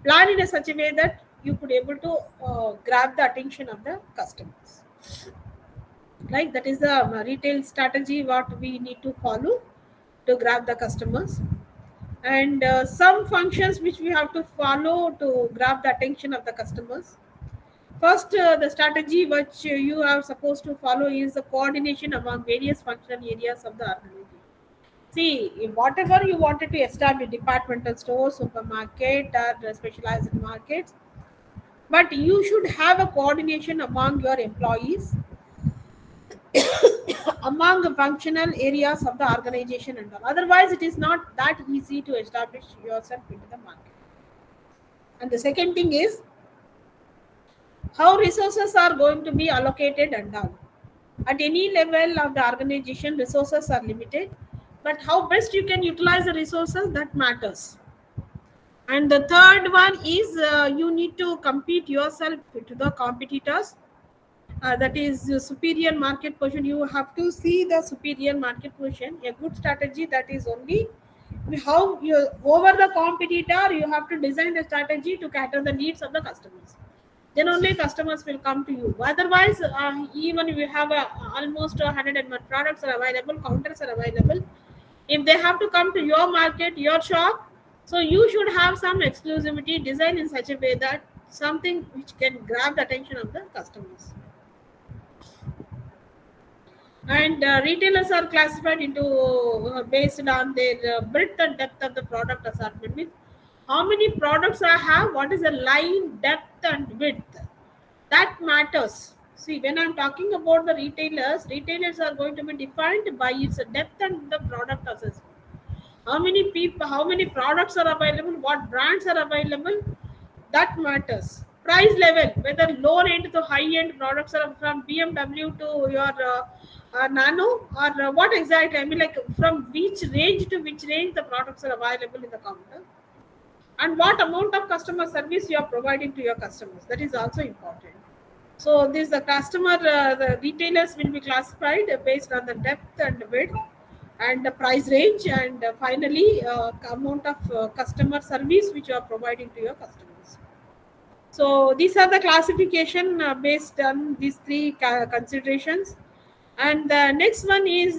plan in a such a way that you could able to grab the attention of the customers. Right, that is the retail strategy what we need to follow to grab the customers. And some functions which we have to follow to grab the attention of the customers. First, the strategy which you are supposed to follow is the coordination among various functional areas of the organization. See, whatever you wanted to establish, departmental stores, supermarket, or specialized markets, but you should have a coordination among your employees, among the functional areas of the organization and all. Otherwise, it is not that easy to establish yourself into the market. And the second thing is how resources are going to be allocated and all. At any level of the organization, resources are limited, but how best you can utilize the resources, that matters. And the third one is you need to compete yourself to the competitors. That is superior market position. You have to see the superior market position. A good strategy, that is only how you over the competitor. You have to design the strategy to cater the needs of the customers. Then only customers will come to you. Otherwise, even if you have almost 101 products are available, counters are available, if they have to come to your market, your shop, so you should have some exclusivity design in such a way that something which can grab the attention of the customers. And retailers are classified into based on their breadth and depth of the product assortment. Means how many products I have, what is the line depth and width, that matters. See, when I'm talking about the retailers are going to be defined by its depth and the product assessment. How many people, how many products are available, what brands are available, that matters. Price level, whether low end to high end products are from BMW to your Nano, or what exactly, I mean, like from which range to which range the products are available in the counter, and what amount of customer service you are providing to your customers, that is also important. So this the customer, the retailers will be classified based on the depth and width and the price range, and finally amount of customer service which you are providing to your customers. So these are the classification based on these three considerations. And the next one is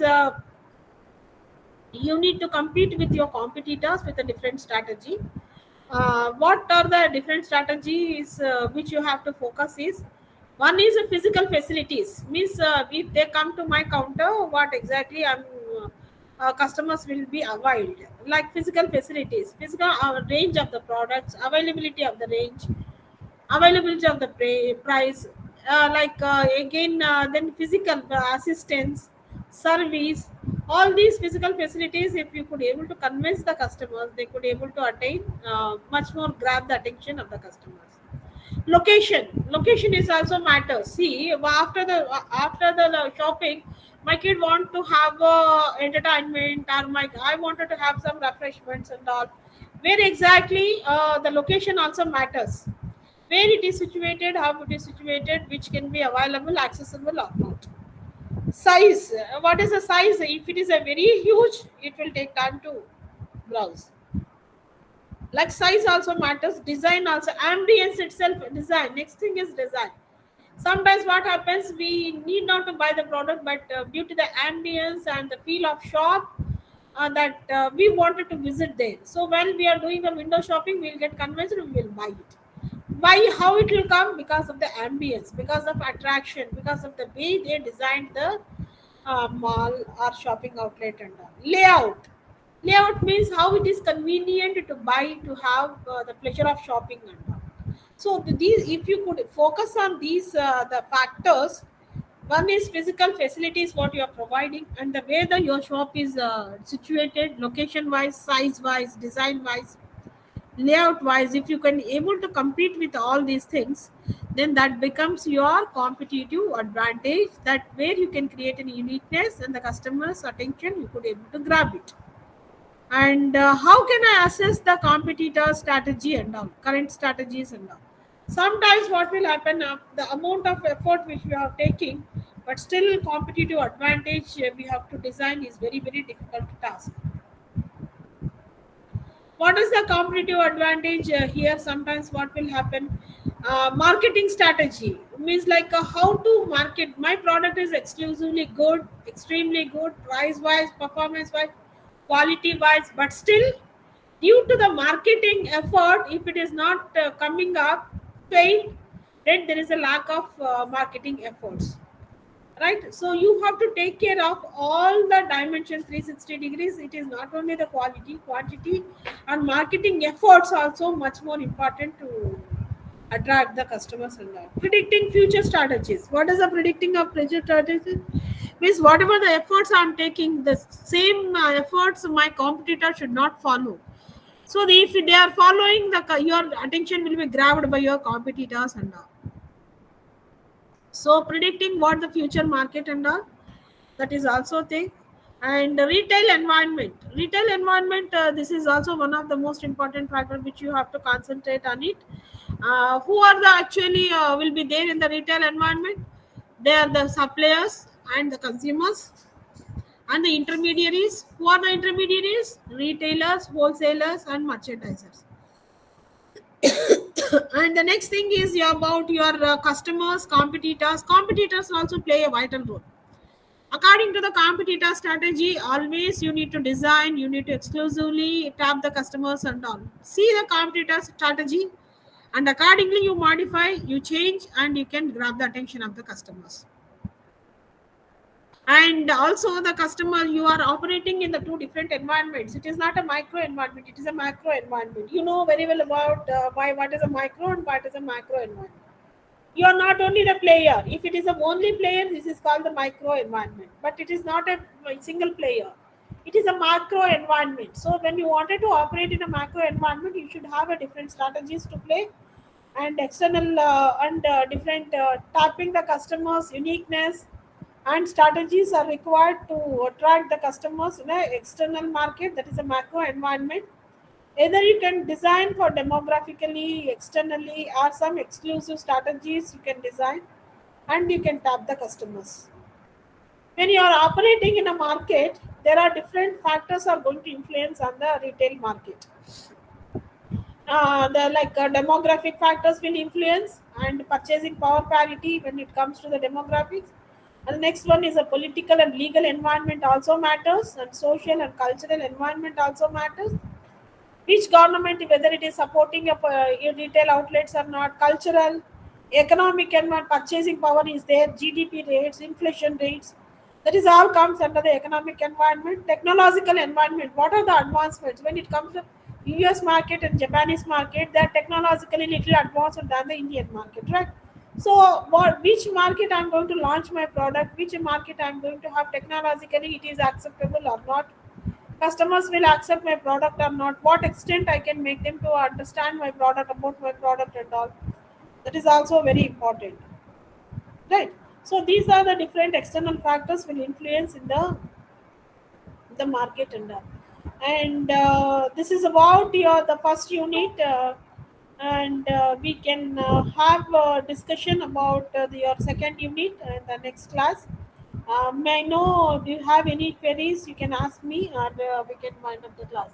you need to compete with your competitors with a different strategy. What are the different strategies which you have to focus is, one is physical facilities. Means if they come to my counter, what exactly customers will be availed, like physical facilities, physical range of the products, availability of the range, availability of the price, again then physical assistance, service, all these physical facilities, if you could able to convince the customers, they could able to attain much more grab the attention of the customers. Location is also matters. See, after the shopping, my kid want to have entertainment, or I wanted to have some refreshments and all. Where exactly the location also matters, where it is situated, how it is situated, which can be available, accessible or not. Size, what is the size? If it is a very huge, it will take time to browse. Like size also matters, design also, ambience itself, design. Next thing is design. Sometimes what happens, we need not to buy the product, but due to the ambience and the feel of shop, that we wanted to visit there. So when we are doing the window shopping, we'll get convinced and we will buy it. Why? How it will come? Because of the ambience, because of attraction, because of the way they designed the mall or shopping outlet and all. Layout. Layout means how it is convenient to buy, to have the pleasure of shopping and all. So these, if you could focus on these the factors, one is physical facilities what you are providing, and the way the your shop is situated, location wise, size wise, design wise, layout wise. If you can able to compete with all these things, then that becomes your competitive advantage, that where you can create an uniqueness and the customer's attention you could able to grab it. And how can I assess the competitor strategy and all, current strategies and all? Sometimes what will happen, the amount of effort which we are taking, but still competitive advantage we have to design is very very difficult task. What is the competitive advantage here? Sometimes what will happen, marketing strategy means like how to market my product is exclusively good, extremely good, price wise, performance wise, quality wise, but still due to the marketing effort, if it is not coming up paid, then there is a lack of marketing efforts, right? So you have to take care of all the dimensions 360 degrees. It is not only the quality, quantity, and marketing efforts also much more important to attract the customers and all. Predicting future strategies. What is the predicting of future strategies? Means whatever the efforts I'm taking, the same efforts my competitor should not follow. So if they are following, your attention will be grabbed by your competitors and all. So predicting what the future market and all, that is also thing. And retail environment. Retail environment, this is also one of the most important factor which you have to concentrate on it. Who are the actually will be there in the retail environment? They are the suppliers and the consumers and the intermediaries. Who are the intermediaries? Retailers, wholesalers, and merchandisers. And the next thing is about your customers, competitors. Competitors also play a vital role. According to the competitor strategy, always you need to design, you need to exclusively tap the customers and all. See the competitor strategy, and accordingly you modify, you change, and you can grab the attention of the customers. And also the customer, you are operating in the two different environments. It is not a micro environment, it is a macro environment. You know very well about why, what is a micro and what is a macro environment. You are not only the player. If it is a only player, this is called the micro environment, but it is not a single player. It is a macro environment. So when you wanted to operate in a macro environment, you should have a different strategies to play, and external and different tapping the customers uniqueness and strategies are required to attract the customers in an external market, that is a macro environment. Either you can design for demographically, externally, or some exclusive strategies you can design, and you can tap the customers. When you are operating in a market, there are different factors are going to influence on the retail market. The demographic factors will influence, and purchasing power parity when it comes to the demographics. And the next one is a political and legal environment also matters, and social and cultural environment also matters. Which government, whether it is supporting your retail outlets or not, cultural, economic environment, purchasing power is there, GDP rates, inflation rates, that is all comes under the economic environment. Technological environment, what are the advancements when it comes to US market and Japanese market? They are technologically little advanced than the Indian market, right? So which market I'm going to launch my product, which market I'm going to have technologically it is acceptable or not, customers will accept my product or not, what extent I can make them to understand my product, about my product and all, that is also very important, right? So these are the different external factors will influence in the market and all. And this is about your the first unit, and we can have a discussion about your second unit in the next class. May I know, do you have any queries? You can ask me, or we can wind up the class.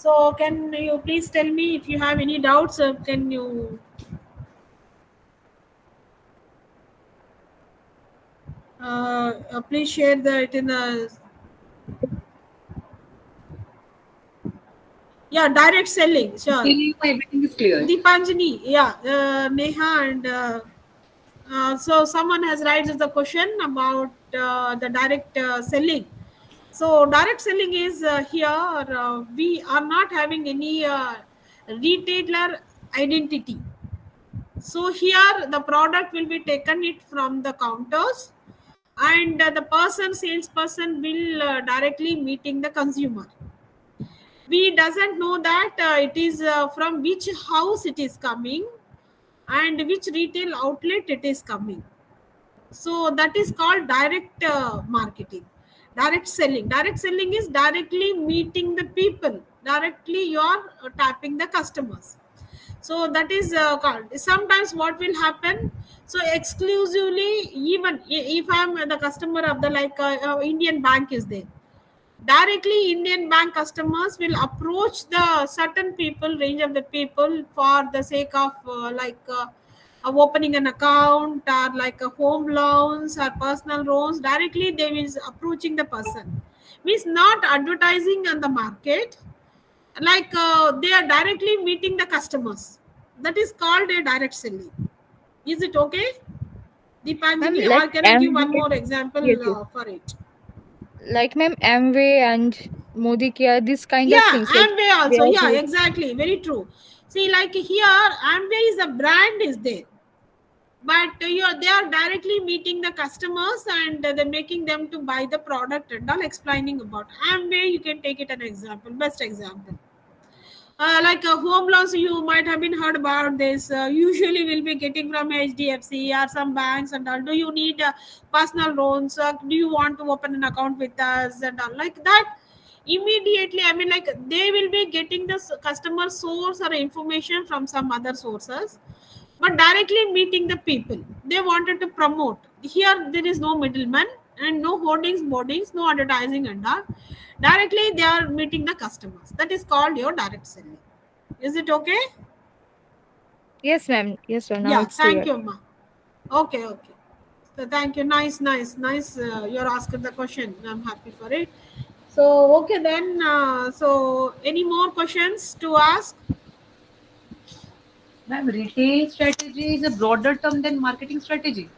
So can you please tell me if you have any doubts? Can you please share that in a direct selling. Sure. Everything is clear. Deepanjani, Neha, and so someone has raised the question about the direct selling. So direct selling is here. We are not having any retailer identity. So here the product will be taken it from the counters, and the salesperson will directly meeting the consumer. We doesn't know that it is from which house it is coming and which retail outlet it is coming. So that is called direct marketing, direct selling. Direct selling is directly meeting the people, directly you are tapping the customers. So that is called. Sometimes what will happen, so exclusively, even if I am the customer of the Indian bank is there, directly Indian bank customers will approach the certain people, range of the people, for the sake of opening an account or like a home loans or personal loans. Directly they will approaching the person, means not advertising on the market, they are directly meeting the customers. That is called a direct selling. Is it okay, Ma'am, Deepanjani, like or can I give one Amway, more example yes, yes. for it? Like ma'am, Amway and Modi Kia, this kind of Yeah, things, like Amway they also. are Yeah, doing. exactly. Very true. See, like here, Amway is a brand is there, but they are directly meeting the customers and they're making them to buy the product and all. Explaining about Amway, you can take it an example, best example. Like a home loans, you might have been heard about this. Usually, we'll be getting from HDFC or some banks and all. Do you need personal loans? Do you want to open an account with us and all like that? Immediately, I mean, like they will be getting the customer source or information from some other sources, but directly meeting the people they wanted to promote. Here, there is no middleman and no hoardings, boardings, no advertising and all. Directly, they are meeting the customers. That is called your direct selling. Is it okay? Yes, ma'am. Yes, sir. Now Yeah, it's thank clear. you, ma. Okay, okay. So thank you. Nice. You're asking the question. I'm happy for it. So, okay, then. So, any more questions to ask? Ma'am, retail strategy is a broader term than marketing strategy.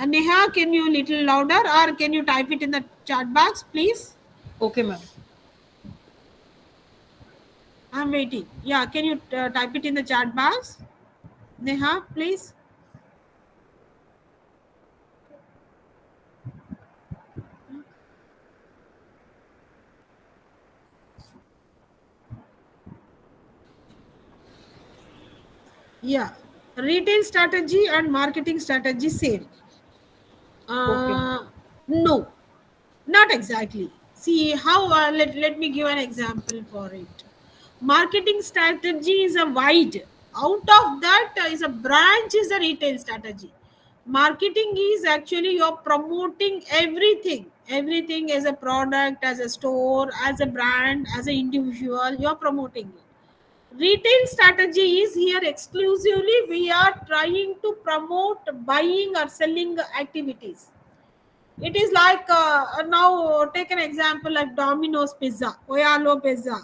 Neha, can you little louder or can you type it in the chat box, please? Okay, ma'am. I'm waiting. Yeah, can you type it in the chat box? Neha, please. Yeah, retail strategy and marketing strategy same. Okay. No, not exactly. See how, let me give an example for it. Marketing strategy is a wide. Out of that is a branch is a retail strategy. Marketing is actually you're promoting everything as a product, as a store, as a brand, as an individual. You're promoting it. Retail strategy is here exclusively we are trying to promote buying or selling activities. It is like now take an example like Domino's Pizza, Oyalo Pizza,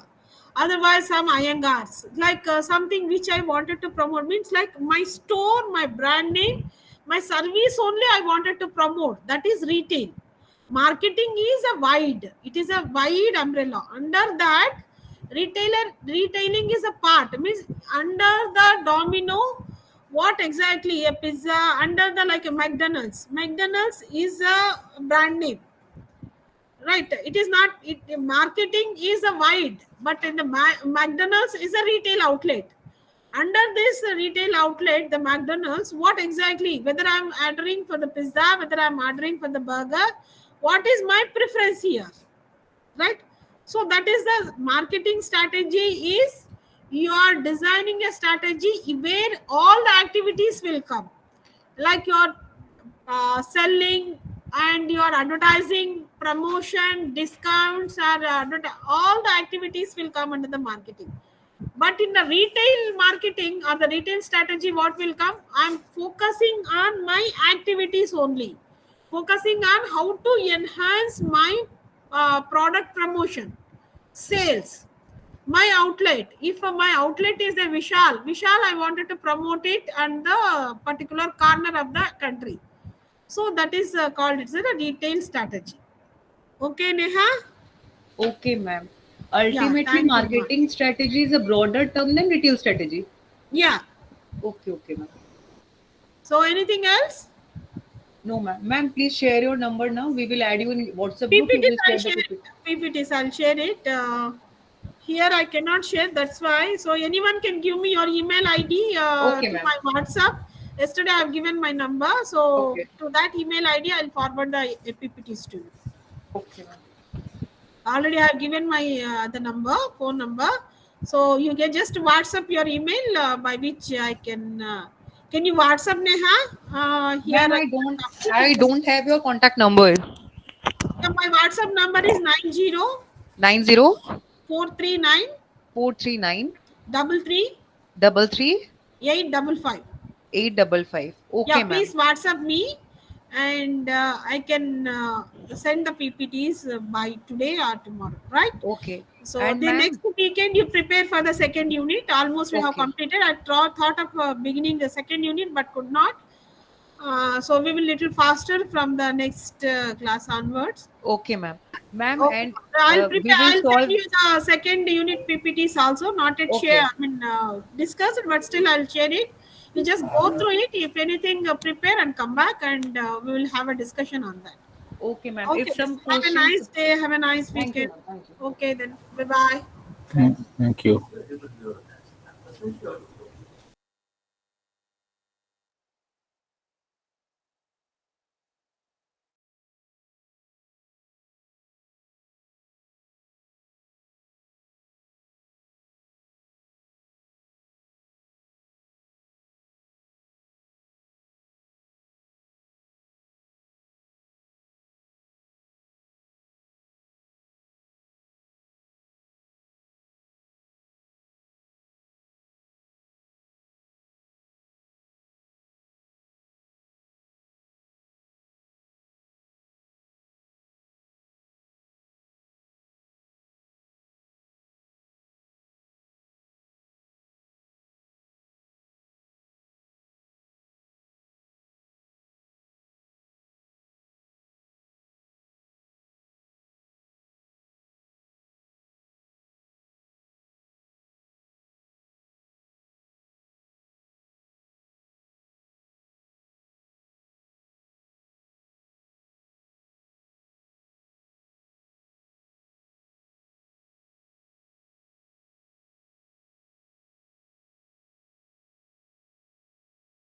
otherwise some Iyengars, like something which I wanted to promote, means like my store, my brand name, my service only I wanted to promote. That is retail. Marketing is a wide. It is a wide umbrella. Under that, retailing is a part. Means under the Domino, what exactly a pizza under the like a McDonald's is a brand name, right? It is not it. Marketing is a wide, but in the McDonald's is a retail outlet. Under this retail outlet, the McDonald's, what exactly, whether I'm ordering for the pizza, whether I'm ordering for the burger, what is my preference here, right? So that is the marketing strategy. Is you are designing a strategy where all the activities will come, like you're selling and your advertising, promotion, discounts, or all the activities will come under the marketing. But in the retail marketing or the retail strategy, what will come? I'm focusing on my activities only, focusing on how to enhance my product promotion, sales, my outlet. If my outlet is a Vishal, I wanted to promote it on the particular corner of the country. So that is called, it's a retail strategy. Okay, Neha? Okay, ma'am. Yeah, Ultimately, thank you, ma'am. marketing strategy is a broader term than retail strategy. Yeah. Okay, ma'am. So anything else? No, ma'am. Ma'am, please share your number now. We will add you in WhatsApp group. You PPTs, will I'll share the share PPT. it. PPTs, I'll share it. Here I cannot share, that's why. So anyone can give me your email ID Okay, to ma'am. my WhatsApp. Yesterday I've given my number. So Okay. to that email ID, I'll forward the PPTs to you. Okay, ma'am. Already I have given my the number, phone number. So you can just WhatsApp your email by which I can you WhatsApp Neha? Here Ma'am, I I don't have your contact number. yeah, my WhatsApp number is 90 90 439 439 33 33 855. 855. Yeah, Okay, ma'am. please WhatsApp me, and I can send the PPTs by today or tomorrow, right? Okay. So And the next ma'am, weekend you prepare for the second unit. Almost we have okay. completed. I thought of beginning the second unit but could not. So we will little faster from the next class onwards. Okay, ma'am. Ma'am, Okay, and I'll we prepare. will I'll send solve. you the second unit PPTs also. Not yet share. Okay. I mean, discuss it, but still I'll share it. You just go through it. If anything, prepare and come back, and we will have a discussion on that. Okay, ma'am. If Okay. some Have a questions. nice day. Have a nice Thank you, weekend. ma'am. Thank you. Okay, then. Bye bye. Thank you.